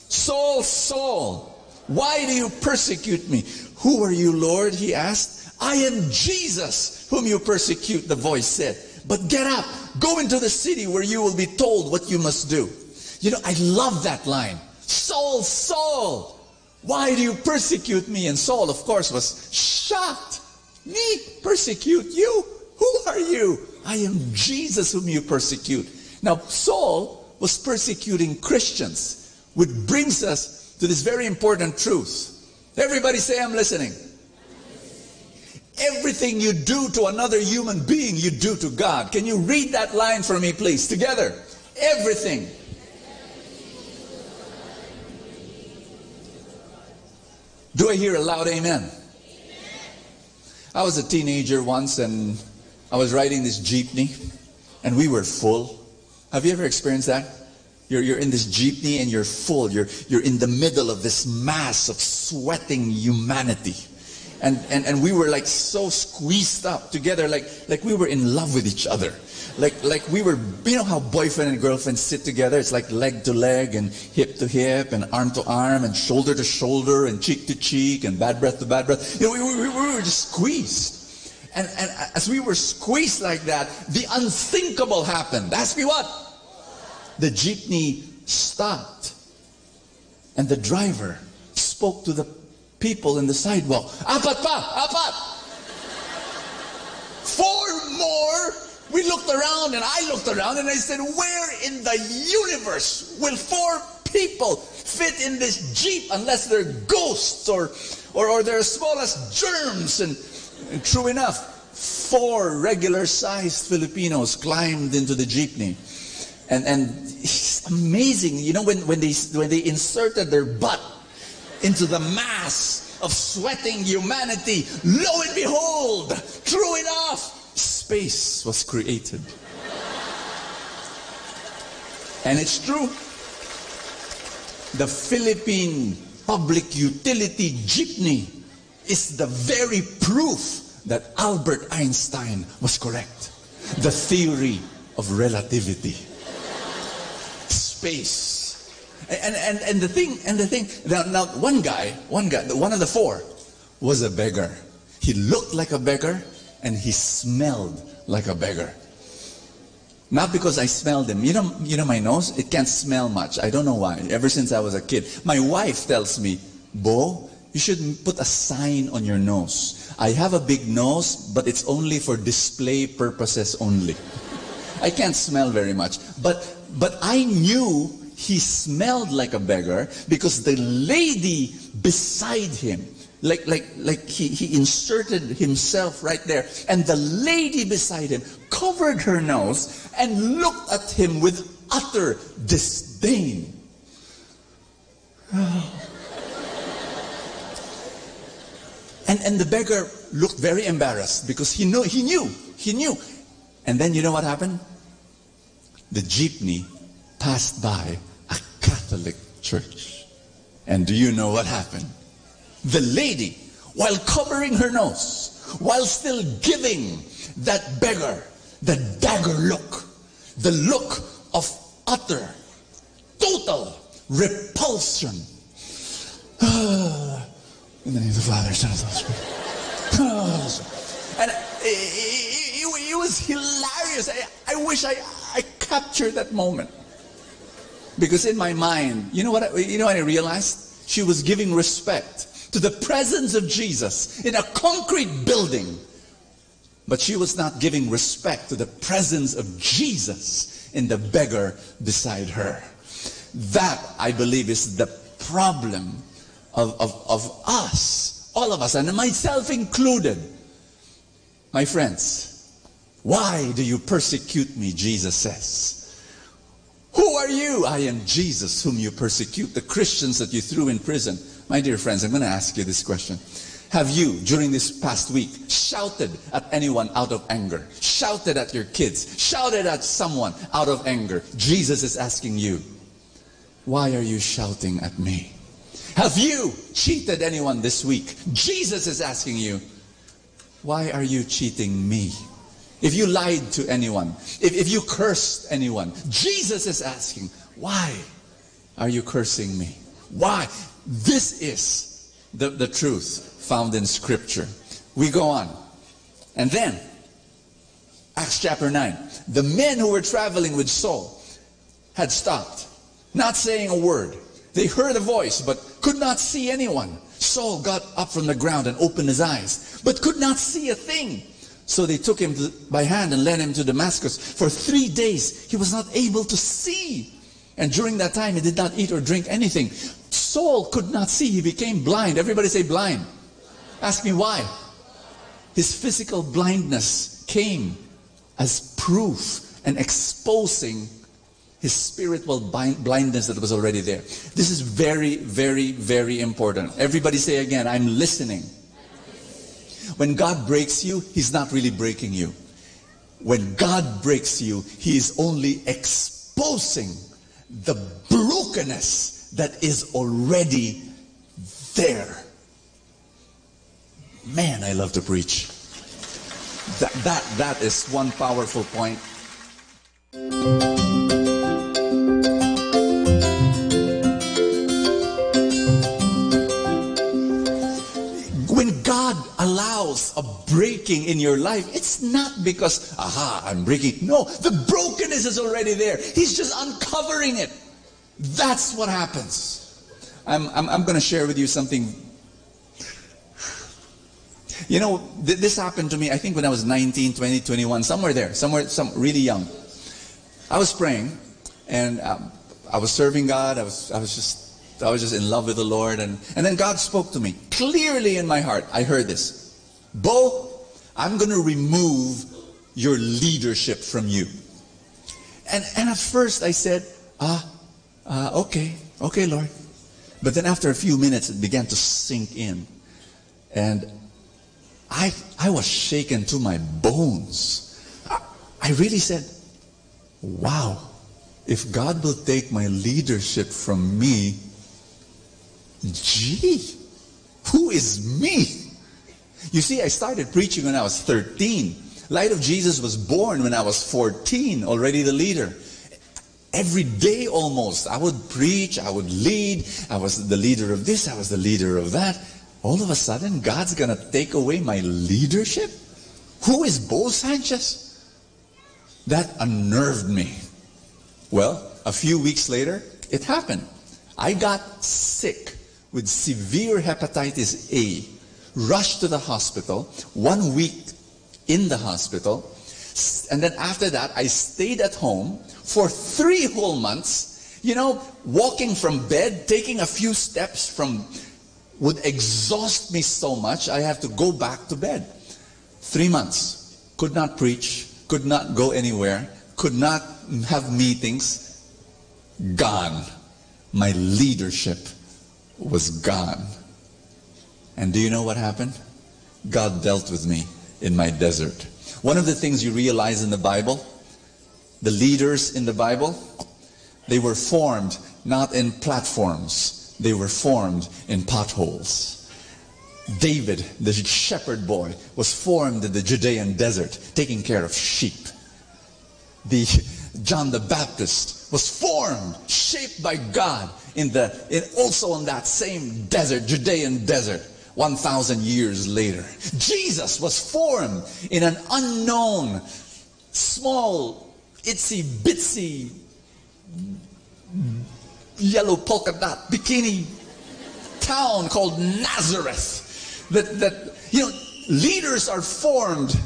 W: Saul, Saul, why do you persecute me? Who are you, Lord? He asked. I am Jesus, whom you persecute, the voice said. But get up, go into the city where you will be told what you must do. You know, I love that line. Saul, Saul, why do you persecute me? And Saul, of course, was shocked. Me persecute you? Who are you? I am Jesus whom you persecute. Now, Saul was persecuting Christians, which brings us to this very important truth. Everybody say, I'm listening. Everything you do to another human being, you do to God. Can you read that line for me, please? Together. Everything. Do I hear a loud amen? I was a teenager once, and I was riding this jeepney, and we were full. Have you ever experienced that? You're in this jeepney and you're full. You're in the middle of this mass of sweating humanity. And we were like so squeezed up together, like we were in love with each other. Like we were, you know how boyfriend and girlfriend sit together? It's like leg to leg and hip to hip and arm to arm and shoulder to shoulder and cheek to cheek and bad breath to bad breath. You know, we were just squeezed. And as we were squeezed like that, the unthinkable happened. Ask me what? The jeepney stopped. And the driver spoke to the people in the sidewalk. Apat pa! Apat! 4 more! We looked around, and I looked around, and I said, where in the universe will 4 people fit in this jeep unless they're ghosts or they're as small as germs? And true enough, 4 regular-sized Filipinos climbed into the jeepney. And it's amazing, you know, when they inserted their butt into the mass of sweating humanity, lo and behold, true enough, space was created. And it's true. The Philippine Public Utility Jeepney is the very proof that Albert Einstein was correct. The theory of relativity. Space. And the thing, now one guy, one of the 4 was a beggar. He looked like a beggar and he smelled like a beggar. Not because I smelled him. You know my nose? It can't smell much. I don't know why. Ever since I was a kid. My wife tells me, Bo, you should put a sign on your nose. I have a big nose, but it's only for display purposes only. I can't smell very much. But I knew he smelled like a beggar because the lady beside him, like he inserted himself right there, and the lady beside him covered her nose and looked at him with utter disdain. And the beggar looked very embarrassed because he knew. And then you know what happened? The jeepney passed by a Catholic church. And do you know what happened? The lady, while covering her nose, while still giving that beggar the dagger look, the look of utter, total repulsion. In the name of the Father, Son, and Holy Spirit. And it was hilarious. I wish I captured that moment. Because in my mind, you know what I realized? She was giving respect to the presence of Jesus in a concrete building. But she was not giving respect to the presence of Jesus in the beggar beside her. That, I believe, is the problem of us, all of us, and myself included. My friends, why do you persecute me, Jesus says. Who are you? I am Jesus whom you persecute, the Christians that you threw in prison. My dear friends, I'm going to ask you this question. have you, during this past week, shouted at anyone out of anger? Shouted at your kids? Shouted at someone out of anger? Jesus is asking you, why are you shouting at me? Have you cheated anyone this week? Jesus is asking you, why are you cheating me? If you lied to anyone, if you cursed anyone, Jesus is asking, why are you cursing me? Why? This is the truth found in Scripture. We go on. And then, Acts chapter 9. The men who were traveling with Saul had stopped, not saying a word. They heard a voice, but could not see anyone. Saul got up from the ground and opened his eyes, but could not see a thing. So they took him by hand and led him to Damascus. For 3 days, he was not able to see. And during that time, he did not eat or drink anything. Saul could not see. He became blind. Everybody say blind. Ask me why. His physical blindness came as proof and exposing his spiritual blindness that was already there. This is very, very, very important. Everybody say again, I'm listening. When God breaks you, He's not really breaking you. When God breaks you, He is only exposing the brokenness that is already there. Man, I love to preach. That is one powerful point. When God allows a breaking in your life, it's not because, I'm breaking. No, the brokenness is already there. He's just uncovering it. That's what happens. I'm going to share with you something. You know, this happened to me, I think when I was 19, 20, 21, somewhere there, really young. I was praying, and I was serving God. I was just in love with the Lord, and then God spoke to me clearly in my heart. I heard this, Bo, I'm going to remove your leadership from you. And at first I said, okay, Lord. But then after a few minutes, it began to sink in, and I was shaken to my bones. I really said, wow, if God will take my leadership from me, gee, who is me? You see, I started preaching when I was 13. Light of Jesus was born when I was 14, already the leader. Every day almost, I would preach, I would lead. I was the leader of this, I was the leader of that. All of a sudden, God's going to take away my leadership? Who is Bo Sanchez? That unnerved me. Well, a few weeks later, it happened. I got sick with severe hepatitis A, rushed to the hospital, 1 week in the hospital, and then after that, I stayed at home for 3 whole months. You know, walking from bed, taking a few steps would exhaust me so much, I have to go back to bed. 3 months. Could not preach, could not go anywhere, could not have meetings. Gone. My leadership was gone. And do you know what happened? God dealt with me in my desert. One of the things you realize in the Bible, the leaders in the Bible, they were formed not in platforms. They were formed in potholes. David, the shepherd boy, was formed in the Judean desert, taking care of sheep. John the Baptist was formed, shaped by God, also in that same desert, Judean desert, 1,000 years later. Jesus was formed in an unknown, small, itsy bitsy, yellow polka dot bikini town called Nazareth. Leaders are formed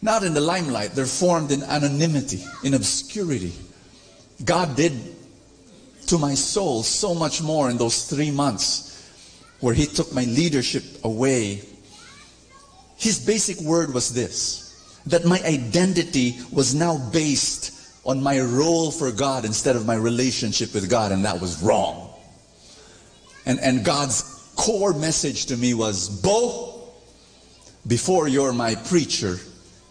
W: not in the limelight, they're formed in anonymity, in obscurity. God did to my soul so much more in those 3 months where He took my leadership away. His basic word was this, that my identity was now based on my role for God instead of my relationship with God, and that was wrong. And God's core message to me was, Bo, before you're my preacher,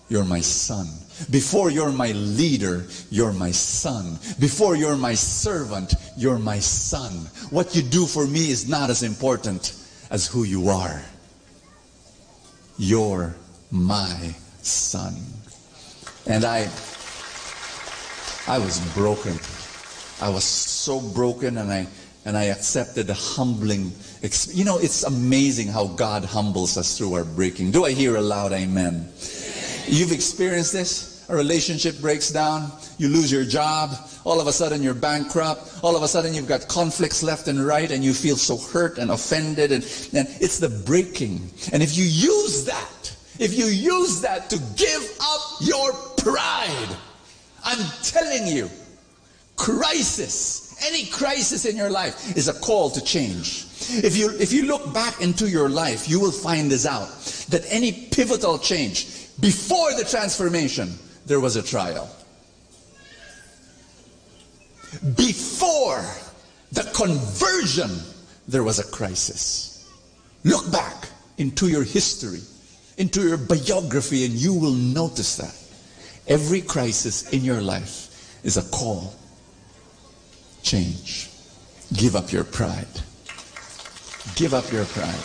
W: you're my son. Before you're my leader, you're my son. Before you're my servant, you're my son. What you do for me is not as important as who you are. You're my son. And I was broken. I was so broken, and I accepted the humbling experience. You know, it's amazing how God humbles us through our breaking. Do I hear a loud amen? You've experienced this? A relationship breaks down, you lose your job, all of a sudden you're bankrupt, all of a sudden you've got conflicts left and right, and you feel so hurt and offended, and it's the breaking. And if you use that to give up your pride, I'm telling you, any crisis in your life is a call to change. If you look back into your life, you will find this out, that any pivotal change, before the transformation, there was a trial. Before the conversion, there was a crisis. Look back into your history, into your biography, and you will notice that every crisis in your life is a call. Change. Give up your pride. Give up your pride.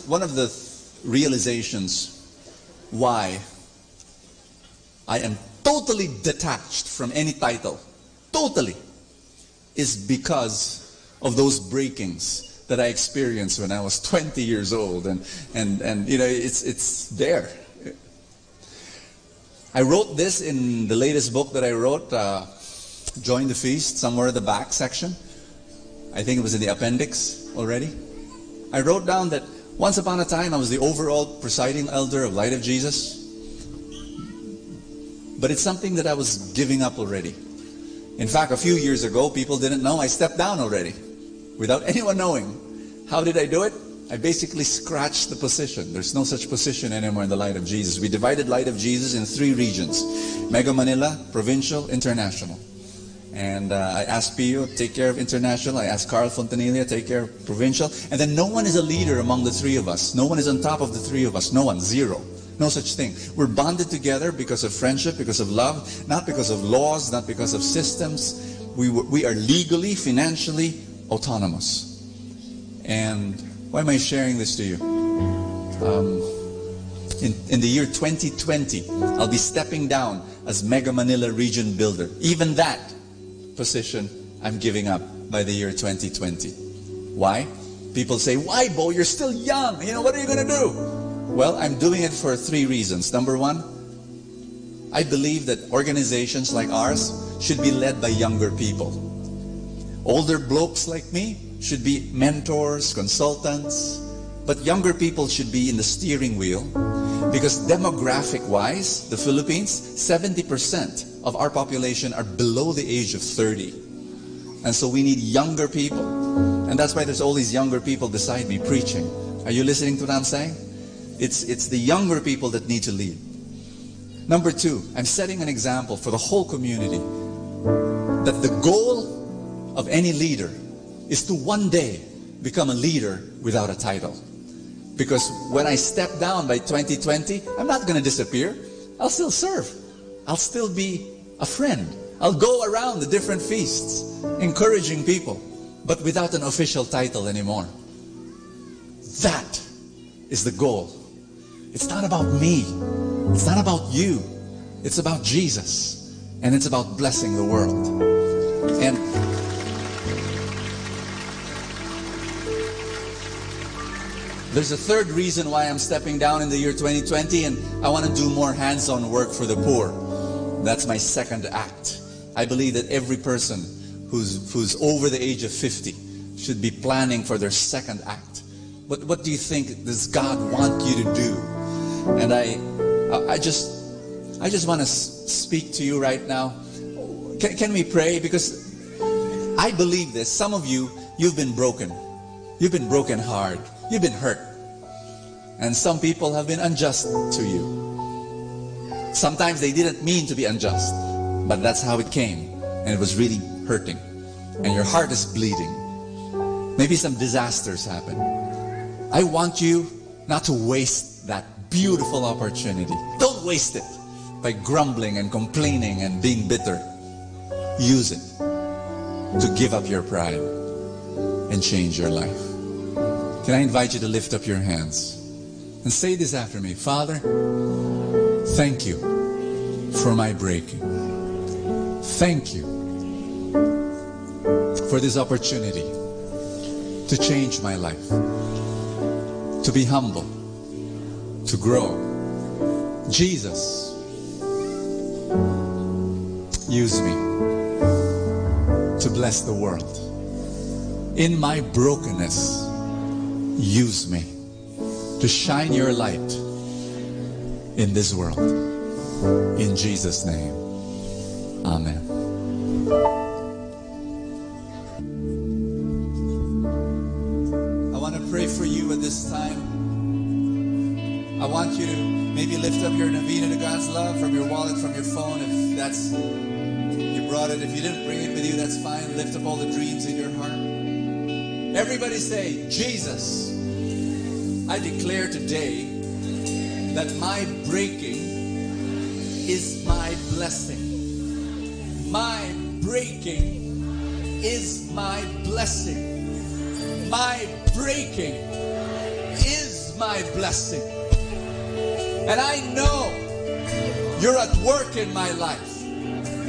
W: One of the realizations why I am totally detached from any title, totally, is because of those breakings that I experienced when I was 20 years old, and you know, it's there. I wrote this in the latest book that I wrote, Join the Feast, somewhere in the back section. I think it was in the appendix already. I wrote down that once upon a time I was the overall presiding elder of Light of Jesus, but it's something that I was giving up already. In fact, a few years ago, people didn't know I stepped down already, without anyone knowing. How did I do it? I basically scratched the position. There's no such position anymore in the Light of Jesus. We divided Light of Jesus in 3 regions: Mega Manila, Provincial, International. And I asked Pio, take care of International. I asked Carl Fontanilla, take care of Provincial. And then no one is a leader among the 3 of us. No one is on top of the 3 of us. No one. Zero. No such thing. We're bonded together because of friendship, because of love, not because of laws, not because of systems. We are legally, financially autonomous. And why am I sharing this to you? In the year 2020, I'll be stepping down as Mega Manila Region Builder. Even that position I'm giving up by the year 2020. Why? People say, why, Bo? You're still young. You know, what are you going to do? Well, I'm doing it for 3 reasons. Number 1, I believe that organizations like ours should be led by younger people. Older blokes like me should be mentors, consultants, but younger people should be in the steering wheel, because demographic-wise, the Philippines, 70% of our population are below the age of 30. And so we need younger people. And that's why there's all these younger people beside me preaching. Are you listening to what I'm saying? It's the younger people that need to lead. Number 2, I'm setting an example for the whole community that the goal of any leader is to one day become a leader without a title. Because when I step down by 2020, I'm not going to disappear. I'll still serve. I'll still be a friend. I'll go around the different feasts, encouraging people, but without an official title anymore. That is the goal. It's not about me. It's not about you. It's about Jesus. And it's about blessing the world. And there's a third reason why I'm stepping down in the year 2020, and I want to do more hands-on work for the poor. That's my second act. I believe that every person who's over the age of 50 should be planning for their second act. What do you think does God want you to do? And I just want to speak to you right now. Can we pray? Because I believe this. Some of you, you've been broken. You've been broken hard. You've been hurt. And some people have been unjust to you. Sometimes they didn't mean to be unjust, but that's how it came. And it was really hurting. And your heart is bleeding. Maybe some disasters happen. I want you not to waste that beautiful opportunity. Don't waste it by grumbling and complaining and being bitter. Use it to give up your pride and change your life. Can I invite you to lift up your hands and say this after me? Father, thank you for my breaking. Thank you for this opportunity to change my life, to be humble, to grow. Jesus, use me to bless the world. In my brokenness, use me to shine your light in this world. In Jesus' name, amen. I want to pray for you at this time. I want you to maybe lift up your novena to God's love from your wallet, from your phone, if that's, you brought it. If you didn't bring it with you, that's fine. Lift up all the dreams in your heart. Everybody say, Jesus, I declare today that my breaking is my blessing. My breaking is my blessing. My breaking is my blessing. And I know you're at work in my life,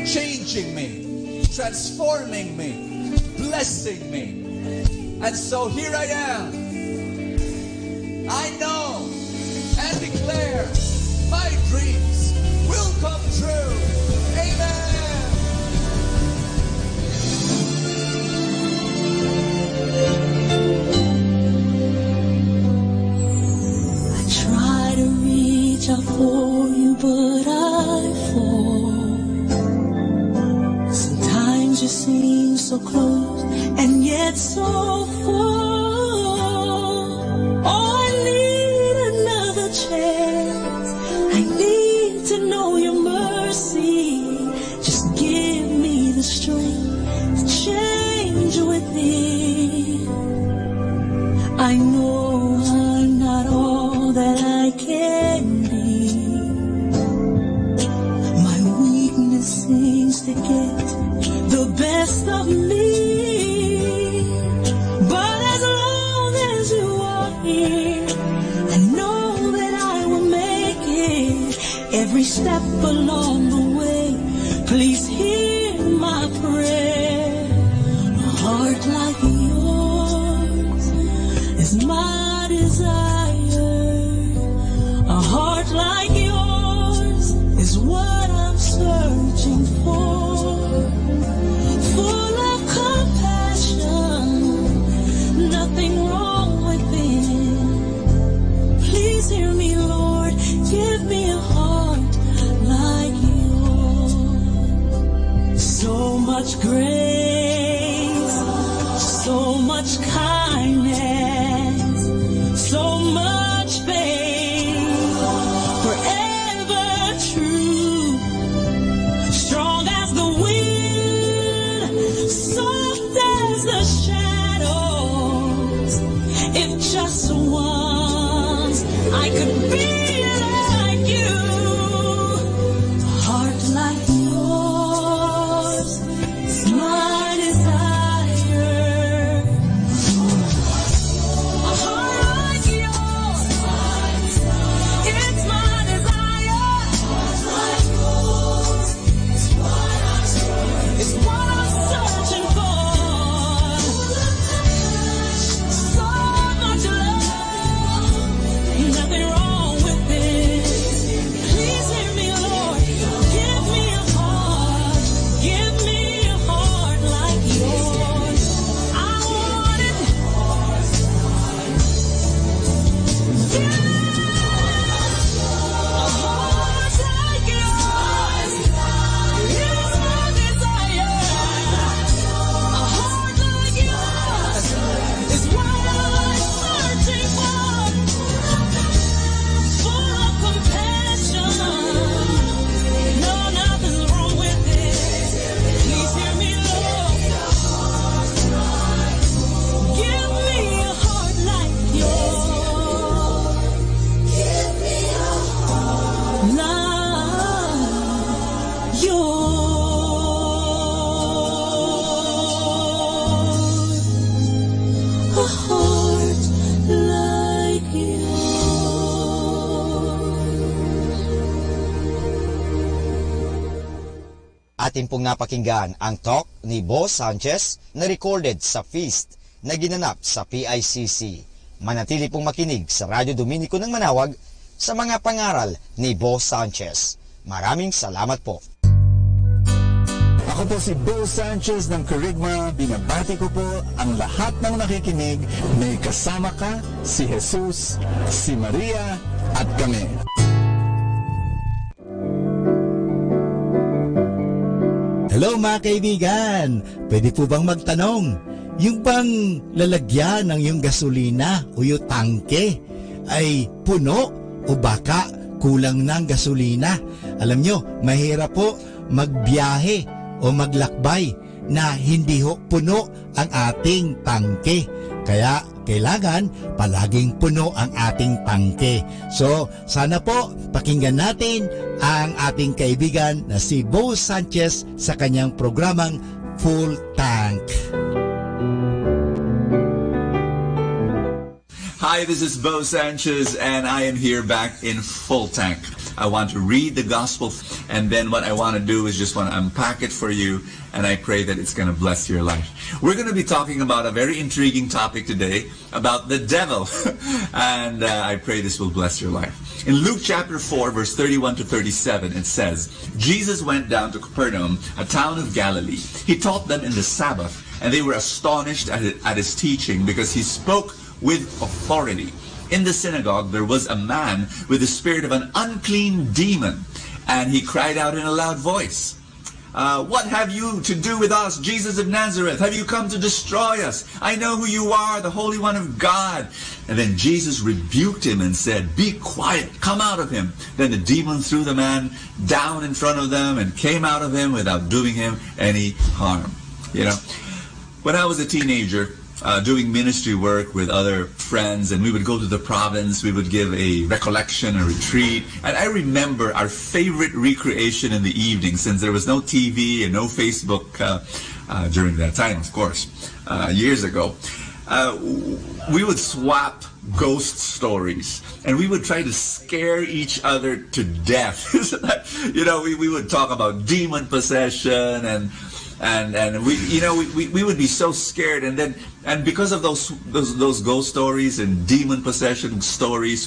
W: changing me, transforming me, blessing me. And so here I am. I know and declare my dreams will come true. Amen.
J: I try to reach out for you, but I fall. Sometimes you seem so close and yet so far. Oh, I need another chance. I need to know your mercy. Just give me the strength to change within. I know I'm not all that I can be. My weakness seems to get the best of me. But as long as you are here, I know that I will make it. Every step along the way, please hear my prayer. A heart like yours is my desire. A heart like yours is what I'm searching for. Full of compassion, nothing wrong within. Please hear me, Lord, give me a heart like yours. So much grace, so much kindness, so much faith, forever true, strong as the wind, soft as the shadows. If just once I could be like you, a heart like yours is my desire. A heart like yours, it's my desire. It's what I'm searching for. So much love, nothing wrong with it. Please hear me, Lord. Give me a heart. Give me a heart like yours. I want it. A heart like yours. It's my desire. A heart like yours is what I'm searching for.
G: Atin pong napakinggan ang talk ni Boss Sanchez na recorded sa feast na ginanap sa PICC. Manatili pong makinig sa Radyo Dominico ng Manawag sa mga pangaral ni Boss Sanchez. Maraming salamat po.
H: Ako po si Bo Sanchez ng Kerygma. Binabati ko po ang lahat ng nakikinig. May kasama ka, si Jesus, si Maria, at kami.
K: Hello mga kaibigan! Pwede po bang magtanong? Yung bang lalagyan ng yung gasolina o yung tangke ay puno o baka kulang ng gasolina? Alam nyo, mahirap po magbiyahe o maglakbay na hindi ho puno ang ating tangke. Kaya kailangan palaging puno ang ating tangke. So, sana po pakinggan natin ang ating kaibigan na si Bo Sanchez sa kanyang programang Full Tank.
W: Hi, this is Bo Sanchez, and I am here back in Full Tank. I want to read the gospel, and then what I want to do is just want to unpack it for you, and I pray that it's going to bless your life. We're going to be talking about a very intriguing topic today, about the devil, and I pray this will bless your life. In Luke chapter 4, verse 31 to 37, it says, Jesus went down to Capernaum, a town of Galilee. He taught them in the Sabbath, and they were astonished at his teaching, because he spoke with authority. In the synagogue there was a man with the spirit of an unclean demon, and he cried out in a loud voice, what have you to do with us, Jesus of Nazareth? Have you come to destroy us? I know who you are, the Holy One of God. And then Jesus rebuked him and said, be quiet, come out of him. Then the demon threw the man down in front of them and came out of him without doing him any harm. You know, when I was a teenager, doing ministry work with other friends, and we would go to the province, we would give a recollection, a retreat, and I remember our favorite recreation in the evening, since there was no TV and no Facebook during that time, of course, years ago. We would swap ghost stories, and we would try to scare each other to death. You know, we would talk about demon possession, and we would be so scared, and because of those ghost stories and demon possession stories,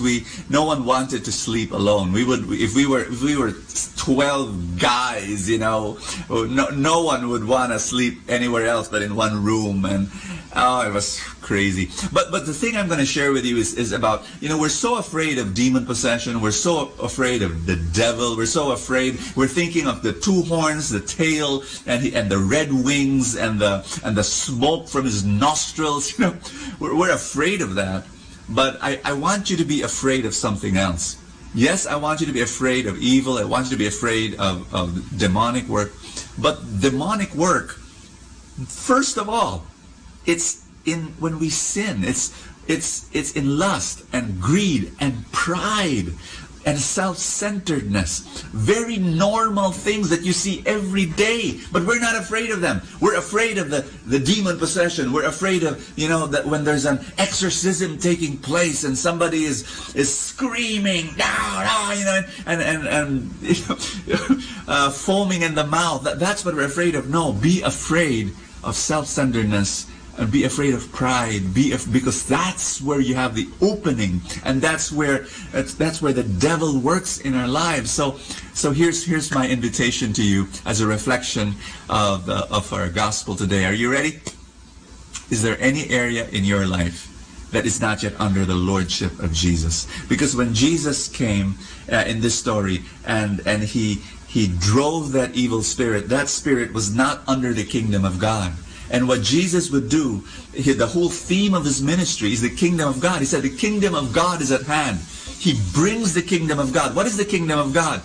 W: no one wanted to sleep alone. If we were 12 guys, you know, no one would want to sleep anywhere else but in one room, and it was crazy. But the thing I'm going to share with you is about, you know, we're so afraid of demon possession, we're so afraid of the devil, we're so afraid, we're thinking of the two horns, the tail, and the red wings, and the smoke from his nostrils. You know, we're afraid of that. But I want you to be afraid of something else. Yes, I want you to be afraid of evil. I want you to be afraid of demonic work. But demonic work, first of all, it's in when we sin. It's in lust and greed and pride and self-centeredness. Very normal things that you see every day, but we're not afraid of them. We're afraid of the demon possession. We're afraid of, you know, that when there's an exorcism taking place and somebody is screaming, no, you know, and you know, foaming in the mouth. That's what we're afraid of. No, be afraid of self-centeredness. And be afraid of pride, because that's where you have the opening, and that's where the devil works in our lives. So here's my invitation to you as a reflection of our gospel today. Are you ready? Is there any area in your life that is not yet under the lordship of Jesus? Because when Jesus came in this story and he drove that evil spirit, that spirit was not under the kingdom of God. And what Jesus would do, the whole theme of his ministry is the kingdom of God. He said the kingdom of God is at hand. He brings the kingdom of God. What is the kingdom of God?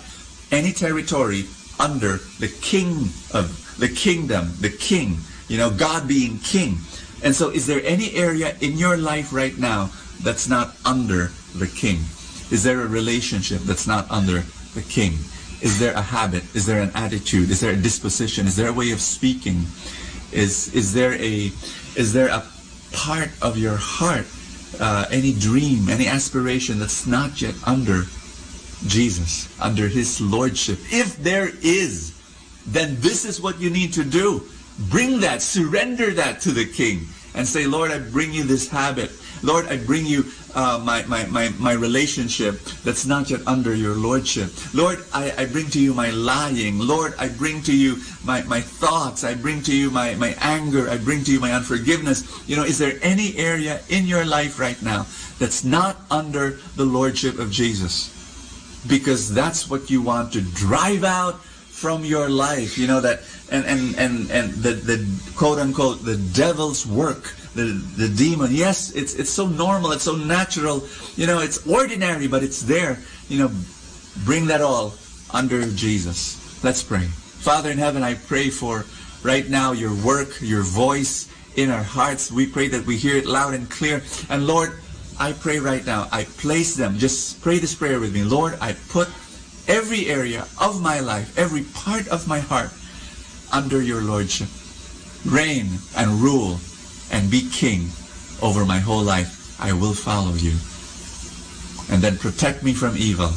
W: Any territory under the king of the kingdom, the king, you know, God being king. And so is there any area in your life right now that's not under the king? Is there a relationship that's not under the king? Is there a habit? Is there an attitude? Is there a disposition? Is there a way of speaking? Is there a part of your heart, any dream, any aspiration that's not yet under Jesus, under his lordship? If there is, then this is what you need to do. Bring that, surrender that to the King, and say, Lord, I bring you this habit. Lord, I bring you my relationship that's not yet under your lordship. Lord, I bring to you my lying. Lord, I bring to you my thoughts. I bring to you my anger. I bring to you my unforgiveness. Is there any area in your life right now that's not under the lordship of Jesus? Because that's what you want to drive out from your life. That and the quote unquote the devil's work. The demon, yes, it's so normal, it's so natural, it's ordinary, but it's there. Bring that all under Jesus. Let's pray. Father in heaven, I pray for right now your work, your voice in our hearts. We pray that we hear it loud and clear. And Lord, I pray right now, I place them. Just pray this prayer with me. Lord, I put every area of my life, every part of my heart under your lordship. Reign and rule and be king over my whole life. I will follow you. And then protect me from evil.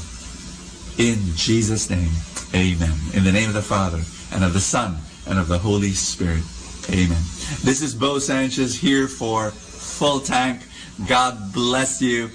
W: In Jesus' name, amen. In the name of the Father, and of the Son, and of the Holy Spirit. Amen. This is Bo Sanchez here for Full Tank. God bless you.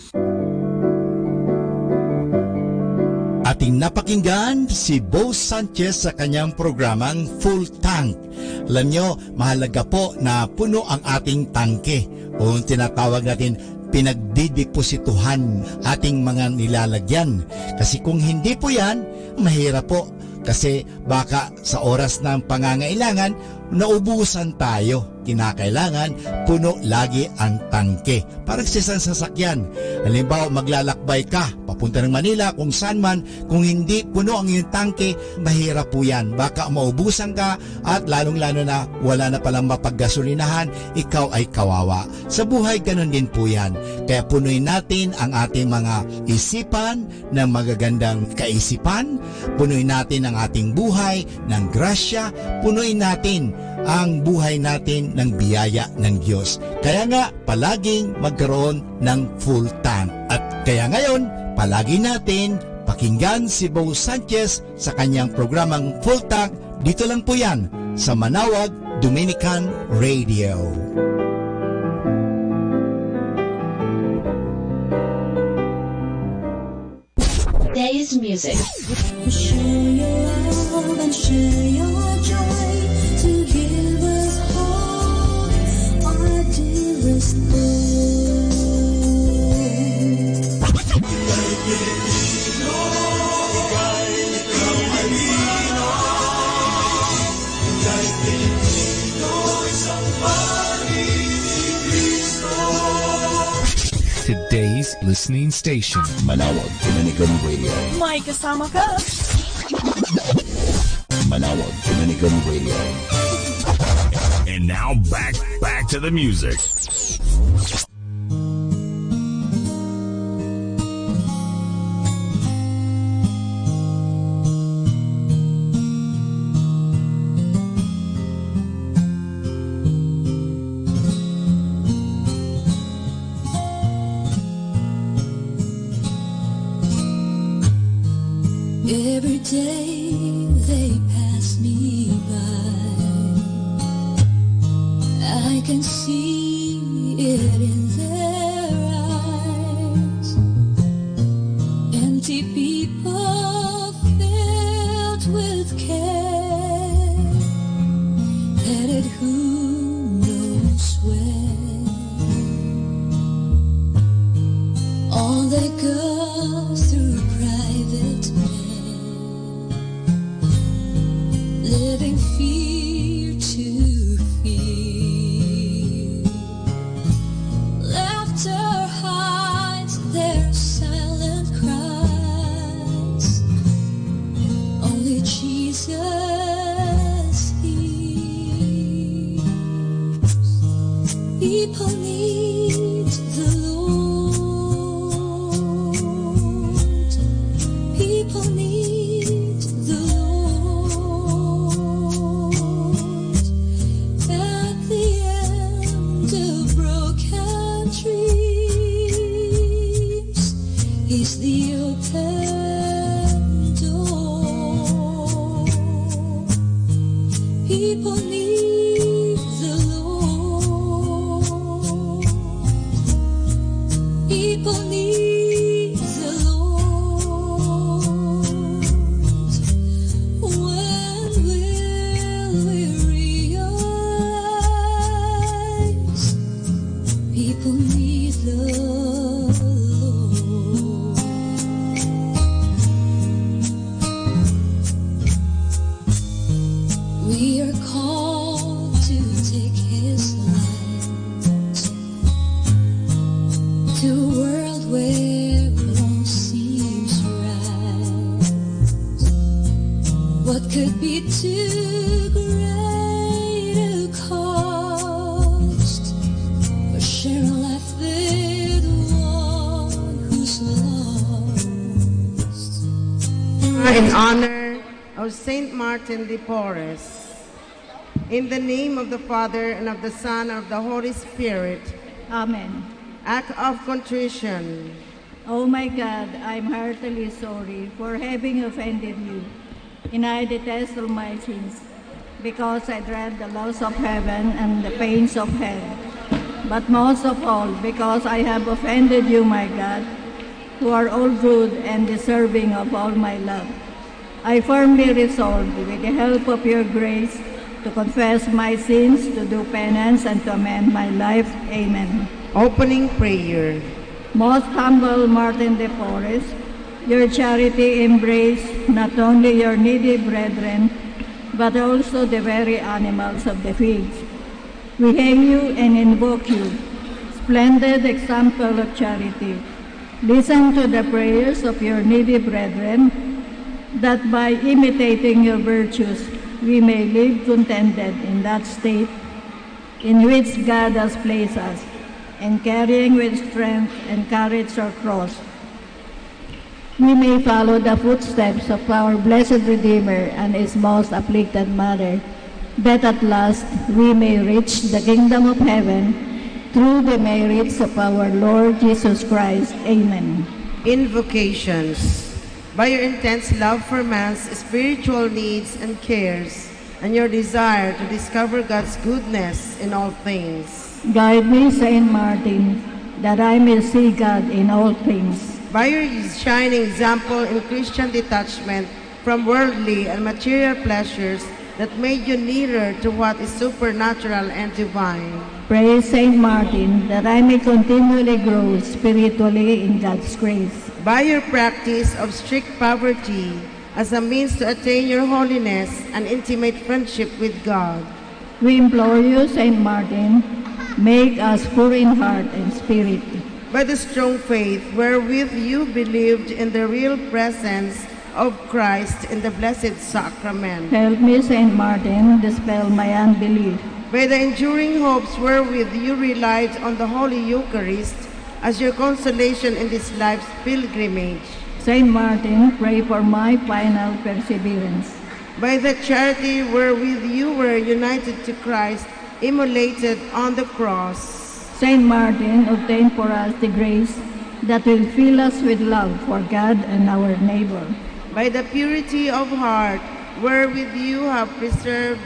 K: Ating napakinggan si Bo Sanchez sa kanyang programang Full Tank. Alam nyo, mahalaga po na puno ang ating tangke o tinatawag natin pinagdideposituhan ating mga nilalagyan. Kasi kung hindi po yan, mahirap po. Kasi baka sa oras ng pangangailangan, naubusan tayo. Kinakailangan, puno lagi ang tangke. Parang sa isang sasakyan. Halimbawa, maglalakbay ka, papunta ng Manila, kung saan man, kung hindi puno ang iyong tangke, mahirap po yan. Baka maubusan ka at lalong-lalo na wala na palang mapaggasolinahan, ikaw ay kawawa. Sa buhay, ganun din po yan. Kaya punuin natin ang ating mga isipan ng magagandang kaisipan, punuin natin ang ating buhay ng grasya, punuin natin ang buhay natin ng biyaya ng Diyos. Kaya nga, palaging magkaroon ng full tank. At kaya ngayon, palagi natin pakinggan si Bo Sanchez sa kanyang programang Full Tank. Dito lang po yan sa Manawag Dominican Radio.
M: Today's music.
I: Share your love and share your joy to give us hope, our dearest
N: Today's listening station,
P: Manawag Dominican Radio.
D: May kasama ka.
P: Manawag Dominican Radio.
O: And now back to the music.
I: Every day they pass me by, I can see it in their eyes. Empty people filled with care, headed who knows where. All they go through private living fear to fear. Laughter hides their silent cries. Only Jesus hears. People need the Lord. People need the Lord. At the end of broken dreams, He's the open door. people need the Lord. When will we realize people need the Lord? We are called to take His light to a world where wrong seems right. What could be too great a cost for sharing life with one who's lost?
L: In honor of Saint Martin de Porres, in the name of the Father, and of the Son, and of the Holy Spirit.
R: Amen.
L: Act of contrition.
R: Oh my God, I'm heartily sorry for having offended you, and I detest all my sins, because I dread the loss of heaven and the pains of hell. But most of all, because I have offended you, my God, who are all good and deserving of all my love. I firmly resolve, with the help of your grace, to confess my sins, to do penance, and to amend my life. Amen.
L: Opening prayer.
R: Most humble Martin de Porres, your charity embraced not only your needy brethren, but also the very animals of the fields. We hail you and invoke you, splendid example of charity. Listen to the prayers of your needy brethren, that by imitating your virtues, we may live contented in that state in which God has placed us, and carrying with strength and courage our cross, we may follow the footsteps of our blessed Redeemer and His most afflicted Mother, that at last we may reach the kingdom of heaven through the merits of our Lord Jesus Christ. Amen.
L: Invocations. By your intense love for man's spiritual needs and cares, and your desire to discover God's goodness in all things,
R: guide me, Saint Martin, that I may see God in all things.
L: By your shining example in Christian detachment from worldly and material pleasures that made you nearer to what is supernatural and divine,
R: pray, Saint Martin, that I may continually grow spiritually in God's grace.
L: By your practice of strict poverty as a means to attain your holiness and intimate friendship with God,
R: we implore you, Saint Martin, make us poor in heart and spirit.
L: By the strong faith wherewith you believed in the real presence of Christ in the Blessed Sacrament,
R: help me, Saint Martin, dispel my unbelief.
L: By the enduring hopes wherewith you relied on the Holy Eucharist as your consolation in this life's pilgrimage,
R: Saint Martin, pray for my final perseverance.
L: By the charity wherewith you were united to Christ, immolated on the cross,
R: Saint Martin, obtain for us the grace that will fill us with love for God and our neighbor.
L: By the purity of heart wherewith you have preserved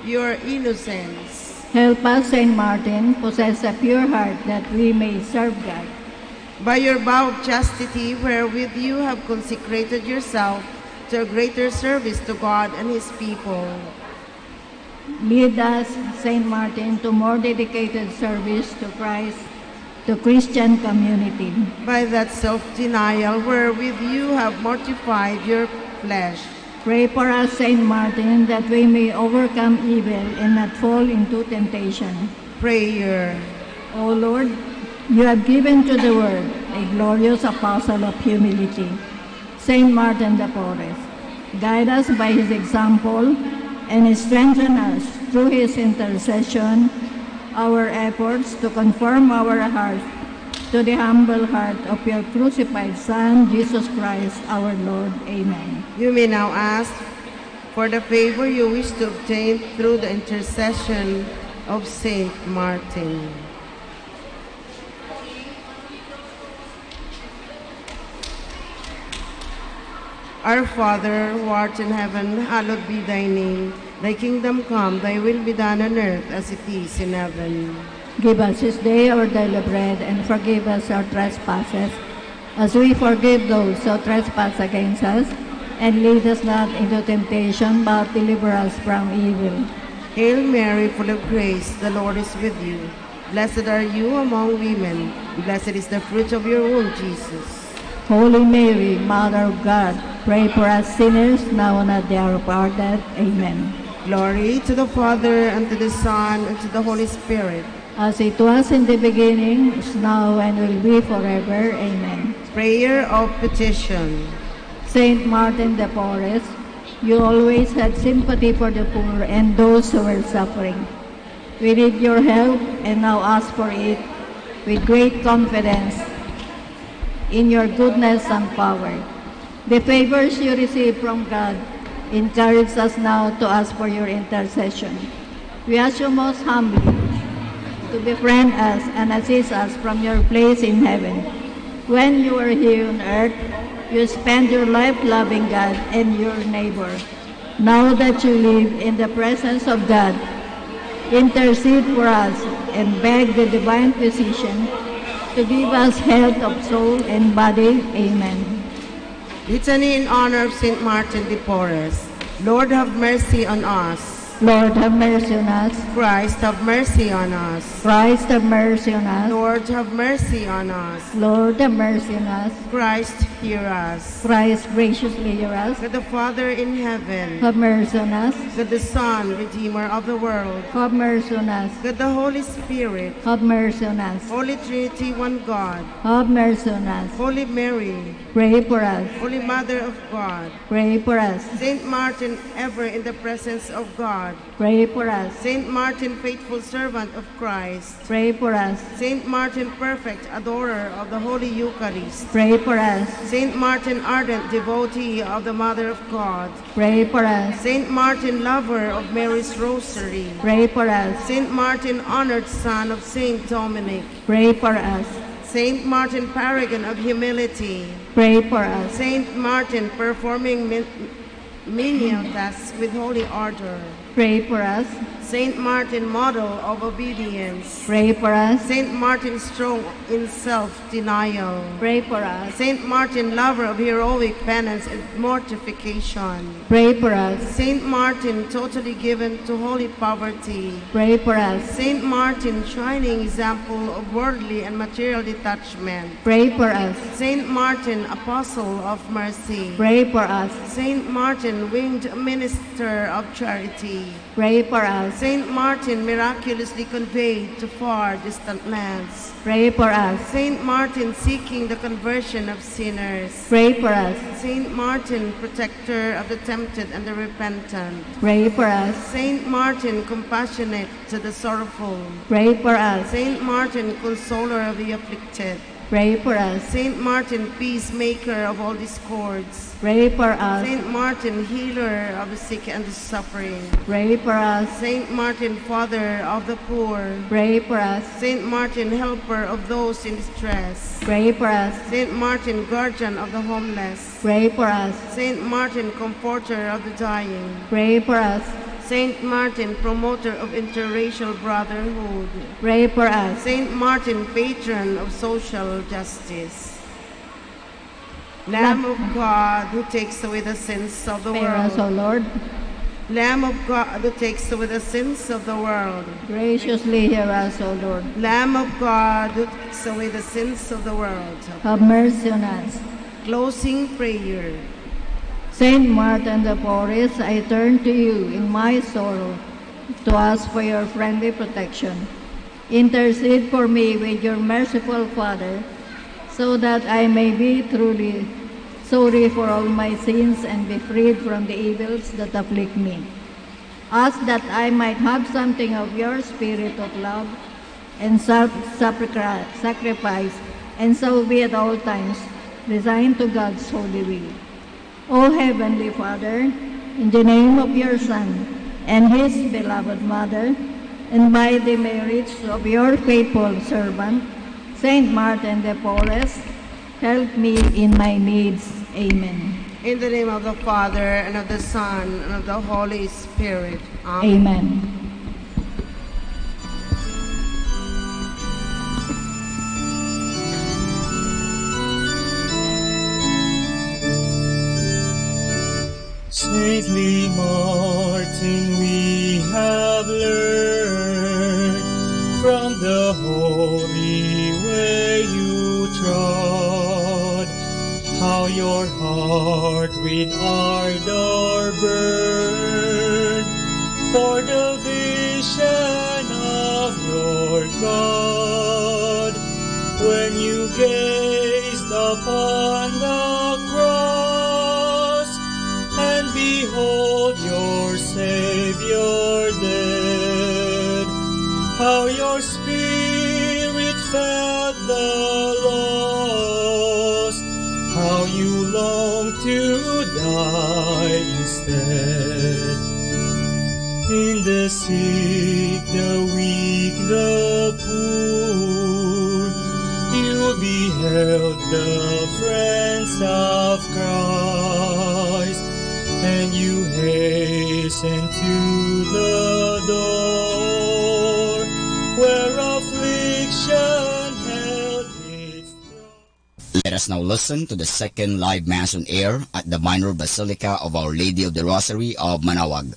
L: your innocence,
R: help us, Saint Martin, possess a pure heart that we may serve God.
L: By your vow of chastity wherewith you have consecrated yourself to a greater service to God and His people,
R: lead us, Saint Martin, to more dedicated service to Christ, to Christian community.
L: By that self-denial wherewith you have mortified your flesh,
R: pray for us, Saint Martin, that we may overcome evil and not fall into temptation.
L: Prayer.
R: O Lord, you have given to the world a glorious apostle of humility, Saint Martin de Porres. Guide us by his example and strengthen us through his intercession, our efforts to conform our hearts to the humble heart of your crucified Son, Jesus Christ, our Lord. Amen.
L: You may now ask for the favor you wish to obtain through the intercession of Saint Martin. Our Father, who art in heaven, hallowed be thy name. Thy kingdom come, thy will be done on earth as it is in heaven.
R: Give us this day our daily bread, and forgive us our trespasses, as we forgive those who trespass against us. And lead us not into temptation, but deliver us from evil.
L: Hail Mary, full of grace, the Lord is with you. Blessed are you among women. Blessed is the fruit of your womb, Jesus.
R: Holy Mary, Mother of God, pray for us sinners, now and at the hour of our death. Amen.
L: Glory to the Father, and to the Son, and to the Holy Spirit.
R: As it was in the beginning, is now, and will be forever. Amen.
L: Prayer of petition.
R: Saint Martin de Porres, you always had sympathy for the poor and those who were suffering. We need your help and now ask for it with great confidence in your goodness and power. The favors you receive from God encourage us now to ask for your intercession. We ask you most humbly to befriend us and assist us from your place in heaven. When you are here on earth, you spend your life loving God and your neighbor. Now that you live in the presence of God, intercede for us and beg the divine physician to give us health of soul and body. Amen.
L: Litany in honor of Saint Martin de Porres. Lord, have mercy on us.
R: Lord, have mercy on us.
L: Christ, have mercy on us.
R: Christ, have mercy on us.
L: Lord, have mercy on us.
R: Lord, have mercy on us.
L: Christ, hear us.
R: Christ, graciously hear us.
L: God the Father in heaven,
R: Have mercy on us.
L: God the Son, Redeemer of the world,
R: Have mercy on us.
L: God the Holy Spirit,
R: Have mercy on us.
L: Holy Trinity, one God,
R: Have mercy on us.
L: Holy Mary,
R: Pray for us.
L: Holy Mother of God,
R: Pray for us.
L: Saint Martin, ever in the presence of God,
R: Pray for us.
L: Saint Martin, faithful servant of Christ,
R: Pray for us.
L: Saint Martin, perfect adorer of the Holy Eucharist,
R: Pray for us.
L: Saint Martin, ardent devotee of the Mother of God,
R: Pray for us.
L: Saint Martin, lover of Mary's Rosary,
R: Pray for us.
L: Saint Martin, honored son of Saint Dominic,
R: Pray for us.
L: Saint Martin, paragon of humility,
R: Pray for us.
L: Saint Martin, performing menial tasks with holy ardor,
R: Pray for us.
L: Saint Martin, model of obedience,
R: Pray for us.
L: Saint Martin, strong in self-denial,
R: Pray for us.
L: Saint Martin, lover of heroic penance and mortification,
R: Pray for us.
L: Saint Martin, totally given to holy poverty,
R: Pray for us.
L: Saint Martin, shining example of worldly and material detachment,
R: Pray for us.
L: Saint Martin, apostle of mercy,
R: Pray for us.
L: Saint Martin, winged minister of charity,
R: Pray for us.
L: Saint Martin, miraculously conveyed to far distant lands,
R: Pray for us.
L: Saint Martin, seeking the conversion of sinners,
R: Pray for us.
L: Saint Martin, protector of the tempted and the repentant,
R: Pray for us.
L: Saint Martin, compassionate to the sorrowful,
R: Pray for us.
L: Saint Martin, consoler of the afflicted,
R: Pray for us.
L: Saint Martin, peacemaker of all discords,
R: Pray for us.
L: Saint Martin, healer of the sick and the suffering,
R: Pray for us.
L: Saint Martin, father of the poor,
R: Pray for us.
L: Saint Martin, helper of those in distress,
R: Pray for us.
L: Saint Martin, guardian of the homeless,
R: Pray for us.
L: Saint Martin, comforter of the dying,
R: Pray for us.
L: Saint Martin, promoter of interracial brotherhood,
R: Pray for us.
L: Saint Martin, patron of social justice. Lamb of God, who takes away the sins of the
R: Spare us, O
L: world.
R: Lord.
L: Lamb of God, who takes away the sins of the world.
R: Graciously hear us, O Lord.
L: Lamb of God, who takes away the sins of the world.
R: Have mercy on us.
L: Closing prayer.
R: Saint Martin de Porres, I turn to you in my sorrow to ask for your friendly protection. Intercede for me with your merciful Father, so that I may be truly sorry for all my sins and be freed from the evils that afflict me. Ask that I might have something of your spirit of love and sacrifice, and so be at all times resigned to God's holy will. O Heavenly Father, in the name of your Son and his beloved Mother, and by the merits of your faithful servant, Saint Martin de Porres, help me in my needs. Amen.
L: In the name of the Father, and of the Son, and of the Holy Spirit. Amen.
R: Amen.
A: Saintly Martin, we have learned from the holy way you trod, how your heart with ardor burned for the vision of your God. When you gazed upon the cross, and behold your Savior dead, how your spirit felt the lost, how you longed to die instead. In the sick, the weak, the poor, you beheld the friends of Christ, and you hastened to the door where affliction held its throne.
G: Let us now listen to the second live Mass on air at the Minor Basilica of Our Lady of the Rosary of Manaoag.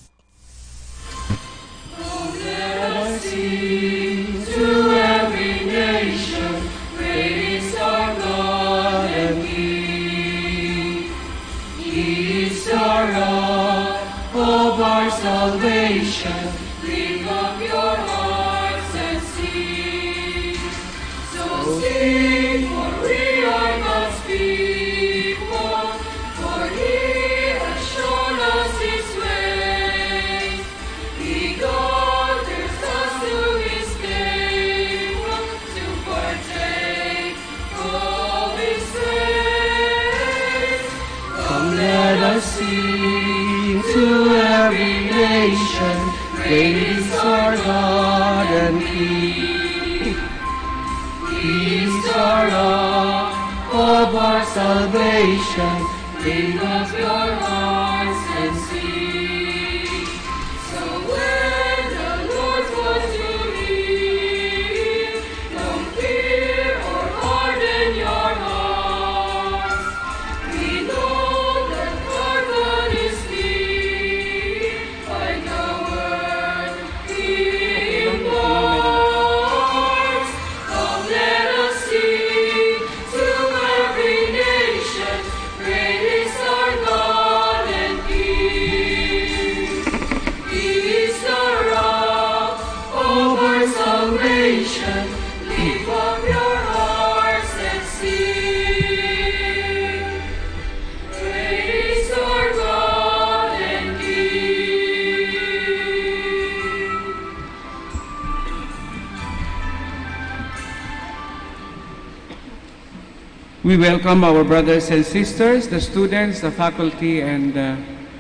J: To every nation, great is our God and King. He is our rock of our salvation. Lift up your hearts and sing. So sing, for we are God's people, for He has shown us His way. He gathers us to His table to partake of His grace. Come, let us sing to every nation. Great is our God and King. He is our rock of our salvation. Lift up your hearts and sing. So when the Lord calls you near, don't fear or harden your hearts. We know that our God is near by the word He imparts. Come, let us sing to every nation. Great is our God and King. He is the rock of our salvation. Lift up your hearts and sing. Great is our God and King.
C: We welcome our brothers and sisters, the students, the faculty, and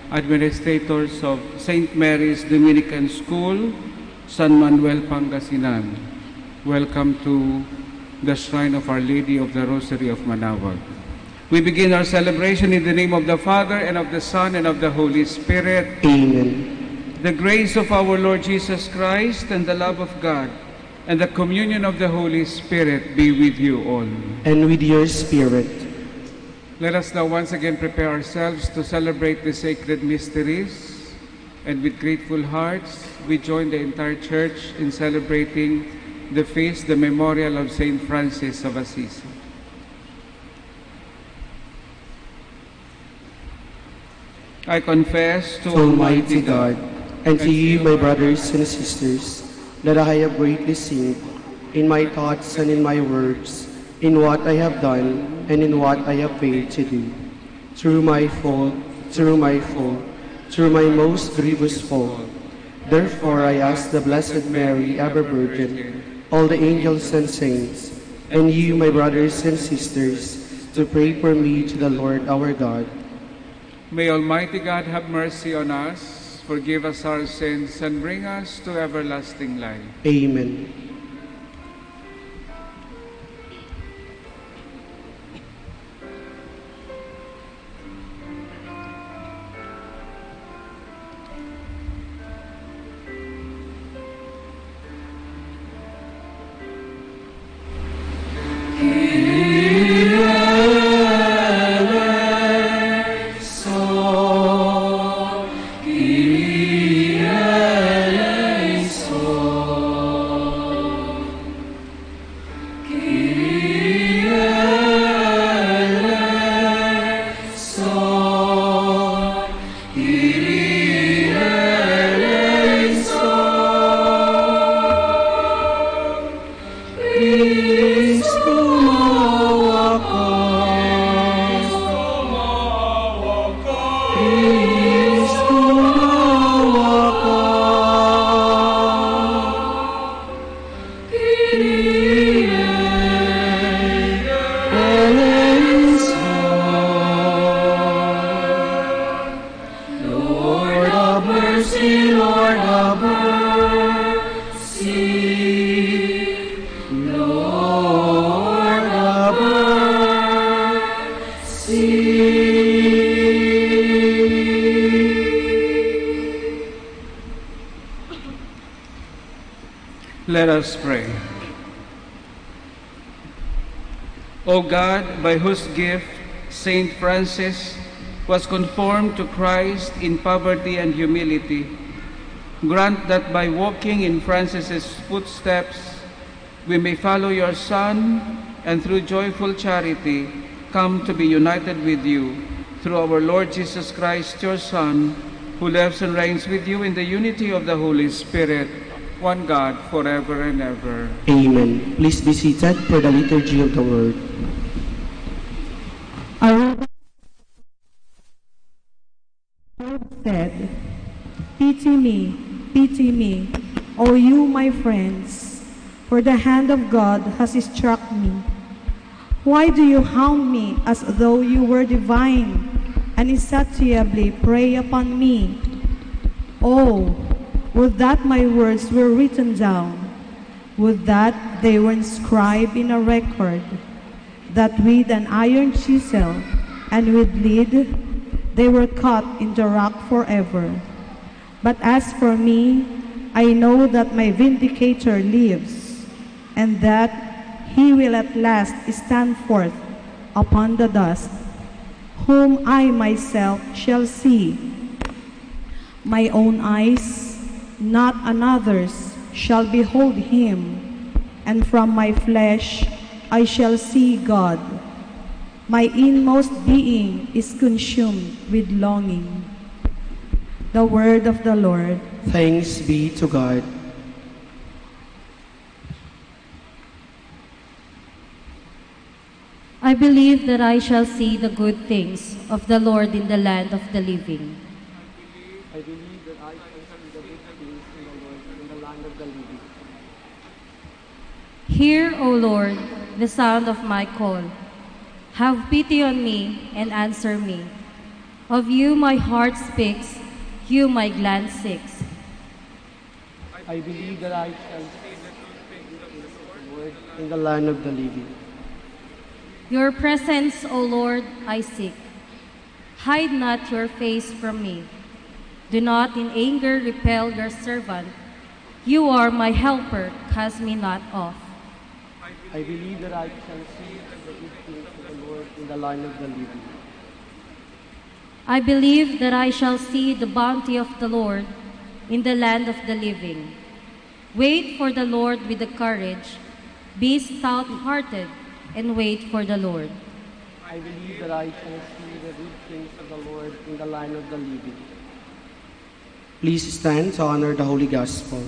C: administrators of St. Mary's Dominican School, San Manuel, Pangasinan. Welcome to the Shrine of Our Lady of the Rosary of Manaoag. We begin our celebration in the name of the Father, and of the Son, and of the Holy Spirit.
Q: Amen.
C: The grace of our Lord Jesus Christ, and the love of God, and the communion of the Holy Spirit be with you all.
Q: And with your spirit.
C: Let us now once again prepare ourselves to celebrate the sacred mysteries. And with grateful hearts, we join the entire church in celebrating the feast, the memorial of Saint Francis of Assisi. I confess to
Q: Almighty God, and to you, my brothers and sisters, that I have greatly sinned in my thoughts and in my words, in what I have done and in what I have failed to do. Through my fault, through my most grievous fault. Therefore I ask the Blessed Mary, ever Virgin, all the angels and saints, and you, my brothers and sisters, to pray for me to the Lord our God.
C: May Almighty God have mercy on us, forgive us our sins, and bring us to everlasting life.
Q: Amen.
C: Let us pray. O God, by whose gift Saint Francis was conformed to Christ in poverty and humility, grant that by walking in Francis's footsteps, we may follow your Son, and through joyful charity come to be united with you, through our Lord Jesus Christ, your Son, who lives and reigns with you in the unity of the Holy Spirit, one God, forever and ever.
Q: Amen. Please be seated for the liturgy of the word.
L: Our Lord said, pity me, O you my friends, for the hand of God has struck me. Why do you hound me as though you were divine, and insatiably prey upon me? Oh, would that my words were written down, would that they were inscribed in a record, that with an iron chisel and with lead they were cut in the rock forever. But as for me, I know that my vindicator lives, and that he will at last stand forth upon the dust, whom I myself shall see. My own eyes, not another's, shall behold him, and from my flesh I shall see God. My inmost being is consumed with longing. The word of the Lord.
Q: Thanks be to God.
F: I believe that I shall see the good things of the Lord in the land of the living.
Q: I believe that I shall see the good things in the Lord in the land of the living.
F: Hear, O Lord, the sound of my call. Have pity on me and answer me. Of you my heart speaks, you my glance seeks.
Q: I believe that I shall see the good things of the Lord in the land of the living.
F: Your presence, O Lord, I seek. Hide not your face from me. Do not in anger repel your servant. You are my helper, cast me not off.
Q: I believe that I shall see the good things of the Lord in the land of the living.
F: I believe that I shall see the bounty of the Lord in the land of the living. Wait for the Lord with the courage. Be stout-hearted and wait for the Lord.
Q: I believe that I shall see the good things of the Lord in the land of the living. Please stand to honor the Holy Gospel.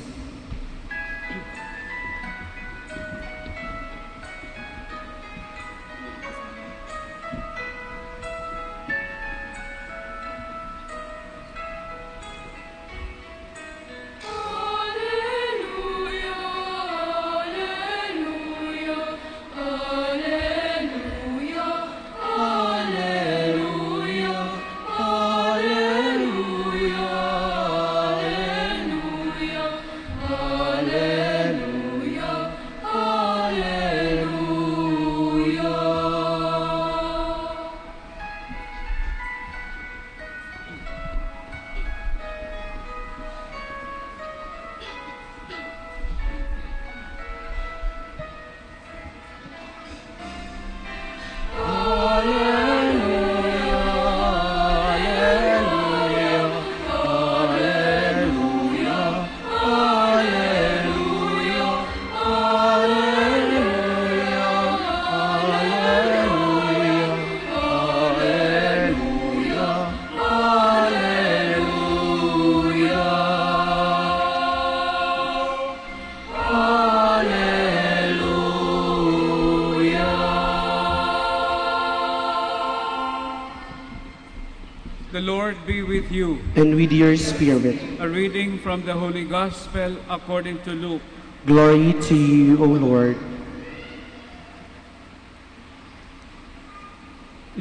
C: The Lord be with you.
Q: And with your spirit.
C: A reading from the Holy Gospel according to Luke.
Q: Glory to you, O Lord.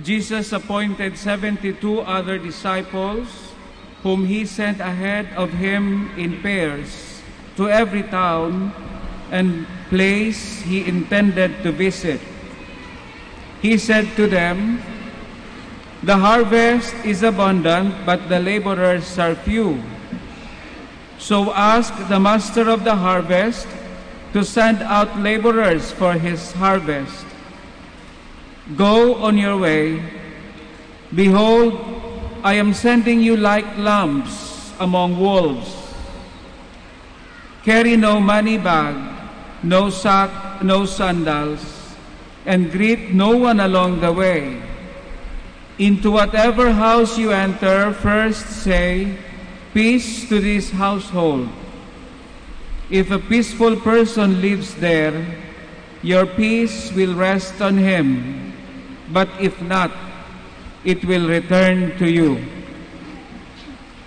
C: Jesus appointed 72 other disciples, whom he sent ahead of him in pairs to every town and place he intended to visit. He said to them, The harvest is abundant, but the laborers are few. So ask the master of the harvest to send out laborers for his harvest. Go on your way. Behold, I am sending you like lambs among wolves. Carry no money bag, no sack, no sandals, and greet no one along the way. Into whatever house you enter, first say, "Peace to this household." If a peaceful person lives there, your peace will rest on him. But if not, it will return to you.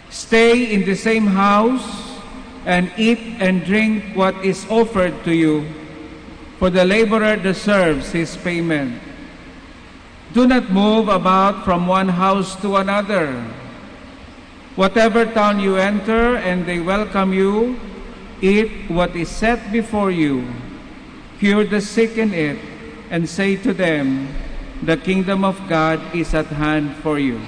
C: Stay in the same house and eat and drink what is offered to you, for the laborer deserves his payment. Do not move about from one house to another. Whatever town you enter and they welcome you, eat what is set before you. Cure the sick in it, and say to them, "The kingdom of God is at hand for you."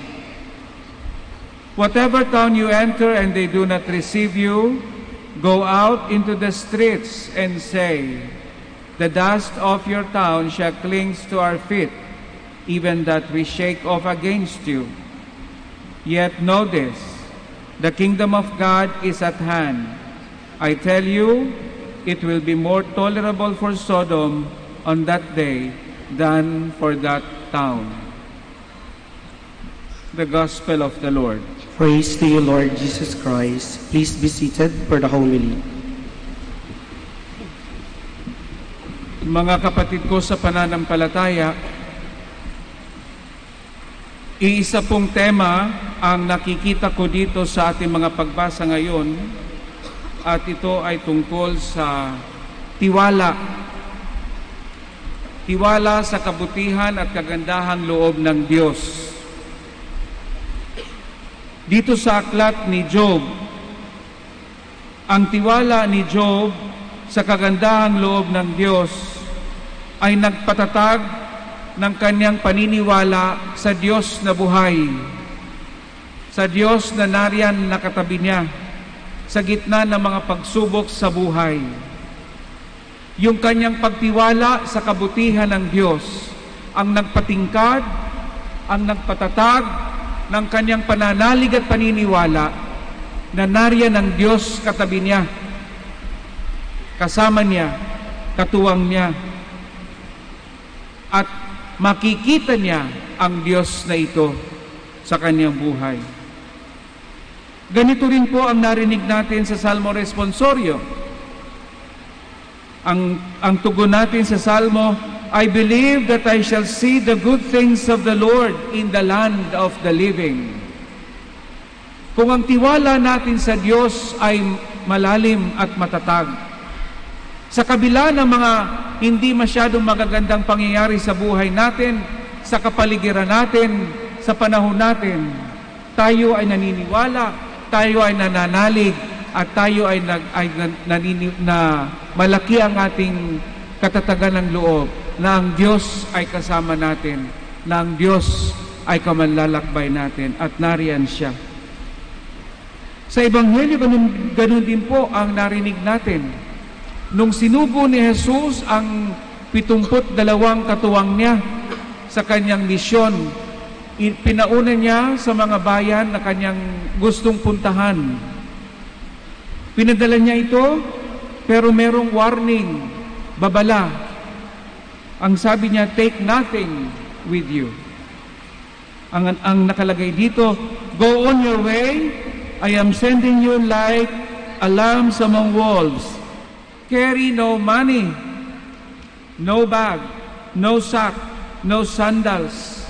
C: Whatever town you enter and they do not receive you, go out into the streets and say, "The dust of your town shall cling to our feet, even that we shake off against you." Yet know this, the kingdom of God is at hand. I tell you, it will be more tolerable for Sodom on that day than for that town. The Gospel of the Lord.
Q: Praise to you, Lord Jesus Christ. Please be seated for the homily.
C: Mga kapatid ko sa pananampalataya, iisa pong tema ang nakikita ko dito sa ating mga pagbasa ngayon, at ito ay tungkol sa tiwala. Tiwala sa kabutihan at kagandahang loob ng Diyos. Dito sa aklat ni Job, ang tiwala ni Job sa kagandahang loob ng Diyos ay nagpatatag ng kanyang paniniwala sa Diyos na buhay, sa Diyos na nariyan nakatabi niya sa gitna ng mga pagsubok sa buhay. Yung kanyang pagtiwala sa kabutihan ng Diyos ang nagpatingkad, ang nagpatatag ng kanyang pananalig at paniniwala na nariyan ang Diyos katabi niya, kasama niya, katuwang niya, at makikita niya ang Diyos na ito sa kanyang buhay. Ganito rin po ang narinig natin sa Salmo Responsorio. Ang tugon natin sa Salmo, "I believe that I shall see the good things of the Lord in the land of the living." Kung ang tiwala natin sa Diyos ay malalim at matatag, sa kabila ng mga hindi masyadong magagandang pangyayari sa buhay natin, sa kapaligiran natin, sa panahon natin, tayo ay naniniwala, tayo ay nananalig, at tayo ay malaki ang ating katatagan ng loob na ang Diyos ay kasama natin, na ang Diyos ay kamanlalakbay natin, at nariyan siya. Sa Ebanghelyo, ganun din po ang narinig natin. Nung sinugo ni Jesus ang 72 katuwang niya sa kanyang misyon, pinauna niya sa mga bayan na kanyang gustong puntahan. Pinadala niya ito, pero merong warning, babala. Ang sabi niya, "Take nothing with you." Ang nakalagay dito, "Go on your way, I am sending you like a lamb among wolves. Carry no money, no bag, no sack, no sandals."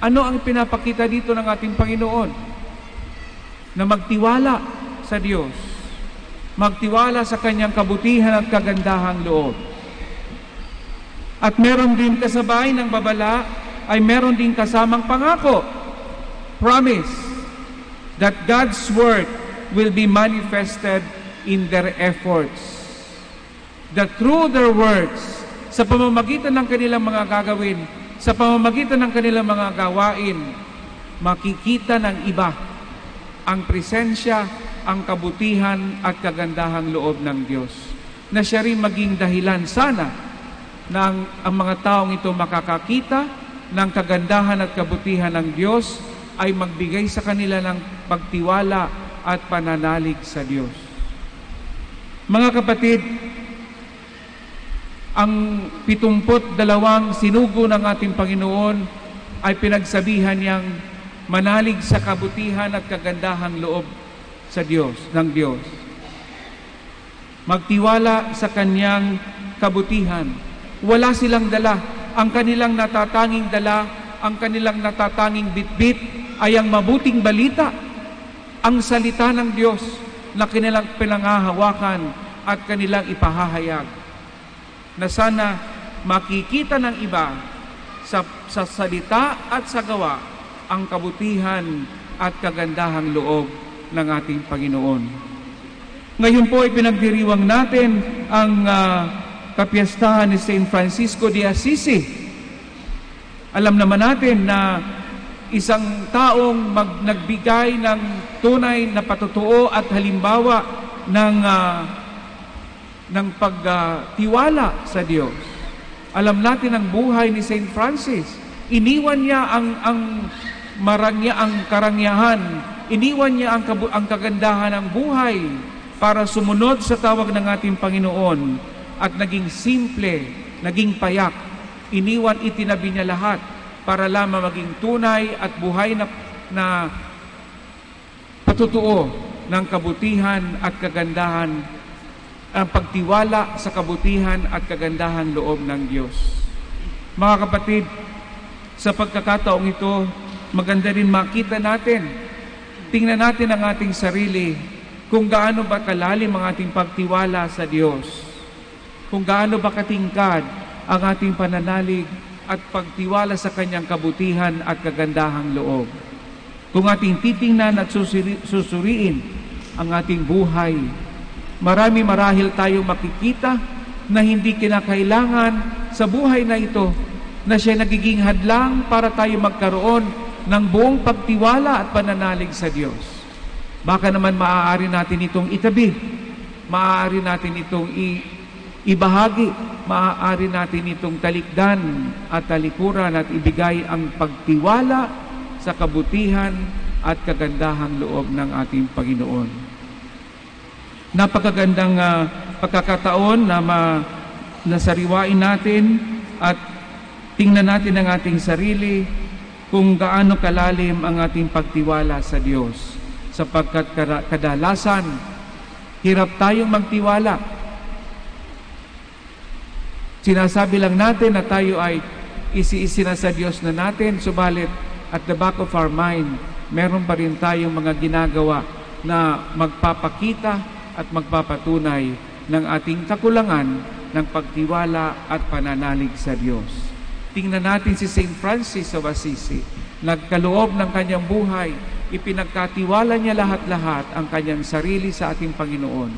C: Ano ang pinapakita dito ng ating Panginoon? Na magtiwala sa Diyos. Magtiwala sa kanyang kabutihan at kagandahang loob. At meron din kasabay ng babala, ay meron din kasamang pangako. Promise that God's work will be manifested in their efforts. That through their works, sa pamamagitan ng kanilang mga gagawin, Sa pamamagitan ng kanilang mga gawain, makikita ng iba ang presensya, ang kabutihan at kagandahang loob ng Diyos. Na siya rin maging dahilan sana na ang mga taong ito makakakita ng kagandahan at kabutihan ng Diyos ay magbigay sa kanila ng pagtiwala at pananalig sa Diyos. Mga kapatid, ang 72 sinugo ng ating Panginoon ay pinagsabihan niyang manalig sa kabutihan at kagandahang loob sa Diyos, ng Diyos. Magtiwala sa kanyang kabutihan. Wala silang dala. Ang kanilang natatanging dala, ang kanilang natatanging bitbit ay ang mabuting balita, ang salita ng Diyos na kanilang pinangahawakan at kanilang ipahahayag. Na sana makikita ng iba sa salita at sa gawa ang kabutihan at kagandahang loob ng ating Panginoon. Ngayon po ay pinagdiriwang natin ang kapiyastahan ni St. Francisco de Assisi. Alam naman natin na isang taong nagbigay ng tunay na patutuo at halimbawa ng pagtiwala sa Diyos. Alam natin ang buhay ni St. Francis. Iniwan niya ang karangyaan, iniwan niya ang kagandahan ng buhay para sumunod sa tawag ng ating Panginoon at naging simple, naging payak. Itinabi niya lahat para lamang maging tunay at buhay na patutuo ng kabutihan at kagandahan, ang pagtiwala sa kabutihan at kagandahang loob ng Diyos. Mga kapatid, sa pagkakataong ito, maganda rin makita natin, tingnan natin ang ating sarili, kung gaano ba kalalim ang ating pagtiwala sa Diyos, kung gaano ba katingkad ang ating pananalig at pagtiwala sa Kanyang kabutihan at kagandahang loob. Kung ating titingnan at susuriin ang ating buhay, marahil tayong makikita na hindi kinakailangan sa buhay na ito na siya nagiging hadlang para tayo magkaroon ng buong pagtiwala at pananalig sa Diyos. Baka naman maaari natin itong itabi, maaari natin itong ibahagi, maaari natin itong talikdan at talikuran at ibigay ang pagtiwala sa kabutihan at kagandahang loob ng ating Panginoon. Napakagandang pagkakataon na nasariwain natin at tingnan natin ang ating sarili kung gaano kalalim ang ating pagtiwala sa Diyos. Sapagkat kadalasan, hirap tayong magtiwala. Sinasabi lang natin na tayo ay isi-isi na sa Diyos na natin, subalit at the back of our mind, meron pa rin tayong mga ginagawa na magpapakita at magpapatunay ng ating kakulangan ng pagtiwala at pananalig sa Diyos. Tingnan natin si St. Francis of Assisi. Nagkaloob ng kanyang buhay, ipinagkatiwala niya lahat-lahat ang kanyang sarili sa ating Panginoon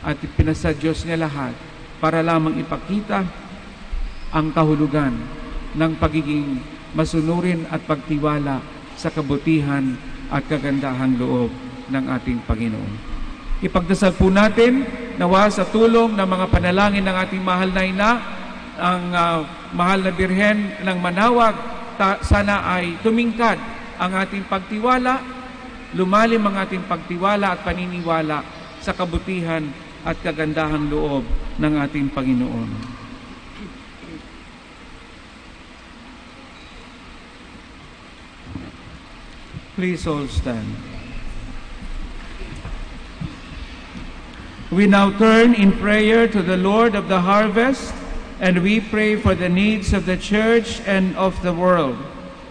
C: at ipinasa Diyos niya lahat para lamang ipakita ang kahulugan ng pagiging masunurin at pagtiwala sa kabutihan at kagandahang loob ng ating Panginoon. Ipagdasal po natin nawa sa tulong ng mga panalangin ng ating mahal na ina, ang mahal na Birhen ng Manawag, sana ay tumingkad ang ating pagtiwala, lumalim ang ating pagtiwala at paniniwala sa kabutihan at kagandahang loob ng ating Panginoon. Please all stand. We now turn in prayer to the Lord of the harvest, and we pray for the needs of the church and of the world.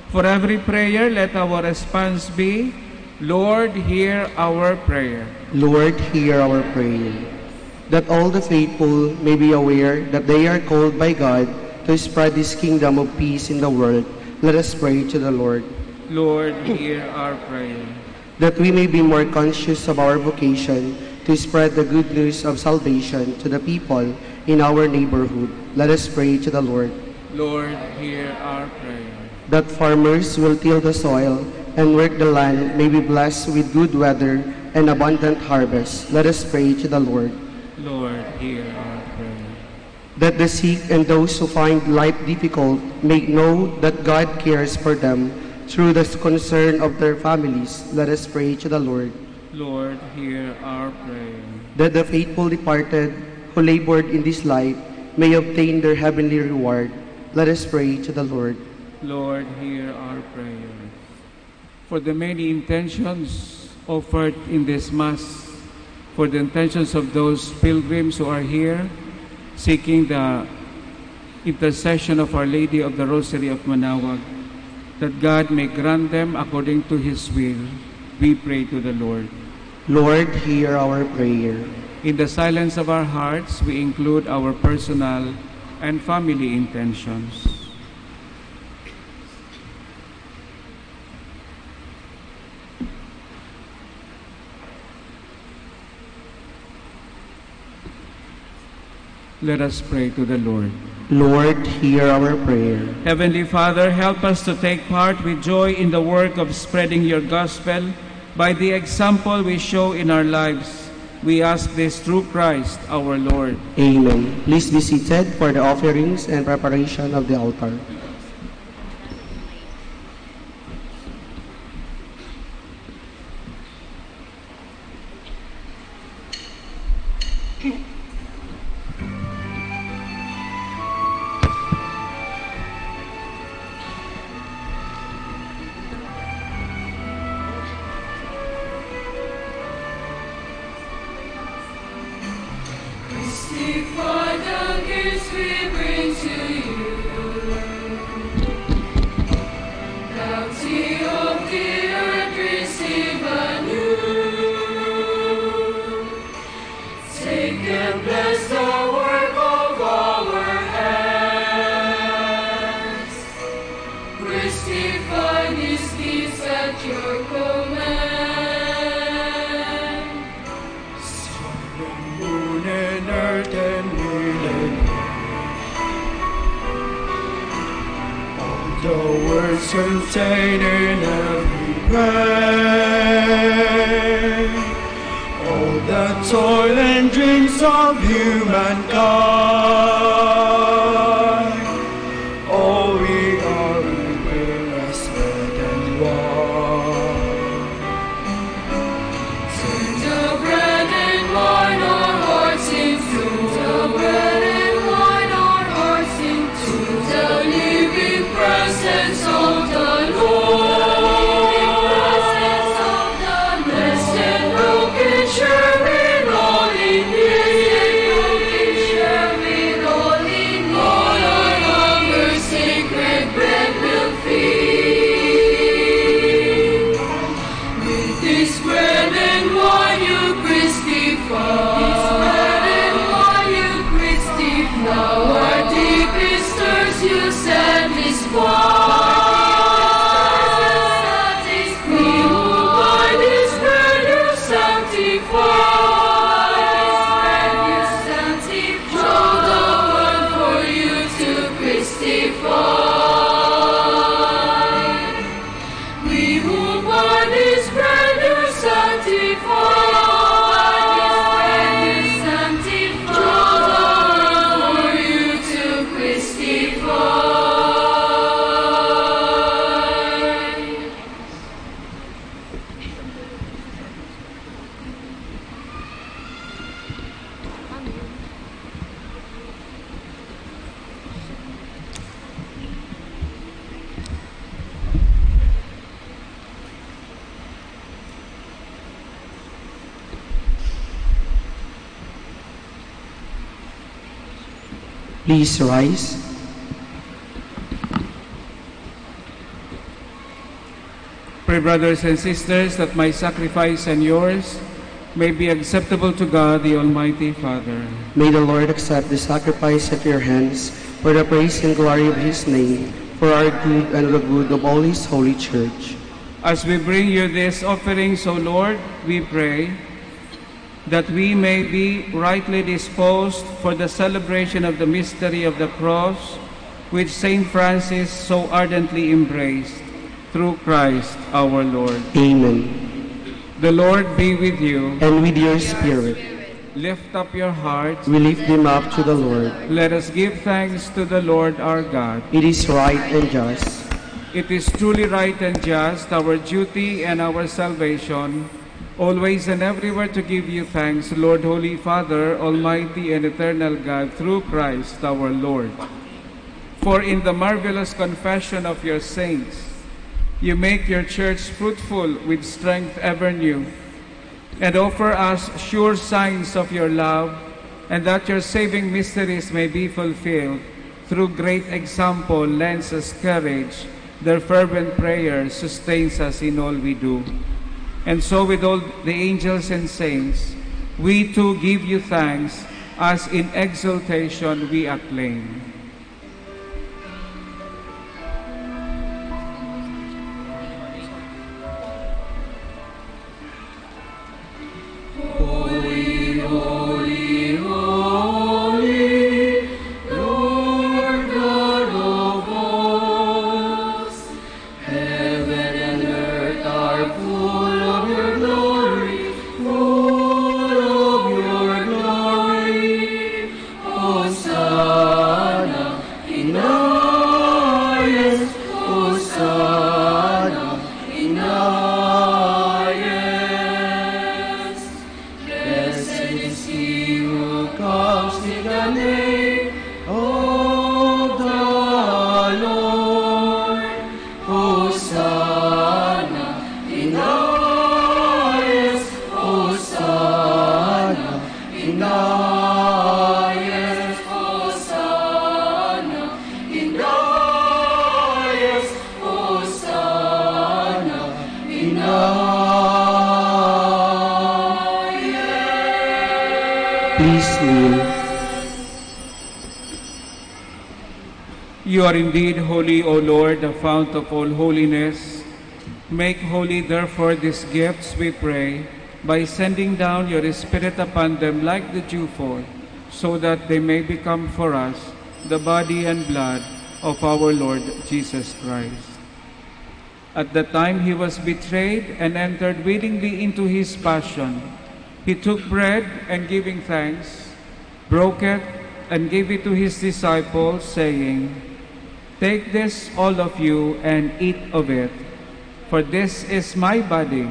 C: For every prayer, let our response be, Lord, hear our prayer.
Q: Lord, hear our prayer. That all the faithful may be aware that they are called by God to spread His kingdom of peace in the world, let us pray to the Lord.
C: Lord, hear our prayer.
Q: That we may be more conscious of our vocation to spread the good news of salvation to the people in our neighborhood, let us pray to the Lord.
C: Lord, hear our prayer.
Q: That farmers will till the soil and work the land may be blessed with good weather and abundant harvest. Let us pray to the Lord.
C: Lord, hear our prayer.
Q: That the sick and those who find life difficult may know that God cares for them through the concern of their families. Let us pray to the Lord.
C: Lord, hear our prayer.
Q: That the faithful departed who labored in this life may obtain their heavenly reward. Let us pray to the Lord.
C: Lord, hear our prayer. For the many intentions offered in this Mass, for the intentions of those pilgrims who are here, seeking the intercession of Our Lady of the Rosary of Manaoag, that God may grant them according to His will, we pray to the Lord.
Q: Lord, hear our prayer.
C: In the silence of our hearts, we include our personal and family intentions. Let us pray to the Lord.
Q: Lord, hear our prayer.
C: Heavenly Father, help us to take part with joy in the work of spreading your gospel by the example we show in our lives. We ask this through Christ our Lord.
Q: Amen. Please be seated for the offerings and preparation of the altar.
J: For the gifts we bring to you, bounty of the earth receive anew. Take and bless the work of our hands. Christify these gifts at your command. Sun and moon and earth and the words contained in every prayer, all the toil and dreams of humankind, all we are will as bread and wine. Turn the bread and wine our hearts into, the bread and wine our hearts into the living presence of the Lord. Blessed and broken, share with all in Him. Share with all in Him. All our hunger, sacred bread will feed. With this bread and wine, Eucharistify. This bread and wine, Eucharistify. Our deepest thirst you satisfy.
Q: Please rise.
C: Pray, brothers and sisters, that my sacrifice and yours may be acceptable to God, the Almighty Father.
Q: May the Lord accept the sacrifice at your hands for the praise and glory of His name, for our good and the good of all His holy church.
C: As we bring you these offerings, O Lord, we pray that we may be rightly disposed for the celebration of the mystery of the cross which Saint Francis so ardently embraced, through Christ our Lord.
Q: Amen.
C: The Lord be with you.
Q: And with your spirit.
C: Lift up your hearts.
Q: We lift them up to the Lord.
C: Let us give thanks to the Lord our God.
Q: It is right and just.
C: It is truly right and just, our duty and our salvation, always and everywhere to give you thanks, Lord, Holy Father, Almighty and eternal God, through Christ our Lord. For in the marvelous confession of your saints, you make your church fruitful with strength ever new, and offer us sure signs of your love, and that your saving mysteries may be fulfilled. Through great example lends us courage, their fervent prayer sustains us in all we do. And so with all the angels and saints, we too give you thanks, as in exaltation we acclaim.
J: Holy, holy, holy, Lord God of hosts, heaven and earth are full of your glory, full of your glory. Hosanna in the highest, Hosanna in the highest. Blessed is he who comes in the name of the Lord. Hosanna in the highest, Hosanna in the highest, Hosanna in the highest, Hosanna in the highest.
Q: Please kneel.
C: You are indeed holy, O Lord, the fount of all holiness. Make holy, therefore, these gifts, we pray, by sending down your Spirit upon them like the dewfall, so that they may become for us the body and blood of our Lord Jesus Christ. At the time he was betrayed and entered willingly into his passion, he took bread and giving thanks, broke it and gave it to his disciples, saying, "Take this, all of you, and eat of it, for this is my body,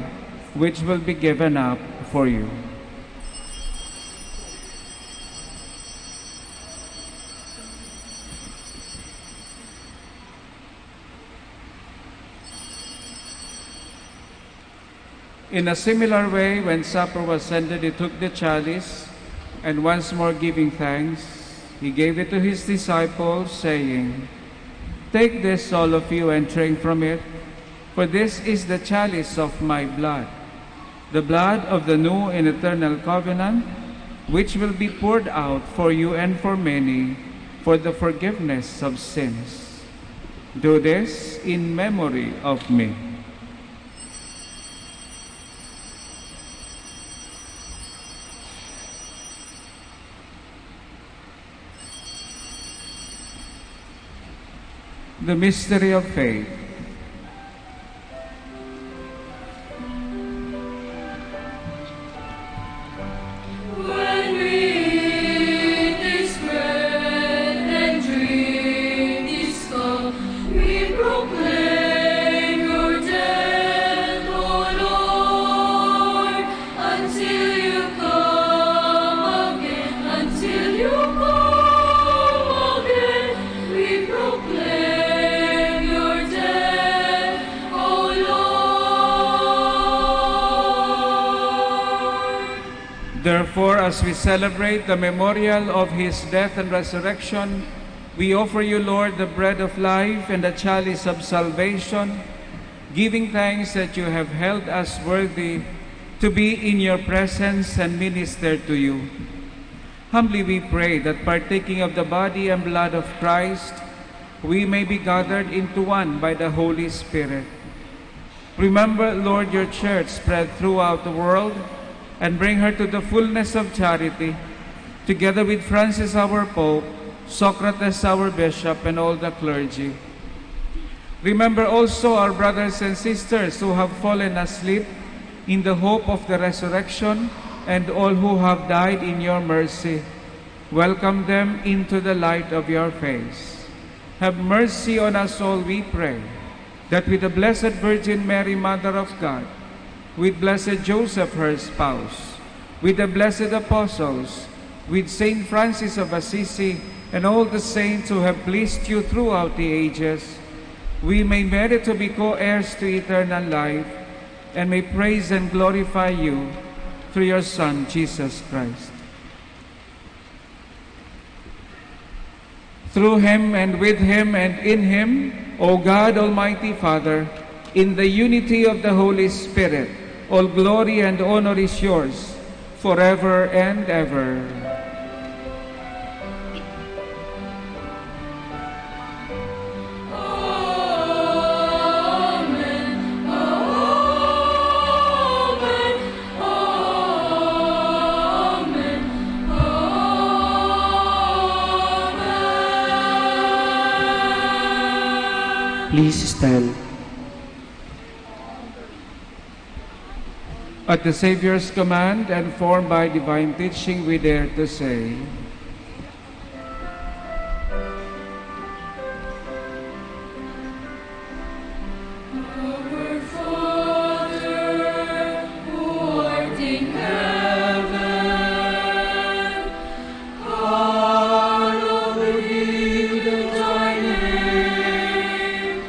C: which will be given up for you." In a similar way, when supper was ended, he took the chalice, and once more giving thanks, he gave it to his disciples, saying, "Take this, all of you, and drink from it, for this is the chalice of my blood, the blood of the new and eternal covenant, which will be poured out for you and for many for the forgiveness of sins. Do this in memory of me." The mystery of faith.
J: When we eat this bread and drink this cup, we proclaim your death, O Lord, until you come again, until you come again. We proclaim your death, O Lord.
C: Therefore, as we celebrate the memorial of his death and resurrection, we offer you, Lord, the bread of life and the chalice of salvation, giving thanks that you have held us worthy to be in your presence and minister to you. Humbly we pray that, partaking of the body and blood of Christ, we may be gathered into one by the Holy Spirit. Remember, Lord, your church spread throughout the world, and bring her to the fullness of charity, together with Francis our Pope, Socrates, our bishop, and all the clergy. Remember also our brothers and sisters who have fallen asleep in the hope of the resurrection, and all who have died in your mercy. Welcome them into the light of your face. Have mercy on us all, we pray, that with the Blessed Virgin Mary, Mother of God, with Blessed Joseph, her spouse, with the blessed apostles, with Saint Francis of Assisi, and all the saints who have pleased you throughout the ages, we may merit to be co-heirs to eternal life, and may praise and glorify you through your Son, Jesus Christ. Through him, and with him, and in him, O God, Almighty Father, in the unity of the Holy Spirit, all glory and honor is yours, forever and ever.
Q: Please stand.
C: At the Savior's command and formed by divine teaching, we dare to say,
J: Our Father, who art in heaven, hallowed be thy name.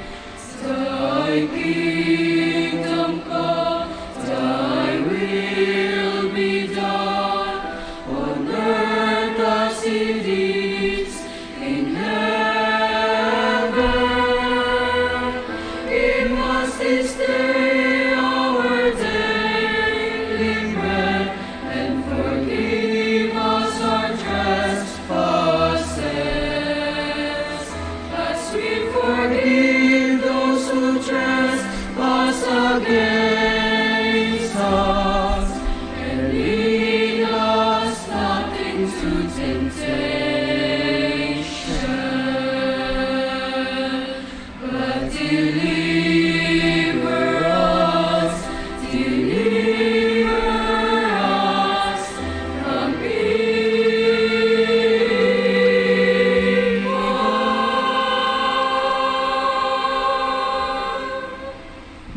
J: Thy kingdom come, thy will be done, on earth as it is in heaven. Give us this day our daily bread, and forgive us our trespasses, as we forgive those who trespass against us. And lead us not into temptation, but deliver us from evil.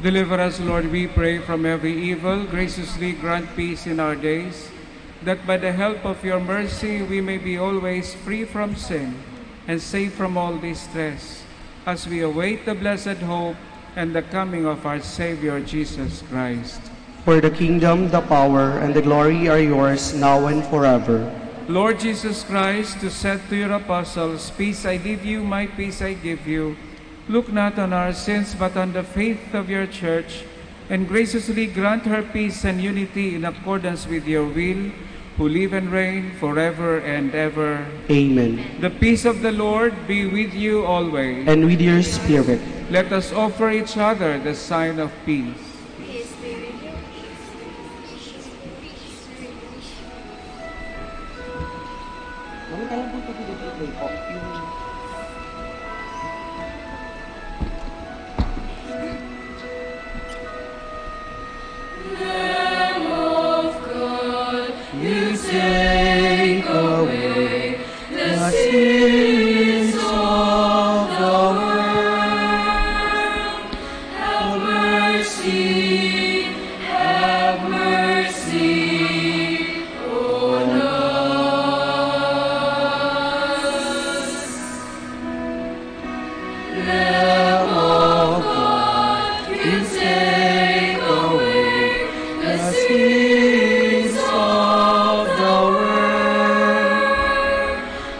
C: deliver us, Lord, we pray, from every evil. Graciously grant peace in our days, that by the help of your mercy we may be always free from sin and safe from all distress, as we await the blessed hope and the coming of our Savior Jesus Christ.
Q: For the kingdom, the power, and the glory are yours now and forever.
C: Lord Jesus Christ, who said to your apostles, "Peace I leave you, my peace I give you," look not on our sins, but on the faith of your church, and graciously grant her peace and unity in accordance with your will, who live and reign forever and ever.
Q: Amen.
C: The peace of the Lord be with you always.
Q: And with your spirit.
C: Let us offer each other the sign of peace.
J: Lamb of God, you take away the sins of the world. Have mercy, have mercy on us. Lamb of God, you take away the sins of the world.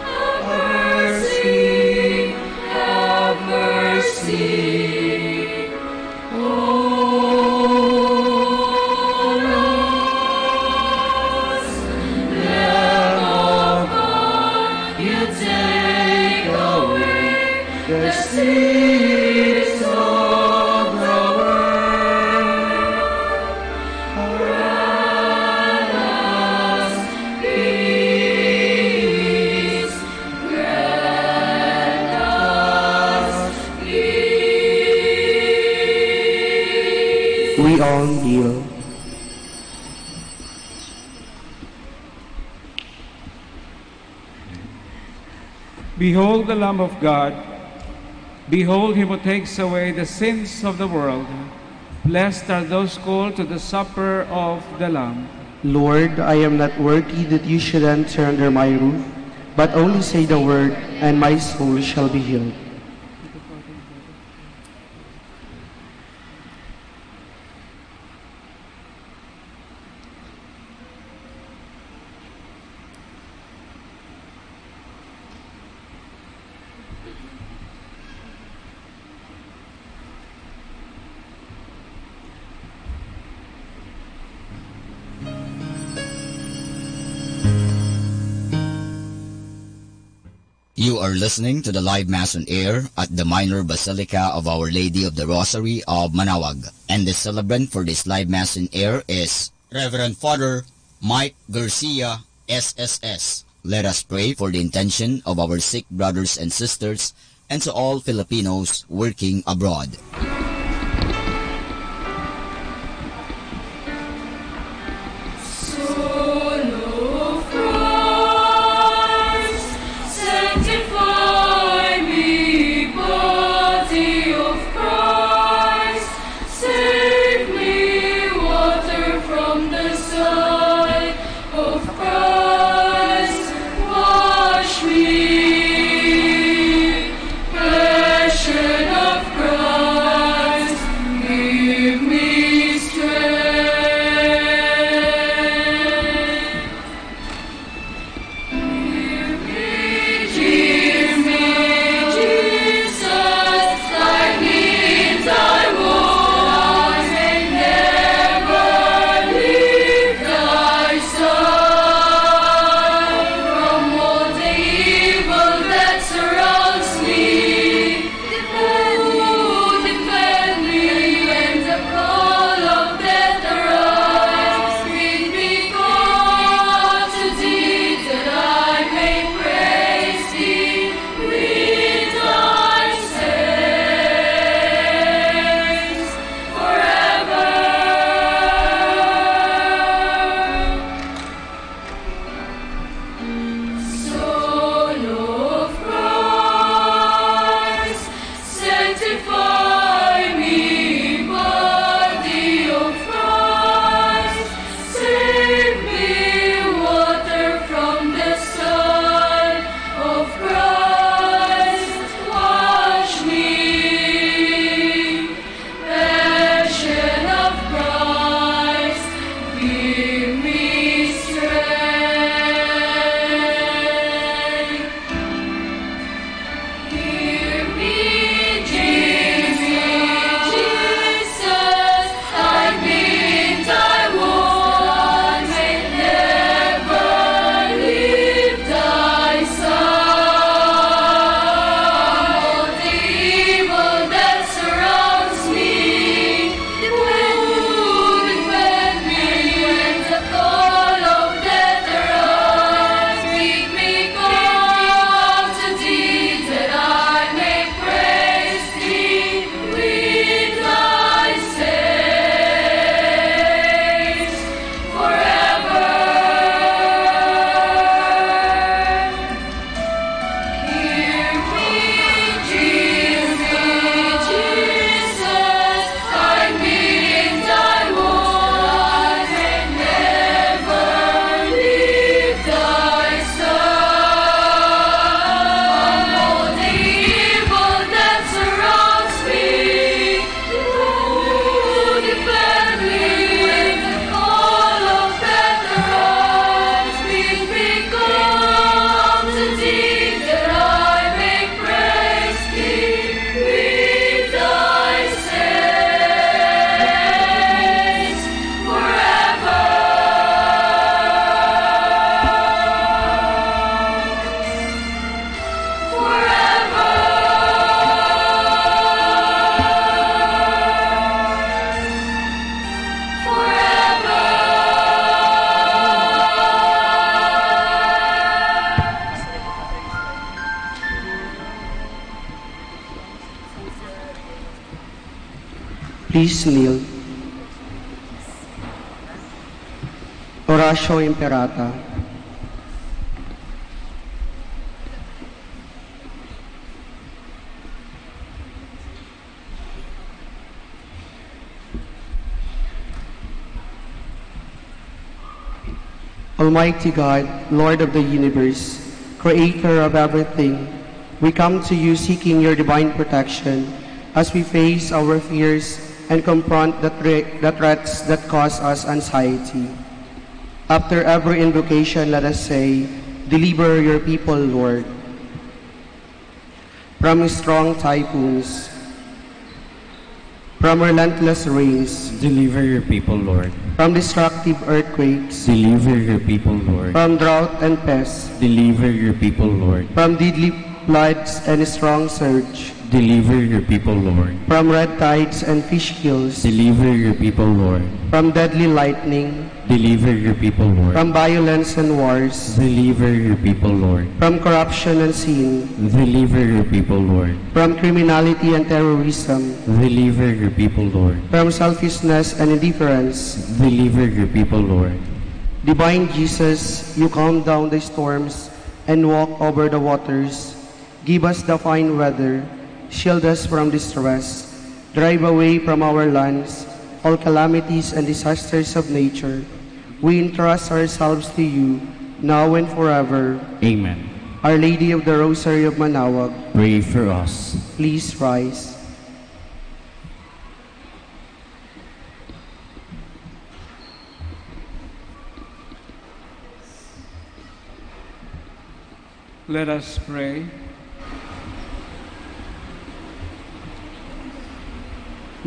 J: Have mercy, have mercy on us.
Q: we all kneel.
C: Behold the Lamb of God. Behold him who takes away the sins of the world. Blessed are those called to the supper of the Lamb.
Q: Lord, I am not worthy that you should enter under my roof, but only say the word, and my soul shall be healed.
G: You are listening to the live Mass on air at the Minor Basilica of Our Lady of the Rosary of Manaoag. And the celebrant for this live Mass on air is Reverend Father Mike Garcia, SSS. Let us pray for the intention of our sick brothers and sisters and to all Filipinos working abroad.
Q: Please kneel. Horatio Imperata. Almighty God, Lord of the universe, Creator of everything, we come to you seeking your divine protection as we face our fears and confront the threats that cause us anxiety. After every invocation, let us say, "Deliver your people, Lord, from strong typhoons, from relentless rains,
S: Deliver your people, Lord.
Q: from destructive earthquakes,
S: Deliver your people, Lord.
Q: from drought and pests,
S: Deliver your people, Lord.
Q: from deadly floods and strong surge,
S: Deliver your people, Lord.
Q: from red tides and fish kills,
S: Deliver your people, Lord.
Q: from deadly lightning,
S: Deliver your people, Lord.
Q: from violence and wars,
S: Deliver your people, Lord.
Q: from corruption and sin,
S: Deliver your people, Lord.
Q: from criminality and terrorism,
S: Deliver your people, Lord.
Q: from selfishness and indifference.
S: Deliver your people, Lord.
Q: Divine Jesus, you calm down the storms and walk over the waters. Give us the fine weather, shield us from distress, drive away from our lands all calamities and disasters of nature. We entrust ourselves to you, now and forever.
S: Amen.
Q: Our Lady of the Rosary of Manaoag,
S: Pray for us.
Q: please rise.
C: Let us pray.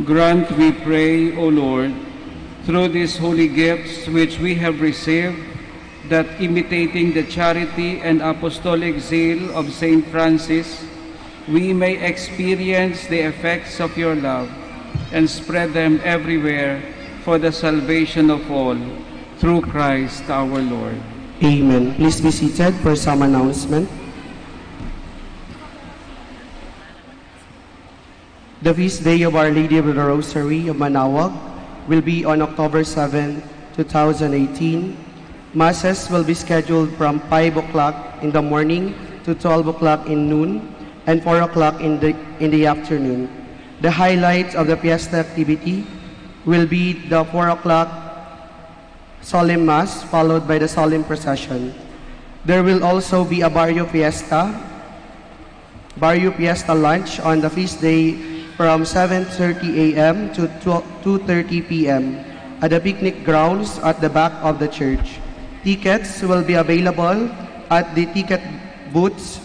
C: Grant, we pray, O Lord, through these holy gifts which we have received, that imitating the charity and apostolic zeal of Saint Francis, we may experience the effects of your love and spread them everywhere for the salvation of all, through Christ our Lord.
Q: Amen. Please be seated for some announcement. The feast day of Our Lady of the Rosary of Manaoag will be on October 7, 2018. Masses will be scheduled from 5 o'clock in the morning to 12 o'clock in noon and 4 o'clock in the afternoon. The highlights of the fiesta activity will be the 4 o'clock solemn mass followed by the solemn procession. There will also be a Barrio Fiesta lunch on the feast day from 7:30 a.m. to 2:30 p.m. at the picnic grounds at the back of the church. Tickets will be available at the ticket booths.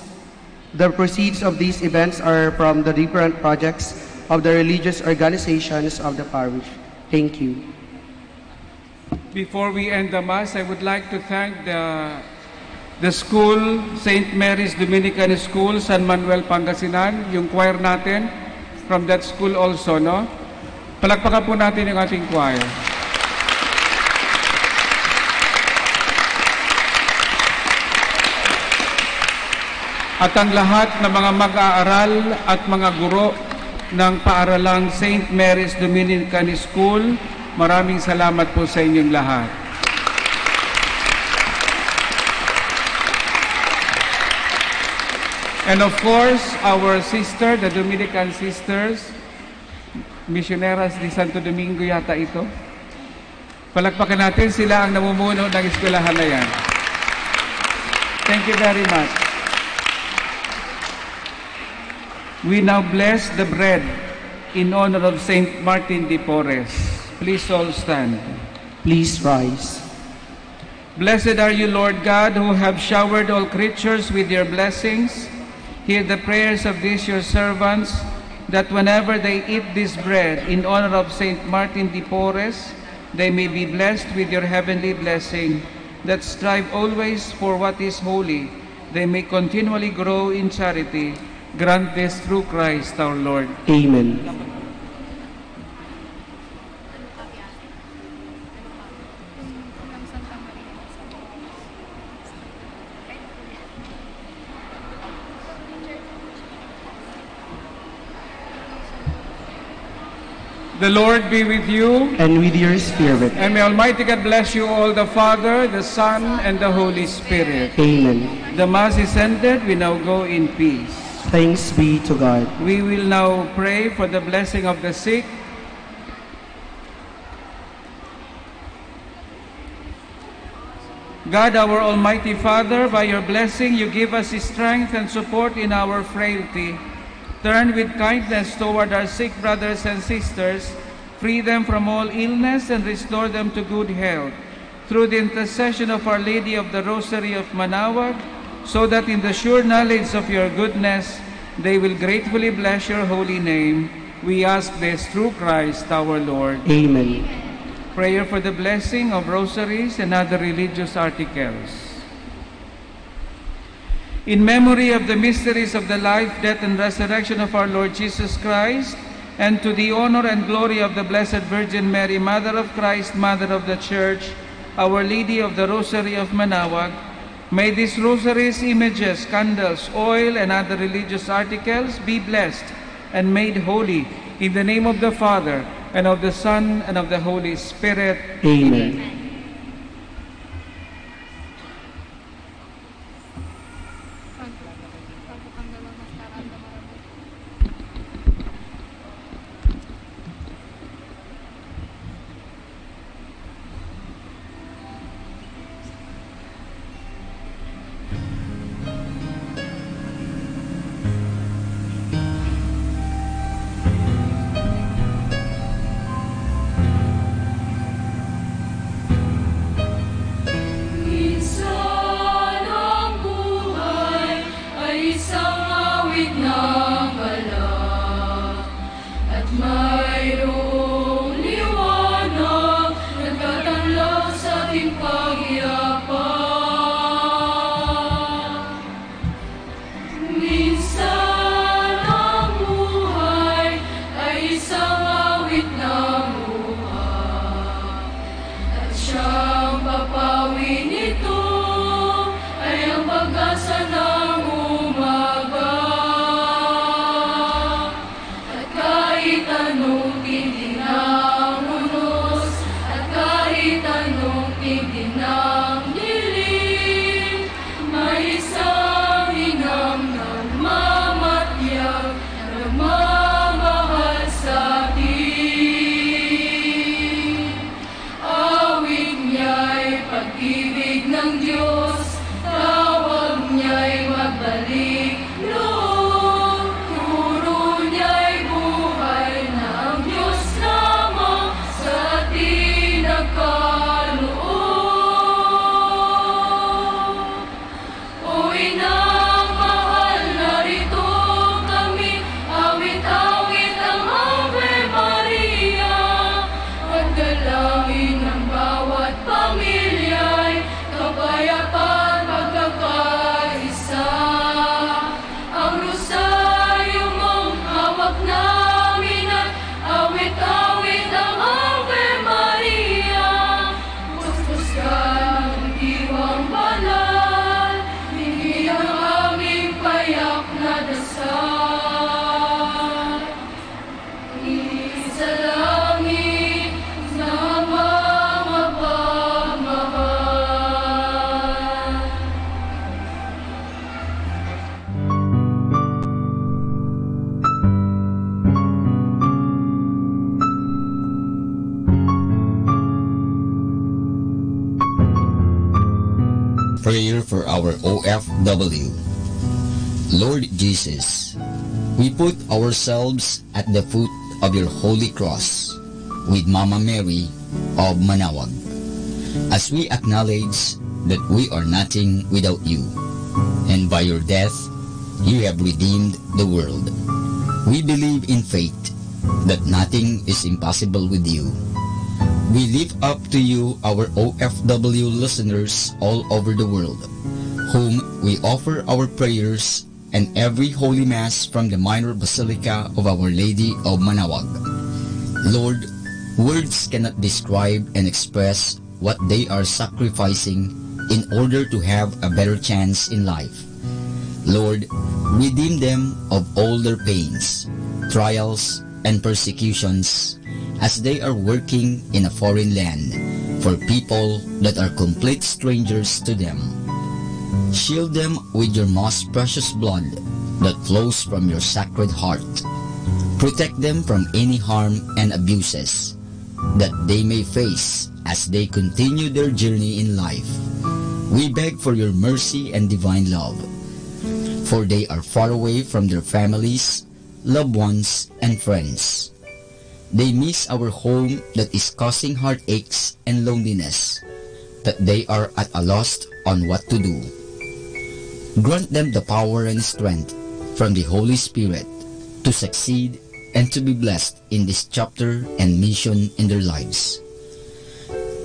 Q: The proceeds of these events are from the different projects of the religious organizations of the parish. Thank you.
C: Before we end the Mass, I would like to thank the school, St. Mary's Dominican School, San Manuel, Pangasinan, yung choir natin from that school also, no? Palakpakan po natin yung ating choir. At ang lahat ng mga mag-aaral at mga guro ng paaralang St. Mary's Dominican School, maraming salamat po sa inyong lahat. And of course, our sister, the Dominican sisters, Misioneras de Santo Domingo yata ito. Palakpakan natin, sila ang namumuno ng eskwelahan na yan. Thank you very much. We now bless the bread in honor of Saint Martin de Porres. Please all stand.
Q: Please rise.
C: Blessed are you, Lord God, who have showered all creatures with your blessings. Hear the prayers of these your servants, that whenever they eat this bread in honor of Saint Martin de Porres, they may be blessed with your heavenly blessing, that strive always for what is holy, they may continually grow in charity. Grant this through Christ our Lord.
Q: Amen.
C: The Lord be with you.
Q: And with your spirit.
C: And may Almighty God bless you all, the Father, the Son, and the Holy Spirit.
Q: Amen.
C: The Mass is ended. We now go in peace.
Q: Thanks be to God.
C: We will now pray for the blessing of the sick. God, our Almighty Father, by your blessing you give us strength and support in our frailty. Turn with kindness toward our sick brothers and sisters, free them from all illness and restore them to good health. Through the intercession of Our Lady of the Rosary of Manaoag, so that in the sure knowledge of your goodness, they will gratefully bless your holy name. We ask this through Christ our Lord.
Q: Amen.
C: Prayer for the blessing of rosaries and other religious articles. In memory of the mysteries of the life, death, and resurrection of our Lord Jesus Christ, and to the honor and glory of the Blessed Virgin Mary, Mother of Christ, Mother of the Church, Our Lady of the Rosary of Manaoag, may these rosaries, images, candles, oil, and other religious articles be blessed and made holy in the name of the Father, and of the Son, and of the Holy Spirit.
Q: Amen.
G: Prayer for our OFW. Lord Jesus, we put ourselves at the foot of your holy cross with Mama Mary of Manaoag, as we acknowledge that we are nothing without you, and by your death you have redeemed the world. We believe in faith that nothing is impossible with you. We lift up to you our OFW listeners all over the world, whom we offer our prayers and every Holy Mass from the Minor Basilica of Our Lady of Manaoag. Lord, words cannot describe and express what they are sacrificing in order to have a better chance in life. Lord, redeem them of all their pains, trials, and persecutions, as they are working in a foreign land for people that are complete strangers to them. Shield them with your most precious blood that flows from your sacred heart. Protect them from any harm and abuses that they may face as they continue their journey in life. We beg for your mercy and divine love, for they are far away from their families, loved ones, and friends. They miss our home that is causing heartaches and loneliness, that they are at a loss on what to do. Grant them the power and strength from the Holy Spirit to succeed and to be blessed in this chapter and mission in their lives.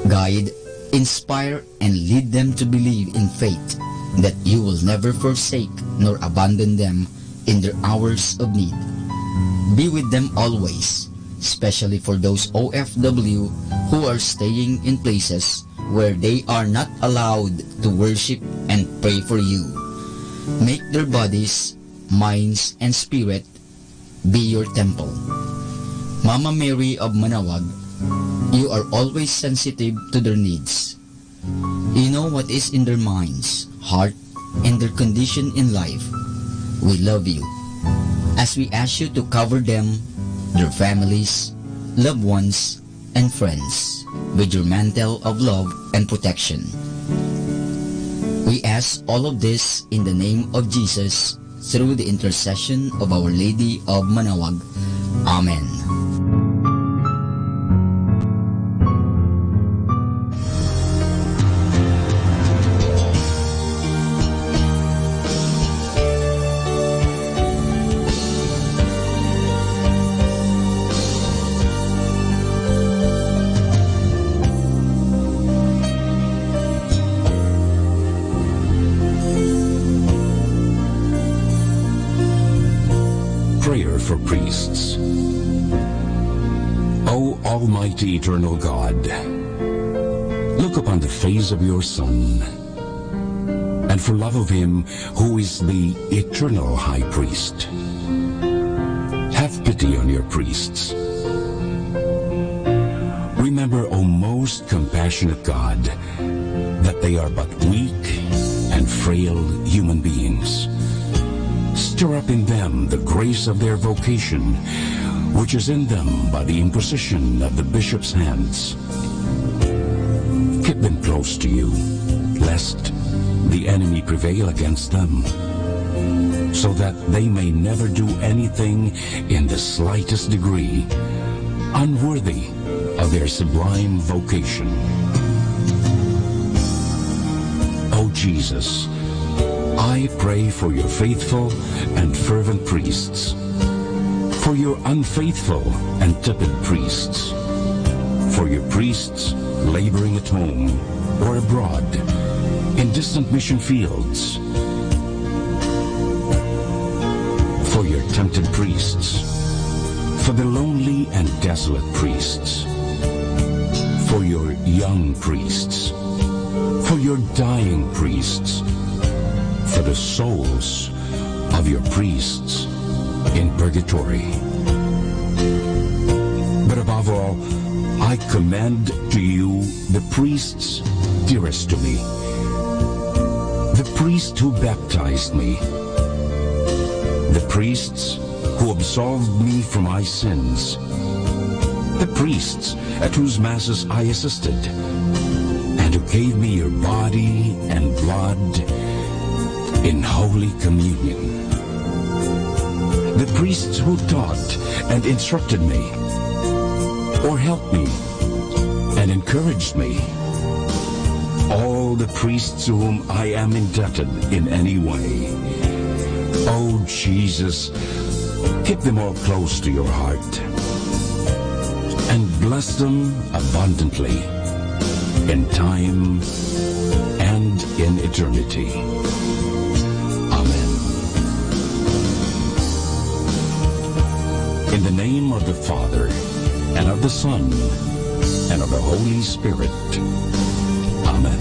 G: Guide, inspire, and lead them to believe in faith that you will never forsake nor abandon them in their hours of need. Be with them always, especially for those OFW who are staying in places where they are not allowed to worship and pray for you. Make their bodies, minds, and spirit be your temple. Mama Mary of Manawag, you are always sensitive to their needs. You know what is in their minds, heart, and their condition in life. We love you, as we ask you to cover them, their families, loved ones, and friends with your mantle of love and protection. We ask all of this in the name of Jesus, through the intercession of Our Lady of Manawag. Amen.
B: Prayer for priests. O Almighty Eternal God, look upon the face of your Son, and for love of him who is the eternal High Priest, have pity on your priests. Remember, O most compassionate God, that they are but weak and frail human beings. Stir up in them the grace of their vocation, which is in them by the imposition of the bishop's hands. Keep them close to you, lest the enemy prevail against them, so that they may never do anything in the slightest degree unworthy of their sublime vocation. O Jesus, I pray for your faithful and fervent priests, for your unfaithful and tepid priests, for your priests laboring at home or abroad, in distant mission fields, for your tempted priests, for the lonely and desolate priests, for your young priests, for your dying priests, for the souls of your priests in purgatory. But above all, I commend to you the priests dearest to me, the priest who baptized me, the priests who absolved me from my sins, the priests at whose masses I assisted, and who gave me your body and blood in Holy Communion, the priests who taught and instructed me, or helped me and encouraged me, all the priests to whom I am indebted in any way. Oh Jesus, keep them all close to your heart, and bless them abundantly in time and in eternity. In the name of the Father, and of the Son, and of the Holy Spirit. Amen.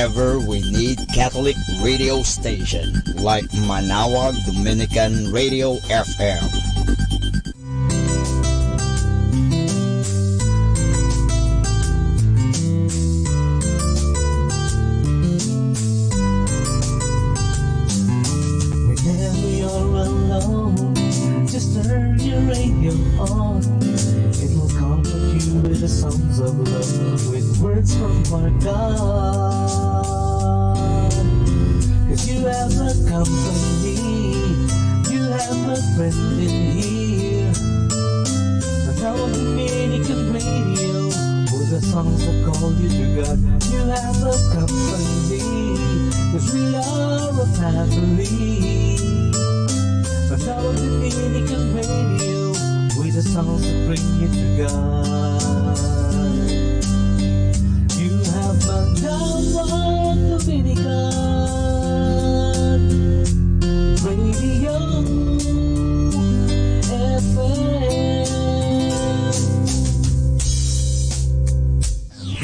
G: whenever we need Catholic radio station like Manawag Dominican Radio FM.
A: Whenever you're alone, just turn your radio on. It will comfort you with the songs of love, with words from our God. 'Cause you have a company, you have a friend in here. Manawag Dominican Radio, with the songs that call you to God. You have a company, 'cause we are a family. Manawag Dominican Radio, with the songs that bring you to God. You have Manawag Dominican Radio FM.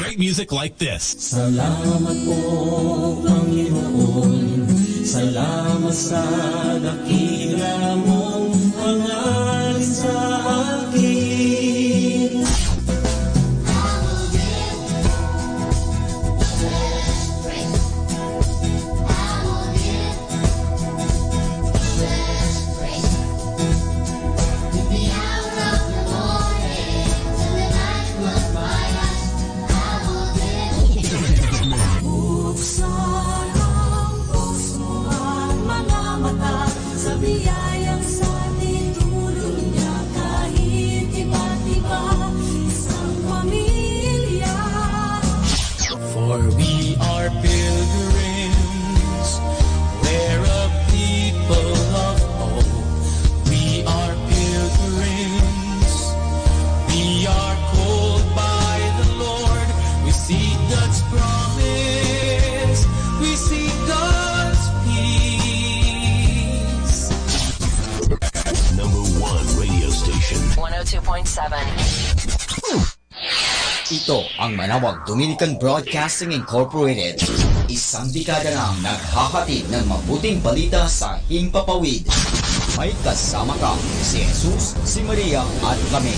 O: Great music like this.
A: Salamat po, Panginoon. Salamat sa dakila mong hangarin sa akin.
J: Buksan ang puso at mga mata sa biyayang sa ating tulong niya, kahit iba't iba, isang pamilya.
A: For we are pilgrims, we're a people of hope. We are pilgrims, we are called by the Lord. We seek God's promise, we seek God's peace.
O: Number 1 radio station.
T: 102.7.
P: Ito ang Manawag Dominican Broadcasting Incorporated. Isang dekada nang naghahatid ng mabuting balita sa himpapawid. May kasama ka si Jesus, si Maria at kami.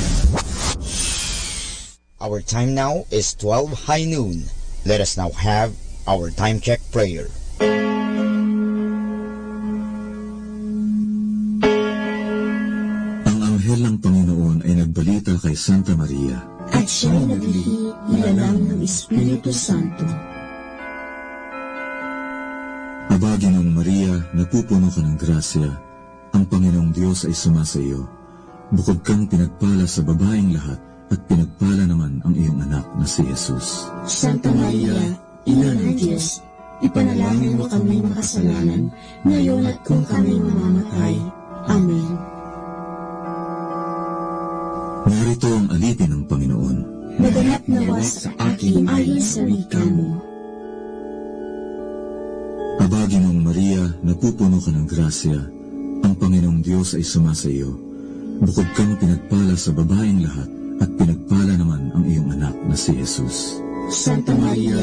G: Our time now is 12 high noon. Let us now have our time check prayer.
H: Ang anghel ng Panginoon ay nagbalita kay Santa Maria.
U: At siya'y naglihi ilalang ng Espiritu Santo.
H: Aba, Ginoong Maria, napupuno ka ng grasya. Ang Panginoong Diyos ay sumasa iyo. Bukod kang pinagpala sa babaeng lahat, at pinagpala naman ang iyong anak na si Jesus.
U: Santa Maria, Ina ng Diyos, ipanalangin mo kami makasalanan, ngayon at kung kami mamamatay. Amen.
H: Narito ang alipin ng Panginoon.
U: Maganap nawa sa akin ayon sa wika mo.
H: Aba, Ginoong Maria, napupuno ka ng grasya. Ang Panginoong Diyos ay sumasa iyo. Bukod kang pinagpala sa babaeng lahat, at pinagpala naman ang iyong anak na si Jesus.
U: Santa Maria,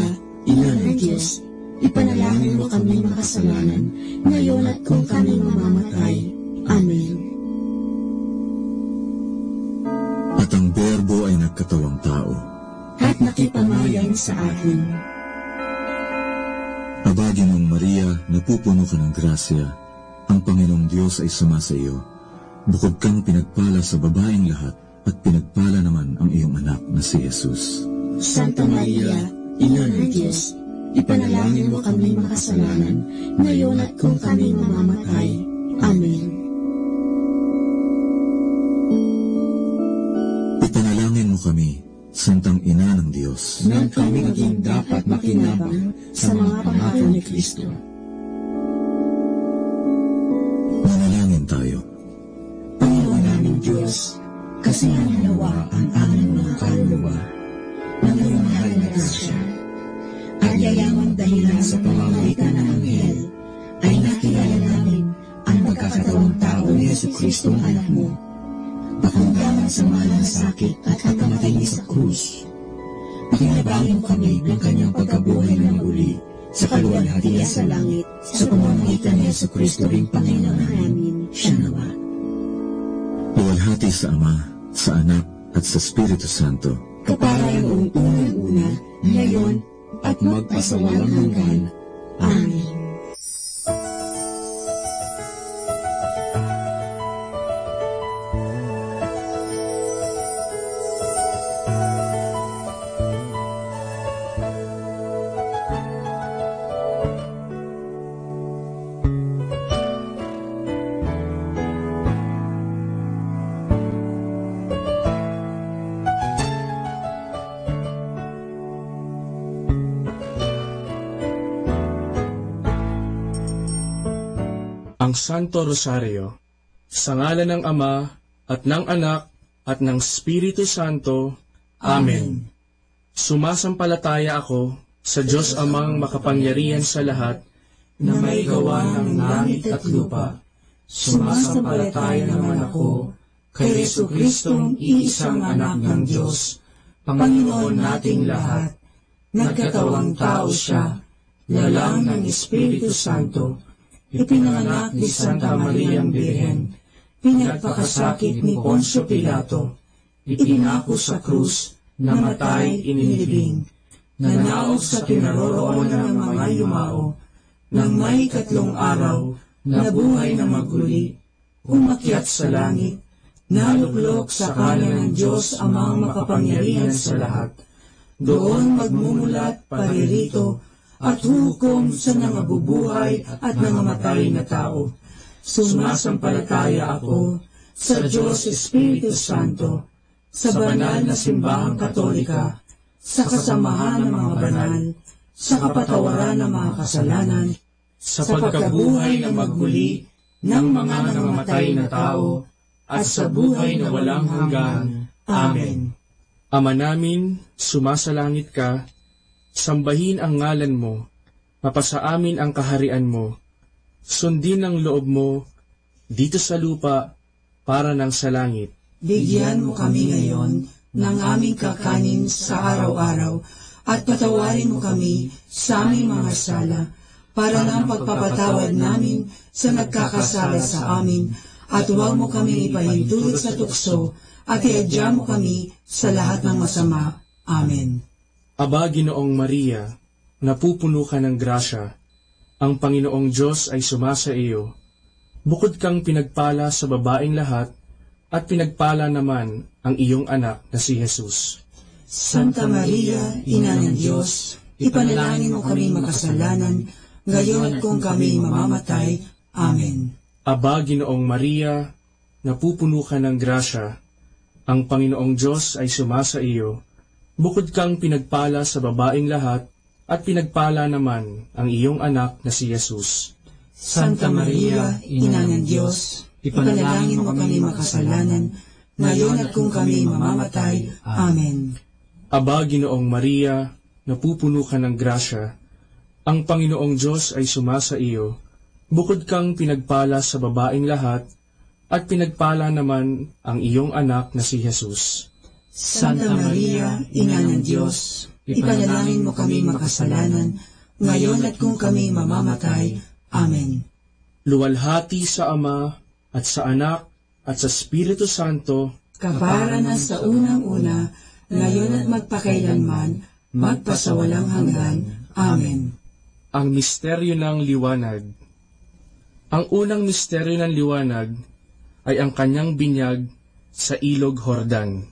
U: Ina ng Diyos, ipanalangin mo kami makasalanan, ngayon at kung kami mamamatay. Amen.
H: At ang Berbo ay nagkatawang tao.
U: At nakipamayan sa atin.
H: Aba, Ginoong Maria, napupuno ka ng grasya. Ang Panginoong Diyos ay sumasa iyo. Bukod kang pinagpala sa babaeng lahat, at pinagpala naman ang iyong anak na si Jesus.
U: Santa Maria, Ina ng Diyos, ipanalangin mo kami makasalanan, ngayon at kung kami mamamatay. Amen.
H: Ipanalangin mo kami, Santang Ina ng Diyos,
U: nang kami maging dapat makinabang sa mga pangako ni Kristo.
H: Manalangin tayo.
U: Panginoon naming Diyos, kasi nga nawa ang aming mga kaluluwa ng iyong mahal na grasya, at yayamang dahilan sa pamamagitan ng anghel, ay nakilala namin ang pagkakatawang tao ni Jesucristo ang anak mo, pakundangan sa mahal na sakit at pagkamatay niya sa krus. Pakinabangin mo kami ng kanyang pagkabuhay ng muli sa kaluwalhatian sa langit, sa pamamagitan ni Jesucristo ring Panginoon namin, siya nawa.
H: Luwalhati sa Ama, sa Anak, at sa Espiritu Santo.
U: Kapara noong unang-una, ngayon, at magpasawalang hanggan. Amen.
E: Ang Santo Rosario, sa ngalan ng Ama, at ng Anak, at ng Espiritu Santo. Amen. Sumasampalataya ako sa Diyos Amang makapangyarihan sa lahat, na may gawa ng langit at lupa. Sumasampalataya naman ako kay Jesucristong iisang anak ng Diyos, Panginoon nating lahat. Nagkatawang tao siya, lalang ng Espiritu Santo, ipinanganak ni Santa Mariang Birhen, pinagpakasakit ni Poncio Pilato, ipinako sa krus, namatay, inilibing, nanaog sa kinaroroonan ng mga yumao, nang may 3 araw, nabuhay na maguli, umakyat sa langit, naluklok sa kanan ng Diyos Amang makapangyarihan sa lahat, doon magmumulat paririto, at hukom sa nangabubuhay at nangamatay na tao. Sumasampalataya ako sa Diyos Espiritu Santo, sa banal na simbahang katolika, sa kasamahan ng mga banal, sa kapatawaran ng mga kasalanan, sa pagkabuhay na magmuli ng mga nangamatay na tao, at sa buhay na walang hanggan. Amen. Ama namin, sumasalangit ka, sambahin ang ngalan mo, mapasa amin ang kaharian mo, sundin ang loob mo, dito sa lupa, para ng sa langit.
A: Bigyan mo kami ngayon ng aming kakanin sa araw-araw, at patawarin mo kami sa aming mga sala, para ng pagpapatawad namin sa nagkakasala sa amin, at huwag mo kami ipahintulot sa tukso, at iadya mo kami sa lahat ng masama. Amen.
E: Aba, Ginoong Maria, napupuno ka ng grasya, ang Panginoong Diyos ay sumasa iyo. Bukod kang pinagpala sa babaeng lahat, at pinagpala naman ang iyong anak na si Jesus.
A: Santa Maria, Ina ng Diyos, ipanalangin mo kami makasalanan, ngayon at kung kami mamamatay. Amen.
E: Aba, Ginoong Maria, napupuno ka ng grasya, ang Panginoong Diyos ay sumasa iyo. Bukod kang pinagpala sa babaeng lahat, at pinagpala naman ang iyong anak na si Jesus.
A: Santa Maria, Ina ng Diyos, ipanalangin mo kami makasalanan, ngayon at kung kami mamamatay. Amen.
E: Aba, Ginoong Maria, napupuno ka ng grasya, ang Panginoong Diyos ay sumasa iyo. Bukod kang pinagpala sa babaeng lahat, at pinagpala naman ang iyong anak na si Jesus.
A: Santa Maria, Ina ng Diyos, ipanalangin mo kami makasalanan, ngayon at kung kami mamamatay. Amen.
E: Luwalhati sa Ama, at sa Anak, at sa Espiritu Santo,
A: kapara na sa unang-una, ngayon at magpakailanman, magpasawalang hanggan. Amen.
E: Ang misteryo ng liwanag. Ang unang misteryo ng liwanag ay ang kanyang binyag sa ilog Jordan.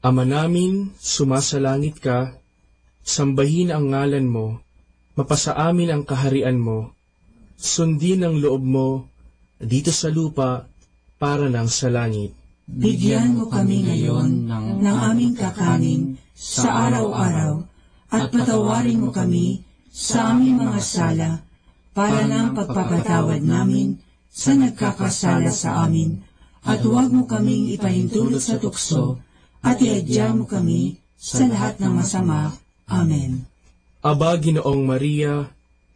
E: Ama namin, sumasalangit ka, sambahin ang ngalan mo, mapasa amin ang kaharian mo, sundin ang loob mo, dito sa lupa, para ng sa langit.
A: Bigyan mo kami ngayon ng aming kakanin sa araw-araw, at patawarin mo kami sa aming mga sala, para ng pagpapatawad namin sa nagkakasala sa amin, at huwag mo kaming ipahintulot sa tukso, at iadya mo kami sa lahat ng masama. Amen.
E: Aba, Ginoong Maria,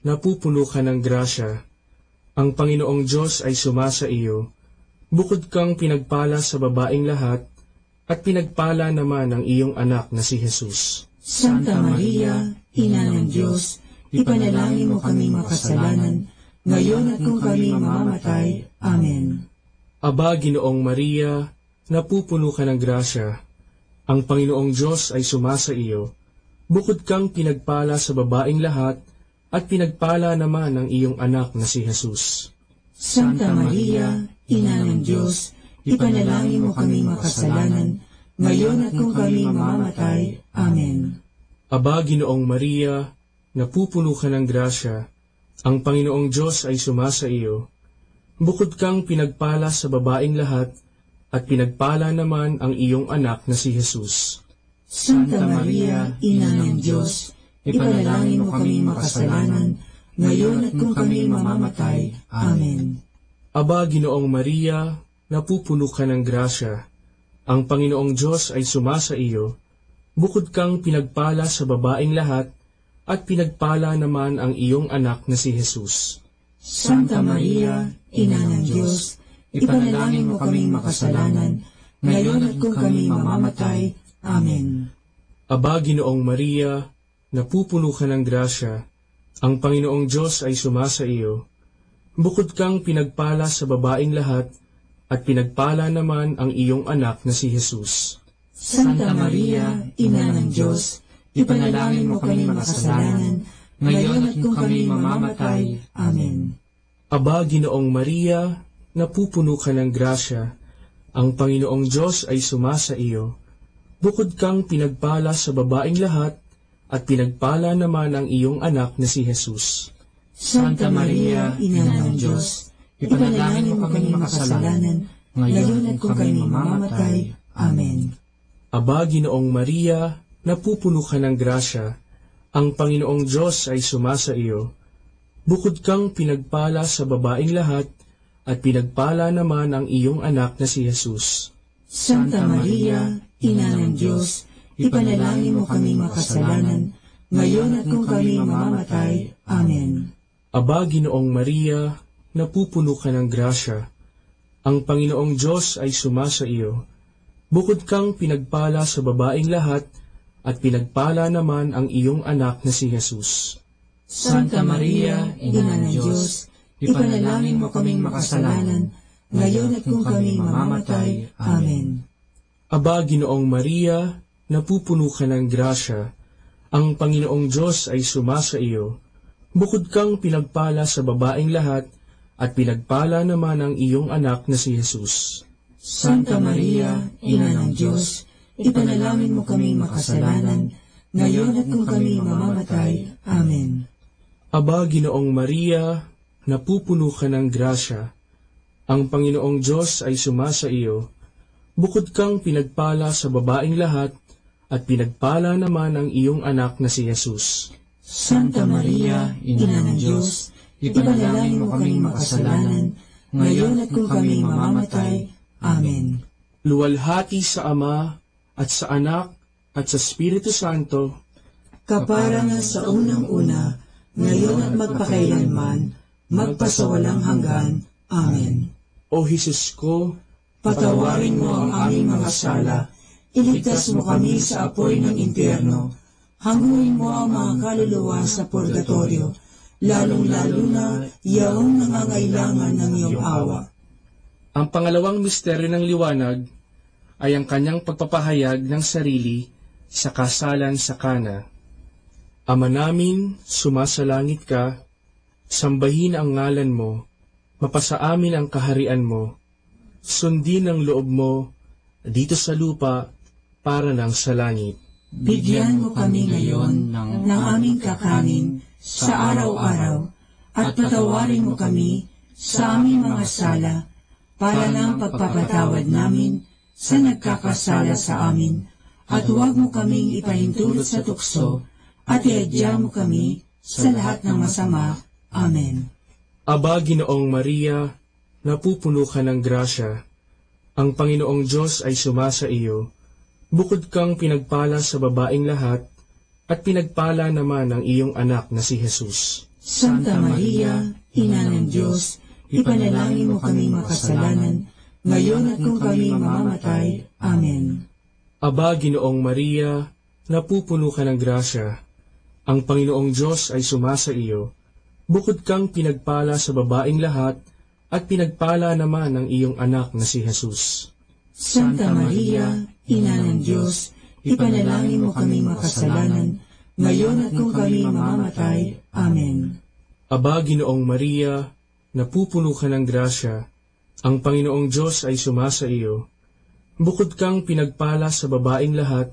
E: napupuno ka ng grasya, ang Panginoong Diyos ay sumasa iyo. Bukod kang pinagpala sa babaeng lahat, at pinagpala naman ang iyong anak na si Jesus.
A: Santa Maria, Ina ng Diyos,
U: ipanalangin mo kaming makasalanan, ngayon at kung kami mamamatay. Amen.
E: Aba, Ginoong Maria, napupuno ka ng grasya. Ang Panginoong Diyos ay sumasa iyo. Bukod kang pinagpala sa babaeng lahat, at pinagpala naman ang iyong anak na si Jesus.
U: Santa Maria, Ina ng Diyos, ipanalangin mo kaming makasalanan, ngayon at kung kami mamamatay. Amen.
E: Aba, Ginoong Maria, napupuno ka ng grasya. Ang Panginoong Diyos ay sumasa iyo. Bukod kang pinagpala sa babaeng lahat, at pinagpala naman ang iyong anak na si Jesus.
U: Santa Maria, Ina ng Diyos, ipanalangin mo kaming makasalanan, ngayon at kung kami mamamatay. Amen.
E: Aba, Ginoong Maria, napupuno ka ng grasya. Ang Panginoong Diyos ay sumasa iyo. Bukod kang pinagpala sa babaeng lahat, at pinagpala naman ang iyong anak na si Jesus.
U: Santa Maria, Ina ng Diyos, ipanalangin mo kaming makasalanan, ngayon at kung kami mamamatay. Amen.
E: Aba, Ginoong Maria, napupuno ka ng grasya. Ang Panginoong Diyos ay sumasa iyo. Bukod kang pinagpala sa babaeng lahat, at pinagpala naman ang iyong anak na si Jesus.
U: Santa Maria, Ina ng Diyos, ipanalangin mo kaming makasalanan, ngayon at kung kami mamamatay. Amen.
E: Aba, Ginoong Maria, napupuno ka ng grasya. Ang Panginoong Diyos ay sumasa iyo. Bukod kang pinagpala sa babaeng lahat, at pinagpala naman ang iyong anak na si Jesus.
U: Santa Maria, Ina ng Diyos, ipanalangin mo kaming makasalanan, ngayon at kung kami mamamatay. Amen.
E: Aba, Ginoong Maria, napupuno ka ng grasya. Ang Panginoong Diyos ay sumasa iyo. Bukod kang pinagpala sa babaeng lahat, at pinagpala naman ang iyong anak na si Jesus.
U: Santa Maria, Ina ng Diyos, ipanalangin mo kaming makasalanan, ngayon at kung kami mamamatay. Amen.
E: Aba, Ginoong Maria, napupuno ka ng grasya. Ang Panginoong Diyos ay sumasa iyo. Bukod kang pinagpala sa babaeng lahat, at pinagpala naman ang iyong anak na si Jesus.
U: Santa Maria, Ina ng Diyos, ipanalangin mo kaming makasalanan, ngayon at kung kami mamamatay. Amen.
E: Aba, Ginoong Maria, napupuno ka ng grasya. Ang Panginoong Diyos ay sumasa iyo. Bukod kang pinagpala sa babaeng lahat, at pinagpala naman ang iyong anak na si Jesus.
U: Santa Maria, Ina ng Diyos, ipanalangin mo kaming makasalanan, ngayon at kung kami mamamatay. Amen.
E: Aba, Ginoong Maria, napupuno ka ng grasya. Ang Panginoong Diyos ay sumasa iyo. Bukod kang pinagpala sa babaeng lahat, at pinagpala naman ang iyong anak na si Jesus.
U: Santa Maria, Ina ng Diyos, ipanalangin mo kaming makasalanan, ngayon at kung kami mamamatay. Amen.
E: Luwalhati sa Ama, at sa Anak, at sa Espiritu Santo,
U: kapara nga sa unang-una, ngayon at magpakailanman, magpasawalang hanggan. Amen.
E: O Jesus ko,
U: patawarin mo ang aming mga sala, iligtas mo kami sa apoy ng impyerno, hanguin mo ang mga kaluluwa sa purgatorio, lalong-lalo na yaong nangangailangan ng iyong awa.
E: Ang pangalawang misteryo ng liwanag ay ang kanyang pagpapahayag ng sarili sa kasalan sa Kana. Ama namin, sumasalangit ka, sambahin ang ngalan mo, mapasa amin ang kaharian mo, sundin ang loob mo dito sa lupa para ng sa langit.
U: Bigyan mo kami ngayon ng aming kakanin sa araw-araw at patawarin mo kami sa aming mga sala para ng pagpapatawad namin sa nagkakasala sa amin, at huwag mo kaming ipahintulot sa tukso at iadya mo kami sa lahat ng masama. Amen.
E: Aba, Ginoong Maria, napupuno ka ng grasya. Ang Panginoong Diyos ay sumasa iyo. Bukod kang pinagpala sa babaeng lahat, at pinagpala naman ang iyong anak na si Jesus.
U: Santa Maria, Ina ng Diyos, ipanalangin mo kaming makasalanan, ngayon at kung kami mamamatay. Amen.
E: Aba, Ginoong Maria, napupuno ka ng grasya. Ang Panginoong Diyos ay sumasa iyo. Bukod kang pinagpala sa babaeng lahat, at pinagpala naman ang iyong anak na si Jesus.
U: Santa Maria, Ina ng Diyos, ipanalangin mo kaming makasalanan, ngayon at kung kami mamamatay. Amen.
E: Aba, Ginoong Maria, napupuno ka ng grasya, ang Panginoong Diyos ay sumasa iyo. Bukod kang pinagpala sa babaeng lahat,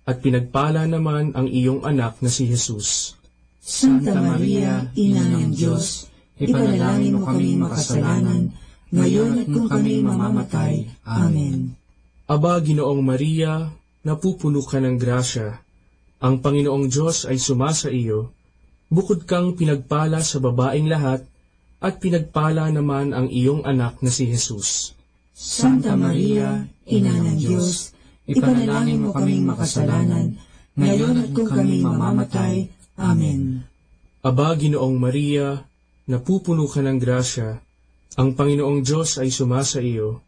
E: at pinagpala naman ang iyong anak na si Jesus.
U: Santa Maria, Ina ng Diyos, ipanalangin mo kami makasalanan, ngayon at kung kami mamamatay. Amen.
E: Aba, Ginoong Maria, napupuno ka ng grasya, ang Panginoong Diyos ay sumasa iyo. Bukod kang pinagpala sa babaeng lahat, at pinagpala naman ang iyong anak na si Jesus.
U: Santa Maria, Ina ng Diyos, ipanalangin mo kaming makasalanan, ngayon at kung kami mamamatay. Amen.
E: Aba, Ginoong Maria, napupuno ka ng grasya, ang Panginoong Diyos ay sumasa iyo.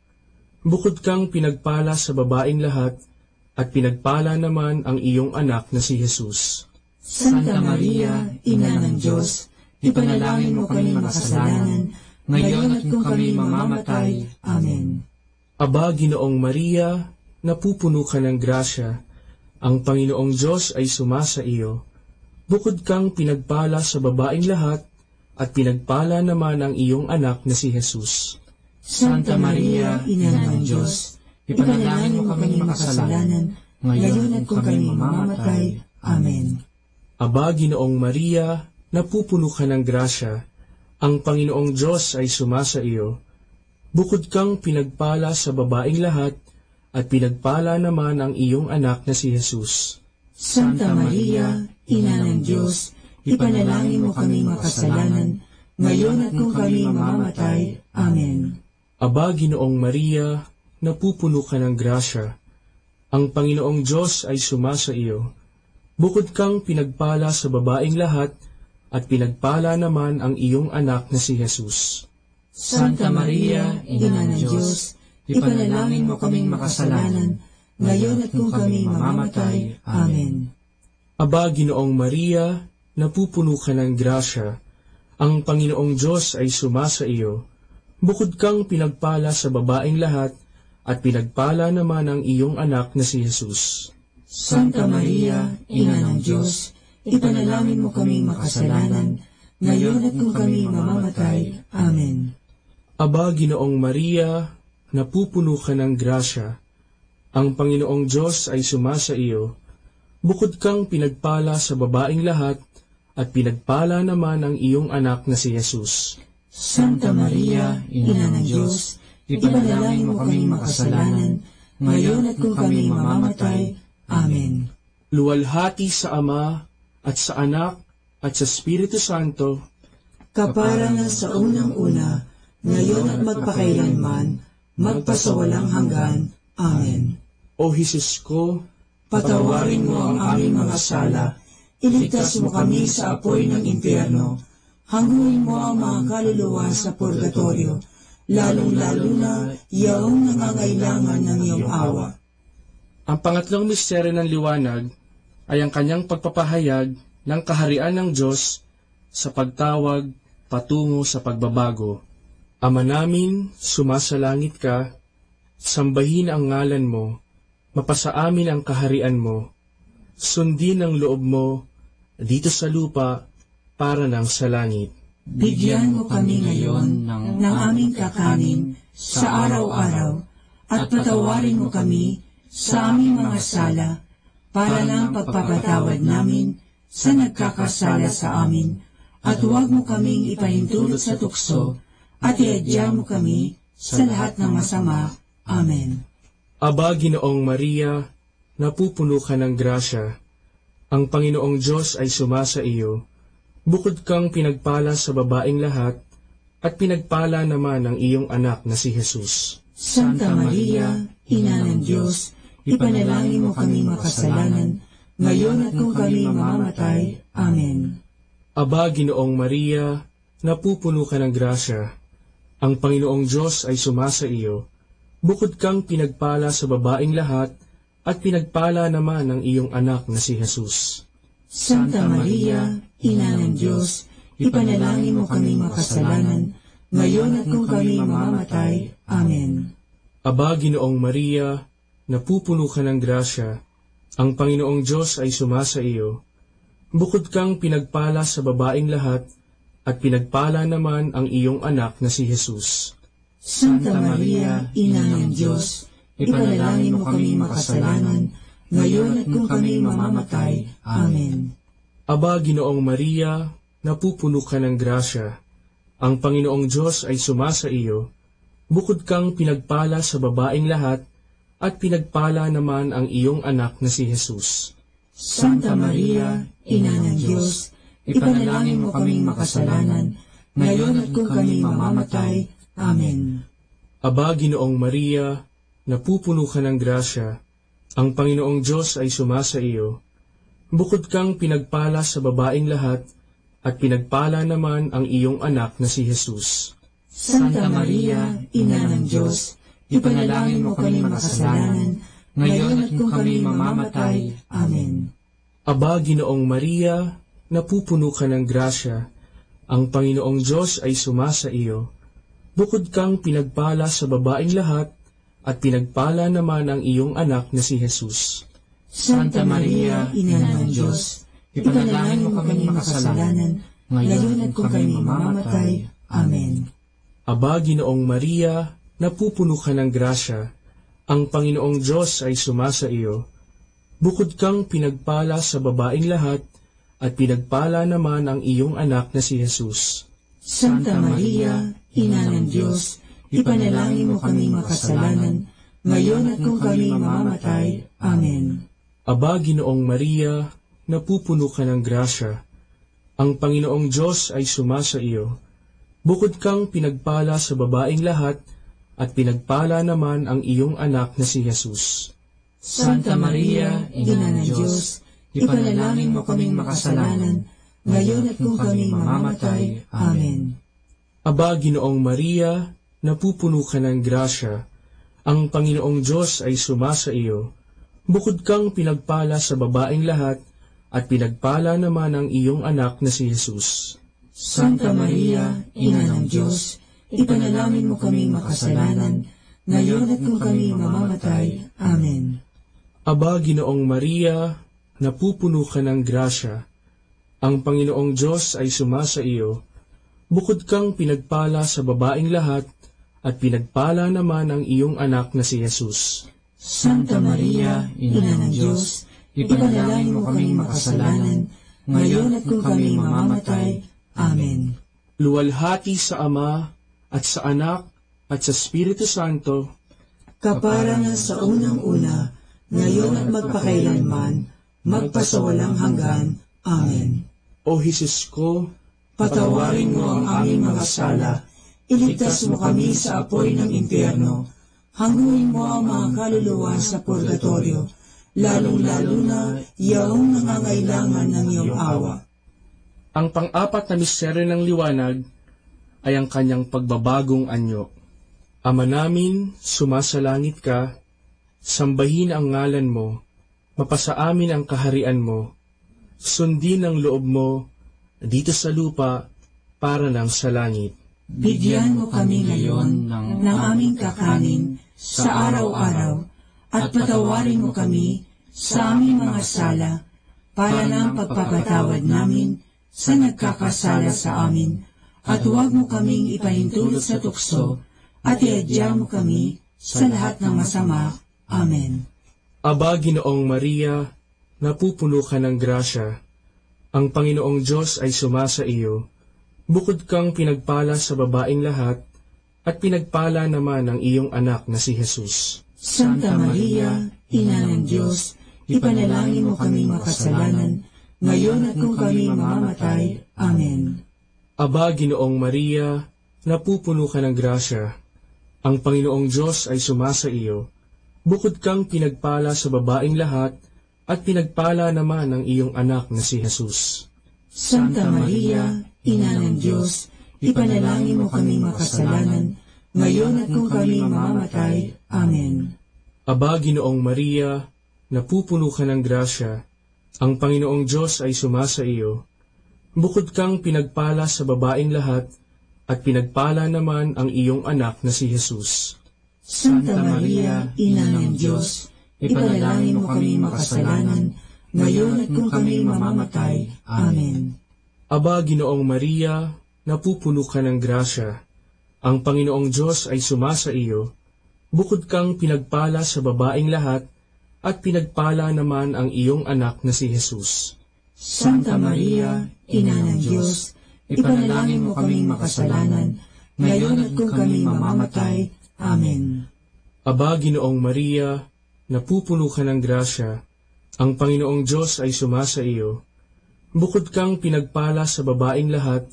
E: Bukod kang pinagpala sa babaeng lahat, at pinagpala naman ang iyong anak na si Jesus.
U: Santa Maria, Ina ng Diyos, ipanalangin mo kami makasalanan, ngayon at kung kami mamamatay. Amen.
E: Aba, Ginoong Maria, napupuno ka ng grasya, ang Panginoong Diyos ay sumasa iyo. Bukod kang pinagpala sa babaeng lahat, at pinagpala naman ang iyong anak na si Jesus.
U: Santa Maria, Ina ng Diyos, ipanalangin mo kami makasalanan, ngayon at kung kami mamamatay. Amen.
E: Aba, Ginoong Maria, napupuno ka ng grasya, ang Panginoong Diyos ay sumasa iyo. Bukod kang pinagpala sa babaeng lahat, at pinagpala naman ang iyong anak na si Jesus.
U: Santa Maria, Ina ng Diyos, ipanalangin mo kami makasalanan, ngayon at kung kami mamamatay. Amen.
E: Aba, Ginoong Maria, napupuno ka ng grasya, ang Panginoong Diyos ay sumasa iyo. Bukod kang pinagpala sa babaeng lahat, at pinagpala naman ang iyong anak na si Jesus.
U: Santa Maria, Ina ng Diyos, ipanalangin mo kaming makasalanan, ngayon at kung kami mamamatay. Amen.
E: Aba, Ginoong Maria, napupuno ka ng grasya, ang Panginoong Diyos ay sumasa iyo. Bukod kang pinagpala sa babaeng lahat, at pinagpala naman ang iyong anak na si Jesus.
U: Santa Maria, Ina ng Diyos, ipanalangin mo kaming makasalanan, ngayon at kung kami mamamatay. Amen.
E: Aba, Ginoong Maria, napupuno ka ng grasya, ang Panginoong Diyos ay sumasa iyo. Bukod kang pinagpala sa babaeng lahat, at pinagpala naman ang iyong anak na si Jesus.
U: Santa Maria, Ina ng Diyos, ipanalangin mo kaming makasalanan, ngayon at kung kami mamamatay. Amen.
E: Luwalhati sa Ama, at sa Anak, at sa Espiritu Santo,
U: kapara na sa unang-una, ngayon at magpakailanman, magpasawalang hanggan. Amen.
E: O Jesus ko,
U: patawarin mo ang aming mga sala, iligtas mo kami sa apoy ng impyerno, hangguin mo ang mga kaluluwa sa purgatorio, lalong-lalo na yaong nangangailangan ng iyong awa.
E: Ang pangatlong misteryo ng liwanag ay ang kanyang pagpapahayag ng kaharian ng Diyos sa pagtawag patungo sa pagbabago. Ama namin, sumasalangit ka, sambahin ang ngalan mo, mapasa amin ang kaharian mo, sundin ang loob mo dito sa lupa para nang sa langit.
U: Bigyan mo kami ngayon ng aming kakanin sa araw-araw, at patawarin mo kami sa aming mga sala, para ng pagpapatawad namin sa nagkakasala sa amin, at huwag mo kaming ipahintulot sa tukso, at iadya mo kami sa lahat ng masama. Amen.
E: Aba, Ginoong Maria, napupuno ka ng grasya, ang Panginoong Diyos ay sumasa iyo. Bukod kang pinagpala sa babaeng lahat, at pinagpala naman ang iyong anak na si Jesus.
U: Santa Maria, Ina ng Diyos, ipanalangin mo kami makasalanan, ngayon at kung kami mamamatay. Amen.
E: Aba, Ginoong Maria, napupuno ka ng grasya, ang Panginoong Diyos ay sumasa iyo. Bukod kang pinagpala sa babaeng lahat, at pinagpala naman ang iyong anak na si Jesus.
U: Santa Maria, Ina ng Diyos, ipanalangin mo kaming makasalanan, ngayon at kung kami mamamatay. Amen.
E: Aba, Ginoong Maria, napupuno ka ng grasya, ang Panginoong Diyos ay sumasa iyo. Bukod kang pinagpala sa babaeng lahat, at pinagpala naman ang iyong anak na si Jesus.
U: Santa Maria, Ina ng Diyos, ipanalangin mo kami makasalanan, ngayon at kung kami mamamatay. Amen.
E: Aba, Ginoong Maria, napupuno ka ng grasya, ang Panginoong Diyos ay sumasa iyo. Bukod kang pinagpala sa babaeng lahat, at pinagpala naman ang iyong anak na si Jesus.
U: Santa Maria, Ina ng Diyos, ipanalangin mo kaming makasalanan, ngayon at kung kami mamamatay. Amen.
E: Aba, Ginoong Maria, napupuno ka ng grasya, ang Panginoong Diyos ay sumasa iyo. Bukod kang pinagpala sa babaeng lahat, at pinagpala naman ang iyong anak na si Jesus.
U: Santa Maria, Ina ng Diyos, ipanalangin mo kaming makasalanan, ngayon at kung kami mamamatay. Amen.
E: Aba, Ginoong Maria, napupuno ka ng grasya, ang Panginoong Diyos ay sumasa iyo. Bukod kang pinagpala sa babaeng lahat, at pinagpala naman ang iyong anak na si Jesus.
U: Santa Maria, Ina ng Diyos, ipanalangin mo kaming makasalanan, ngayon at kung kami mamamatay. Amen.
E: Aba, Ginoong Maria, napupuno ka ng grasya, ang Panginoong Diyos ay sumasa iyo. Bukod kang pinagpala sa babaeng lahat, at pinagpala naman ang iyong anak na si Jesus.
U: Santa Maria, Ina ng Diyos, ipanalangin mo kaming makasalanan, ngayon at kung kami mamamatay. Amen.
E: Aba, Ginoong Maria, napupuno ka ng grasya, ang Panginoong Diyos ay sumasa iyo. Bukod kang pinagpala sa babaeng lahat, at pinagpala naman ang iyong anak na si Jesus.
U: Santa Maria, Ina ng Diyos, ipanalangin mo kaming makasalanan, ngayon at kung kami mamamatay. Amen.
E: Aba, Ginoong Maria, napupuno ka ng grasya, ang Panginoong Diyos ay sumasa iyo. Bukod kang pinagpala sa babaeng lahat, at pinagpala naman ang iyong anak na si Jesus.
U: Santa Maria, Ina ng Diyos, ipanalangin mo kaming makasalanan, ngayon at kung kami mamamatay. Amen.
E: Aba, Ginoong Maria, napupuno ka ng grasya, ang Panginoong Diyos ay sumasa iyo. Bukod kang pinagpala sa babaeng lahat, at pinagpala naman ang iyong anak na si Jesus.
U: Santa Maria, Ina ng Diyos, ipanalangin mo kaming makasalanan, ngayon at kung kami mamamatay. Amen.
E: Luwalhati sa Ama, at sa Anak, at sa Espiritu Santo,
U: kapara na sa unang-una, ngayon at magpakailanman, magpasawalang hanggan. Amen.
E: O Jesus ko,
U: patawarin mo ang aming mga sala, iligtas mo kami sa apoy ng impyerno, hanguin mo ang mga kaluluwa sa purgatorio, lalong-lalo na yaong nangangailangan ng iyong awa.
E: Ang pang-apat na misteryo ng liwanag ay ang kanyang pagbabagong anyo. Ama namin, sumasalangit ka, sambahin ang ngalan mo, mapasa amin ang kaharian mo, sundin ang loob mo, dito sa lupa, para lang sa langit.
U: Bigyan mo kami ngayon ng aming kakanin sa araw-araw, at patawarin mo kami sa aming mga sala, para ng pagpapatawad namin sa nagkakasala sa amin, at huwag mo kaming ipahintulot sa tukso, at iadya mo kami sa lahat ng masama. Amen.
E: Aba, Ginoong Maria, napupuno ka ng grasya, ang Panginoong Diyos ay sumasa iyo. Bukod kang pinagpala sa babaeng lahat, at pinagpala naman ang iyong anak na si Jesus.
U: Santa Maria, Ina ng Diyos, ipanalangin mo kaming makasalanan, ngayon at kung kami mamamatay. Amen.
E: Aba, Ginoong Maria, napupuno ka ng grasya, ang Panginoong Diyos ay sumasa iyo. Bukod kang pinagpala sa babaeng lahat, at pinagpala naman ang iyong anak na si Jesus.
U: Santa Maria, Ina ng Diyos, ipanalangin mo kaming makasalanan, ngayon at kung kami mamamatay. Amen.
E: Aba, Ginoong Maria, napupuno ka ng grasya, Ang Panginoong Diyos ay sumasa iyo. Bukod kang pinagpala sa babaeng lahat, at pinagpala naman ang iyong anak na si Jesus.
U: Santa Maria, Ina ng Diyos, ipanalangin mo kami makasalanan, ngayon at kung kami mamamatay. Amen.
E: Aba, Ginoong Maria, napupuno ka ng grasya. Ang Panginoong Diyos ay sumasa iyo. Bukod kang pinagpala sa babaeng lahat, at pinagpala naman ang iyong anak na si Jesus.
U: Santa Maria, Ina ng Diyos, ipanalangin mo kaming makasalanan, ngayon at kung kami mamamatay. Amen.
E: Aba, Ginoong Maria, napupuno ka ng grasya. Ang Panginoong Diyos ay sumasa iyo. Bukod kang pinagpala sa babaeng lahat,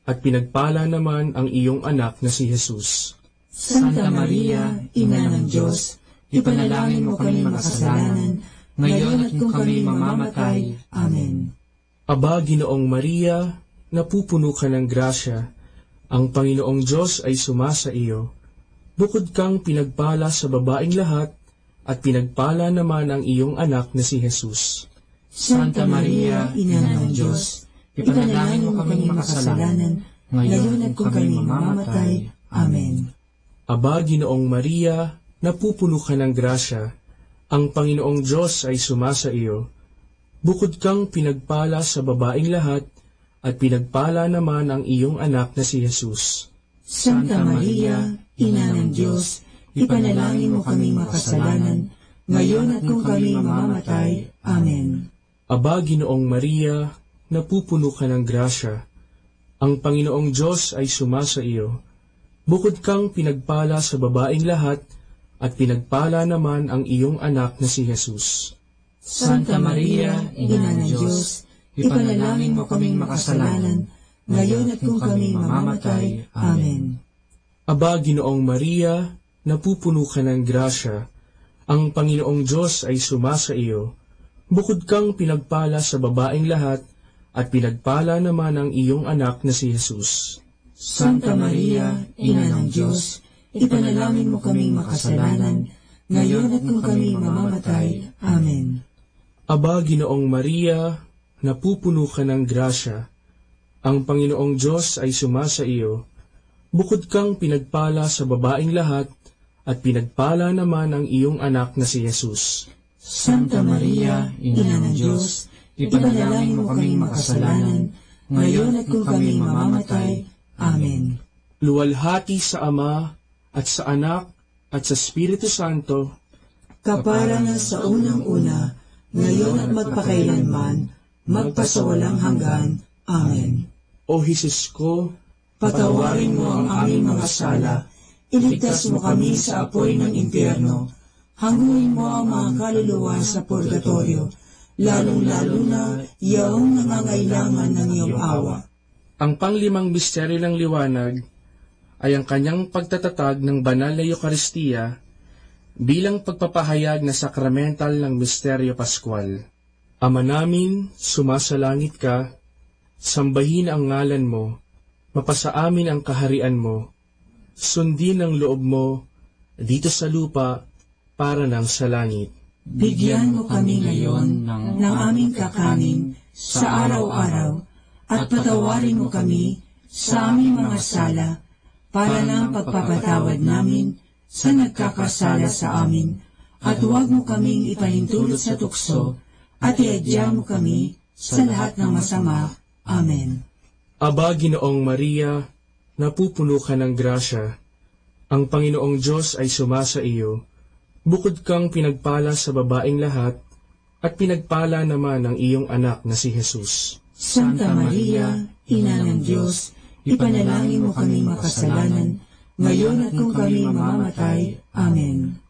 E: at pinagpala naman ang iyong anak na si Jesus.
U: Santa Maria, Ina ng Diyos, ipanalangin mo kami makasalanan, ngayon at kung kami mamamatay. Amen.
E: Aba, Ginoong Maria, napupuno ka ng grasya. Ang Panginoong Diyos ay sumasa iyo. Bukod kang pinagpala sa babaeng lahat, at pinagpala naman ang iyong anak na si Jesus.
U: Santa Maria, Ina ng Diyos, ipanalangin mo kami makasalanan, ngayon at kung kami mamamatay. Amen.
E: Aba, Ginoong Maria, napupuno ka ng grasya. Ang Panginoong Diyos ay sumasa iyo. Bukod kang pinagpala sa babaeng lahat, at pinagpala naman ang iyong anak na si Jesus.
U: Santa Maria, Ina ng Diyos, ipanalangin mo kami makasalanan, ngayon at kung kami mamamatay. Amen.
E: Aba, Ginoong Maria, napupuno ka ng grasya. Ang Panginoong Diyos ay sumasa iyo. Bukod kang pinagpala sa babaeng lahat, at pinagpala naman ang iyong anak na si Jesus.
U: Santa Maria, Ina ng Diyos, ipanalangin mo kaming makasalanan, ngayon at kung kami mamamatay. Amen.
E: Aba, Ginoong Maria, napupuno ka ng grasya. Ang Panginoong Diyos ay sumasa iyo. Bukod kang pinagpala sa babaeng lahat, at pinagpala naman ang iyong anak na si Jesus.
U: Santa Maria, Ina ng Diyos, ipanalangin mo kaming makasalanan, ngayon at kung kami mamamatay. Amen.
E: Aba, Ginoong Maria, napupuno ka ng grasya. Ang Panginoong Diyos ay sumasa iyo. Bukod kang pinagpala sa babaeng lahat, at pinagpala naman ang iyong anak na si Jesus.
U: Santa Maria, Ina ng Diyos, ipanalangin mo kaming makasalanan, ngayon at kung kami mamamatay. Amen.
E: Luwalhati sa Ama, at sa Anak, at sa Espiritu Santo,
U: kaparangan sa unang-una, ngayon at magpakailanman, magpasawalang hanggan. Amen.
E: O Jesus ko,
U: patawarin mo ang aming mga sala, iligtas mo kami sa apoy ng impyerno, hanguin mo ang mga kaluluwa sa purgatorio, lalong-lalo na yaong nangangailangan ng iyong awa.
E: Ang panglimang misteryo ng liwanag ay ang kanyang pagtatatag ng banal na Eucharistia bilang pagpapahayag na sakramental ng misteryo Pascual. Ama namin, sumasalangit ka, sambahin ang ngalan mo, mapasa amin ang kaharian mo, sundin ang loob mo dito sa lupa para nang sa langit.
U: Bigyan mo kami ngayon ng aming kakanin sa araw-araw, at patawarin mo kami sa aming mga sala, para ng pagpapatawad namin sa nagkakasala sa amin, at huwag mo kaming ipahintulot sa tukso, at iadya mo kami sa lahat ng masama. Amen.
E: Aba, Ginoong Maria, napupuno ka ng grasya. Ang Panginoong Diyos ay sumasa iyo. Bukod kang pinagpala sa babaeng lahat, at pinagpala naman ang iyong anak na si Jesus.
U: Santa Maria, Ina ng Diyos, ipanalangin mo kami makasalanan, ngayon at kung kami mamamatay. Amen.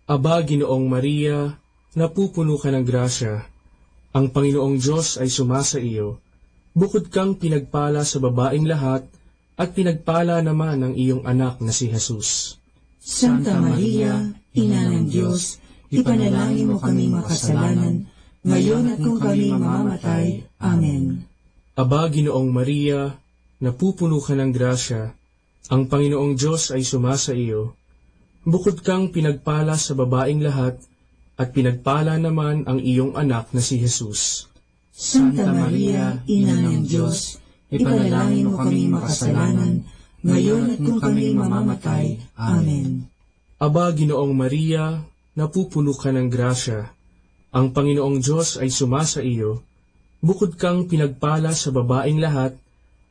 E: Aba, Ginoong Maria, napupuno ka ng grasya. Ang Panginoong Diyos ay sumasa iyo. Bukod kang pinagpala sa babaeng lahat, at pinagpala naman ang iyong anak na si Jesus.
U: Santa Maria, Ina ng Diyos, ipanalangin mo kami makasalanan, ngayon at kung kami mamamatay. Amen.
E: Aba, Ginoong Maria, napupuno ka ng grasya. Ang Panginoong Diyos ay sumasa iyo. Bukod kang pinagpala sa babaeng lahat, at pinagpala naman ang iyong anak na si Jesus.
U: Santa Maria, Ina ng Diyos, ipanalangin mo kaming makasalanan, ngayon at kung kami mamamatay. Amen.
E: Aba, Ginoong Maria, napupuno ka ng grasya. Ang Panginoong Diyos ay sumasa iyo. Bukod kang pinagpala sa babaeng lahat,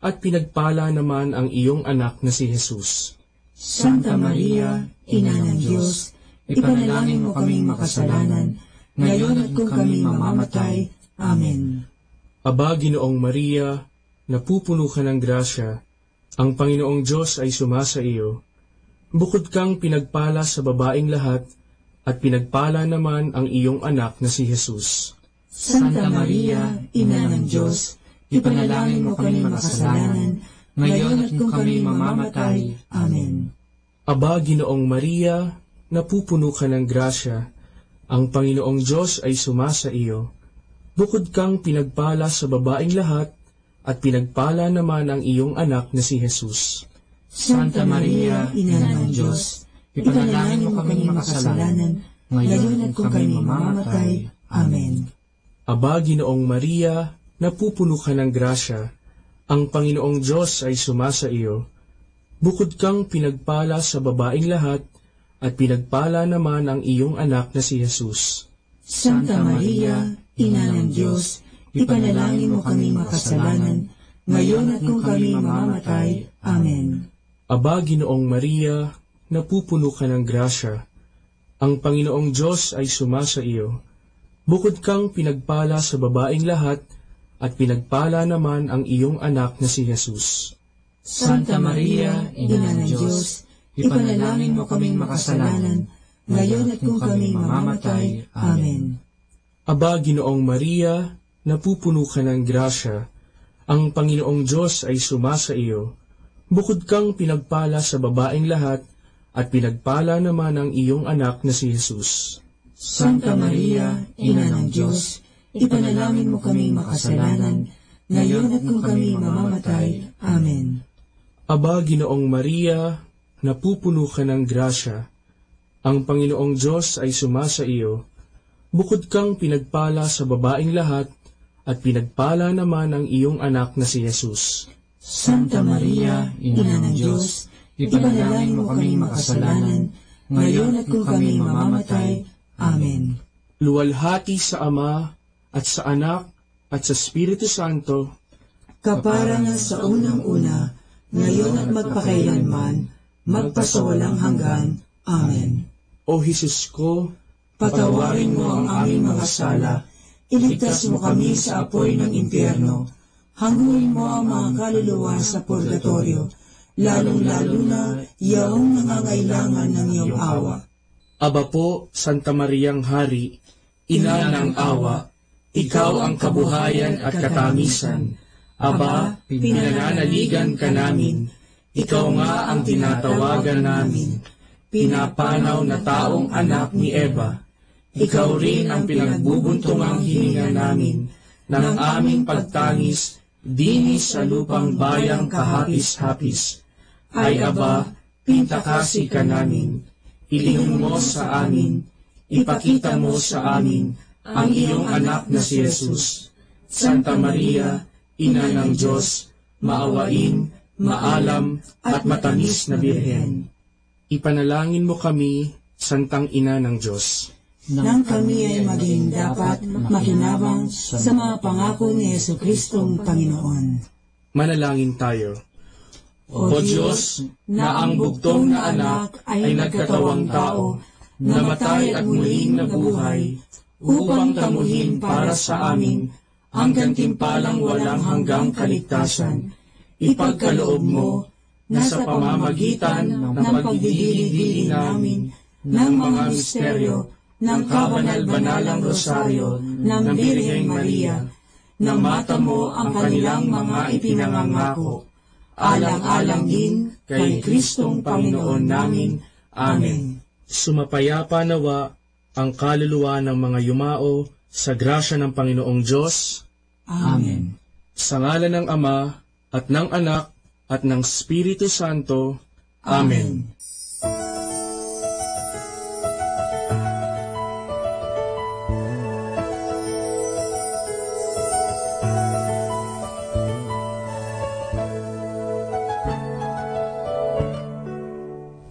E: at pinagpala naman ang iyong anak na si Jesus.
U: Santa Maria, Ina ng Diyos, ipanalangin mo kaming makasalanan, ngayon at kung kami mamamatay. Amen.
E: Aba, Ginoong Maria, napupuno ka ng grasya. Ang Panginoong Diyos ay sumasa iyo. Bukod kang pinagpala sa babaeng lahat, at pinagpala naman ang iyong anak na si Jesus.
U: Santa Maria, Ina ng Diyos, ipanalangin mo kami makasalanan, ngayon at kung kami mamamatay. Amen.
E: Aba, Ginoong Maria, napupuno ka ng grasya. Ang Panginoong Diyos ay sumasa iyo. Bukod kang pinagpala sa babaeng lahat, at pinagpala naman ang iyong anak na si Jesus.
U: Santa Maria, Ina ng Diyos, ipanalangin mo kami makasalanan, ngayon at kung kami mamamatay. Amen.
E: Aba, Ginoong Maria, napupuno ka ng grasya. Ang Panginoong Diyos ay sumasa iyo. Bukod kang pinagpala sa babaeng lahat, at pinagpala naman ang iyong anak na si Jesus.
U: Santa Maria, Ina ng Diyos, ipanalangin mo kami makasalanan, ngayon at kung kami mamamatay. Amen.
E: Aba, Ginoong Maria, napupuno ka ng grasya. Ang Panginoong Diyos ay sumasa iyo. Bukod kang pinagpala sa babaeng lahat, at pinagpala naman ang iyong anak na si Jesus.
U: Santa Maria, Ina ng Diyos, ipanalangin mo kaming makasalanan, ngayon at kung kami mamamatay. Amen.
E: Aba, Ginoong Maria, napupuno ka ng grasya. Ang Panginoong Diyos ay sumasa iyo. Bukod kang pinagpala sa babaeng lahat, at pinagpala naman ang iyong anak na si Jesus.
U: Santa Maria, Ina ng Diyos, ipanalangin mo kaming makasalanan, ngayon at kung kami mamamatay. Amen.
E: Aba, Ginoong Maria, napupuno ka ng grasya. Ang Panginoong Diyos ay sumasa iyo. Bukod kang pinagpala sa babaeng lahat, at pinagpala naman ang iyong anak na si Jesus.
U: Santa Maria, Ina ng Diyos, ipanalangin mo kaming makasalanan, ngayon at kung kami mamamatay. Amen.
E: Luwalhati sa Ama, at sa Anak, at sa Espiritu Santo,
U: kapara nga sa unang-una, ngayon at magpakailanman, magpasawalang hanggan. Amen.
E: O Jesus ko,
U: patawarin mo ang aming mga sala, iligtas mo kami sa apoy ng impyerno, hanguin mo ang mga kaluluwa sa purgatorio, lalong-lalo na yaong nangangailangan ng iyong awa.
E: Aba po, Santa Mariang Hari, Ina ng awa, ikaw ang kabuhayan at katamisan. Aba, pinananaligan ka namin, ikaw nga ang tinatawagan namin, pinapanaw na taong anak ni Eva. Ikaw rin ang pinagbubuntungang hininga namin ng aming pagtangis dinis sa lupang bayang kahapis-hapis. Ay Aba, pintakasi ka namin, ilingon mo sa amin, ipakita mo sa amin ang iyong anak na si Jesus. Santa Maria, Ina ng Diyos, maawain, maalam at matamis na Birhen. Ipanalangin mo kami, Santang Ina ng Diyos,
U: nang kami ay maging dapat makinabang sa mga pangako ni Jesucristong Panginoon.
E: Manalangin tayo. O Diyos, na ang bugtong na anak ay nagkatawang tao, namatay at muling nabuhay, upang tamuhin para sa amin ang gantimpalang walang hanggang kaligtasan. Ipagkaloob mo na sa pamamagitan ng pagdidili-dili namin ng mga misteryo ng kabanal-banalang rosaryo ng Birheng Maria, na mata mo ang kanilang mga ipinangangako, alang-alang din kay Kristong Panginoon namin. Amen. Sumapayapa nawa ang kaluluwa ng mga yumao sa grasya ng Panginoong Diyos.
U: Amen.
E: Sa ngalan ng Ama, at ng Anak, at ng Espiritu Santo. Amen.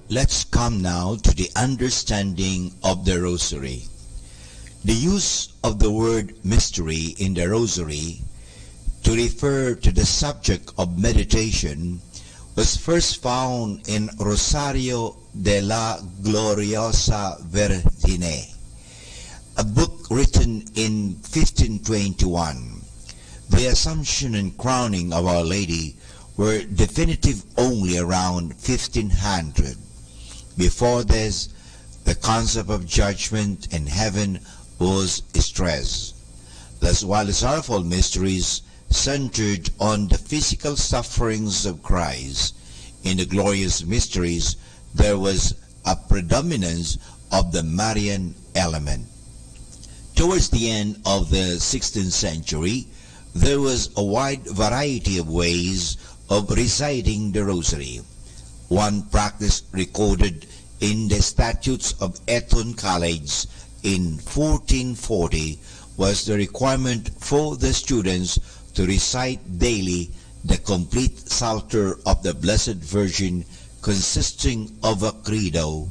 T: let's come now to the understanding of the Rosary. The use of the word mystery in the Rosary to refer to the subject of meditation was first found in Rosario de la Gloriosa Virgine, a book written in 1521. The Assumption and crowning of Our Lady were definitive only around 1500. Before this, the concept of judgment and heaven was stressed. Thus, while the sorrowful mysteries centered on the physical sufferings of Christ, in the glorious mysteries there was a predominance of the Marian element. Towards the end of the 16th century, there was a wide variety of ways of reciting the Rosary. One practice recorded in the Statutes of Eton College in 1440 was the requirement for the students to recite daily the complete Psalter of the Blessed Virgin, consisting of a credo,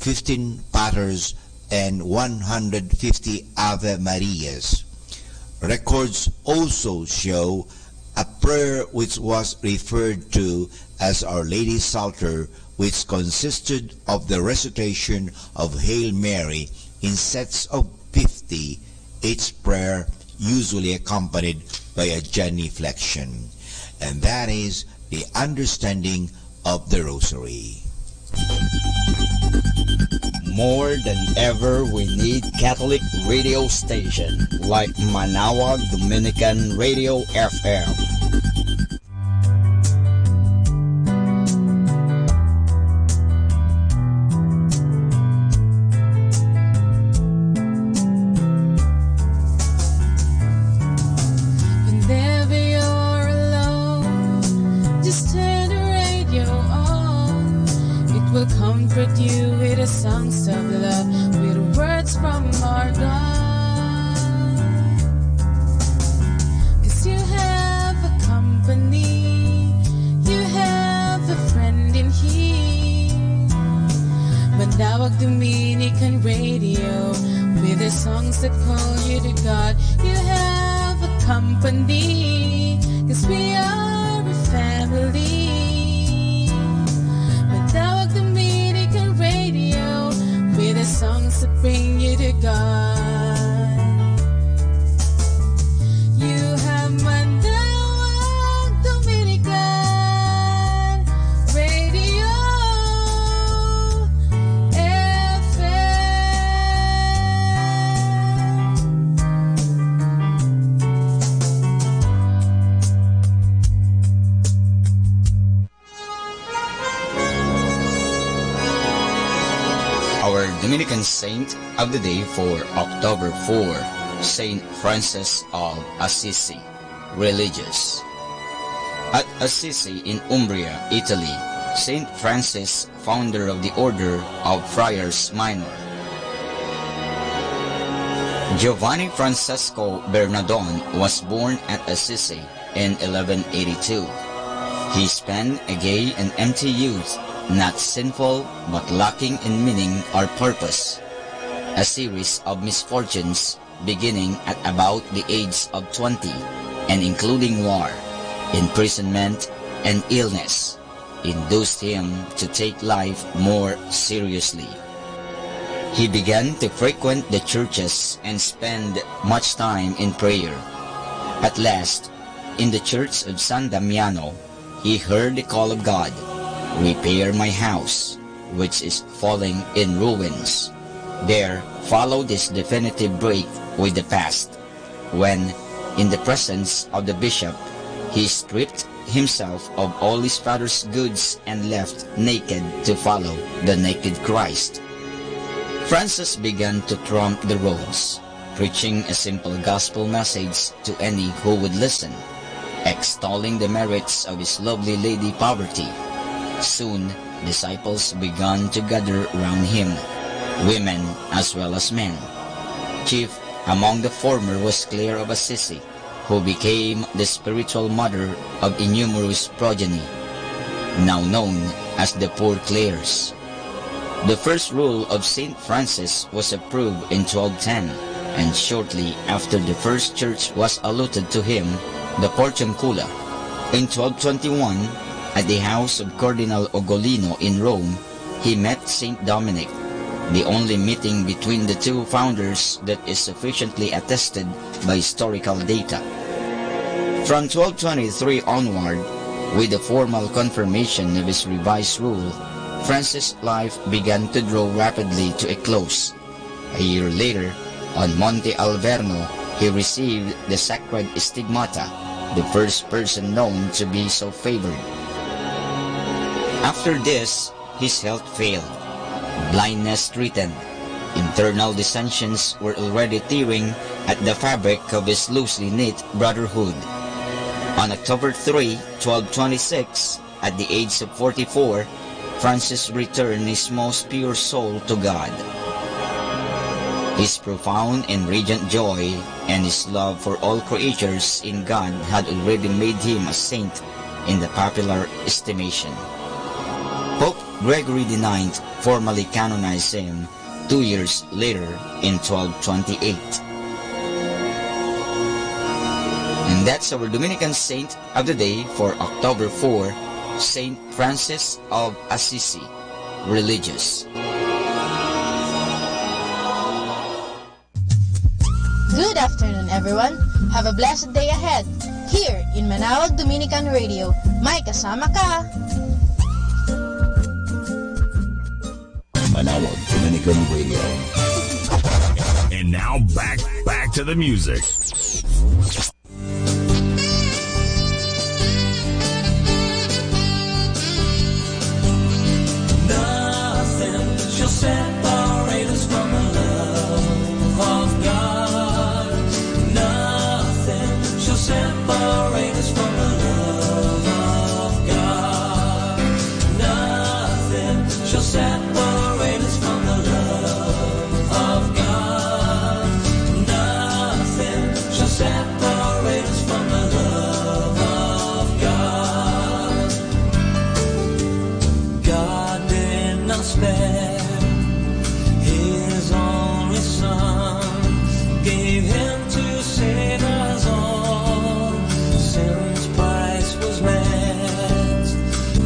T: 15 paters, and 150 Ave Marias. Records also show a prayer which was referred to as Our Lady's Psalter, which consisted of the recitation of Hail Mary in sets of 50, each prayer usually accompanied by a genuflection. And that is the understanding of the Rosary.
G: More than ever, we need Catholic radio station like Manawag Dominican Radio FM.
V: Whenever you're alone, just turn the radio on. It will comfort you with the songs of love, with words from our God. 'Cause you have a company, you have a friend in here. Manawag Dominican Radio, with the songs that call you to God. You have a company, 'cause we are a family. Manawag Dominican Radio, with the songs that bring you to God. You have Manawag Dominican Radio
G: Our Dominican saint of the day for October 4, Saint Francis of Assisi, religious. At Assisi in Umbria, Italy, Saint Francis, founder of the Order of Friars Minor. Giovanni Francesco Bernardone was born at Assisi in 1182. He spent a gay and empty youth, not sinful but lacking in meaning or purpose. A series of misfortunes beginning at about the age of 20 and including war, imprisonment, and illness induced him to take life more seriously. He began to frequent the churches and spend much time in prayer. At last, in the church of San Damiano, he heard the call of God, "Repair my house, which is falling in ruins." There followed his definitive break with the past, when, in the presence of the bishop, he stripped himself of all his father's goods and left naked to follow the naked Christ. Francis began to trump the roads, preaching a simple gospel message to any who would listen, extolling the merits of his lovely Lady Poverty. Soon, disciples began to gather round him, women as well as men. Chief among the former was Clare of Assisi, who became the spiritual mother of innumerous progeny, now known as the Poor Clares. The first rule of Saint Francis was approved in 1210, and shortly after the first church was allotted to him, the Portiuncula. In 1221, at the house of Cardinal Ugolino in Rome, he met Saint Dominic, the only meeting between the two founders that is sufficiently attested by historical data. From 1223 onward, with the formal confirmation of his revised rule, Francis' life began to draw rapidly to a close. A year later, on Monte Alverno, he received the Sacred Stigmata, the first person known to be so favored. After this, his health failed. Blindness threatened. Internal dissensions were already tearing at the fabric of his loosely knit brotherhood. On October 3, 1226, at the age of 44, Francis returned his most pure soul to God. His profound and radiant joy and his love for all creatures in God had already made him a saint in the popular estimation. Pope Gregory IX formally canonized him 2 years later in 1228. And that's our Dominican saint of the day for October 4, Saint Francis of Assisi, religious.
K: Good afternoon, everyone. Have a blessed day ahead. Here in Manawag Dominican Radio, may kasama ka.
B: Manawag Dominican Radio.
O: And now back to the music.
A: Nothing shall separate us from the love of God. Nothing shall separate us from the love of God. Nothing shall separate us from the love of God. Nothing shall separate us from the love of God. God did not spare His only Son, gave Him to save us all. Sin's price was met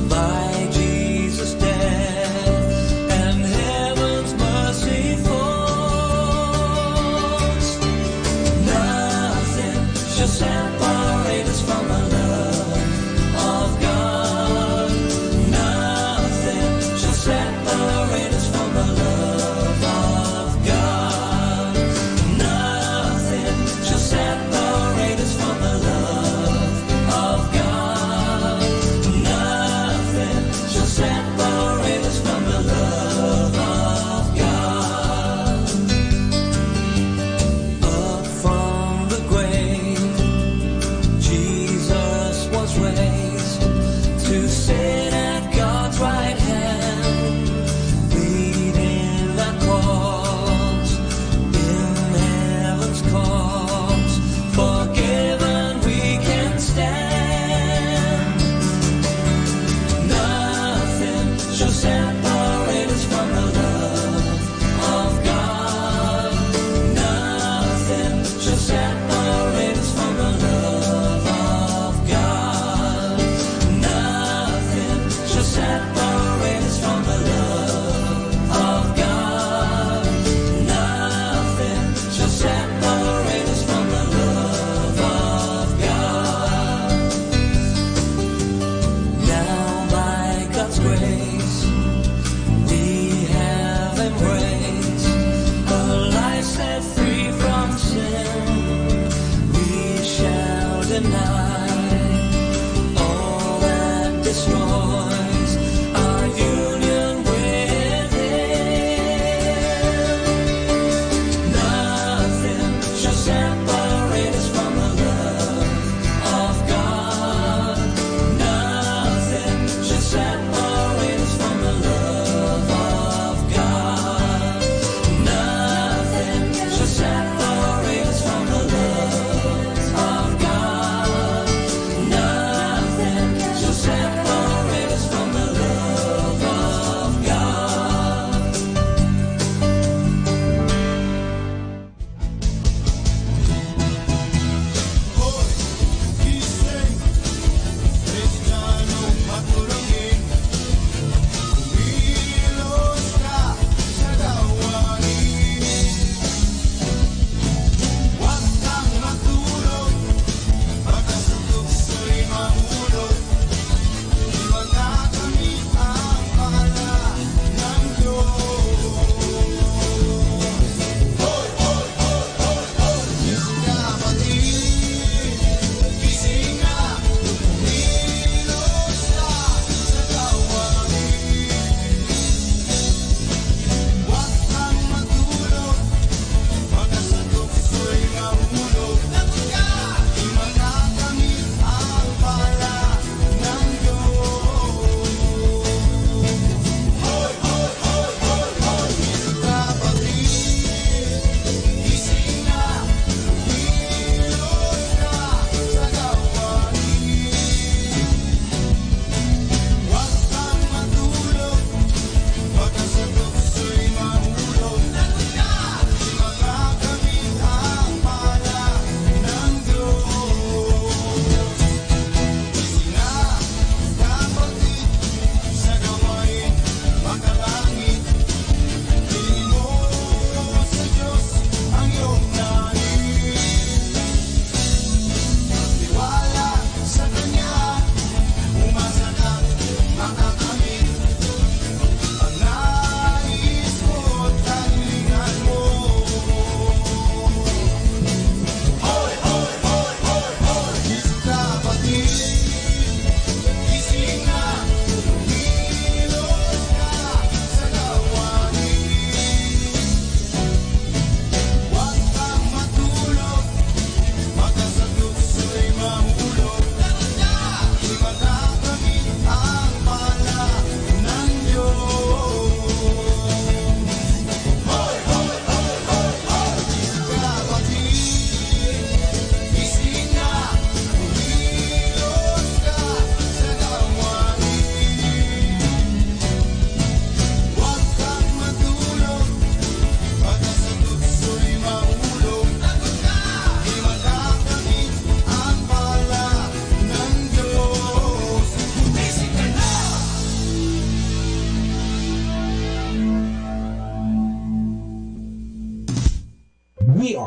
A: by Jesus' death, and heaven's mercy falls. Nothing shall separate us from the love of God. Nothing shall separate us from the love of God.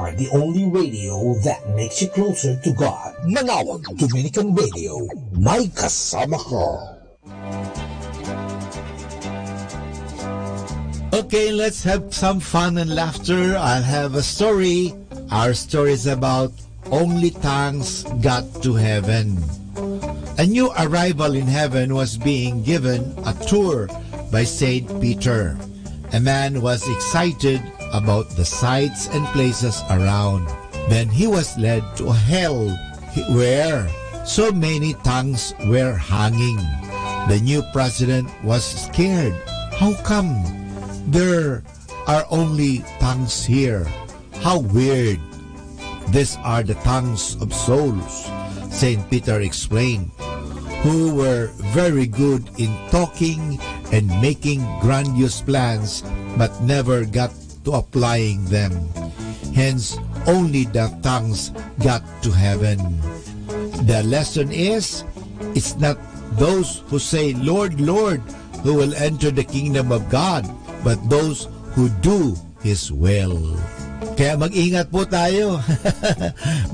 M: are the only radio that makes you closer to God. Manawag Dominican Radio, may kasama ka.
N: Okay, let's have some fun and laughter. I'll have a story. Our story is about only tongues got to heaven. A new arrival in heaven was being given a tour by Saint Peter. A man was excited about the sights and places around. Then he was led to hell, where so many tongues were hanging. The new president was scared. How come there are only tongues here? How weird. These are the tongues of souls, Saint Peter explained, who were very good in talking and making grandiose plans but never got to applying them. Hence, only the tongues got to heaven. The lesson is, it's not those who say, Lord, Lord, who will enter the kingdom of God, but those who do His will. Kaya mag-ingat po tayo.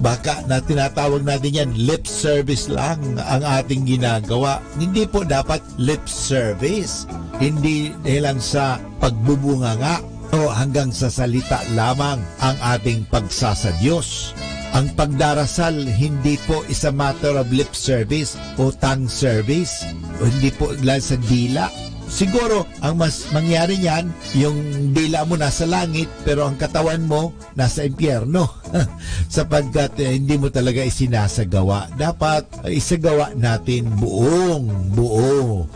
N: Baka na tinatawag natin yan, lip service lang ang ating ginagawa. Hindi po dapat lip service. Hindi lang sa pagbubunganga o hanggang sa salita lamang ang ating pagsasadyos. Ang pagdarasal hindi po is a matter of lip service o tongue service. O hindi po lang sa dila. Siguro, ang mas mangyari niyan, yung dila mo nasa langit, pero ang katawan mo nasa impyerno. Sapagkat hindi mo talaga isinasagawa. Dapat isagawa natin buong buo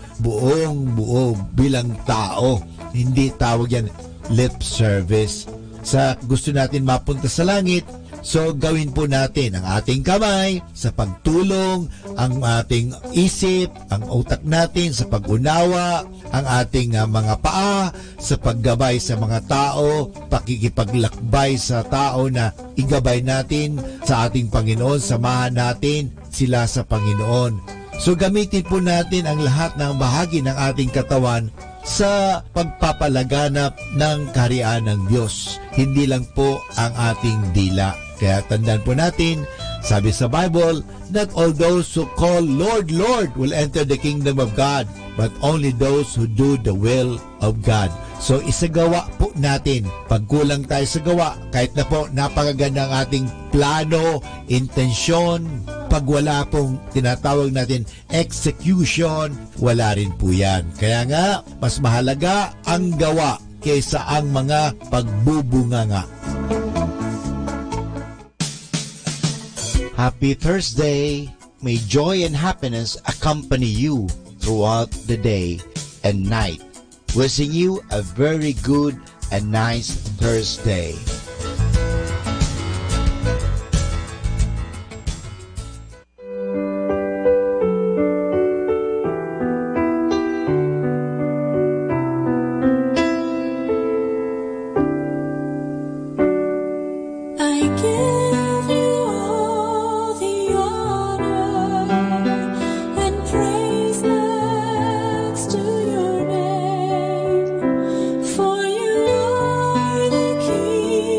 N: bilang tao. Hindi tawag yan lip service. Sa gusto natin mapunta sa langit, so gawin po natin ang ating kamay sa pagtulong, ang ating isip, ang utak natin sa pag-unawa, ang ating mga paa sa paggabay sa mga tao, pakikipaglakbay sa tao na igabay natin sa ating Panginoon, samahan natin sila sa Panginoon. So gamitin po natin ang lahat ng bahagi ng ating katawan sa pagpapalaganap ng kaharian ng Diyos. Hindi lang po ang ating dila. Kaya tandaan po natin, sabi sa Bible, not all those who call Lord, Lord will enter the kingdom of God, but only those who do the will of God. So isagawa po natin. Pag kulang tayo sa gawa, kahit na po napakaganda ang ating plano, intensyon, pag wala pong tinatawag natin execution, wala rin po yan. Kaya nga, mas mahalaga ang gawa kaysa ang mga pagbubunganga. Happy Thursday! May joy and happiness accompany you throughout the day and night. Wishing you a very good and nice Thursday.
J: For you are the King.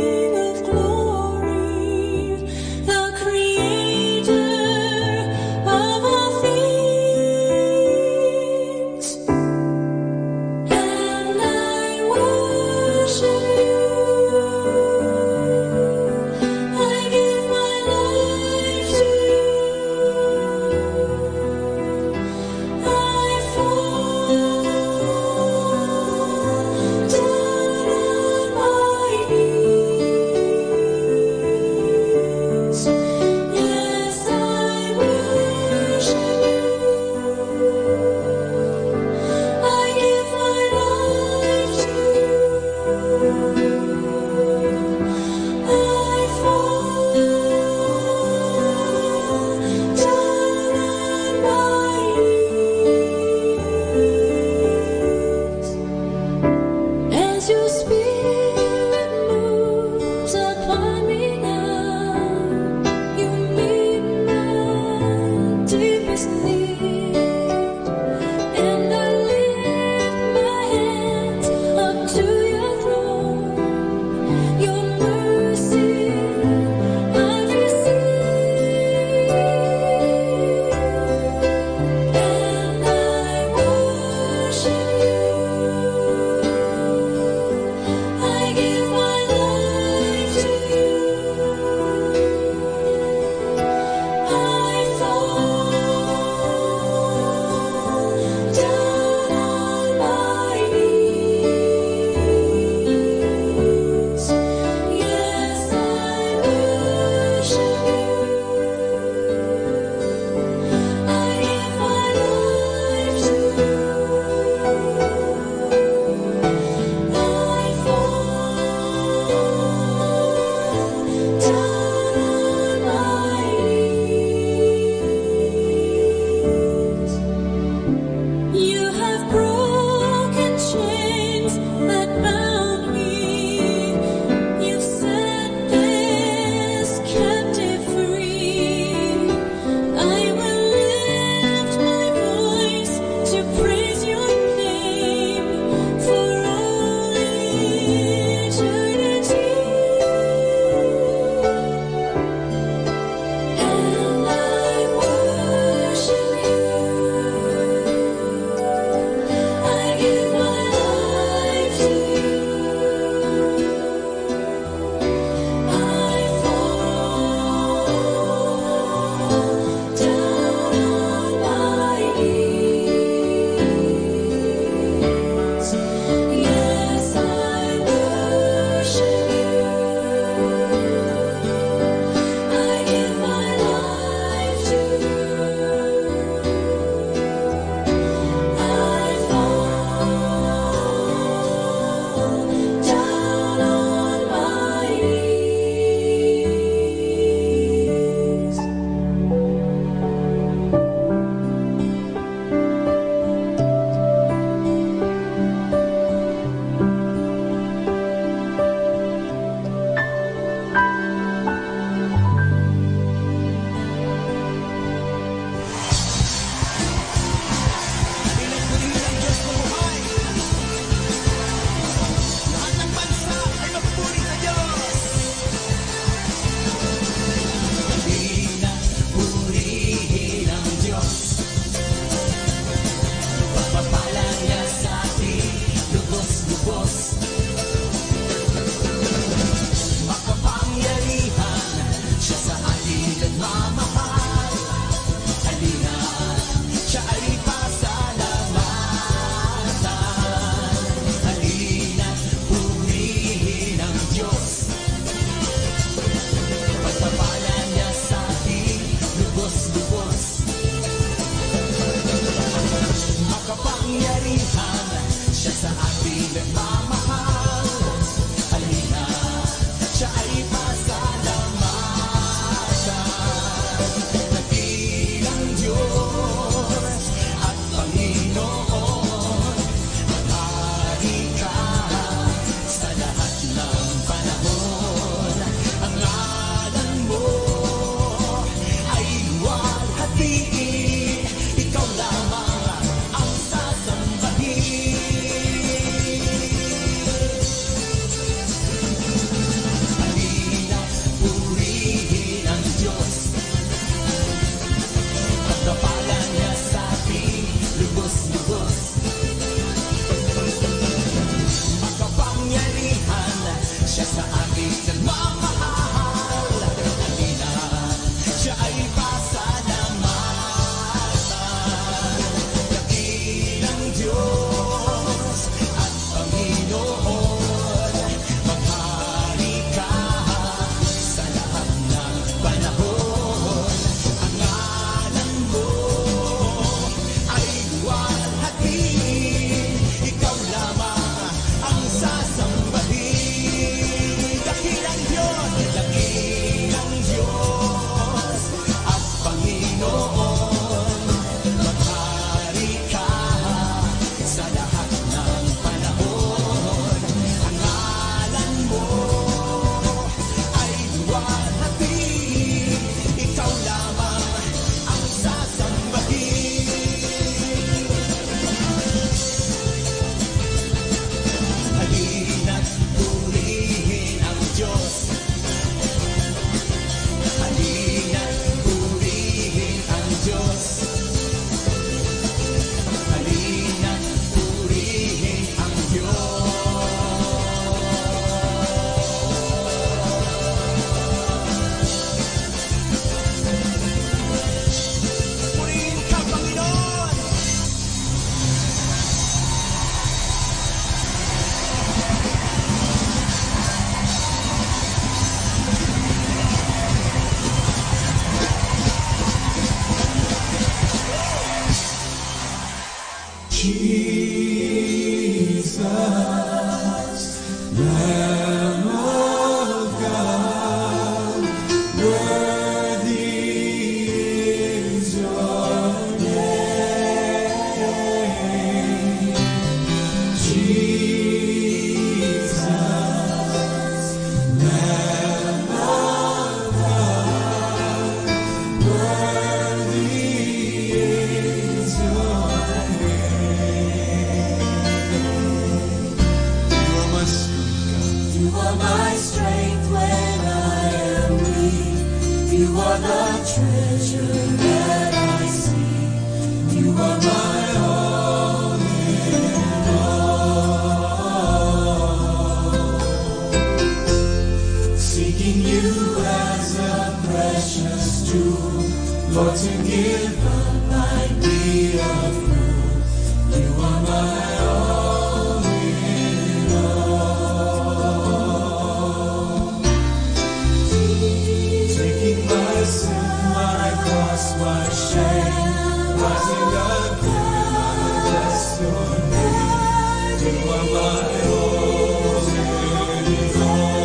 A: nagmamahal. Halina, siya ay pasalamatan. Dakilang Diyos at Panginoon, maghari ka sa lahat ng panahon. Ang ngalan mo ay luwalhatiin, ikaw lamang ang sasambahin. Halina, purihin ang Diyos, pagkapalan niya sa ating lubos-lubos. Makapangyarihan siya sa ating nagmamahal. Halina, siya ay pasalamatan. Dakilang Diyos at Panginoon, maghari ka sa lahat ng panahon. Ang ngalan mo ay luwalhatiin, ikaw lamang ang sasambahin. Dakilang Diyos at Panginoon, maghari ka sa lahat ng panahon. Ang ngalan mo ay luwalhatiin, ikaw lamang ang sasambahin. Halina't purihin ang Diyos. Halina't purihin ang Diyos. Halina't purihin ang Diyos. Purihin ka, Panginoon! Jesus, Lamb of God, worthy is your name. Jesus, Lamb of God, worthy is your You are my strength when I am weak. You are the treasure that I see. You are my all in all. Seeking you as a precious jewel, Lord, to give up might be a fool. You are my all in all. Taking my sin, my cross, my shame, rising again, I bless your name. You are my all in all.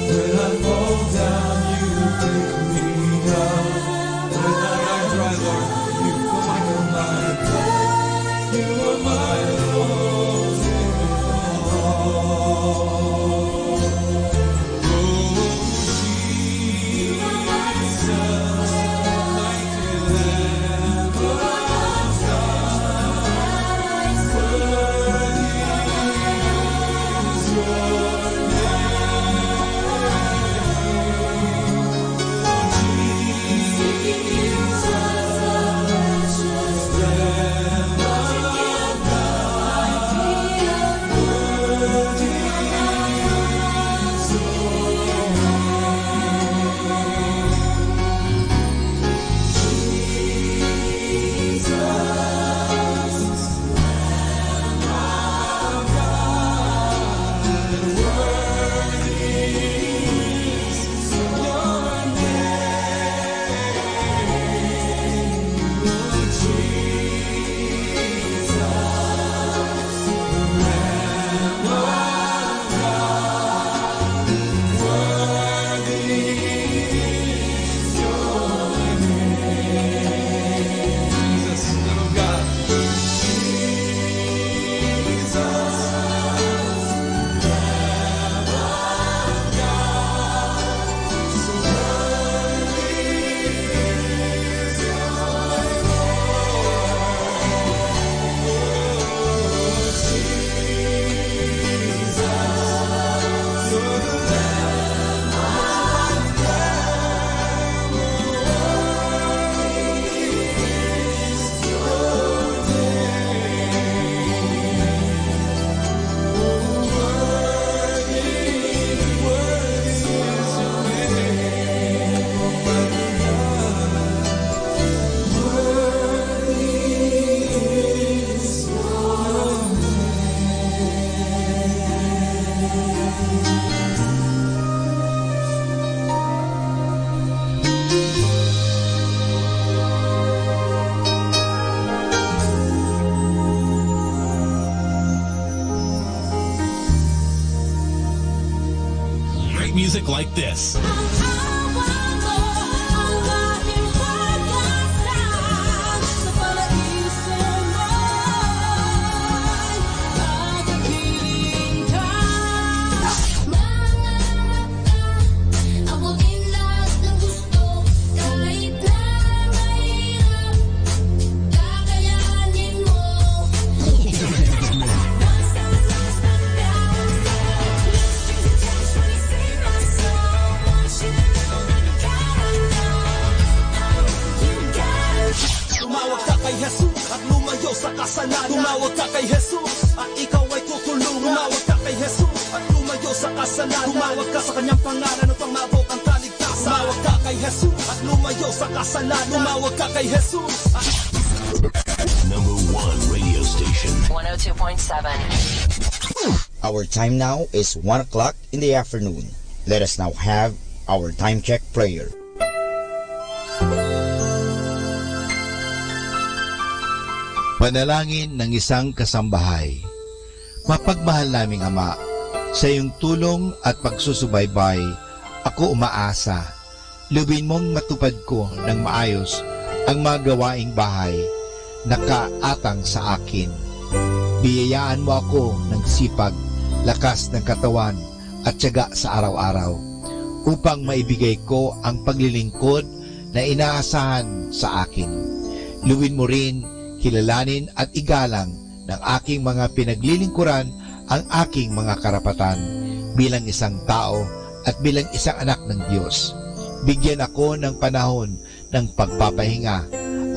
A: When I fall down, you pick me up. When I am dry, Lord, you fill my cup. You are my all in all. Jesus, mighty Lamb of God.
O: music like this.
D: Tumawag ka kay Jesus at ikaw ay tutulungan. Tumawag ka kay Jesus at lumayo sa kasalanan. Tumawag ka sa kanyang pangalan upang maabot ang kaligtasan. Tumawag ka kay Jesus at lumayo sa kasalanan. Tumawag ka kay Jesus.
O: Number 1 radio station.
I: 102.7.
G: Our time now is 1 o'clock in the afternoon. Let us now have our time check prayer.
N: Panalangin ng isang kasambahay. Mapagmahal naming Ama, sa iyong tulong at pagsusubaybay, ako umaasa. Lubin mong matupad ko ng maayos ang mga gawaing bahay na kaatang sa akin. Biyayaan mo ako ng sipag, lakas ng katawan at tiyaga sa araw-araw upang maibigay ko ang paglilingkod na inaasahan sa akin. Luwin mo rin, kilalanin at igalang ng aking mga pinaglilingkuran ang aking mga karapatan bilang isang tao at bilang isang anak ng Diyos. Bigyan ako ng panahon ng pagpapahinga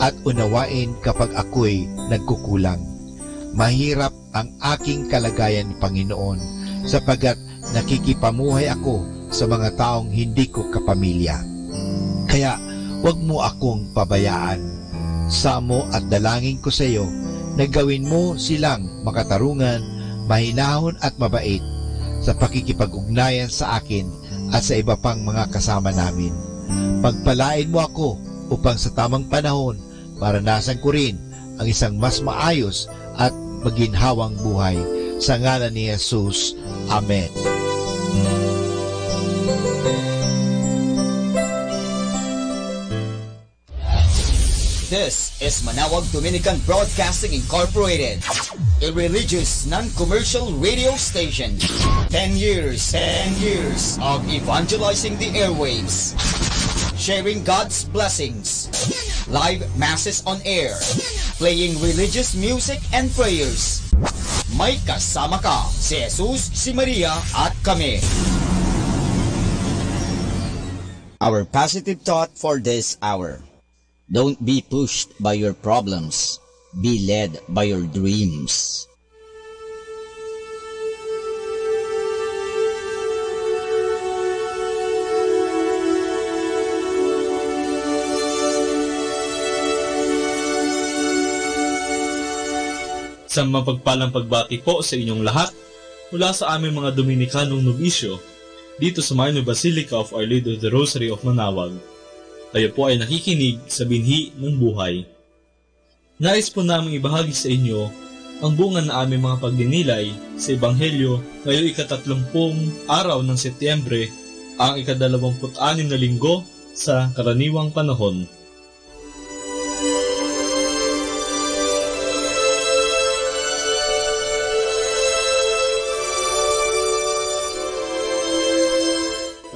N: at unawain kapag ako'y nagkukulang. Mahirap ang aking kalagayan, Panginoon, sapagat nakikipamuhay ako sa mga taong hindi ko kapamilya. Kaya huwag mo akong pabayaan. Samo at dalangin ko sa iyo na gawin mo silang makatarungan, mahinahon at mabait sa pakikipag-ugnayan sa akin at sa iba pang mga kasama namin. Pagpalain mo ako upang sa tamang panahon maranasan ko rin ang isang mas maayos at maginhawang buhay. Sa ngalan ni Jesus. Amen.
P: This is Manawag Dominican Broadcasting Incorporated, a religious, non-commercial radio station. 10 years of evangelizing the airwaves, sharing God's blessings, live masses on air, playing religious music and prayers. May kasama ka, si Jesus, si Maria, at kami.
G: Our positive thought for this hour. Don't be pushed by your problems. Be led by your dreams.
W: Sa mapagpalang pagbati po sa inyong lahat mula sa aming mga Dominikanong nobisyo dito sa Minor Basilica of Our Lady of the Rosary of Manawag. Kayo po ay nakikinig sa binhi ng buhay. Nais po namin ibahagi sa inyo ang bunga na aming mga pagdinilay sa Ebanghelyo ngayong ika-30 araw ng Setyembre, ang ika-26 na linggo sa karaniwang panahon.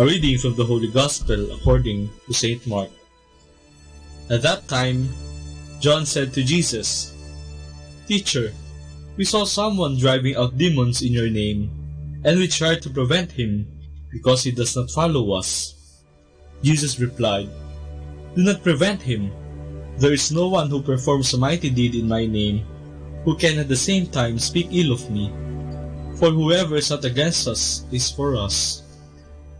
W: A reading from the Holy Gospel according to St. Mark. At that time, John said to Jesus, "Teacher, we saw someone driving out demons in your name, and we tried to prevent him because he does not follow us." Jesus replied, "Do not prevent him. There is no one who performs a mighty deed in my name who can at the same time speak ill of me. For whoever is not against us is for us.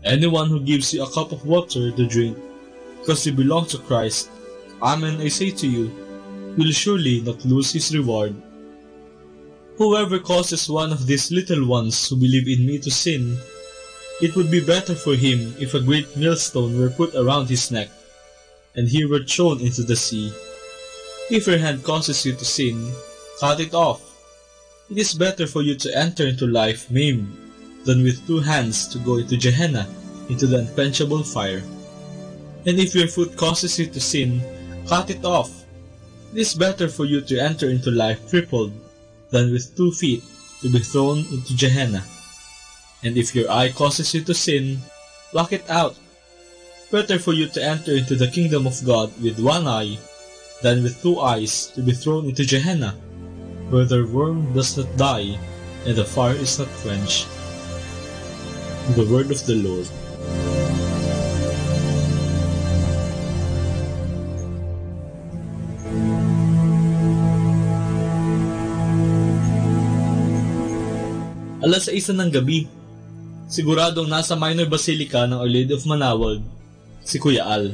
W: Anyone who gives you a cup of water to drink, because you belong to Christ, amen I say to you, will surely not lose his reward. Whoever causes one of these little ones who believe in me to sin, it would be better for him if a great millstone were put around his neck, and he were thrown into the sea. If your hand causes you to sin, cut it off. It is better for you to enter into life maimed than with 2 hands to go into Gehenna, into the unquenchable fire. And if your foot causes you to sin, cut it off. It is better for you to enter into life crippled than with 2 feet to be thrown into Gehenna. And if your eye causes you to sin, pluck it out. Better for you to enter into the kingdom of God with 1 eye than with 2 eyes to be thrown into Gehenna, where the worm does not die and the fire is not quenched. The word of the Lord. Alas 6 ng gabi, siguradong nasa minor basilica ng Our Lady of Manaoag si Kuya Al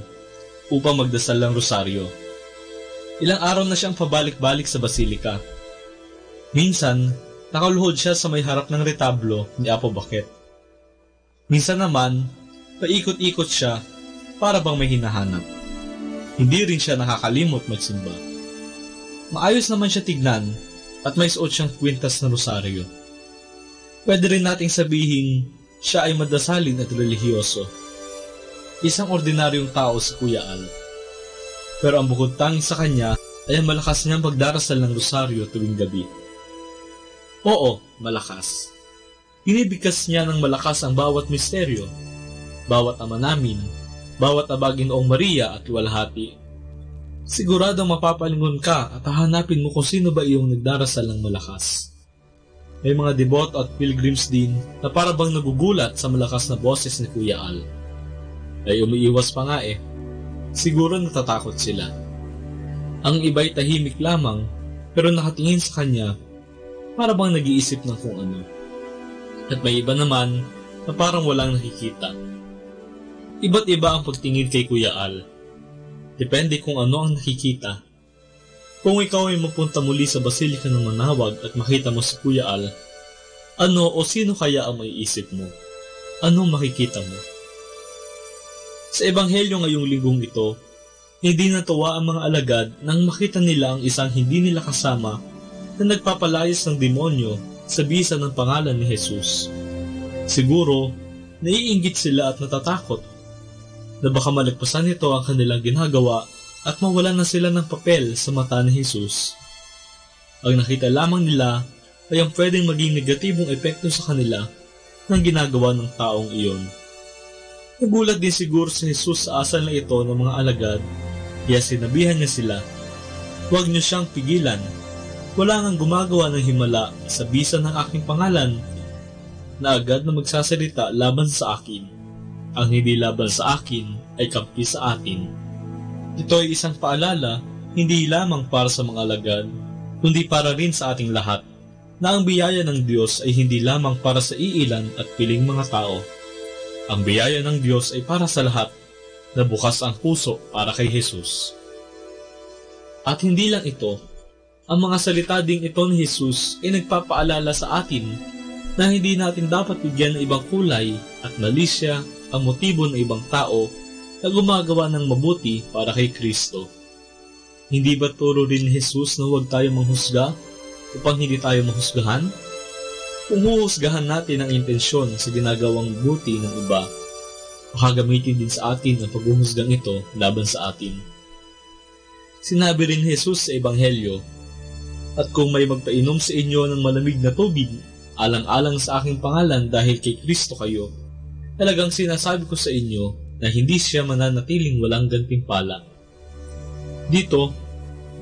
W: upang magdasal ng rosaryo. Ilang araw na siyang pabalik-balik sa basilika. Minsan, nakaluhod siya sa may harap ng retablo ni Apo Baket. Minsan naman, paikot-ikot siya para bang may hinahanap. Hindi rin siya nakakalimot magsimba. Maayos naman siya tignan at may suot siyang kwintas na rosaryo. Pwede rin nating sabihin siya ay madasalin at relihiyoso. Isang ordinaryong tao si Kuya Al. Pero ang bukod tanging sa kanya ay ang malakas niyang pagdarasal ng rosaryo tuwing gabi. Oo, malakas. Binibigkas niya ng malakas ang bawat misteryo, bawat ama namin, bawat Abaginoong Maria at Luwalhati. Siguradong mapapalingon ka at hahanapin mo kung sino ba iyong nagdarasal ng malakas. May mga deboto at pilgrims din na para bang nagugulat sa malakas na boses ni Kuya Al. Ay umiiwas pa nga eh. Siguro natatakot sila. Ang iba'y tahimik lamang pero nakatingin sa kanya para bang nag-iisip ng kung ano. At may iba naman na parang walang nakikita. Iba't iba ang pagtingin kay Kuya Al. Depende kung ano ang nakikita. Kung ikaw ay mapunta muli sa Basilika ng Manaoag at makita mo si Kuya Al, ano o sino kaya ang maiisip mo? Anong makikita mo? Sa Ebanghelyo ngayong linggong ito, hindi natuwa ang mga alagad nang makita nila ang isang hindi nila kasama na nagpapalayas ng demonyo sa bisa ng pangalan ni Jesus. Siguro, naiinggit sila at natatakot na baka malagpasan nito ang kanilang ginagawa at mawalan na sila ng papel sa mata ni Jesus. Ang nakita lamang nila ay ang pwedeng maging negatibong epekto sa kanila ng ginagawa ng taong iyon. Nagulat din siguro si Jesus sa asal na ito ng mga alagad, kaya sinabihan niya sila, "Huwag niyo siyang pigilan. Wala ngang gumagawa ng himala sa bisa ng aking pangalan na agad na magsasalita laban sa akin. Ang hindi laban sa akin ay kampi sa atin." Ito ay isang paalala, hindi lamang para sa mga alagad, kundi para rin sa ating lahat, na ang biyaya ng Diyos ay hindi lamang para sa iilan at piling mga tao. Ang biyaya ng Diyos ay para sa lahat, na bukas ang puso para kay Jesus. At hindi lang ito, ang mga salita ding ito ni Jesus ay nagpapaalala sa atin na hindi natin dapat bigyan ng ibang kulay at malisya ang motibo ng ibang tao na gumagawa ng mabuti para kay Kristo. Hindi ba turo rin ni Jesus na huwag tayo manghusga upang hindi tayo mahusgahan? Kung huhusgahan natin ang intensyon sa ginagawang buti ng iba, makagamitin din sa atin ang paghuhusgang ito laban sa atin. Sinabi rin ni Jesus sa Ebanghelyo, "At kung may magpainom sa inyo ng malamig na tubig, alang-alang sa aking pangalan dahil kay Kristo kayo, talagang sinasabi ko sa inyo na hindi siya mananatiling walang gantimpala." Dito,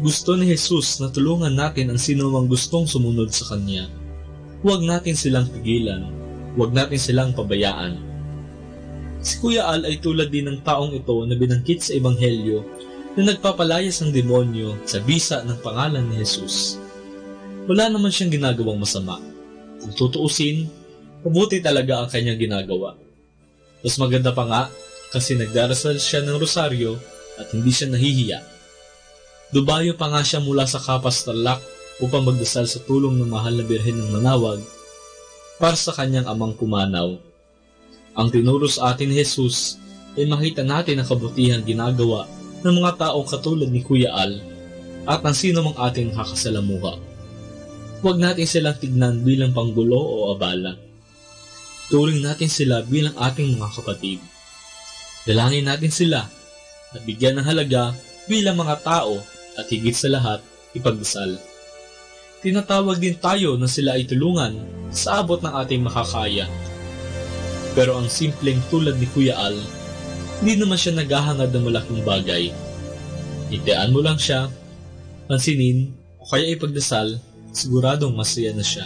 W: gusto ni Jesus na tulungan natin ang sino mang gustong sumunod sa Kanya. Huwag natin silang pigilan, huwag natin silang pabayaan. Si Kuya Al ay tulad din ng taong ito na binangkit sa Ebanghelyo na nagpapalayas ng demonyo sa bisa ng pangalan ni Jesus. Wala naman siyang ginagawang masama. Kung tutuusin, mabuti talaga ang kanyang ginagawa. Mas maganda pa nga, kasi nagdarasal siya ng rosaryo at hindi siya nahihiya. Dubayo pa nga siya mula sa Kapas Tarlac upang magdasal sa tulong ng mahal na Birhen ng Manaoag para sa kanyang amang pumanaw. Ang tinuro sa atin ni Jesus ay makita natin ang kabutihang ginagawa ng mga taong katulad ni Kuya Al at ng sino mang ating nakakasalamuha. Huwag natin silang tignan bilang panggulo o abala. Turing natin sila bilang ating mga kapatid. Dalangin natin sila at bigyan ng halaga bilang mga tao at higit sa lahat, ipagdasal. Tinatawag din tayo na sila ay tulungan sa abot ng ating makakaya. Pero ang simpleng tulad ni Kuya Al, hindi naman siya naghahangad ng malaking bagay. Itian mo lang siya, pansinin o kaya ipagdasal, siguradong masaya na siya.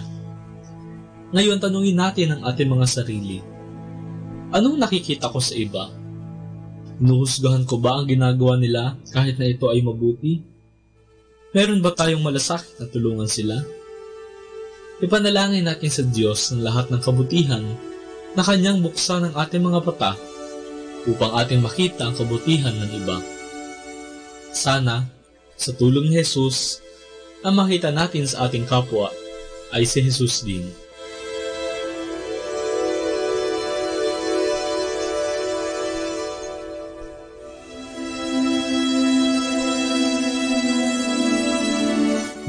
W: Ngayon tanungin natin ang ating mga sarili. Anong nakikita ko sa iba? Hinuhusgahan ko ba ang ginagawa nila kahit na ito ay mabuti? Meron ba tayong malasakit na tulungan sila? Ipanalangin natin sa Diyos ng lahat ng kabutihan na Kanyang buksan ang ating mga mata upang ating makita ang kabutihan ng iba. Sana, sa tulong ni Jesus, ang makita natin sa ating kapwa ay si Jesus din.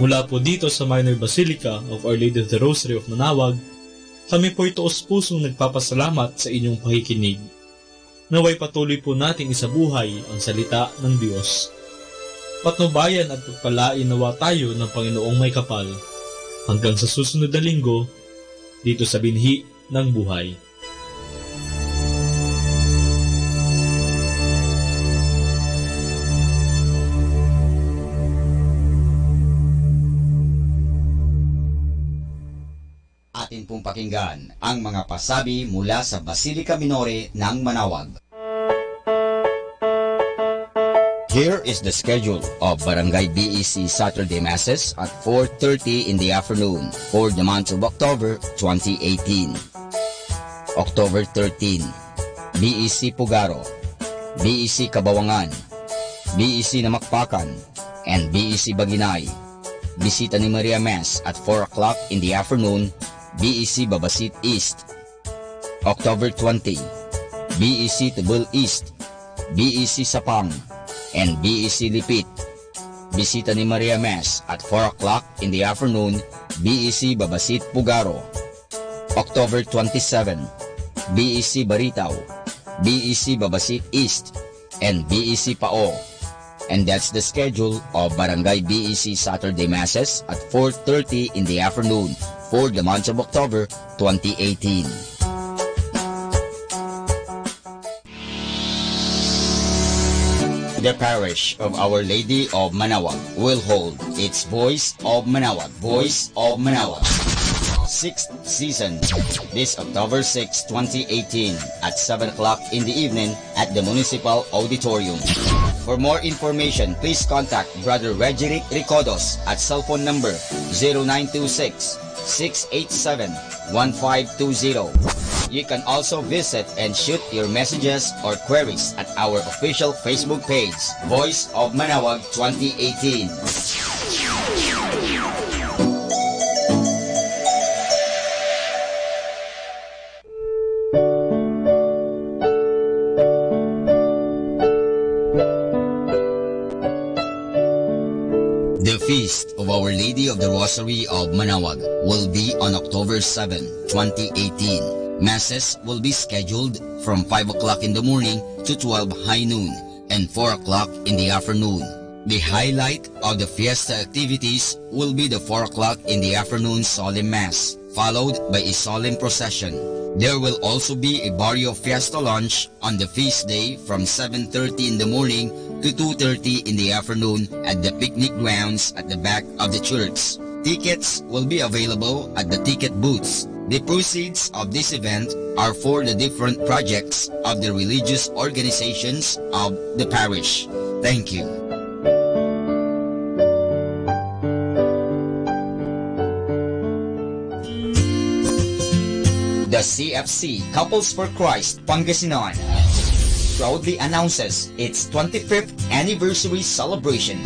W: Mula po dito sa Minor Basilica of Our Lady of the Rosary of Manaoag, kami po'y taos-pusong nagpapasalamat sa inyong pakikinig. Naway patuloy po nating isabuhay ang salita ng Diyos. Patnubayan at pagpalain nawa tayo ng Panginoong may kapal hanggang sa susunod na linggo dito sa Binhi ng Buhay.
P: Atin pong pakinggan ang mga pasabi mula sa Basilica Minore ng Manaoag. Here is the schedule of Barangay BEC Saturday Masses at 4:30 in the afternoon for the month of October 2018. October 13, BEC Pugaro, BEC Kabawangan, BEC Namakpakan, and BEC Baginay. Bisita ni Maria Mass at 4 o'clock in the afternoon, BEC Babasit East. October 20, BEC Tubul East, BEC Sapang, and BEC Lipit. Bisita ni Maria Mass at 4 o'clock in the afternoon, BEC Babasit Pugaro. October 27, BEC Baritaw, BEC Babasit East, and BEC Pao. And that's the schedule of Barangay BEC Saturday Masses at 4:30 in the afternoon for the month of October 2018. The parish of Our Lady of Manaoag will hold its Voice of Manaoag, Voice of Manaoag 6th season this October 6, 2018 at 7 o'clock in the evening at the Municipal Auditorium. For more information, please contact Brother Regeric Ricodos at cellphone number 0926-687-1520. You can also visit and shoot your messages or queries at our official Facebook page, Voice of Manaoag 2018. The Feast of Our Lady of the Rosary of Manaoag will be on October 7, 2018. Masses will be scheduled from 5 o'clock in the morning to 12 high noon and 4 o'clock in the afternoon. The highlight of the fiesta activities will be the 4 o'clock in the afternoon solemn mass, followed by a solemn procession. There will also be a barrio fiesta lunch on the feast day from 7:30 in the morning to 2:30 in the afternoon at the picnic grounds at the back of the church. Tickets will be available at the ticket booths. The proceeds of this event are for the different projects of the religious organizations of the parish. Thank you. The CFC Couples for Christ Pangasinan proudly announces its 25th anniversary celebration.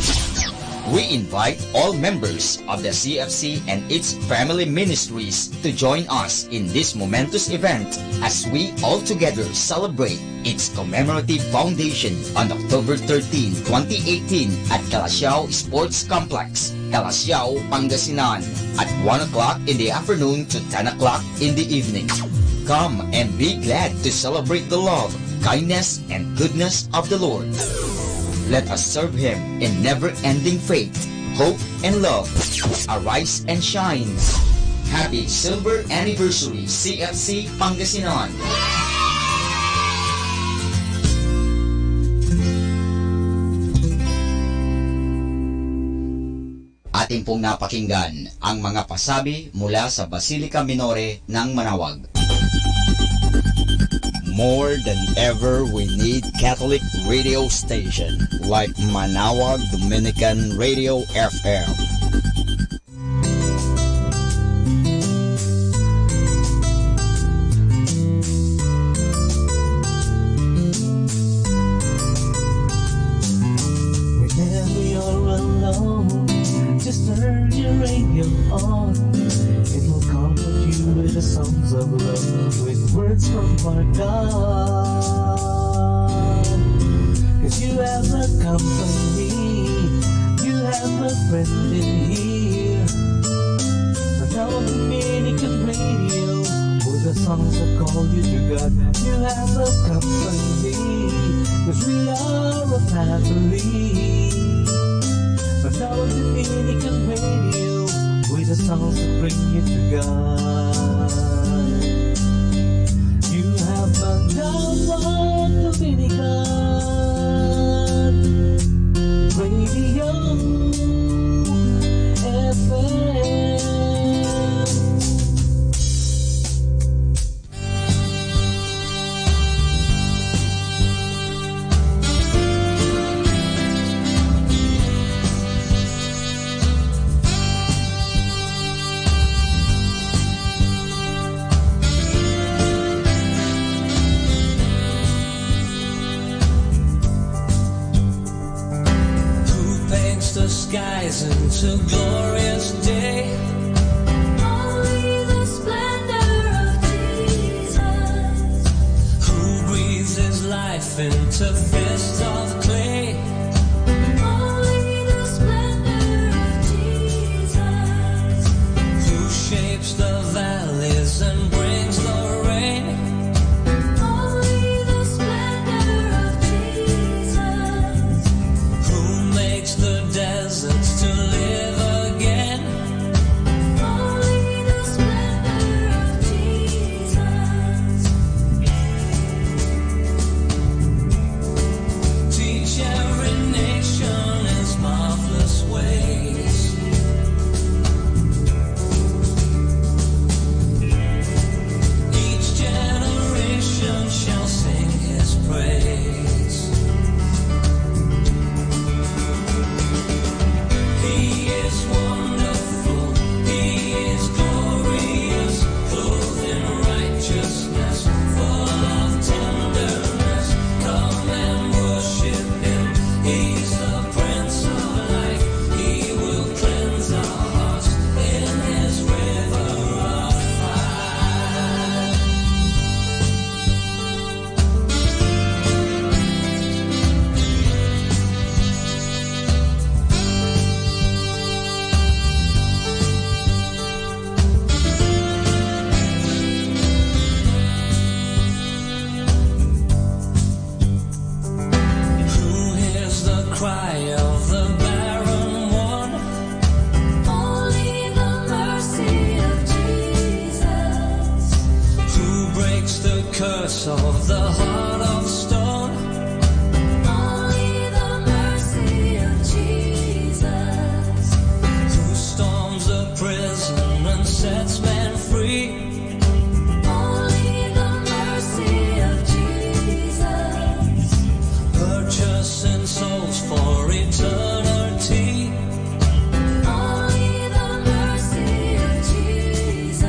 P: We invite all members of the CFC and its family ministries to join us in this momentous event as we all together celebrate its commemorative foundation on October 13, 2018 at Calasiao Sports Complex, Calasiao, Pangasinan at 1 o'clock in the afternoon to 10 o'clock in the evening. Come and be glad to celebrate the love, kindness, and goodness of the Lord. Let us serve Him in never-ending faith, hope, and love. Arise and shine. Happy Silver Anniversary, CFC Pangasinan! Ating pong napakinggan ang mga pasabi mula sa Basilica Minore ng Manawag.
G: More than ever, we need Catholic radio station like Manawag Dominican Radio FM.
A: Whenever you're alone, just turn your radio on. It will comfort you with the songs of love, with words from our God. 'Cause you have a company, you have a friend in here. Manawag Dominican Radio, with the songs that call you to God. You have a company, 'cause we are a family. Manawag Dominican Radio, with the songs that bring you to God. You have Manawag Dominican Radio FM.
J: The skies into glorious day. Only the splendor of Jesus, who breathes his life into fists of clay. Only the splendor of Jesus, who shapes the valleys and brings the rain. Only the splendor of Jesus, who makes the deserts to live again. Only the splendor of Jesus. Teach every nation his marvelous ways. Each generation shall sing his praise. He is wonderful, he is glorious, clothed in righteousness, full of tenderness. Come and worship him, he's the Prince of Life. He will cleanse our hearts in his river of fire. Who hears the cry of the barren one? Only the mercy of Jesus. Who breaks the curse of the heart of stone? Only the mercy of Jesus. Who storms a prison and sets men free? Only the mercy of Jesus, purchasing souls for eternity. Only the mercy of Jesus.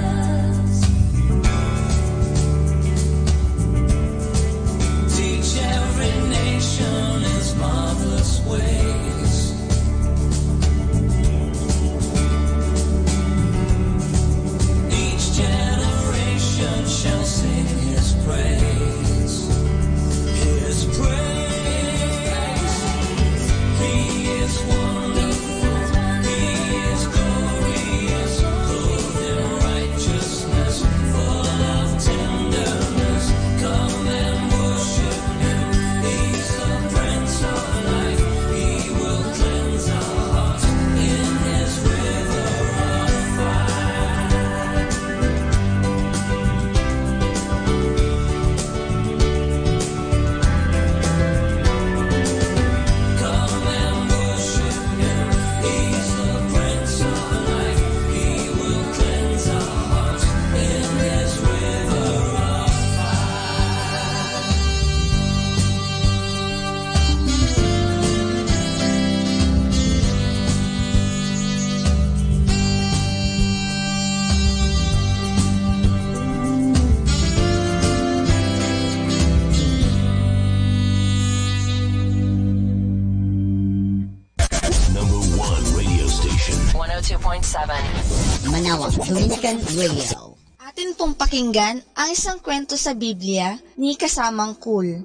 I: Manawag Dominican Radio.
K: Atin pong pakinggan ang isang kwento sa Biblia ni Kasamang Cool.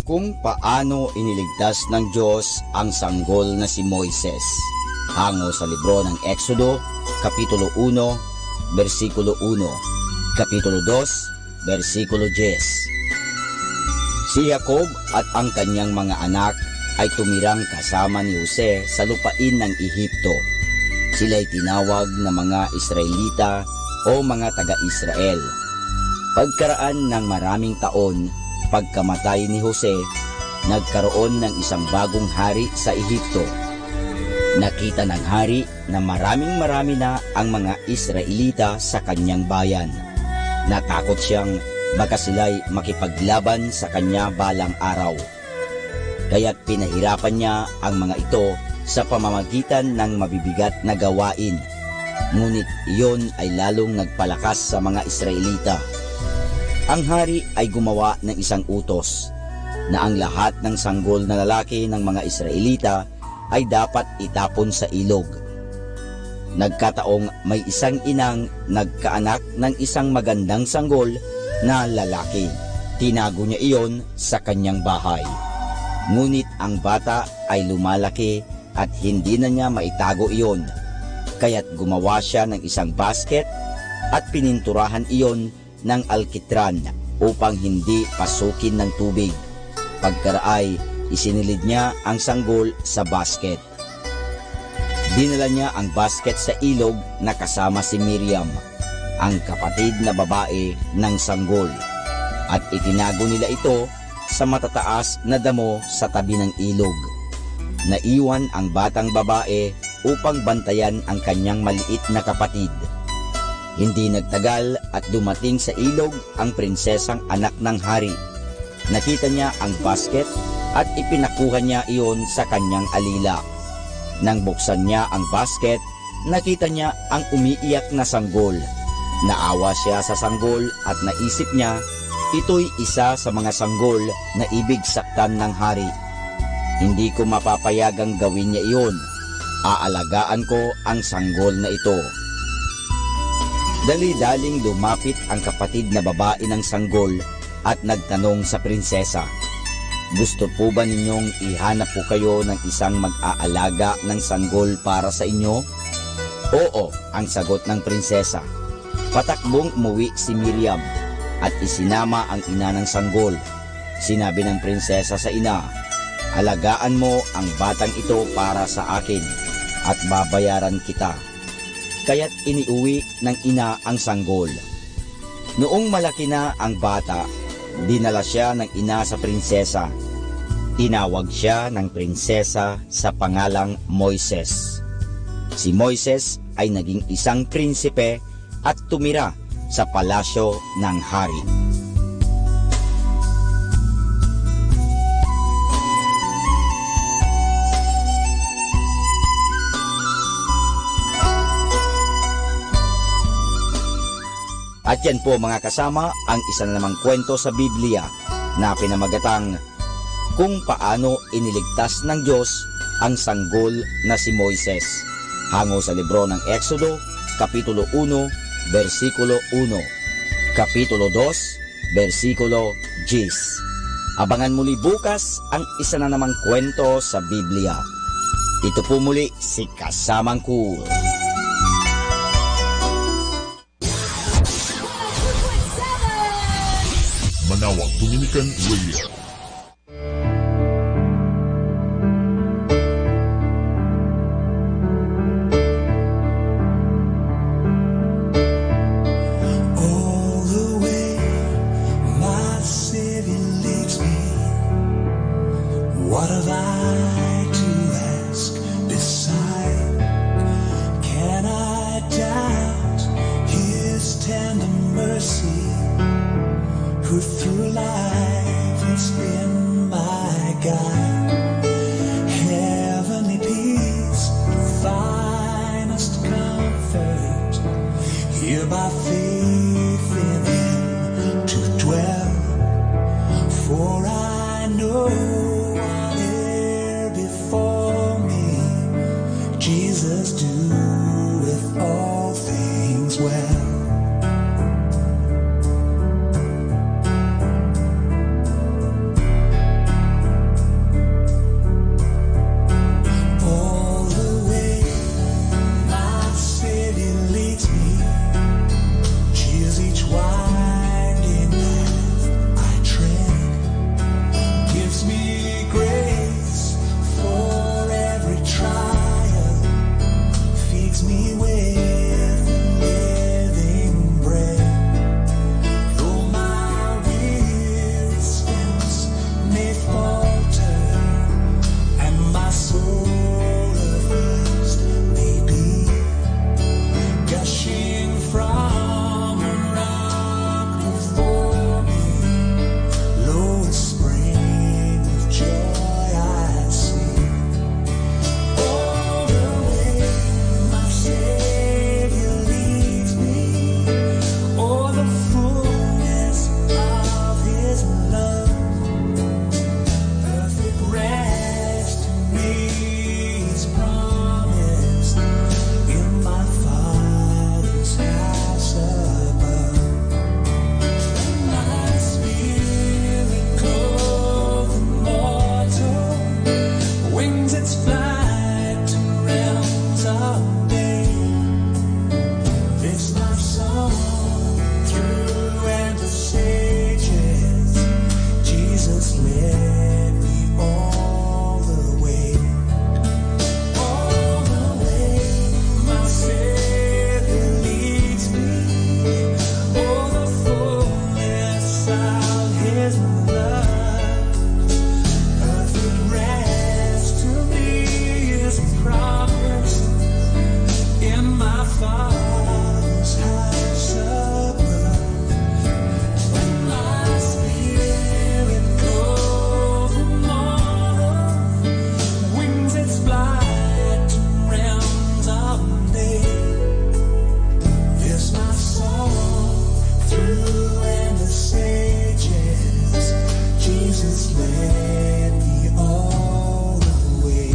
G: Kung paano iniligtas ng Diyos ang sanggol na si Moises. Hango sa libro ng Exodo, Kapitulo 1, versikulo 1, Kapitulo 2, versikulo 10. Si Jacob at ang kanyang mga anak ay tumirang kasama ni Jose sa lupain ng Ehipto. Sila'y tinawag na mga Israelita o mga taga-Israel. Pagkaraan ng maraming taon, pagkamatay ni Jose, nagkaroon ng isang bagong hari sa Ehipto. Nakita ng hari na marami na ang mga Israelita sa kanyang bayan. Natakot siyang baka sila'y makipaglaban sa kanya balang araw. Kaya't pinahirapan niya ang mga ito sa pamamagitan ng mabibigat na gawain. Ngunit iyon ay lalong nagpalakas sa mga Israelita. Ang hari ay gumawa ng isang utos na ang lahat ng sanggol na lalaki ng mga Israelita ay dapat itapon sa ilog. Nagkataong may isang inang nagkaanak ng isang magandang sanggol na lalaki. Tinago niya iyon sa kanyang bahay. Ngunit ang bata ay lumalaki at hindi na niya maitago iyon. Kaya't gumawa siya ng isang basket at pininturahan iyon ng alkitran upang hindi pasukin ng tubig. Pagkaraay, isinilid niya ang sanggol sa basket. Dinala niya ang basket sa ilog na kasama si Miriam, ang kapatid na babae ng sanggol, at itinago nila ito sa matataas na damo sa tabi ng ilog. Naiwan ang batang babae upang bantayan ang kanyang maliit na kapatid. Hindi nagtagal at dumating sa ilog ang prinsesang anak ng hari. Nakita niya ang basket at ipinakuha niya iyon sa kanyang alila. Nang buksan niya ang basket, nakita niya ang umiiyak na sanggol. Naawa siya sa sanggol at naisip niya, ito'y isa sa mga sanggol na ibig saktan ng hari. Hindi ko mapapayagang gawin niya iyon. Aalagaan ko ang sanggol na ito. Dali-daling lumapit ang kapatid na babae ng sanggol at nagtanong sa prinsesa, gusto po ba ninyong ihanap po kayo ng isang mag-aalaga ng sanggol para sa inyo? Oo, ang sagot ng prinsesa. Patakbong umuwi si Miriam at isinama ang ina ng sanggol. Sinabi ng prinsesa sa ina, alagaan mo ang batang ito para sa akin at babayaran kita. Kaya't iniuwi ng ina ang sanggol. Noong malaki na ang bata, dinala siya ng ina sa prinsesa. Tinawag siya ng prinsesa sa pangalang Moises. Si Moises ay naging isang prinsipe at tumira sa palasyo ng hari. At yan po mga kasama ang isa na namang kwento sa Biblia na pinamagatang kung paano iniligtas ng Diyos ang sanggol na si Moises. Hango sa libro ng Exodo, Kapitulo 1, versikulo 1, Kapitulo 2, versikulo 10. Abangan muli bukas ang isa na namang kwento sa Biblia. Ito po muli si Kasamang Cool.
O: Manawag Dominican Radio.
A: All the way my Savior leads me. What have I to ask beside? Can I doubt His tender mercy? Who through life has been my guide. Heavenly peace, the finest comfort, here by faith in Him to dwell. For I know whate'er before me, Jesus do doeth all things well. All the way my Savior leads me, cheers each winding path I tread, gives me grace for every trial, feeds me with living bread. Though my weary steps may falter and my soul athirst may be, gushing from a rock before me, lowest spring of joy I see. All the way my Savior leads me, o'er the fullness of His love, perfect rest to me is promised in my Father's house above. My spirit clothed immortal, wings its flight to realms of day. This my song through endless ages, Jesus led me all the way. All the way my Savior leads me, o'er the fullness of His love, perfect rest to me is promised in my Father's house above. When my spirit clothed immortal, wings its flight to realms of day. This my song through endless ages, Jesus led me all the way.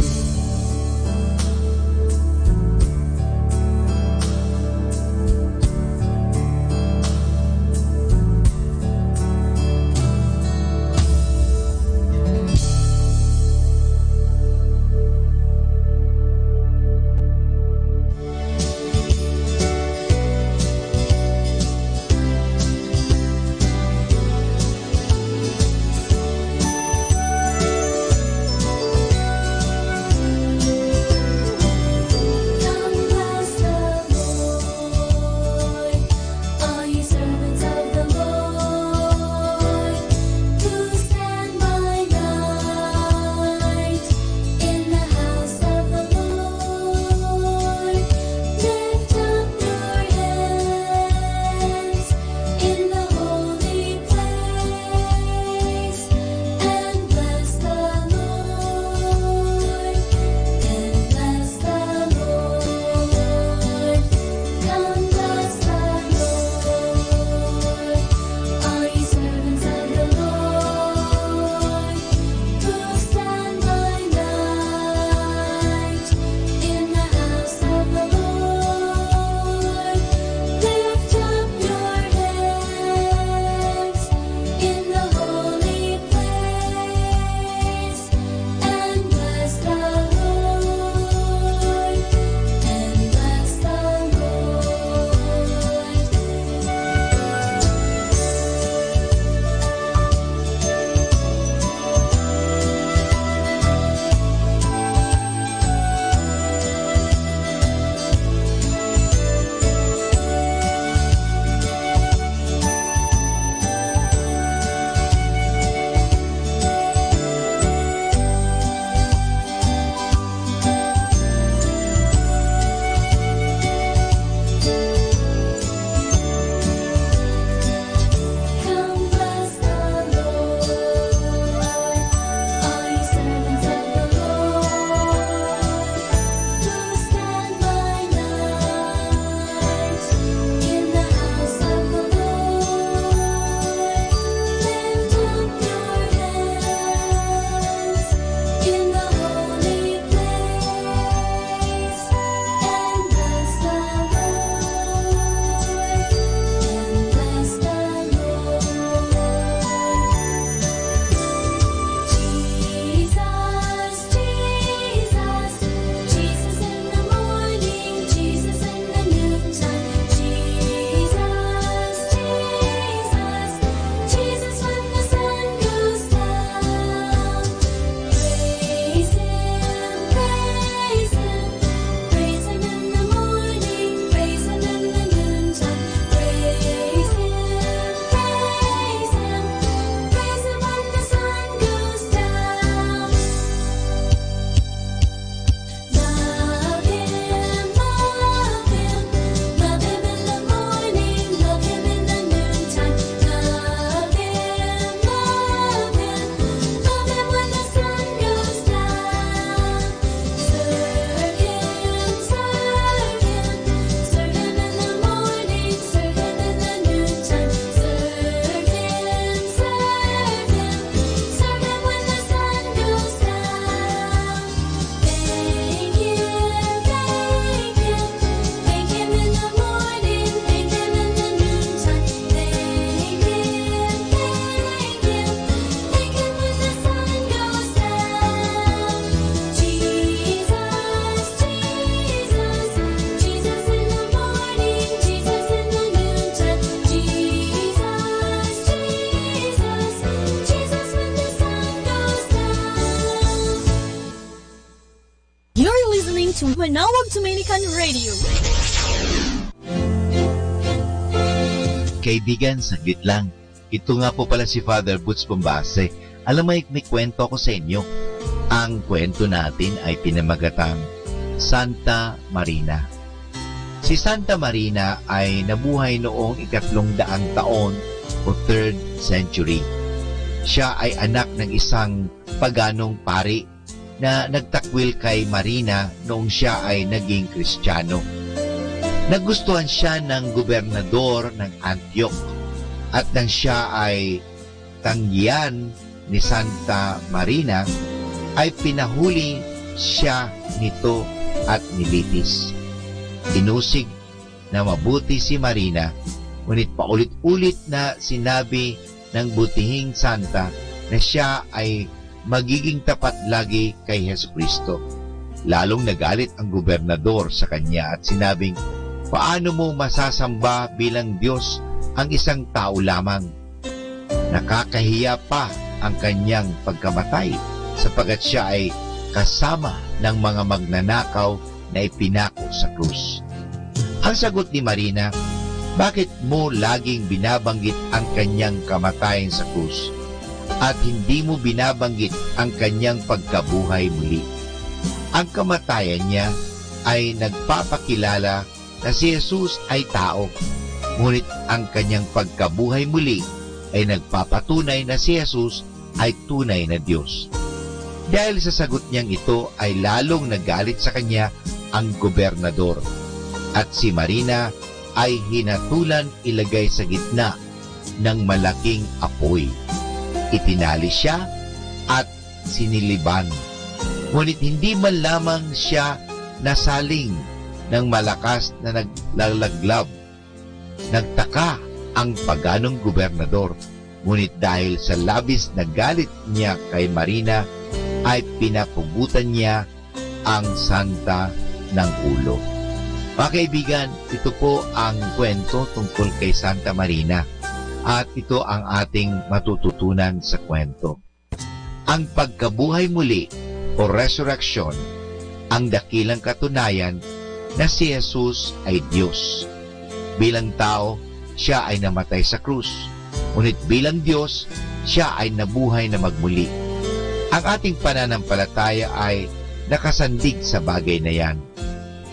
F: Manawag Dominican Radio.
L: Kaibigan, saglit lang. Ito nga po pala si Father Butch Bombase. Alam mo, may kwento ako sa inyo. Ang kwento natin ay pinamagatang Santa Marina. Si Santa Marina ay nabuhay noong 300 taon o 3rd century. Siya ay anak ng isang paganong pari na nagtakwil kay Marina noong siya ay naging Kristiyano. Nagustuhan siya ng gobernador ng Antioch at nang siya ay tanggihan ni Santa Marina ay pinahuli siya nito at nilitis. Inusig na mabuti si Marina, ngunit paulit-ulit na sinabi ng butihing santa na siya ay magiging tapat lagi kay Jesucristo. Lalong nagalit ang gobernador sa kanya at sinabing, paano mo masasamba bilang Diyos ang isang tao lamang? Nakakahiya pa ang kanyang pagkamatay sapagkat siya ay kasama ng mga magnanakaw na ipinako sa krus. Ang sagot ni Marina, bakit mo laging binabanggit ang kanyang kamatayan sa krus at hindi mo binabanggit ang kanyang pagkabuhay muli? Ang kamatayan niya ay nagpapakilala na si Jesus ay tao, ngunit ang kanyang pagkabuhay muli ay nagpapatunay na si Jesus ay tunay na Diyos. Dahil sa sagot niyang ito ay lalong nagalit sa kanya ang gobernador at si Marina ay hinatulan ilagay sa gitna ng malaking apoy. Itinali siya at siniliban. Ngunit hindi man lamang siya nasaling ng malakas na naglalaglag. Nagtaka ang paganong gobernador, ngunit dahil sa labis na galit niya kay Marina, ay pinapugutan niya ang santa ng ulo. Mga kaibigan, ito po ang kwento tungkol kay Santa Marina at ito ang ating matututunan sa kwento. Ang pagkabuhay muli o resurrection, ang dakilang katunayan na si Jesus ay Diyos. Bilang tao, siya ay namatay sa krus. Ngunit bilang Diyos, siya ay nabuhay na magmuli. Ang ating pananampalataya ay nakasandig sa bagay na yan,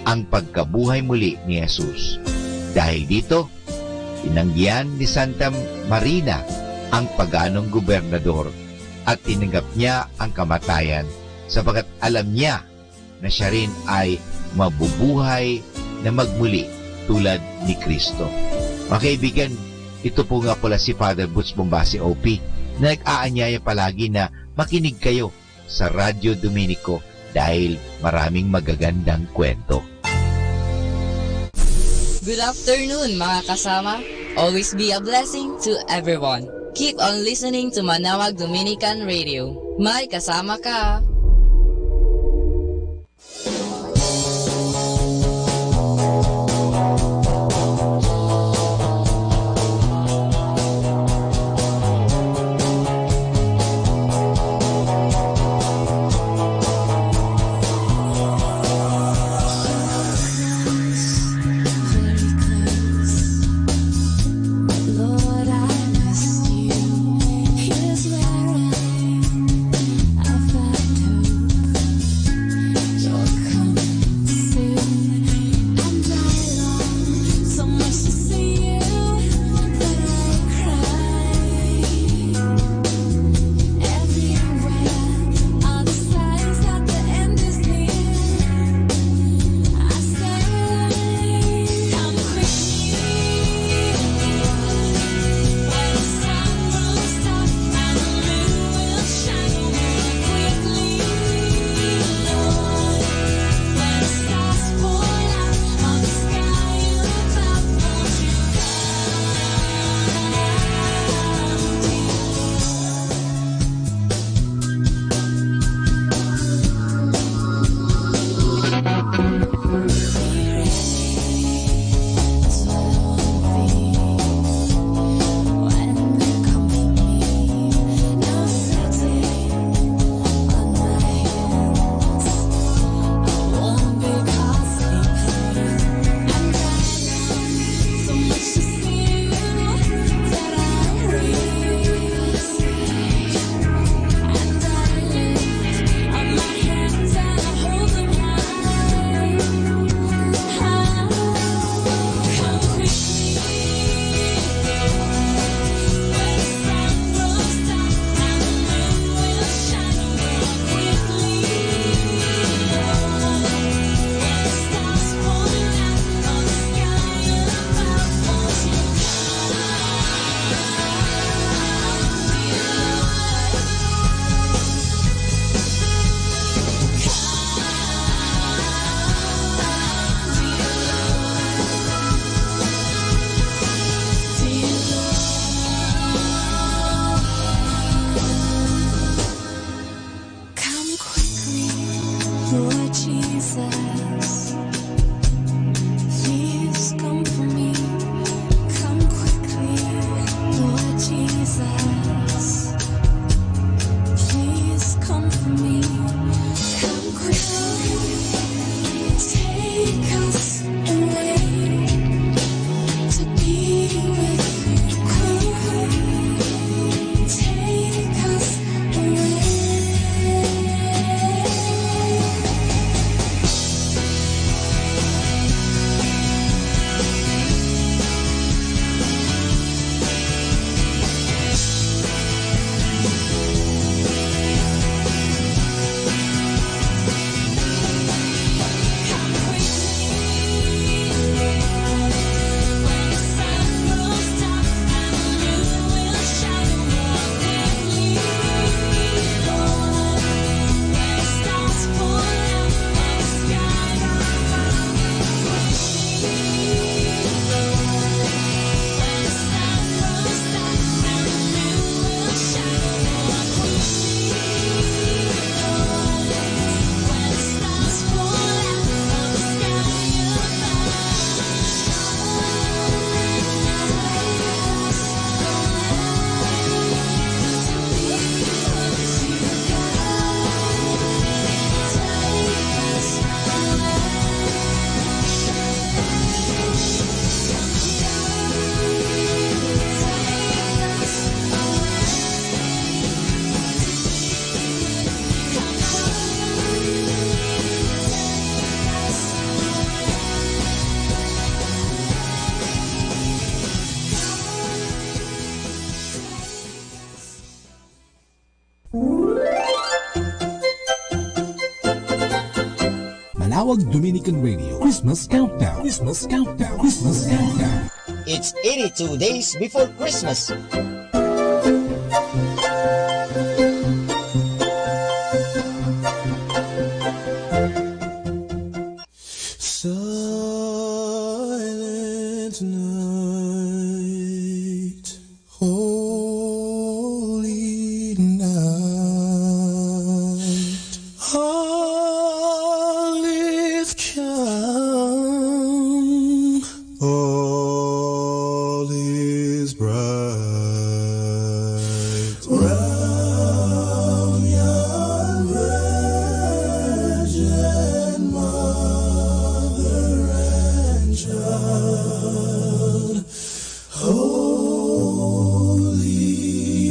L: ang pagkabuhay muli ni Jesus. Dahil dito, tinanggihan ni Santa Marina ang paganong gobernador at tinanggap niya ang kamatayan sapagkat alam niya na siya rin ay mabubuhay na magmuli tulad ni Kristo. Mga kaibigan, ito po nga pala si Father Butch Bombase OP na nag-aanyaya palagi na makinig kayo sa Radyo Dominico dahil maraming magagandang kwento.
R: Good afternoon mga kasama. Always be a blessing to everyone. Keep on listening to Manawag Dominican Radio. May kasama ka.
J: Lord, I miss you. Here's where I found
M: Manawag Dominican Radio Christmas Countdown. Christmas Countdown. Christmas Countdown.
P: It's 82 days before Christmas.
D: Silent night, holy night, all is calm, all is bright. Round yon virgin mother and child, holy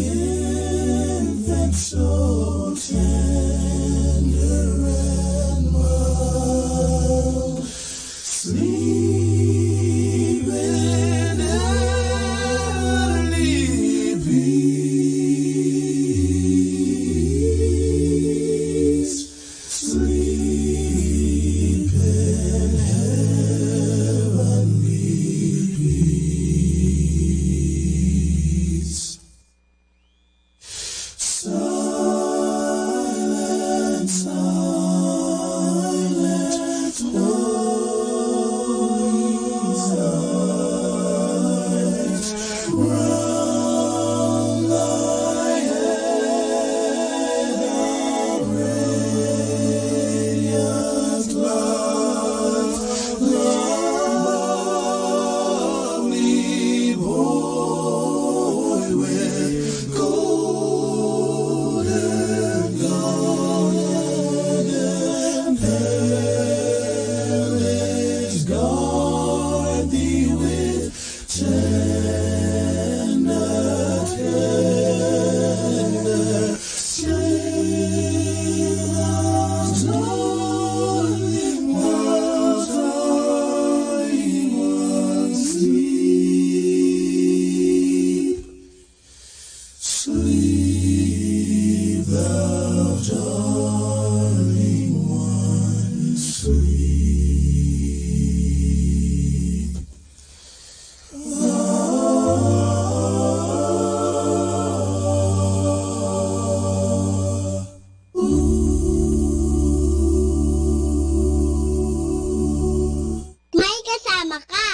D: infant, so tender and mild, sleep in heavenly peace, sleep in heavenly peace. Silent, silent, holy night, round thy head a radiant light, lovely boy with golden gown and parents guard thee with tender, tender sleep, darling ones, sleep, sleep, thou darling one, sleep.
I: May kasama ka.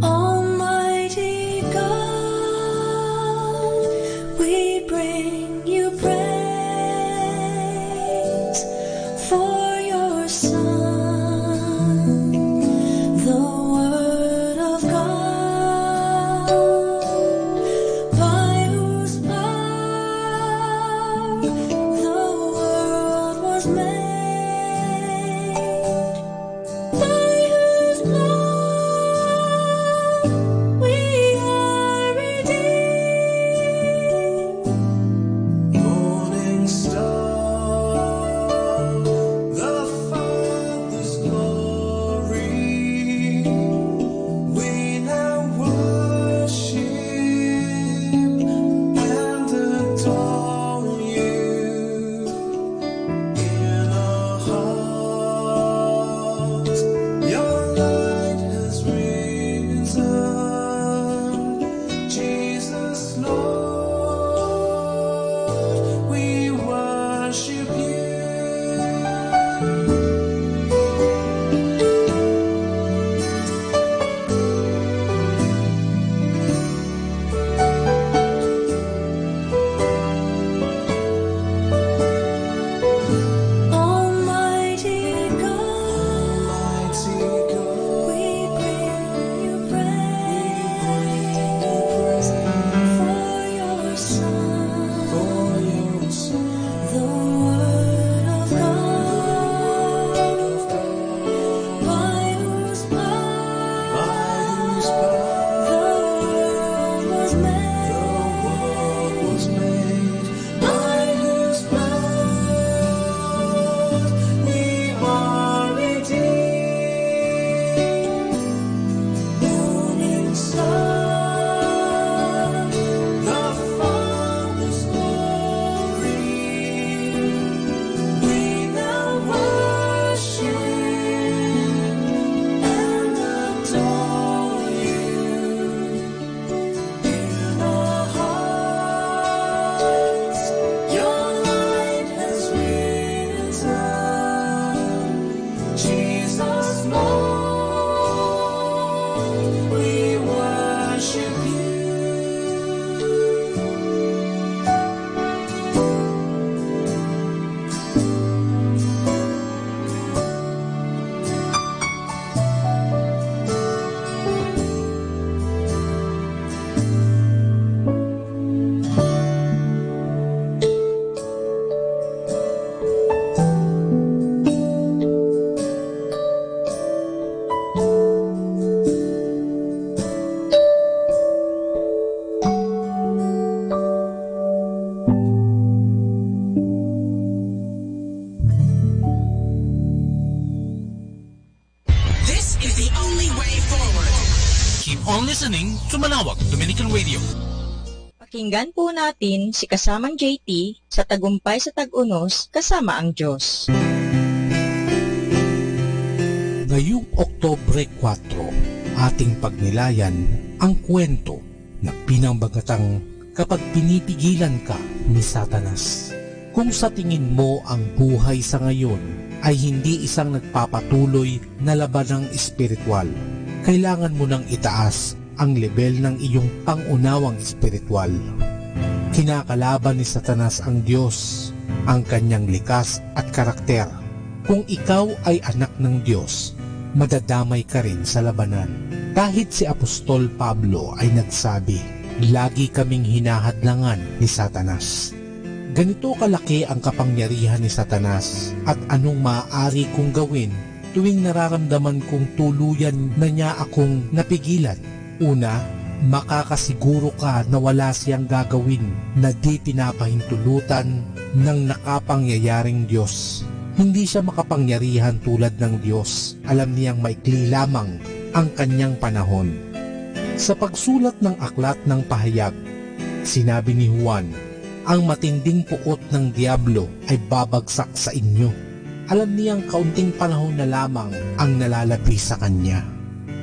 J: Almighty God, we bring you praise for your Son, though
C: on listening to Manawag Dominican Radio.
Q: Pakinggan po natin si kasamang JT sa Tagumpay sa Tag-Unos kasama ang Diyos.
M: Ngayong Oktubre 4, ating pagnilayan ang kwento na pinambagatang kapag pinipigilan ka ni Satanas. Kung sa tingin mo ang buhay sa ngayon ay hindi isang nagpapatuloy na labanang espiritual, kailangan mo nang itaas ang level ng iyong pangunawang espiritual. Kinakalaban ni Satanas ang Diyos, ang kanyang likas at karakter. Kung ikaw ay anak ng Diyos, madadamay ka rin sa labanan. Kahit si Apostol Pablo ay nagsabi, lagi kaming hinahadlangan ni Satanas. Ganito kalaki ang kapangyarihan ni Satanas at anong maaari kong gawin tuwing nararamdaman kong tuluyan na niya akong napigilan. Una, makakasiguro ka na wala siyang gagawin na di pinapahintulutan ng nakapangyayaring Diyos. Hindi siya makapangyarihan tulad ng Diyos. Alam niyang maikli lamang ang kanyang panahon. Sa pagsulat ng aklat ng pahayag, sinabi ni Juan, ang matinding puot ng Diablo ay babagsak sa inyo. Alam niyang kaunting panahon na lamang ang nalalabi sa kanya.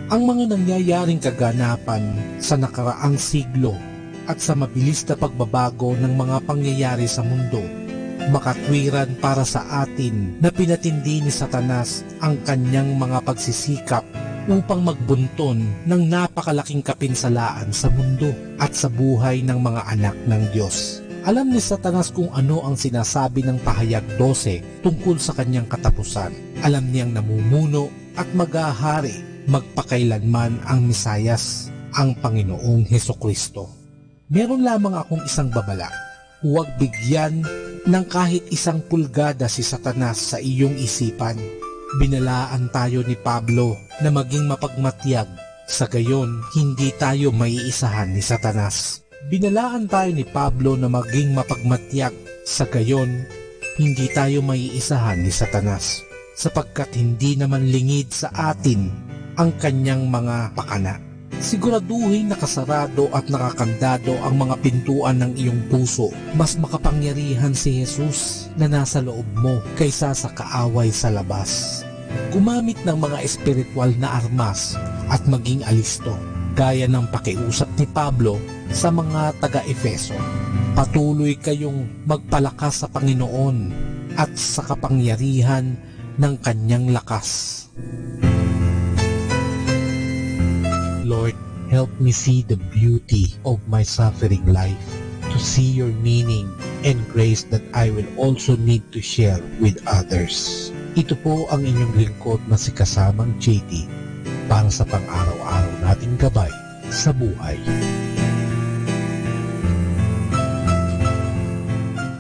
M: Ang mga nangyayaring kaganapan sa nakaraang siglo at sa mabilis na pagbabago ng mga pangyayari sa mundo, makatwiran para sa atin na pinatindi ni Satanas ang kanyang mga pagsisikap upang magbunton ng napakalaking kapinsalaan sa mundo at sa buhay ng mga anak ng Diyos. Alam ni Satanas kung ano ang sinasabi ng pahayag 12 tungkol sa kanyang katapusan. Alam niyang namumuno at maghahari magpakailanman ang Mesayas, ang Panginoong Hesukristo. Meron lamang akong isang babala. Huwag bigyan ng kahit isang pulgada si Satanas sa iyong isipan. Binalaan tayo ni Pablo na maging mapagmatyag, sa gayon hindi tayo maiisahan ni Satanas. Binalaan tayo ni Pablo na maging mapagmatyag, sa gayon hindi tayo maiisahan ni Satanas, sapagkat hindi naman lingid sa atin ang kanyang mga pakana. Siguraduhin nakasarado at nakakandado ang mga pintuan ng iyong puso. Mas makapangyarihan si Jesus na nasa loob mo kaysa sa kaaway sa labas. Gumamit ng mga espiritual na armas at maging alisto, gaya ng pakiusap ni Pablo sa mga taga-Efeso. Patuloy kayong magpalakas sa Panginoon at sa kapangyarihan ng kanyang lakas. Lord, help me see the beauty of my suffering life, to see your meaning and grace that I will also need to share with others. Ito po ang inyong lingkod na si kasamang JT para sa pang-araw-araw nating gabay sa buhay.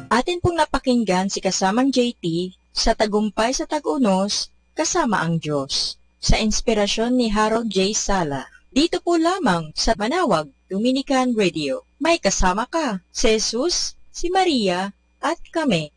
Q: Atin pong napakinggan si kasamang JT sa Tagumpay sa Tag-Unos kasama ang Diyos, sa inspirasyon ni Harold J. Sala. Dito po lamang sa Manawag Dominican Radio. May kasama ka, si Jesus, si Maria, at kami.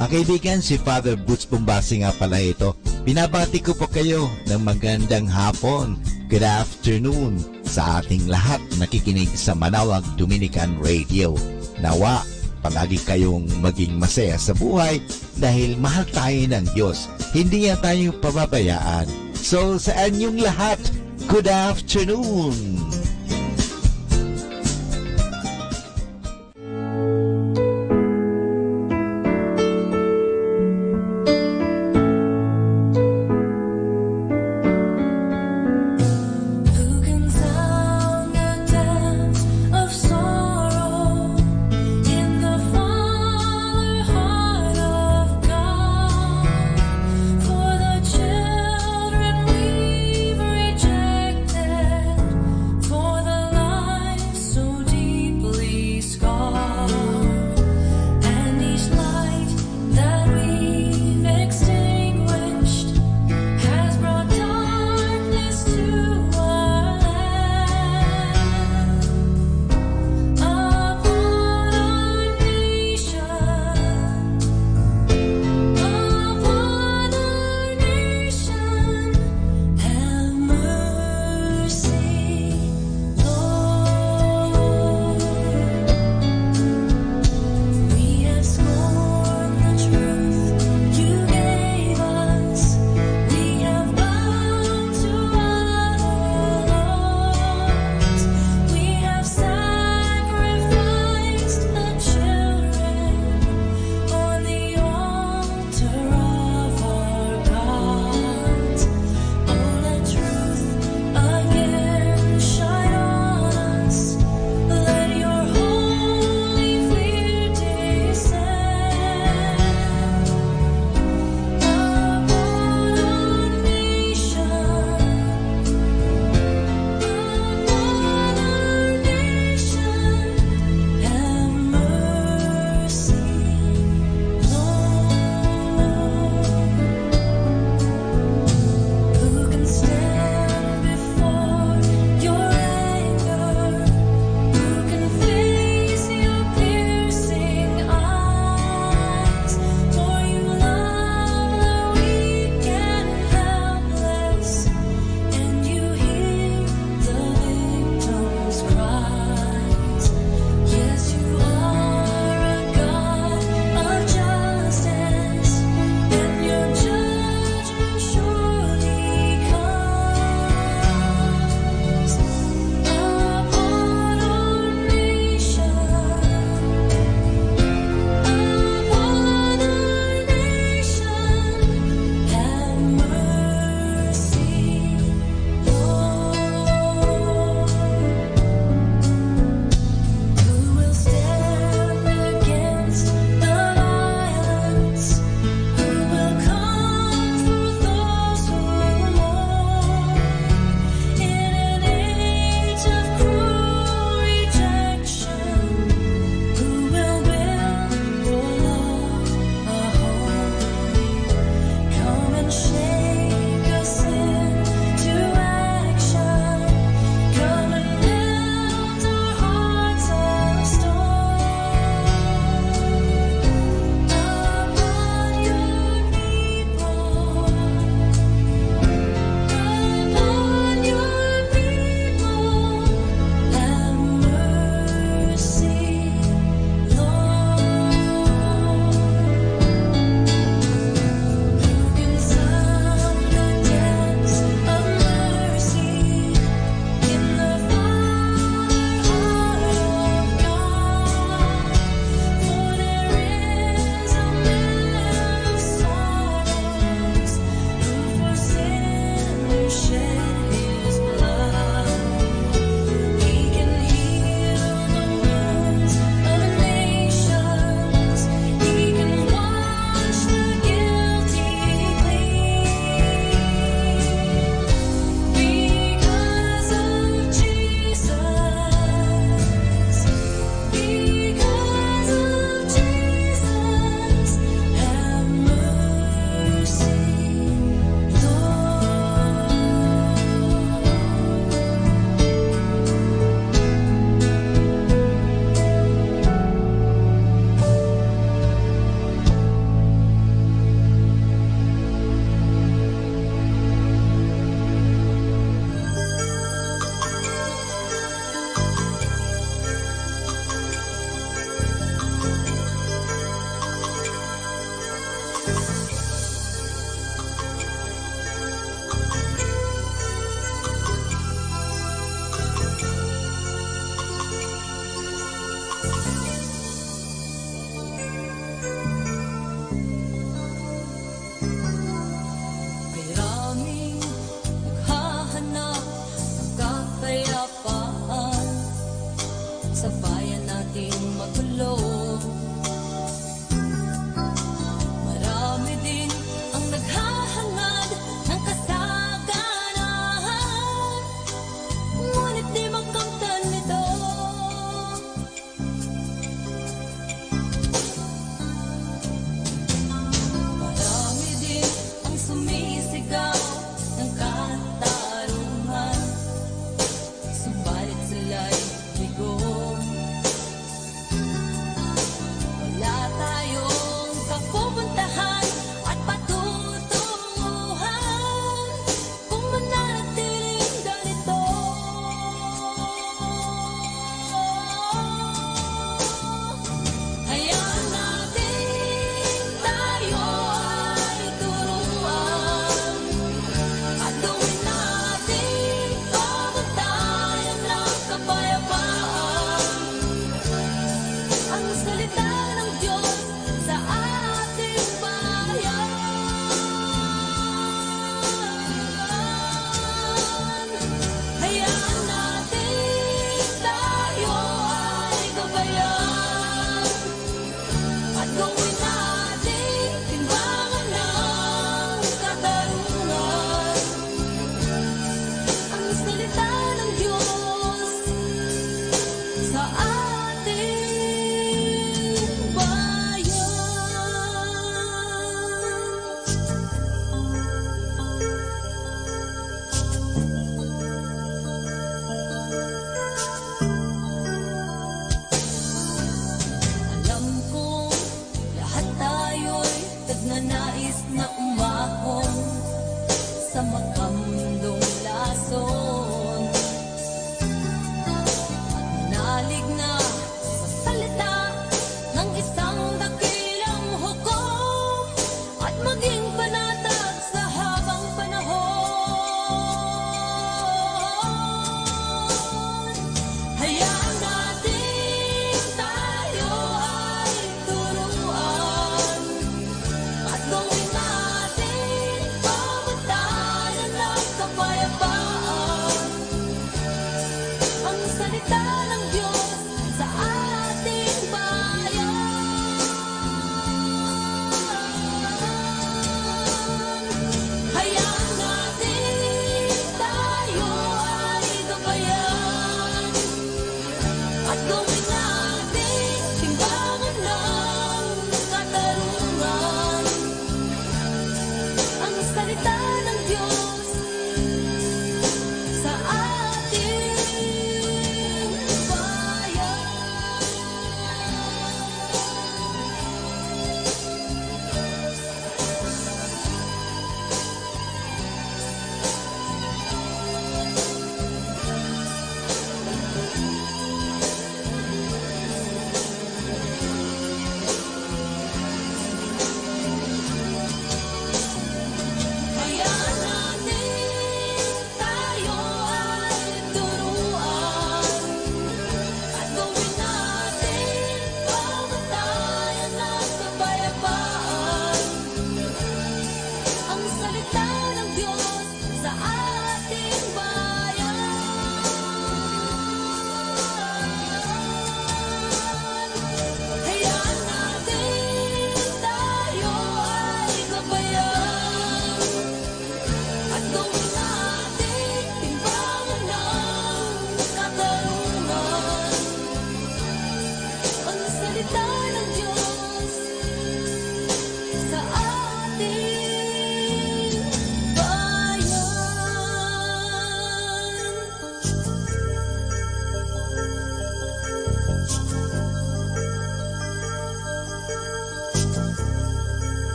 L: Ang kaibigan, si Father Boots Bombasi nga pala ito. Binabati ko po kayo ng magandang hapon, good afternoon sa ating lahat nakikinig sa Manawag Dominican Radio. Nawa, palagi kayong maging masaya sa buhay dahil mahal tayo ng Diyos. Hindi niya tayo pababayaan. So, sa inyong lahat, good afternoon!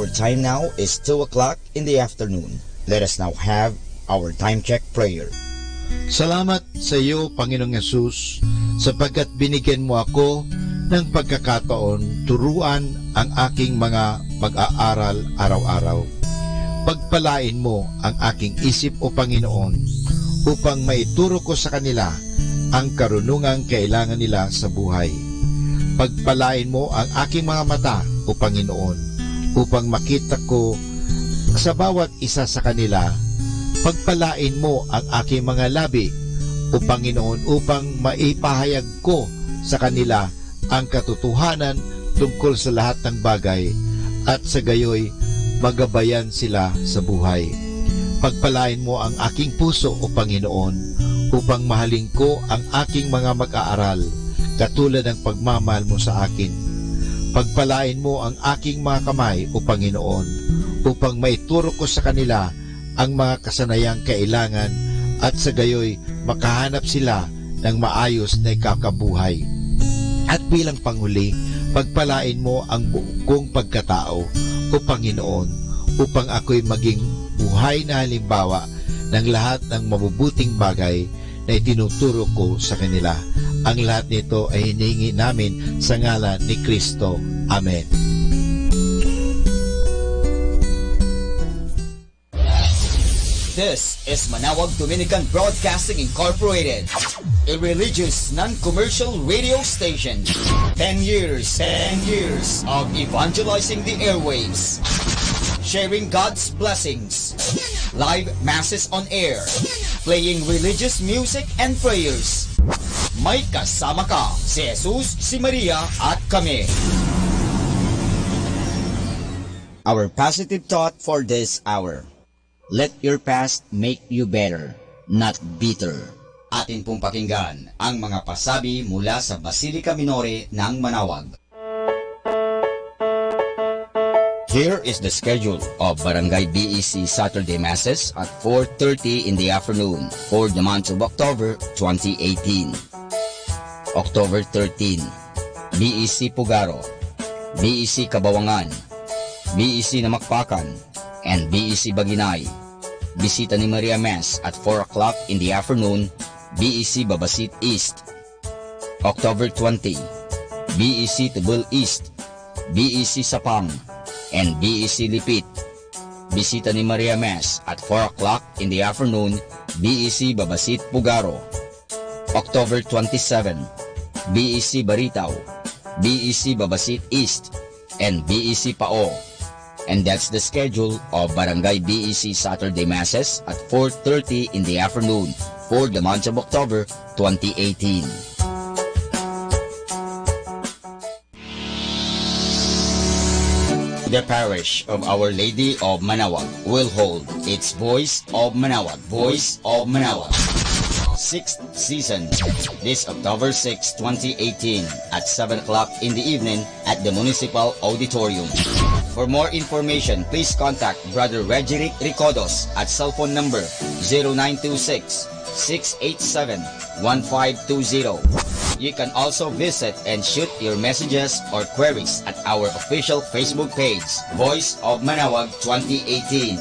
P: Our time now is 2 o'clock in the afternoon. Let us now have our time check prayer.
N: Salamat sa iyo, Panginoong Yesus, sapagkat binigyan mo ako ng pagkakataon turuan ang aking mga pag-aaral araw-araw. Pagpalain mo ang aking isip, O Panginoon, upang maituro ko sa kanila ang karunungang kailangan nila sa buhay. Pagpalain mo ang aking mga mata, O Panginoon, upang makita ko sa bawat isa sa kanila. Pagpalain mo ang aking mga labi, O Panginoon, upang maipahayag ko sa kanila ang katotohanan tungkol sa lahat ng bagay at sa gayoy magabayan sila sa buhay. Pagpalain mo ang aking puso, O Panginoon, upang mahalin ko ang aking mga mag-aaral katulad ng pagmamahal mo sa akin. Pagpalain mo ang aking mga kamay, O Panginoon, upang maituro ko sa kanila ang mga kasanayang kailangan at sa gayoy makahanap sila ng maayos na ikakabuhay. At bilang panghuli, pagpalain mo ang buong kong pagkatao, O Panginoon, upang ako'y maging buhay na halimbawa ng lahat ng mabubuting bagay na itinuturo ko sa kanila. Ang lahat nito ay hinihingi namin sa ngalan ni Kristo. Amen.
P: This is Manawag Dominican Broadcasting Incorporated, a religious, non-commercial radio station. 10 years of evangelizing the airwaves, sharing God's blessings, live masses on air, playing religious music and prayers. May kasama ka, si Jesus, si Maria, at kami. Our positive thought for this hour. Let your past make you better, not bitter. Atin pong pakinggan ang mga pasabi mula sa Basilica Minore ng Manawag. Here is the schedule of Barangay BEC Saturday Masses at 4:30 in the afternoon for the month of October 2018. October 13, BEC Pugaro, BEC Kabawangan, BEC Namakpakan, and BEC Baginay. Bisita ni Maria Mass at 4 o'clock in the afternoon, BEC Babasit East. October 20, BEC Tubul East, BEC Sapang, and BEC Lipit. Bisita ni Maria Mass at 4 o'clock in the afternoon, BEC Babasit Pugaro. October 27, BEC Baritaw, BEC Babasit East, and BEC Pao. And that's the schedule of Barangay BEC Saturday Masses at 4:30 in the afternoon for the month of October 2018. The parish of Our Lady of Manawag will hold its Voice of Manawag, Voice of Manawag 6th season this October 6, 2018 at 7 o'clock in the evening at the Municipal Auditorium. For more information, please contact Brother Regiric Ricodos at cell phone number 0926-687-1520. You can also visit and shoot your messages or queries at our official Facebook page, Voice of Manawag 2018.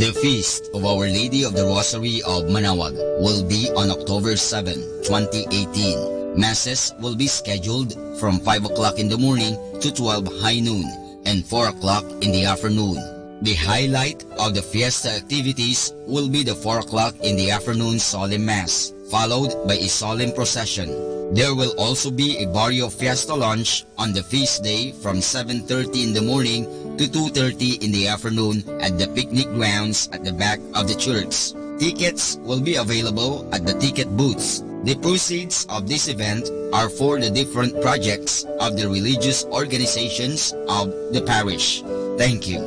P: The Feast of Our Lady of the Rosary of Manawag will be on October 7, 2018. Masses will be scheduled from 5 o'clock in the morning to 12 high noon and 4 o'clock in the afternoon. The highlight of the fiesta activities will be the 4 o'clock in the afternoon solemn mass, followed by a solemn procession. There will also be a barrio fiesta lunch on the feast day from 7:30 in the morning to 2:30 in the afternoon at the picnic grounds at the back of the church. Tickets will be available at the ticket booths. The proceeds of this event are for the different projects of the religious organizations of the parish. Thank you.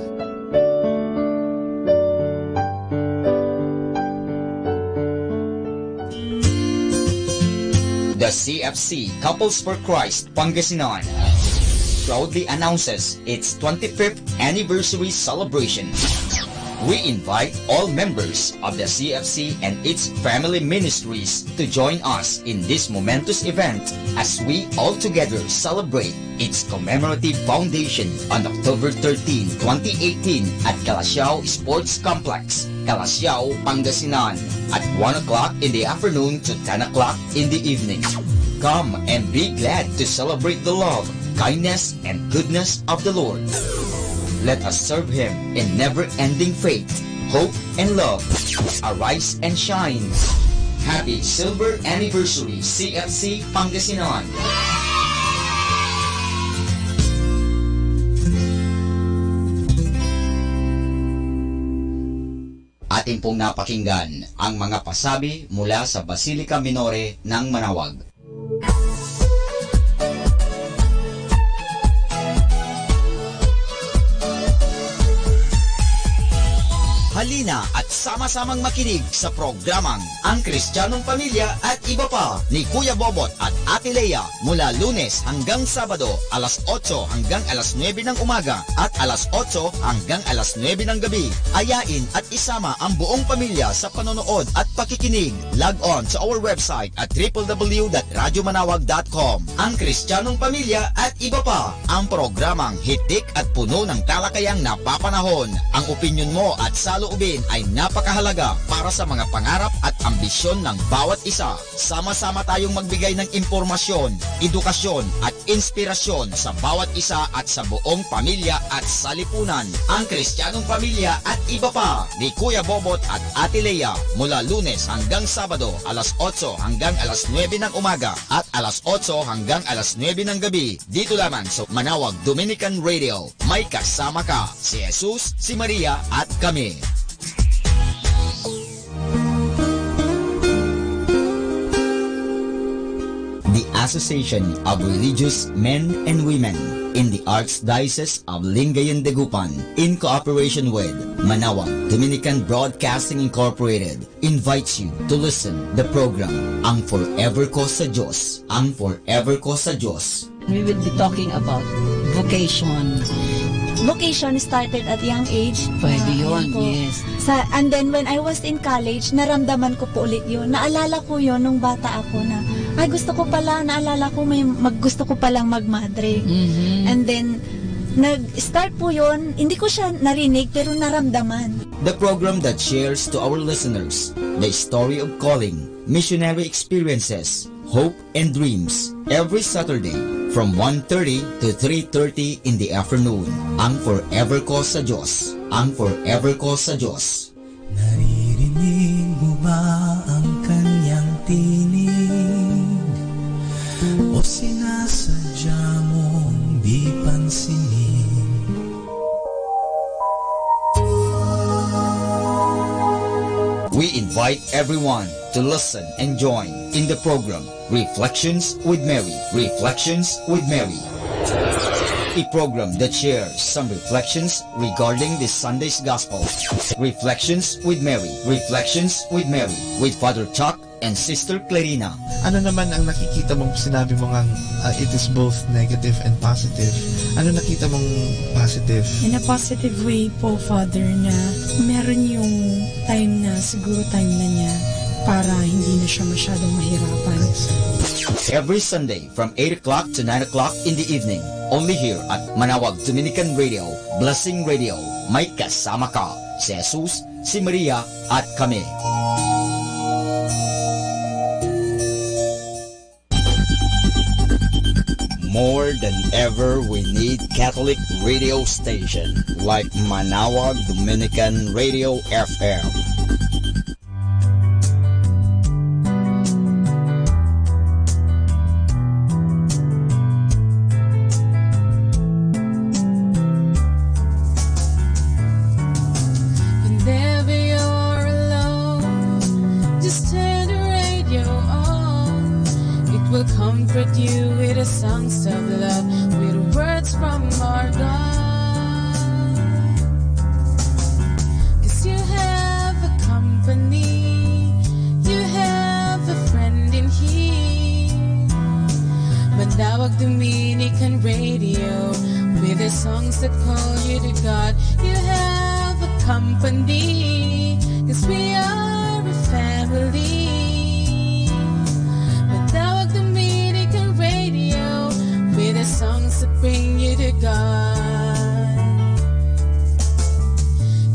P: The CFC Couples for Christ Pangasinan proudly announces its 25th anniversary celebration. We invite all members of the CFC and its family ministries to join us in this momentous event as we all together celebrate its commemorative foundation on October 13, 2018 at Calasiao Sports Complex, Calasiao, Pangasinan at 1 o'clock in the afternoon to 10 o'clock in the evening. Come and be glad to celebrate the love, kindness, and goodness of the Lord. Let us serve Him in never-ending faith, hope, and love. Arise and shine. Happy Silver Anniversary, CFC Pangasinan! Ating pong napakinggan ang mga pasabi mula sa Basilica Minore ng Manawag. Halina at sama-samang makinig sa programang Ang Kristiyanong Pamilya at Iba Pa ni Kuya Bobot at Ate Lea mula Lunes hanggang Sabado alas 8 hanggang alas 9 ng umaga at alas 8 hanggang alas 9 ng gabi. Ayain at isama ang buong pamilya sa panonood at pakikinig. Log on sa our website at www.radyomanawag.com. Ang Kristiyanong Pamilya at Iba Pa, ang programang hitik at puno ng talakayang napapanahon. Ang opinyon mo at saloobin ay napakahalaga para sa mga pangarap at ambisyon ng bawat isa. Sama-sama tayong magbigay ng impormasyon, edukasyon at inspirasyon sa bawat isa at sa buong pamilya at salipunan. Ang Kristiyanong Pamilya at Iba Pa ni Kuya Bobot at Ate Lea mula Lunes hanggang Sabado alas 8 hanggang alas 9 ng umaga at alas 8 hanggang alas 9 ng gabi. Dito lamang sa Manawag Dominican Radio. May kasama ka, si Jesus, si Maria at kami. The Association of Religious Men and Women in the Archdiocese of Lingayen de Gupan, in cooperation with Manawag Dominican Broadcasting Incorporated, invites you to listen the program Ang Forever Ko sa Diyos. Ang Forever Ko sa Diyos.
H: We will be talking about vocation.
F: Vocation started at young age.
H: Pwede yun,
F: po.
H: yes.
F: And then when I was in college, naramdaman ko po ulit yun. Naalala ko yun nung bata ako na, ay gusto ko pala, naalala ko gusto ko palang magmadre. And then, nag-start po yun, hindi ko siya narinig pero naramdaman.
P: The program that shares to our listeners the story of calling, missionary experiences, hope and dreams every Saturday from 1:30 to 3:30 in the afternoon. Ang Forever Ko sa Diyos. Ang Forever Ko sa Diyos.
A: Naririnig mo ba ang kanyang tinig? O sinasadya mong di pansinin?
P: We invite everyone to listen and join in the program Reflections with Mary. Reflections with Mary. A program that shares some reflections regarding this Sunday's Gospel. Reflections with Mary. Reflections with Mary with Father Chuck and Sister Clarina.
S: Ano naman ang nakikita mong sinabi mo ngang it is both negative and positive? Ano nakita mong positive?
V: In a positive way po, Father, na meron yung time na, siguro time na niya para hindi na siya masyadong mahirapan.
P: Every Sunday from 8 o'clock to 9 o'clock in the evening, only here at Manawag Dominican Radio, Blessing Radio. May kasama ka, si Jesus, si Maria at kami. More than ever, we need Catholic radio station like Manawag Dominican Radio FM.
V: Whenever you're alone, just turn the radio on. It will comfort you with the songs of love, with words from our God. 'Cause you have a company, you have a friend in here. Manawag Dominican Radio, with the songs that call you to God. You have a company, 'cause we are a family. Manawag Dominican Radio, with the songs that bring you to God.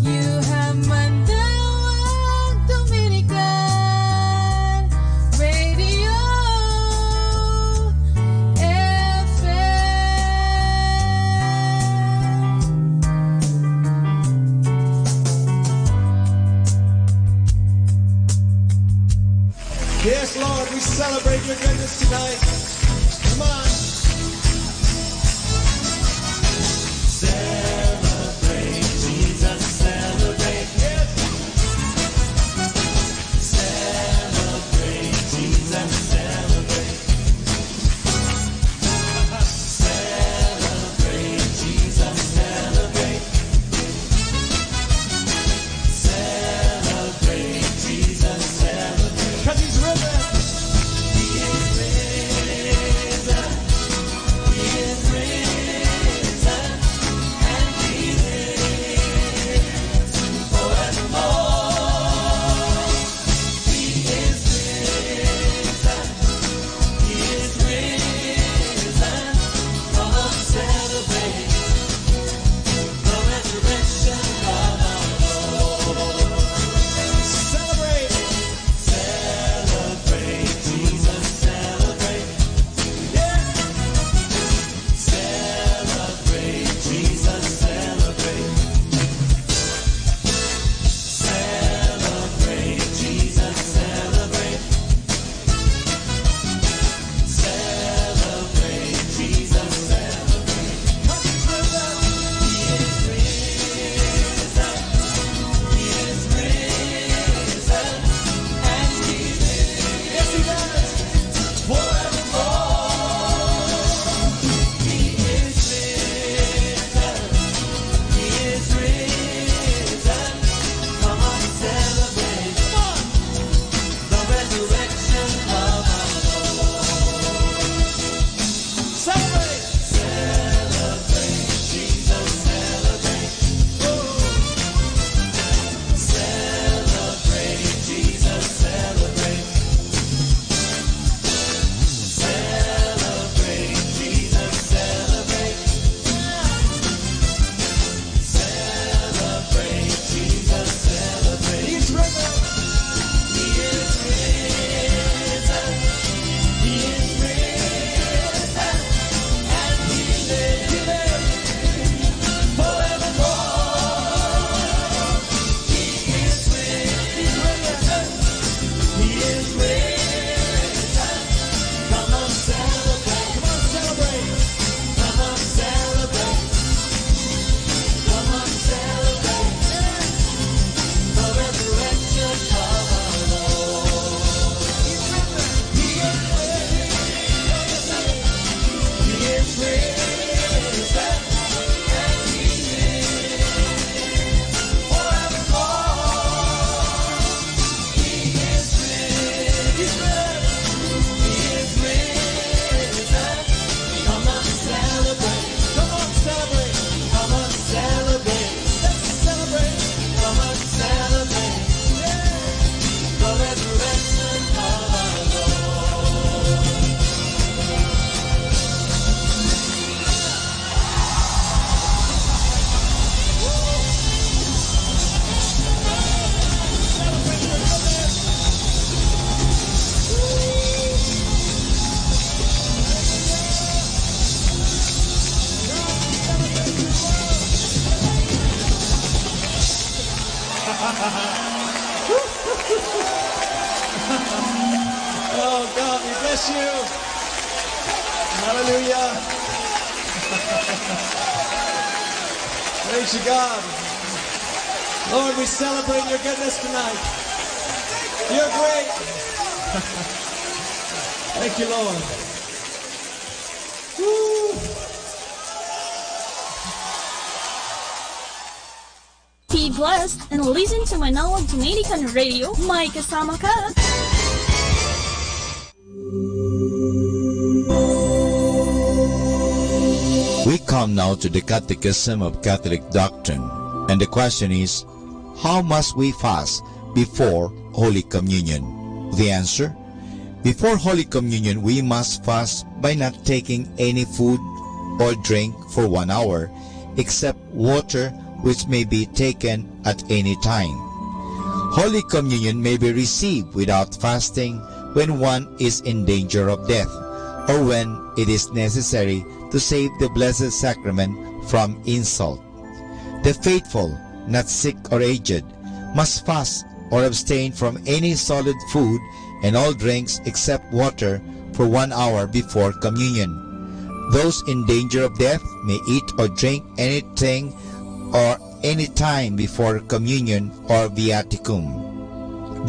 V: You have Manawag Dominican Radio
D: Yes, Lord, we celebrate your goodness tonight. Come on. Celebrate, Jesus, celebrate. Yes. Celebrate, Jesus, celebrate. Celebrate, Jesus, celebrate. Celebrate, Jesus, celebrate. 'Cause he's risen. He is risen. He is risen. And he lives forevermore. He is risen. He is risen. Come on, celebrate the resurrection of our Lord. Celebrate. Celebrate, Jesus, celebrate. Yeah. Celebrate, Jesus, celebrate. Celebrate, Jesus, celebrate. Celebrate, Jesus, celebrate. 'Cause he's risen. He is risen. He is risen. And he lives. Yes, he does. Forevermore. He is risen. He is risen. Come on, celebrate. Come on. The resurrection of our Lord. Celebrate. Celebrate, Jesus, celebrate. Oh. Celebrate, Jesus, celebrate. Celebrate, Jesus, celebrate. Celebrate, Jesus, celebrate. He's risen. He is risen. He is risen. And he lives forevermore. He is risen. He is risen. Come on, celebrate. Come on, celebrate. Come on, celebrate. Come on, celebrate. The resurrection of our Lord. He's risen. He is risen. He is risen. And he lives forevermore. He is risen. He's risen. He is risen. Come on, celebrate. Come on, celebrate. Come on, celebrate. Let's celebrate. Come on, celebrate. Yeah. The resurrection of our Lord. Oh God, we bless you. Hallelujah. Praise you, God. Lord, we celebrate your goodness tonight. You're great. Thank you, Lord. Woo.
F: Be blessed and listen to Manawag Dominican Radio. May kasama ka.
N: come now to the Catechism of Catholic Doctrine, and the question is, how must we fast before Holy Communion? The answer: before Holy Communion, we must fast by not taking any food or drink for 1 hour, except water, which may be taken at any time. Holy Communion may be received without fasting when one is in danger of death, or when it is necessary to save the Blessed Sacrament from insult. The faithful, not sick or aged, must fast or abstain from any solid food and all drinks except water for 1 hour before communion. Those in danger of death may eat or drink anything or any time before communion or viaticum.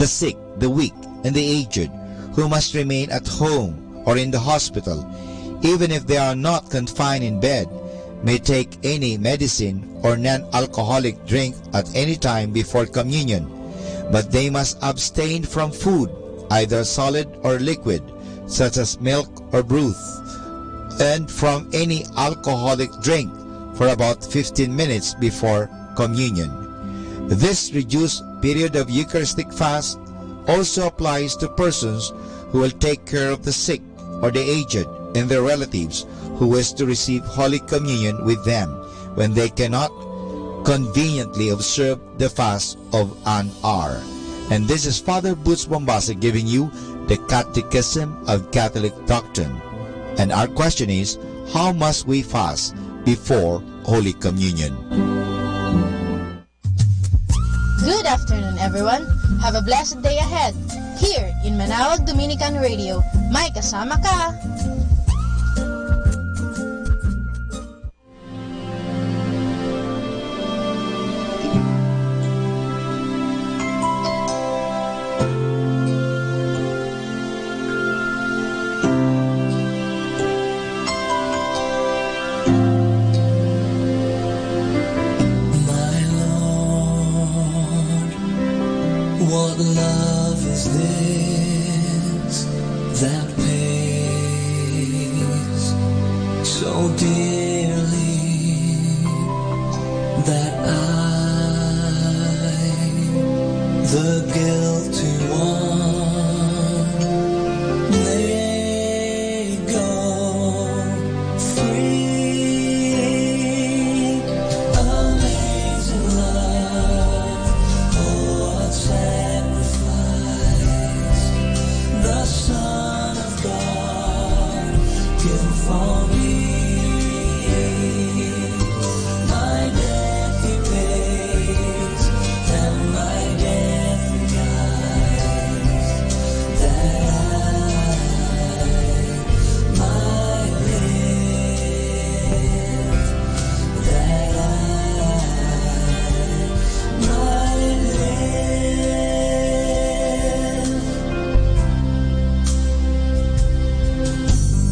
N: The sick, the weak, and the aged, who must remain at home or in the hospital, even if they are not confined in bed, may take any medicine or non-alcoholic drink at any time before communion, but they must abstain from food, either solid or liquid, such as milk or broth, and from any alcoholic drink for about 15 minutes before communion. This reduced period of Eucharistic fast also applies to persons who will take care of the sick or the aged and their relatives who wish to receive Holy Communion with them when they cannot conveniently observe the fast of an hour. And this is Father Boots Bombasa giving you the Catechism of Catholic Doctrine. And our question is, how must we fast before Holy Communion?
K: Good afternoon, everyone. Have a blessed day ahead. Here in Manawag Dominican Radio, may kasama ka.
A: What love is this that pays so dearly that I, the guilty one, may go free? Amazing love, oh what sacrifice the Son of God give for me. My debt He pays, and my death He dies, that I might live, that I might live.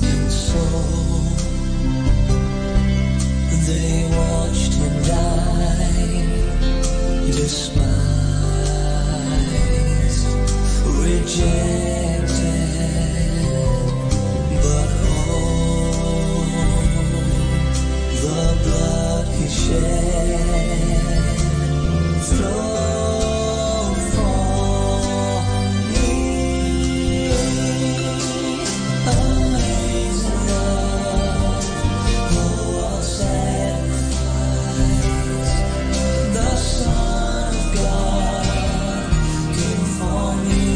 A: And so they watched Him die, despised, rejected, but oh, the blood He shed flowed for me. Amazing love, oh what sacrifice the Son of God gave for me.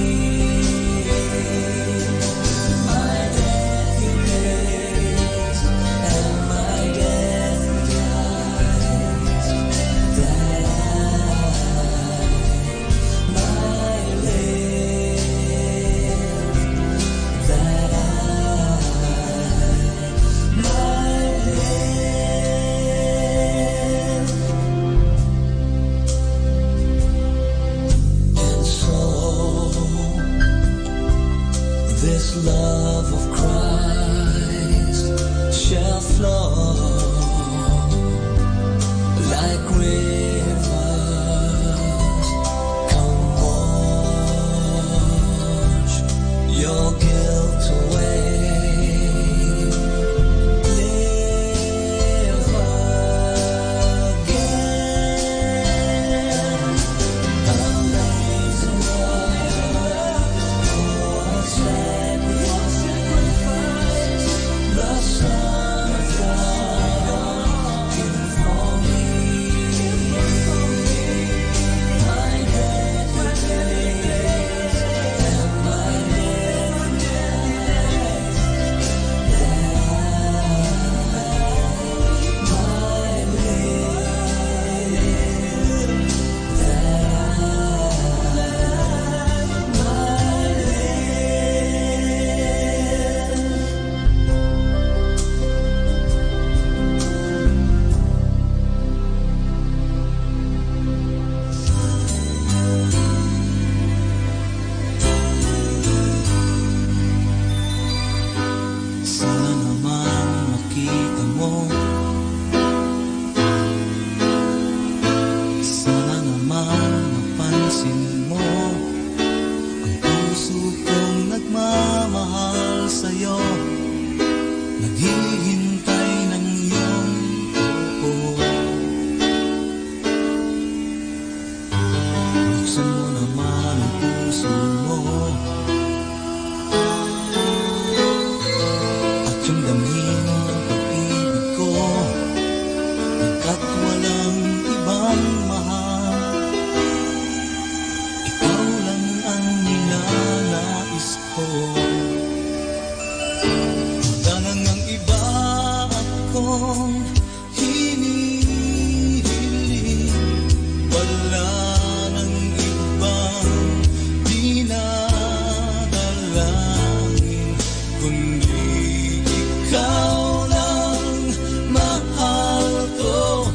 A: My debt He pays, and my death He dies, that I might live, that I might live. And so this love of Christ shall flow like rivers. Come wash your guilt away. Live mo. Sana naman mapansin mo ang puso kong nagmamahal sa'yo, naghihintay ng iyong oo. Buksan mo naman ang puso mo at yung damin ng pag-ibig ko, pagkat walang ibang mahal. Ikaw lang ang nilalais ko. Wala nang ang iba akong hinihiling, wala nang ibang dinadalangin, kundi ikaw lang, mahal ko.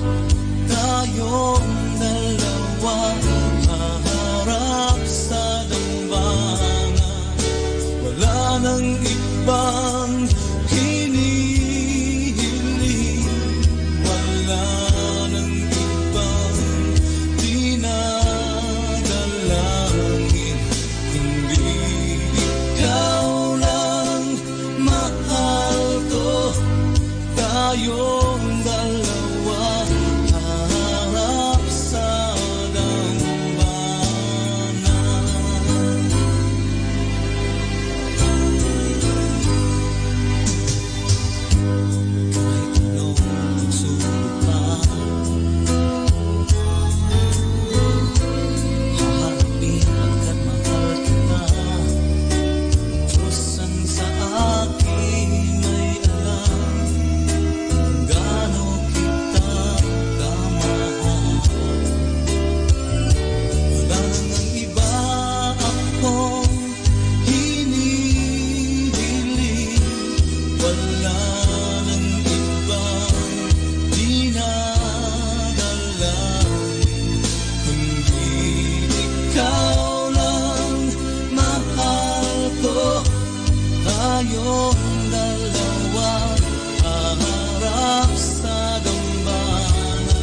A: Tayong dalawa haharap sa dambana, wala nang ibang hinihiling, wala nang ibang dinadalangin, kundi ikaw lang, mahal ko. Tayong dalawa haharap sa dambana. Kahit anong pagsubok pa, haharapin pagkat mahal kita. Diyos ang sa akin may alam kung gaano kita kamahal. Wala nang ang iba akong hinihiling, wala nang ibang dinadalangin, kundi ikaw lang, mahal ko. Tayong dalawa haharap sa dambana,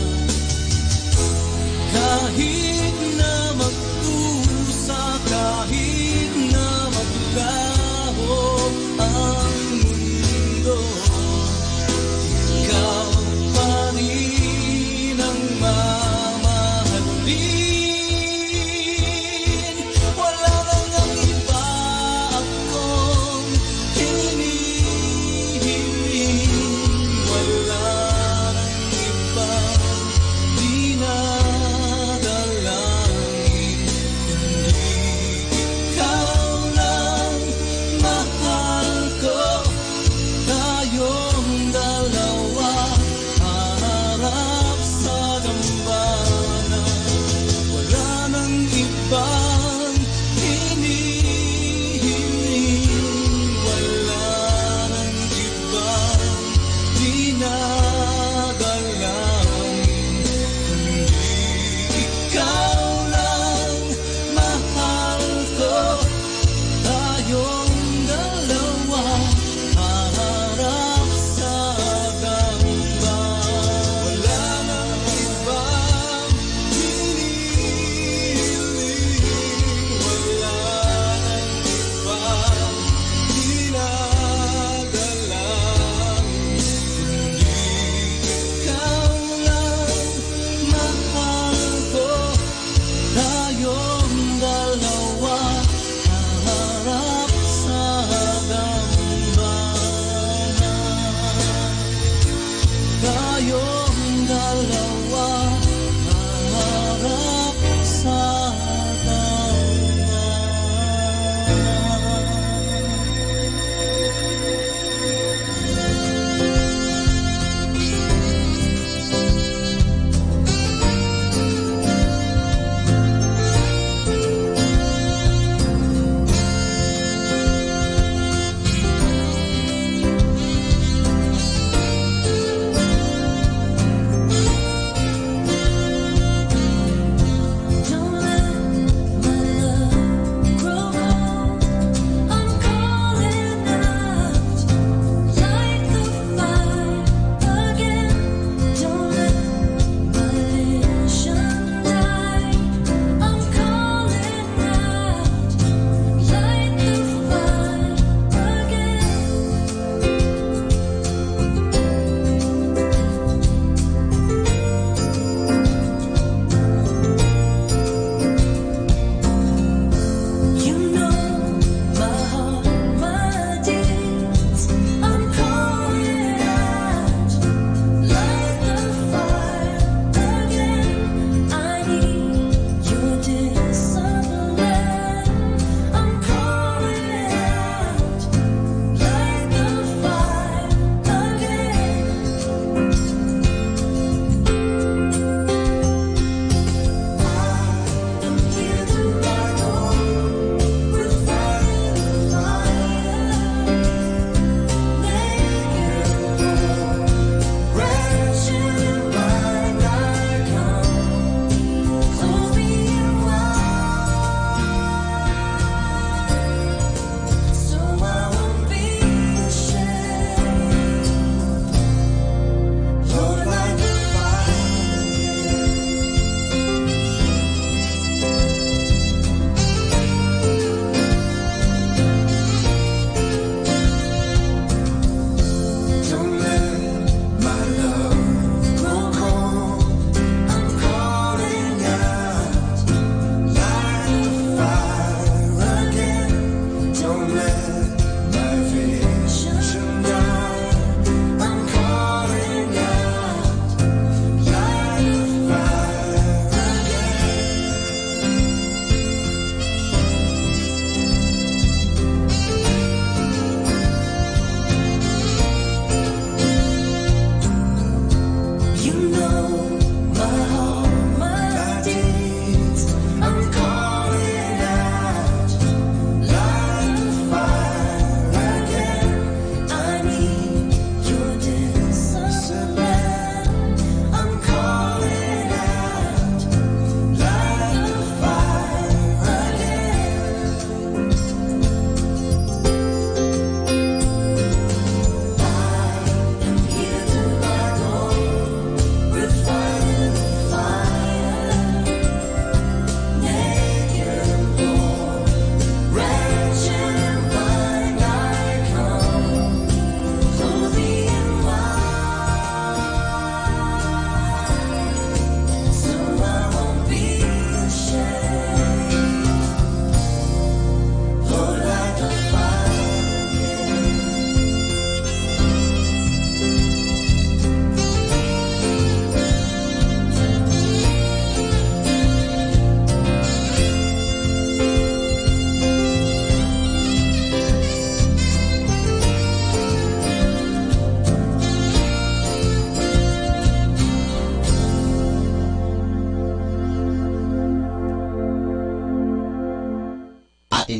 A: kahit na magkusa, kahit na maglaho ang mundo, ikaw pa rin ang mamahalin. Wala nang ang iba akong hinihiling,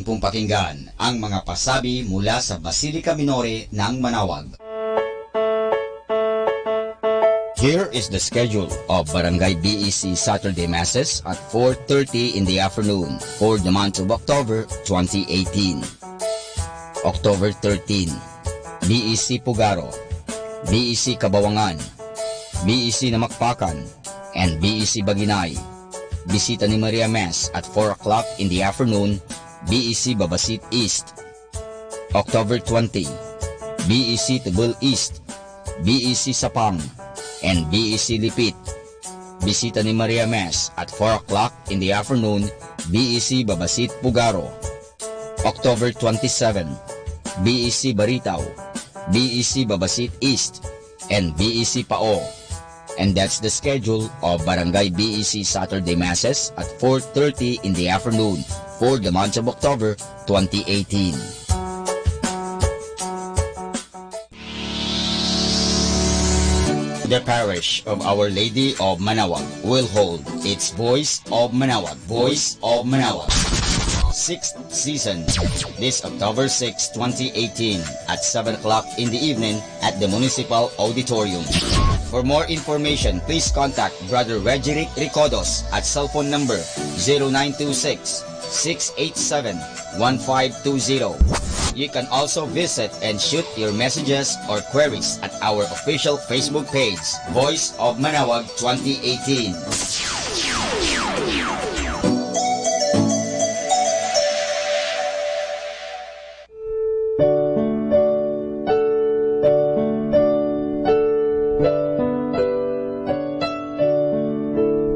P: Atin pong pakinggan ang mga pasabi mula sa Basilica Minore ng Manawag. Here is the schedule of Barangay BEC Saturday Masses at 4:30 in the afternoon for the month of October 2018. October 13, BEC Pugaro, BEC Kabawangan, BEC Namakpakan, and BEC Baginay. Bisita ni Maria Mass at 4 o'clock in the afternoon, BEC Babasit East. October 20, BEC Tubul East, BEC Sapang, and BEC Lipit. Bisita ni Maria Mass at 4 o'clock in the afternoon, BEC Babasit Pugaro. October 27, BEC Baritaw, BEC Babasit East, and BEC Pao. And that's the schedule of Barangay BEC Saturday Masses at 4:30 in the afternoon for the month of October 2018. The parish of Our Lady of Manawag will hold its Voice of Manawag, Voice of Manawag 6th season this October 6, 2018 at 7 o'clock in the evening at the Municipal Auditorium. For more information, please contact Brother Regeric Ricodos at cell phone number 0926-687-1520. You can also visit and shoot your messages or queries at our official Facebook page, Voice of Manawag 2018.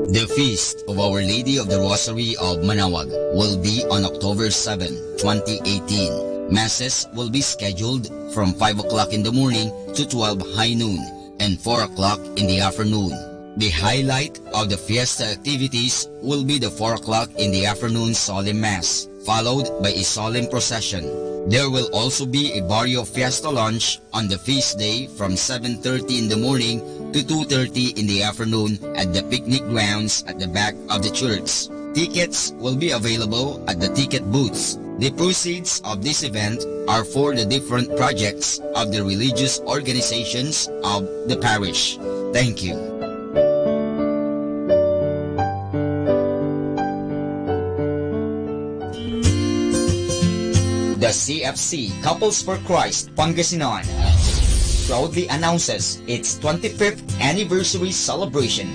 P: The Feast of Our Lady of the Rosary of Manawag will be on October 7, 2018. Masses will be scheduled from 5 o'clock in the morning to 12 high noon and 4 o'clock in the afternoon. The highlight of the fiesta activities will be the 4 o'clock in the afternoon solemn mass, followed by a solemn procession. There will also be a barrio fiesta lunch on the feast day from 7:30 in the morning to 2:30 in the afternoon at the picnic grounds at the back of the church. Tickets will be available at the ticket booths. The proceeds of this event are for the different projects of the religious organizations of the parish. Thank you. The CFC Couples for Christ Pangasinan proudly announces its 25th anniversary celebration.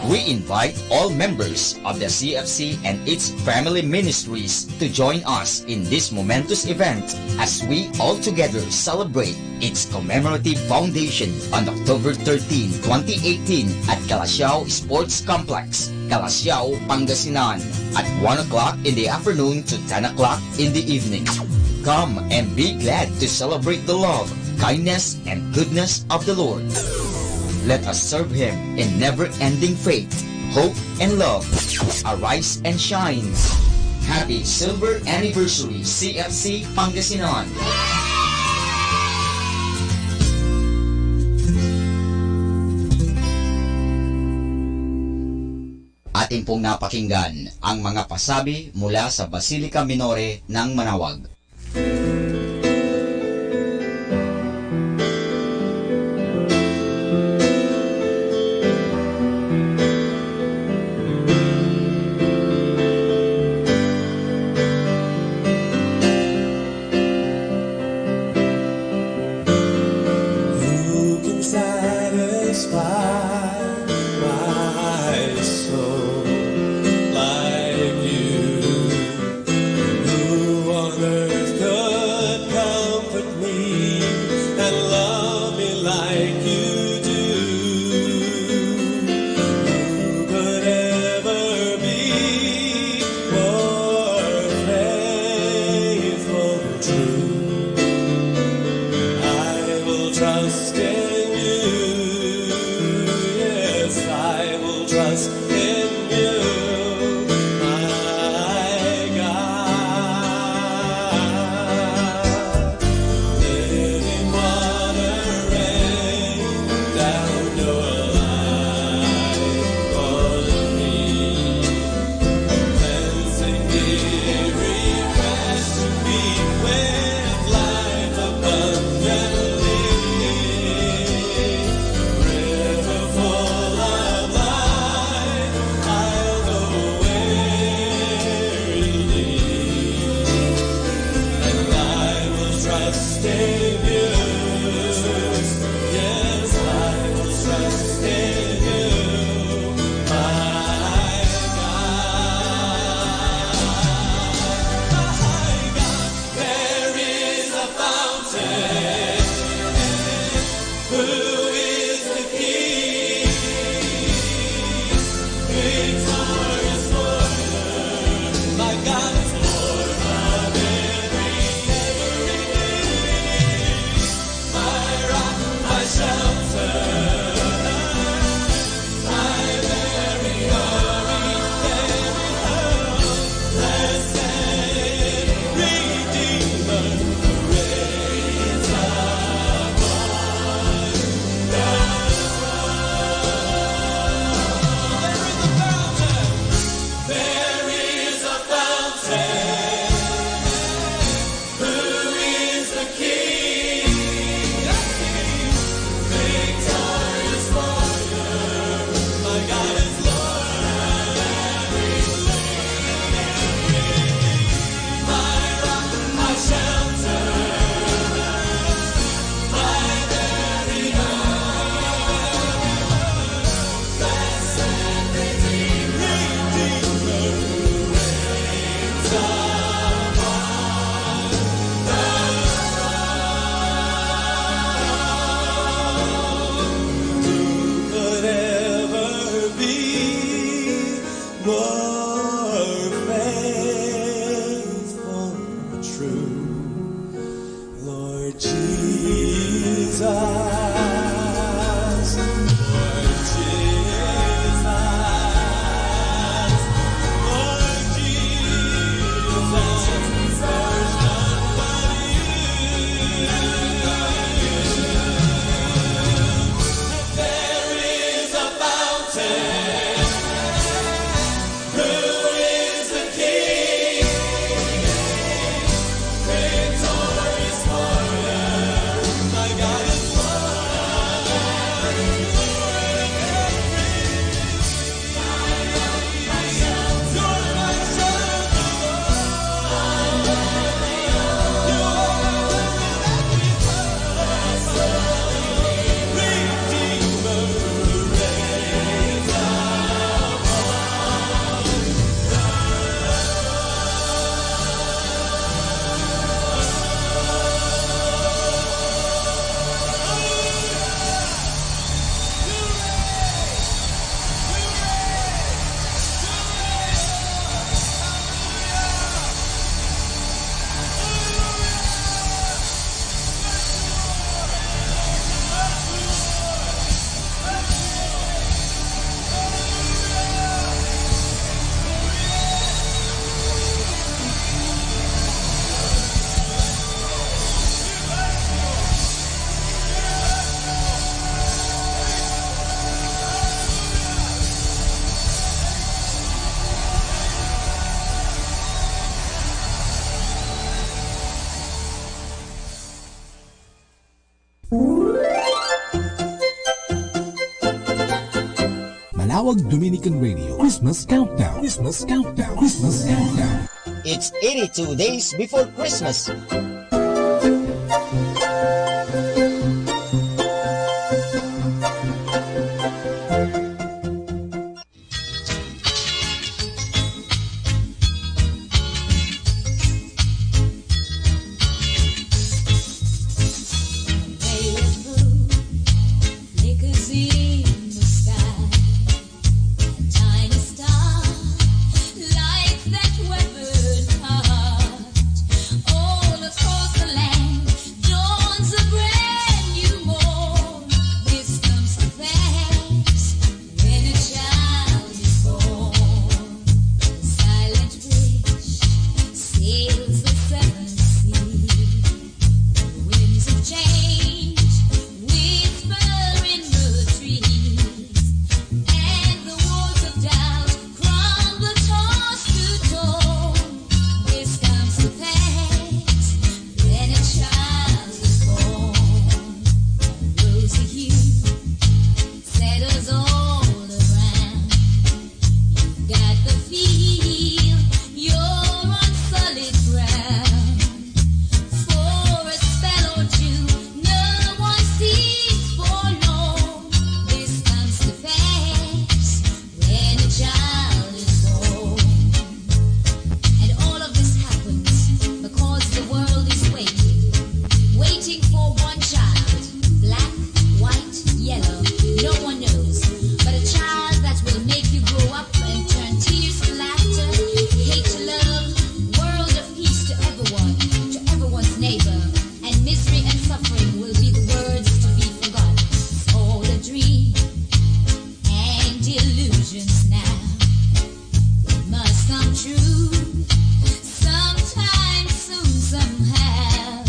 P: We invite all members of the CFC and its family ministries to join us in this momentous event as we all together celebrate its commemorative foundation on October 13, 2018 at Calasiao Sports Complex, Calasiao, Pangasinan at 1 o'clock in the afternoon to 10 o'clock in the evening. Come and be glad to celebrate the love, kindness, and goodness of the Lord. Let us serve Him in never-ending faith, hope, and love. Arise and shine. Happy Silver Anniversary, CFC Pangasinan! Atin pong napakinggan ang mga pasabi mula sa Basilica Minore ng Manawag.
D: in you. Yes, I will trust in you, my God. There is a fountain. Who is the King? Victorious warrior. My God is Lord of everything. My rock, my shelter, my very glory, every hope, blessed Redeemer, who reigns upon the throne. There is a fountain. Who is the King? Victorious warrior. My God is Lord of everything. My rock, my shelter, my very own. Blessed Redeemer, who reigns upon the throne. Who could ever be more faithful, true? Lord Jesus, Lord Jesus, Lord Jesus, there's none but you. There is a fountain. Who is the King? Victorious warrior. My God is Lord of my shelter. You're my shelter. You are Redeemer, who reigns
M: Manawag Dominican Radio Christmas Countdown. Christmas Countdown. Christmas Countdown.
P: It's 82 days before Christmas.
J: Flickers in the sky, a tiny star, like that weathered heart, all across
E: for one child, black, white, yellow, no one knows, but a child that will make you grow up and turn tears to laughter, hate to love, world of peace to everyone's neighbor, and misery and suffering will be the words to be forgotten. All a dream and illusions now must come true. Sometime, soon, somehow,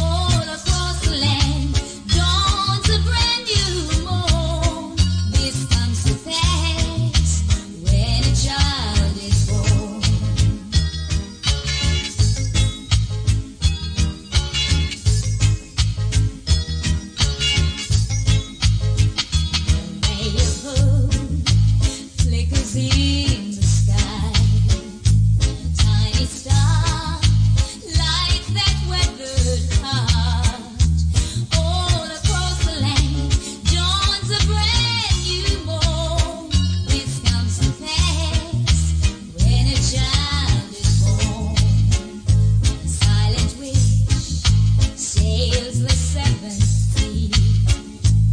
E: all across the land dawns a brand new morn. This comes to pass when a child is born. A ray of hope flickers in the sky. A tiny star lights that weathered heart. All across the land dawns a brand new morn. This comes to pass when a child is born. A silent wish sails the seven seas.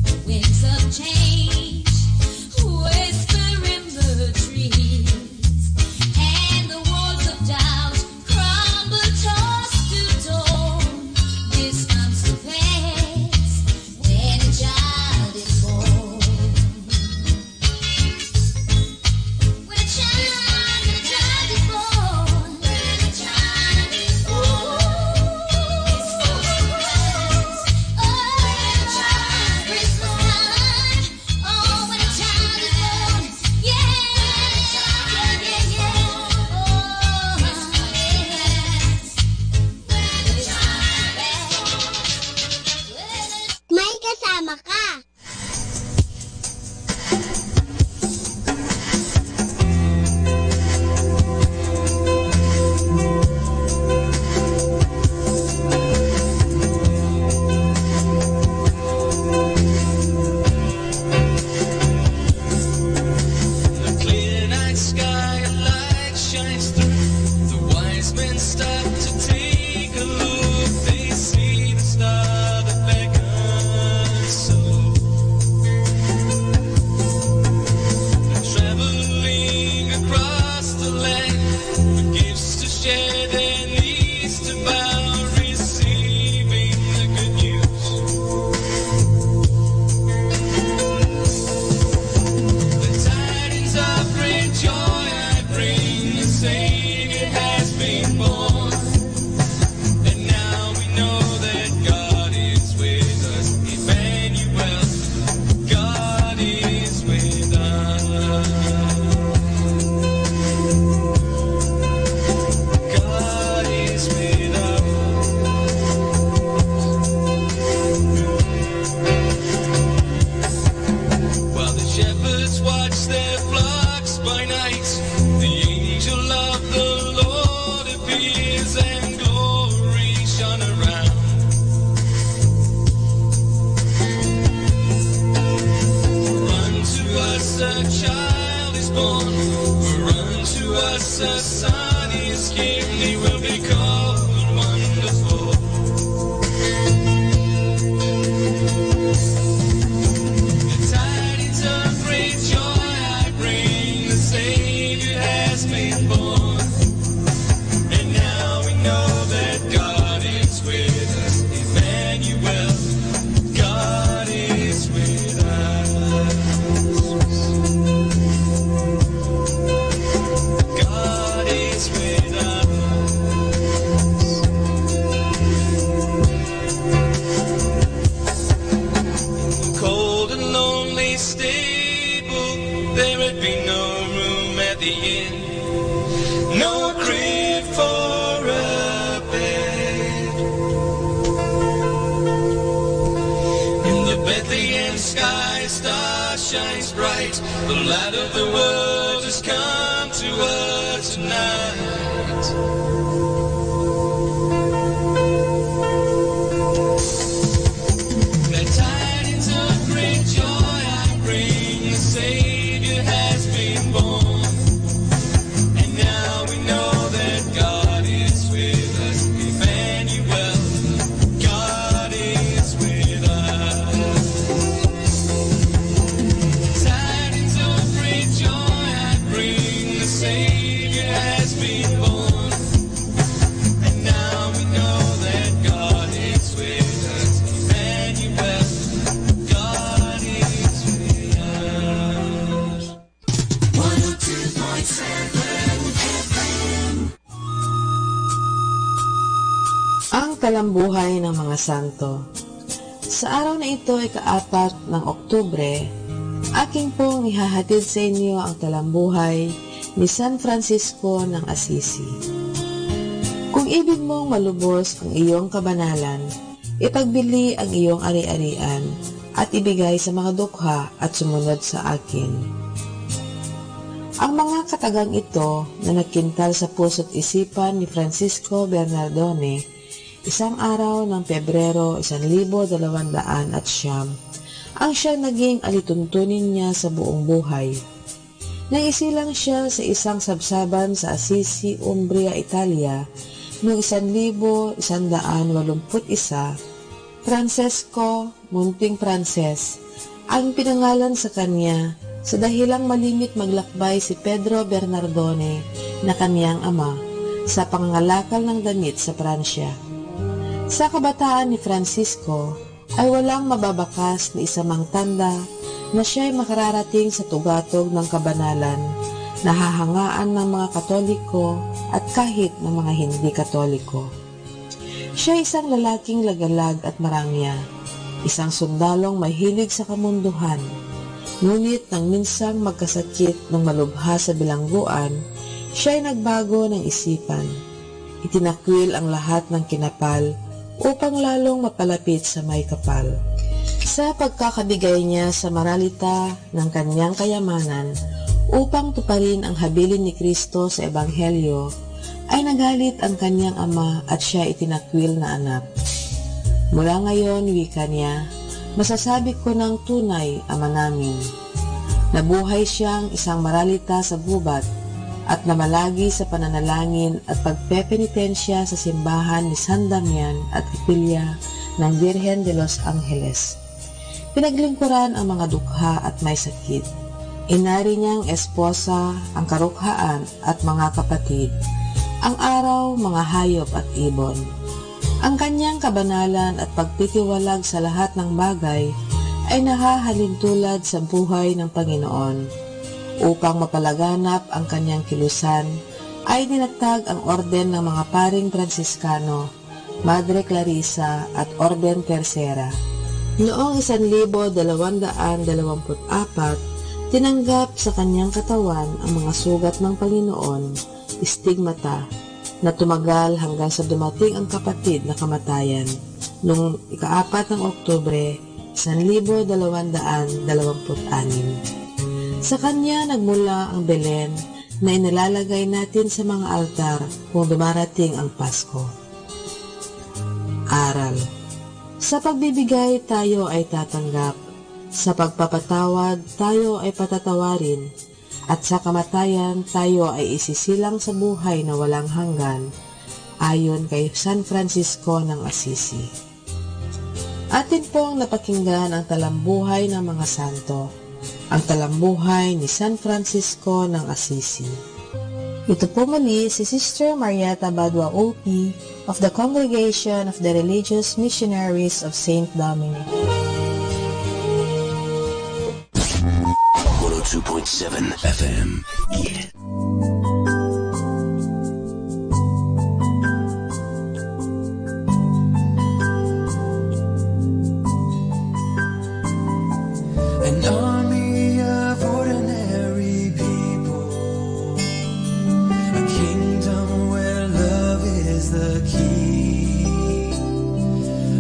E: The winds of change whisper in the trees, and the walls of doubt crumble, tossed to dawn. This comes to pass when a child is born. When a child is born. When a child is born. This comes to pass. Oh, when a child, Christmas time. Oh, when a child is born. Yeah, yeah, yeah, yeah. Oh, yes. When a child is born.
I: May kasama ka.
J: The clear night sky, a light shines through. The wise men stop to take a look. They see the star that beckons so. They're traveling across the land with gifts to share, their knees to bow, receiving the good news. The tidings of great joy I bring, the Savior has been born. And now we know that God is with us, Emmanuel, God is with us. God is with us. While the shepherds watch their flocks by night, the angel of the Lord appears and glory shone around. For unto us a child is born, for unto us a son is given, he will be called Wonderful. The tidings of great joy I bring, the Savior has been born. And now we know that God is with us, Emmanuel, God is with us. God is with us. In the cold and lonely stable, there had been no room at the inn, no crib for a bed. In the Bethlehem sky, a star shines bright, the light of the world has come to her tonight. The tidings of great joy I bring, the Savior has been born. And now we know that God is with us, Emmanuel, God is
B: talambuhay ng mga santo. Sa araw na ito ay ika-4 ng Oktubre, aking pong ihahatid sa inyo ang talambuhay ni San Francisco ng Assisi. Kung ibig mong malubos ang iyong kabanalan, ipagbili ang iyong ari-arian at ibigay sa mga dukha at sumunod sa akin. Ang mga katagang ito na nagkintal sa puso't isipan ni Francisco Bernardone, isang araw ng Pebrero 1200 ang siyang naging alituntunin niya sa buong buhay. Naisilang siya sa isang sabsaban sa Assisi, Umbria, Italia noong 1181. Francesco, munting Frances, ang pinangalan sa kanya sa dahilang malimit maglakbay si Pedro Bernardone na kaniyang ama sa pangangalakal ng damit sa Pransya. Sa kabataan ni Francisco ay walang mababakas na isamang tanda na siya'y makararating sa tugatog ng kabanalan, nahahangaan ng mga Katoliko at kahit ng mga hindi Katoliko. Siya isang lalaking lagalag at marangya, isang sundalong mahilig sa kamunduhan, ngunit nang minsang magkasakit ng malubha sa bilangguan, siya'y nagbago ng isipan. Itinakwil ang lahat ng kinapal upang lalong mapalapit sa may kapal. Sa pagkakabigay niya sa maralita ng kanyang kayamanan upang tuparin ang habilin ni Kristo sa Ebanghelyo, ay nagalit ang kanyang ama at siya itinakwil na anak. Mula ngayon, wika niya, masasabi ko ng tunay, ama namin. Nabuhay siyang isang maralita sa gubat at namalagi sa pananalangin at pagpepenitensya sa simbahan ni San Damian at Capilla ng Virgen de los Angeles. Pinaglingkuran ang mga dukha at may sakit. Inari niyang esposa, ang karukhaan at mga kapatid, ang araw, mga hayop at ibon. Ang kanyang kabanalan at pagtitiwalag sa lahat ng bagay ay nahahalin tulad sa buhay ng Panginoon. Upang mapalaganap ang kanyang kilusan, ay dinatag ang orden ng mga paring Fransiskano, Madre Clarissa at Orden Tercera. Noong 1224, tinanggap sa kanyang katawan ang mga sugat ng Panginoon, stigmata, na tumagal hanggang sa dumating ang kapatid na kamatayan noong ika-4 ng Oktubre, 1226. Sa kanya nagmula ang Belen na inalalagay natin sa mga altar kung dumarating ang Pasko. Aral. Sa pagbibigay tayo ay tatanggap, sa pagpapatawad tayo ay patatawarin, at sa kamatayan tayo ay isisilang sa buhay na walang hanggan, ayon kay San Francisco ng Assisi. Atin pong napakinggan ang talambuhay ng mga santo, ang talambuhay ni San Francisco ng Assisi. Ito po muli si Sister Marieta Badwa OP of the Congregation of the Religious Missionaries of St. Dominic.
O: 102.7 FM. Yeah.
A: An army of ordinary people, a kingdom where love is the key,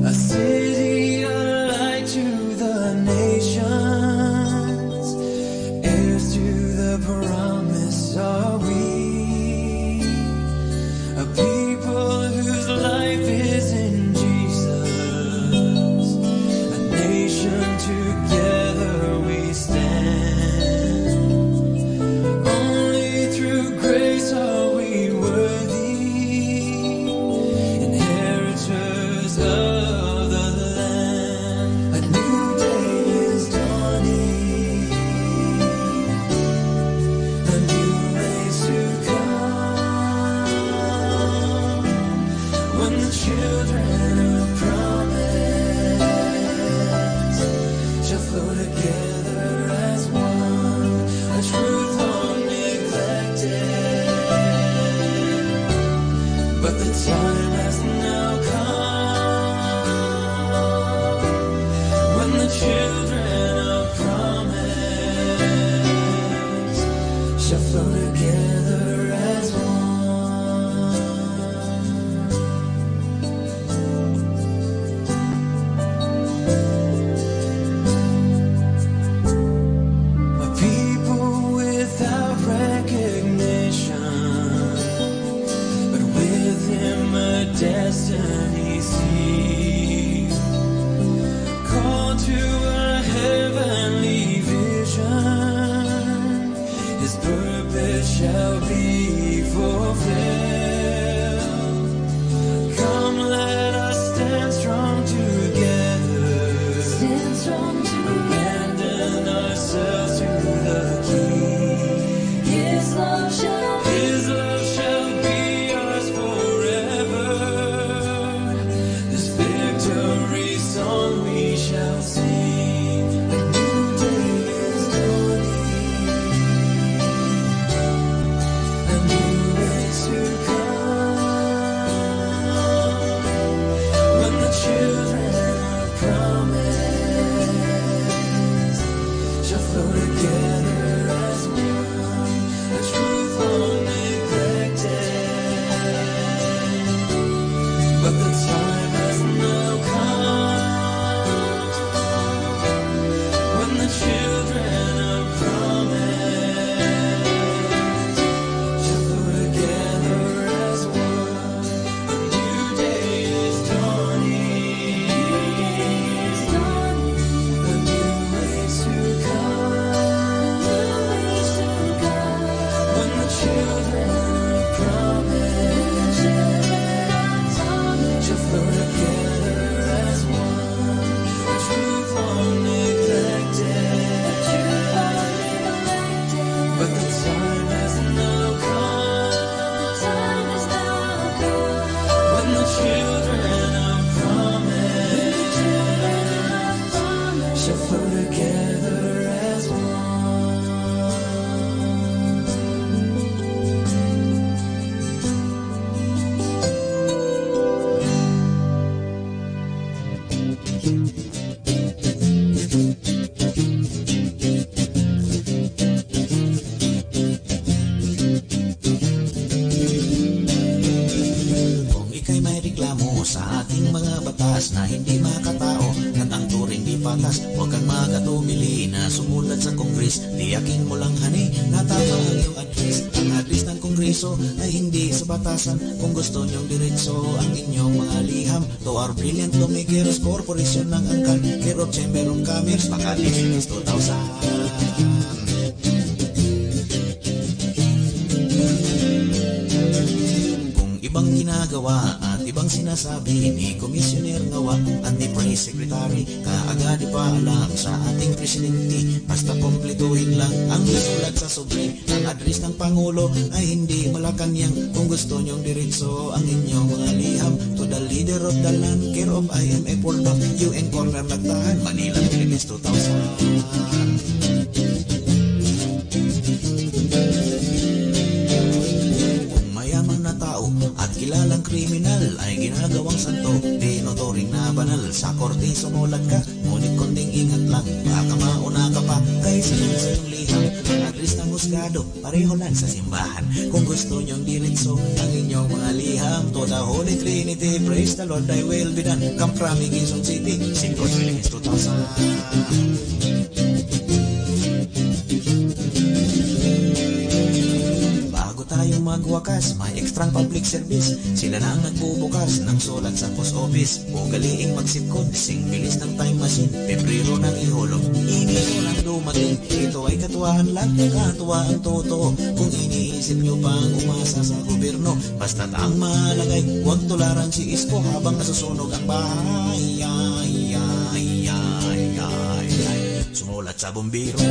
A: a city a light to the nations, heirs to the promise of children of promise shall flow together as one. A people without recognition, but with him a destiny see, called to a heavenly vision, his purpose shall be fulfilled. Come, let us stand strong together, abandon ourselves to the King. His love shall be ours forever. This victory song we shall sing. A new day is dawning, a new age to come. When the children of promise shall flow together as one, a truth long neglected, but the time has now come when the children of promise shall flow together as one. A new day is dawning, a new age to come. When the children of promise shall flow together as one, a truth long neglected, but the time has now come when the children of promise shall flow together as one.
T: Kung ika'y may reklamo sa ating mga batas na hindi makatao at ang turing di patas, huwag kang magatubili na sumulat sa Kongres. Tiyakin mo lang hani, natama ang iyong address. Ang address ng Kongreso ay hindi sa batasan. Kung gusto niyong diretso ang inyong mga liham, to our brilliant lawmakers, Corporation ng Angkan, Care of Chamber of Commerce, Makati since 2000. Ibang ginagawa at ibang sinasabi ni Commissioner Ngawa at ni Press Secretary, kaagad ipaalam sa ating Presidente, basta kumpletuhin lang ang nasulat sa sobre. Ang address ng Pangulo ay hindi Malacanang. Kung gusto nyong diretso ang inyong mga liham, to the leader of the land, care of IMF World Bank, UN Corner Nagtahan, Manila, Philippines 2000. At kilalang kriminal ay ginagawang santo, tinuturing na banal. Sa korte sumulat ka, ngunit konting ingat lang, baka mauna ka pa kaysa lang sa iyong liham. Ang address ng husgado, pareho lang sa simbahan. Kung gusto nyong diretso ang inyong mga liham, to the Holy Trinity, praise the Lord, thy will be done. Camp Crami, Quezon City, Singkot, Philippines 2000. Tayong magwakas, may extrang public service. Sila na ang nagbubukas ng sulat sa post office. Ugaliing magsipkod, sing bilis ng time machine. Pebrero nang ihulog, iniro nang dumating. Ito ay katuwaan lang, katuwaan totoo. Kung iniisip nyo pang umasa sa gobyerno, basta't ang malagay, huwag tularan si Isko habang nasusunog ang bahay. Sumulat sa bumbiro.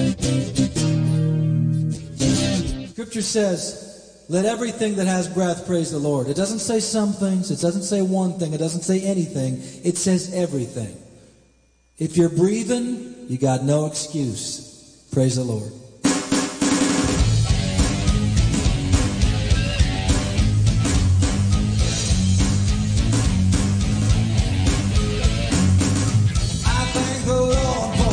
U: Scripture says, let everything that has breath praise the Lord. It doesn't say some things. It doesn't say one thing. It doesn't say anything. It says everything. If you're breathing, you got no excuse. Praise the Lord.
A: I thank the Lord for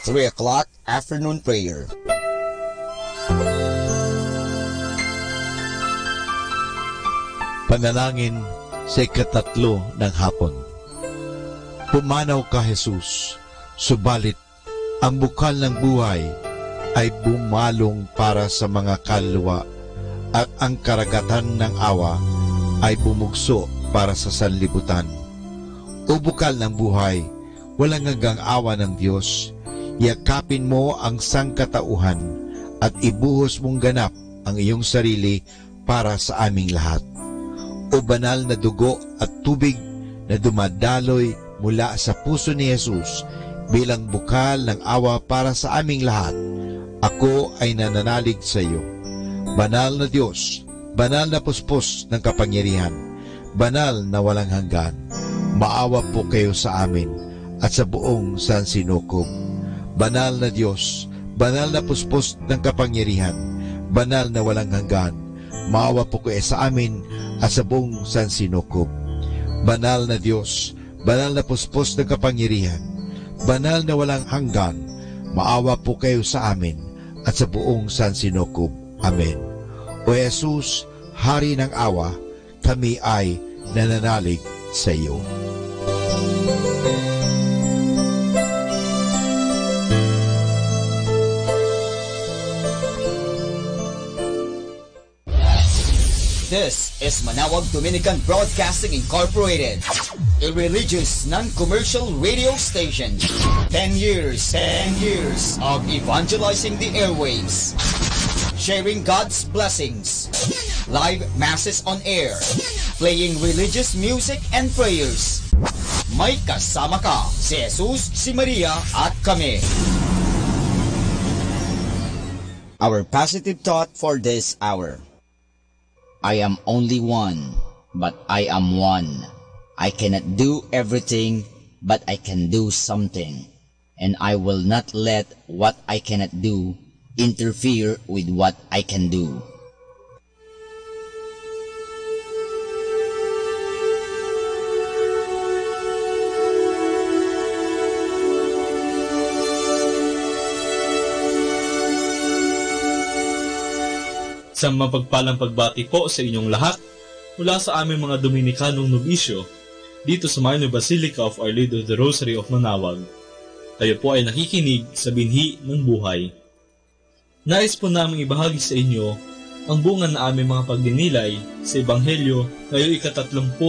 P: 3 o'clock afternoon prayer.
N: Panalangin sa ikatatlo ng hapon. Pumanaw ka, Jesus, subalit ang bukal ng buhay ay bumalong para sa mga kaluluwa at ang karagatan ng awa ay bumugso para sa sanlibutan. O bukal ng buhay, walang hanggang awa ng Diyos, yakapin mo ang sangkatauhan at ibuhos mong ganap ang iyong sarili para sa aming lahat. O banal na dugo at tubig na dumadaloy mula sa puso ni Jesus bilang bukal ng awa para sa aming lahat, ako ay nananalig sa iyo. Banal na Diyos, banal na puspos ng kapangyarihan, banal na walang hanggan, maawa po kayo sa amin at sa buong sansinukob. Banal na Diyos, banal na puspos ng kapangyarihan, banal na walang hanggan, maawa po kayo sa amin at sa buong sansinukob. Banal na Diyos, banal na puspos ng kapangyarihan, banal na walang hanggan, maawa po kayo sa amin at sa buong sansinukob. Amen. O Jesus, Hari ng awa, kami ay nananalig sa iyo.
P: This is Manawag Dominican Broadcasting Incorporated, a religious non-commercial radio station. 10 years of evangelizing the airwaves, sharing God's blessings, live masses on air, playing religious music and prayers. May kasama ka, si Jesus, si Maria at kami. Our positive thought for this hour. I am only one, but I am one. I cannot do everything, but I can do something. And I will not let what I cannot do interfere with what I can do.
G: Sa mapagpalang pagbati po sa inyong lahat mula sa aming mga Dominikanong nobisyo dito sa Minor Basilica of Our Lady of the Rosary of Manawag. Tayo po ay nakikinig sa binhi ng buhay. Nais po namin ibahagi sa inyo ang bunga na aming mga pagdinilay sa Ebanghelyo ngayong ika-30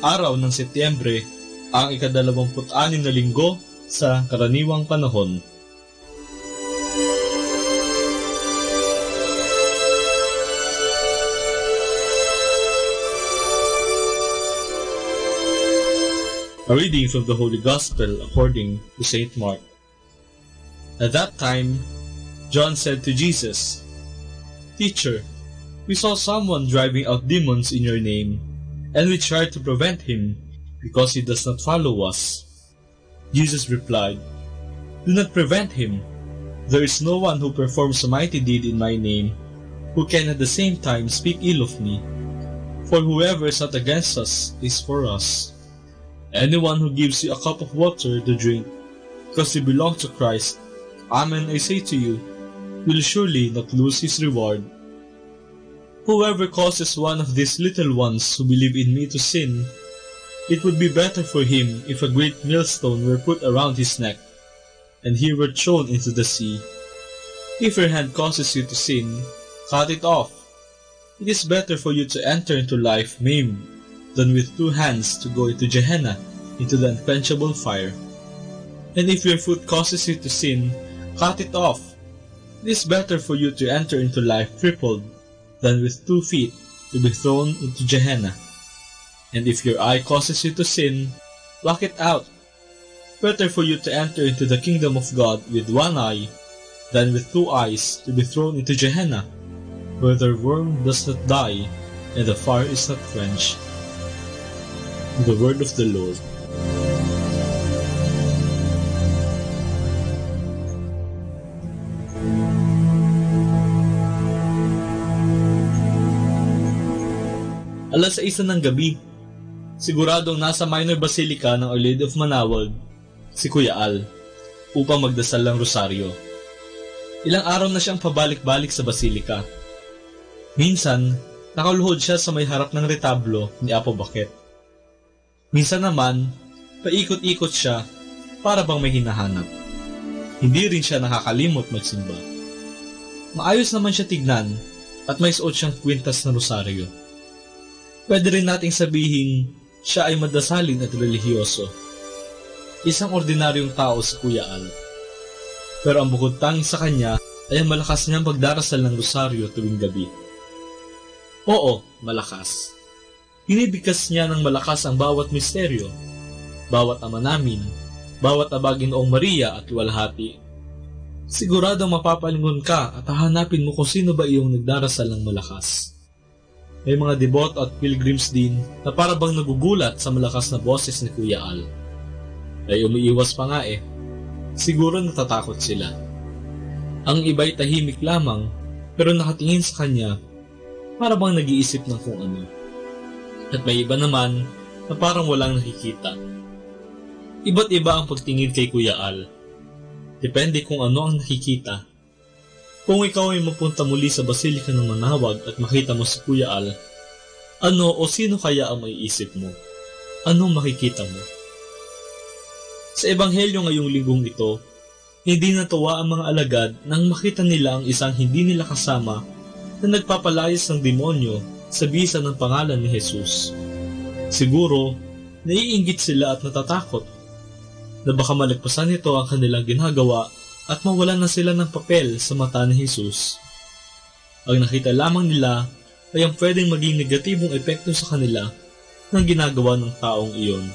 G: araw ng Setyembre, ang ika-26 na linggo sa karaniwang panahon. A reading from the Holy Gospel according to St. Mark. At that time, John said to Jesus, "Teacher, we saw someone driving out demons in your name, and we tried to prevent him because he does not follow us." Jesus replied, "Do not prevent him. There is no one who performs a mighty deed in my name who can at the same time speak ill of me. For whoever is not against us is for us. Anyone who gives you a cup of water to drink, because you belong to Christ, amen I say to you, will surely not lose his reward. Whoever causes one of these little ones who believe in me to sin, it would be better for him if a great millstone were put around his neck, and he were thrown into the sea. If your hand causes you to sin, cut it off. It is better for you to enter into life maimed than with 2 hands to go into Gehenna, into the unquenchable fire. And if your foot causes you to sin, cut it off. It is better for you to enter into life crippled, than with 2 feet to be thrown into Gehenna. And if your eye causes you to sin, pluck it out. Better for you to enter into the kingdom of God with 1 eye, than with 2 eyes to be thrown into Gehenna, where the worm does not die, and the fire is not quenched." The word of the Lord. Alas 6 ng gabi, siguradong nasa Minor Basilica ng Our Lady of Manawag si Kuya Al. upang magdasal ng rosaryo. Ilang araw na siyang pabalik-balik sa basilika. Minsan, nakaluhod siya sa may harap ng retablo ni Apo Bakit. Minsan naman, paikot-ikot siya para bang may hinahanap. Hindi rin siya nakakalimot magsimba. Maayos naman siya tignan at may suot siyang kwintas na rosaryo. Pwede rin nating sabihin siya ay madasalin at relihiyoso. Isang ordinaryong tao si Kuya Al. Pero ang bukod tanging sa kanya ay ang malakas niyang pagdarasal ng rosaryo tuwing gabi. Oo, malakas. Binibigkas niya ng malakas ang bawat misteryo, bawat ama namin, bawat abagin Noong Maria at luwalhati. Siguradong mapapalingon ka at hahanapin mo kung sino ba iyong nagdarasal ng malakas. May mga deboto at pilgrims din na para bang nagugulat sa malakas na boses ni Kuya Al. Ay umiiwas pa nga eh. Siguro natatakot sila. Ang iba'y tahimik lamang pero nakatingin sa kanya para bang nag-iisip ng kung ano. At may iba naman na parang walang nakikita. Iba't iba ang pagtingin kay Kuya Al. Depende kung ano ang nakikita. Kung ikaw ay mapunta muli sa Basilika ng Manawag at makita mo si Kuya Al, ano o sino kaya ang maiisip mo? Anong makikita mo? Sa Ebanghelyo ngayong linggong ito, hindi natuwa ang mga alagad nang makita nila ang isang hindi nila kasama na nagpapalayas ng demonyo sa bisa ng pangalan ni Jesus. Siguro, naiinggit sila at natatakot na baka malagpasan nito ang kanilang ginagawa at mawalan na sila ng papel sa mata ni Jesus. Ang nakita lamang nila ay ang pwedeng maging negatibong epekto sa kanila ng ginagawa ng taong iyon.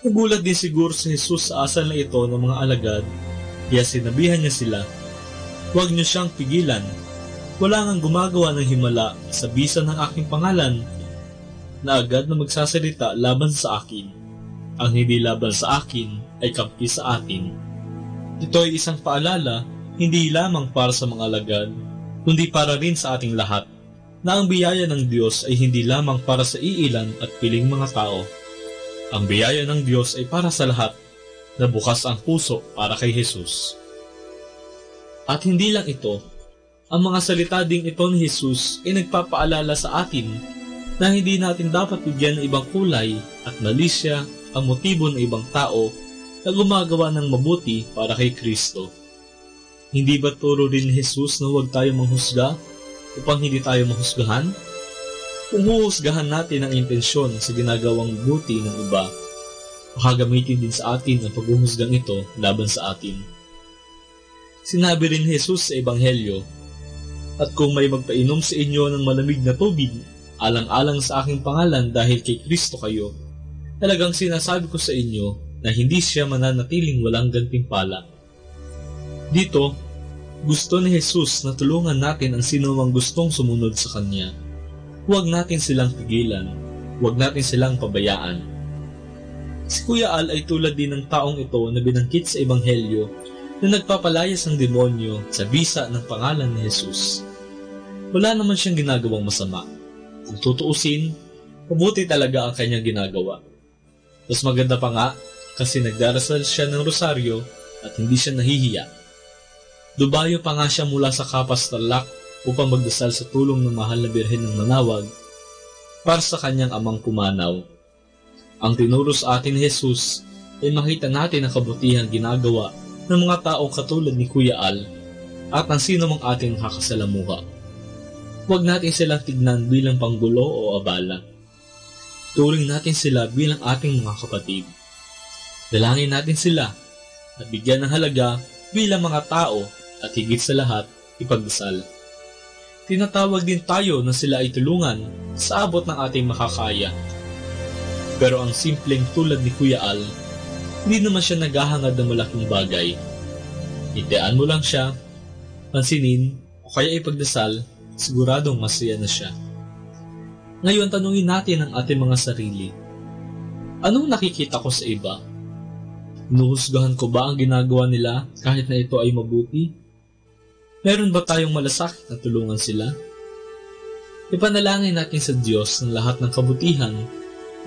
G: Nagulat din siguro si Jesus sa asal na ito ng mga alagad, kaya sinabihan niya sila, "Huwag niyo siyang pigilan. Wala ngang gumagawa ng himala sa bisa ng aking pangalan na agad na magsasalita laban sa akin. Ang hindi laban sa akin ay kampi sa atin." Ito ay isang paalala, hindi lamang para sa mga alagad, kundi para rin sa ating lahat, na ang biyaya ng Diyos ay hindi lamang para sa iilan at piling mga tao. Ang biyaya ng Diyos ay para sa lahat, na bukas ang puso para kay Jesus. At hindi lang ito, ang mga salita ding ito ni Jesus ay nagpapaalala sa atin na hindi natin dapat bigyan ng ibang kulay at malisya ang motibo ng ibang tao na gumagawa ng mabuti para kay Kristo. Hindi ba turo rin ni Jesus na huwag tayo manghusga upang hindi tayo mahusgahan? Kung huhusgahan natin ang intensyon sa ginagawang mabuti ng iba, makagamitin din sa atin ang paghuhusgang ito laban sa atin. Sinabi rin ni Jesus sa Ebanghelyo, "At kung may magpainom sa inyo ng malamig na tubig, alang-alang sa aking pangalan dahil kay Kristo kayo, talagang sinasabi ko sa inyo na hindi siya mananatiling walang gantimpala." Dito, gusto ni Jesus na tulungan natin ang sino mang gustong sumunod sa Kanya. Huwag natin silang pigilan, huwag natin silang pabayaan. Si Kuya Al ay tulad din ng taong ito na binangkit sa Ebanghelyo na nagpapalayas ng demonyo sa bisa ng pangalan ni Jesus. Wala naman siyang ginagawang masama. Kung tutuusin, mabuti talaga ang kanyang ginagawa. Mas maganda pa nga, kasi nagdarasal siya ng rosaryo at hindi siya nahihiya. Dubayo pa nga siya mula sa Kapas Tarlac upang magdasal sa tulong ng mahal na Birhen ng Manawag para sa kanyang amang pumanaw. Ang tinuro sa atin ni Jesus ay makita natin ang kabutihang ginagawa ng mga taong katulad ni Kuya Al at ang sino mang ating nakakasalamuha. Huwag natin silang tignan bilang panggulo o abala. Turing natin sila bilang ating mga kapatid. Dalangin natin sila at bigyan ng halaga bilang mga tao at higit sa lahat, ipagdasal. Tinatawag din tayo na sila ay tulungan sa abot ng ating makakaya. Pero ang simpleng tulad ni Kuya Al, hindi naman siya naghahangad ng malaking bagay. Itian mo lang siya, pansinin o kaya ipagdasal, siguradong masaya na siya. Ngayon tanungin natin ang ating mga sarili. Anong nakikita ko sa iba? Hinuhusgahan ko ba ang ginagawa nila kahit na ito ay mabuti? Meron ba tayong malasakit na tulungan sila? Ipanalangin natin sa Diyos ng lahat ng kabutihan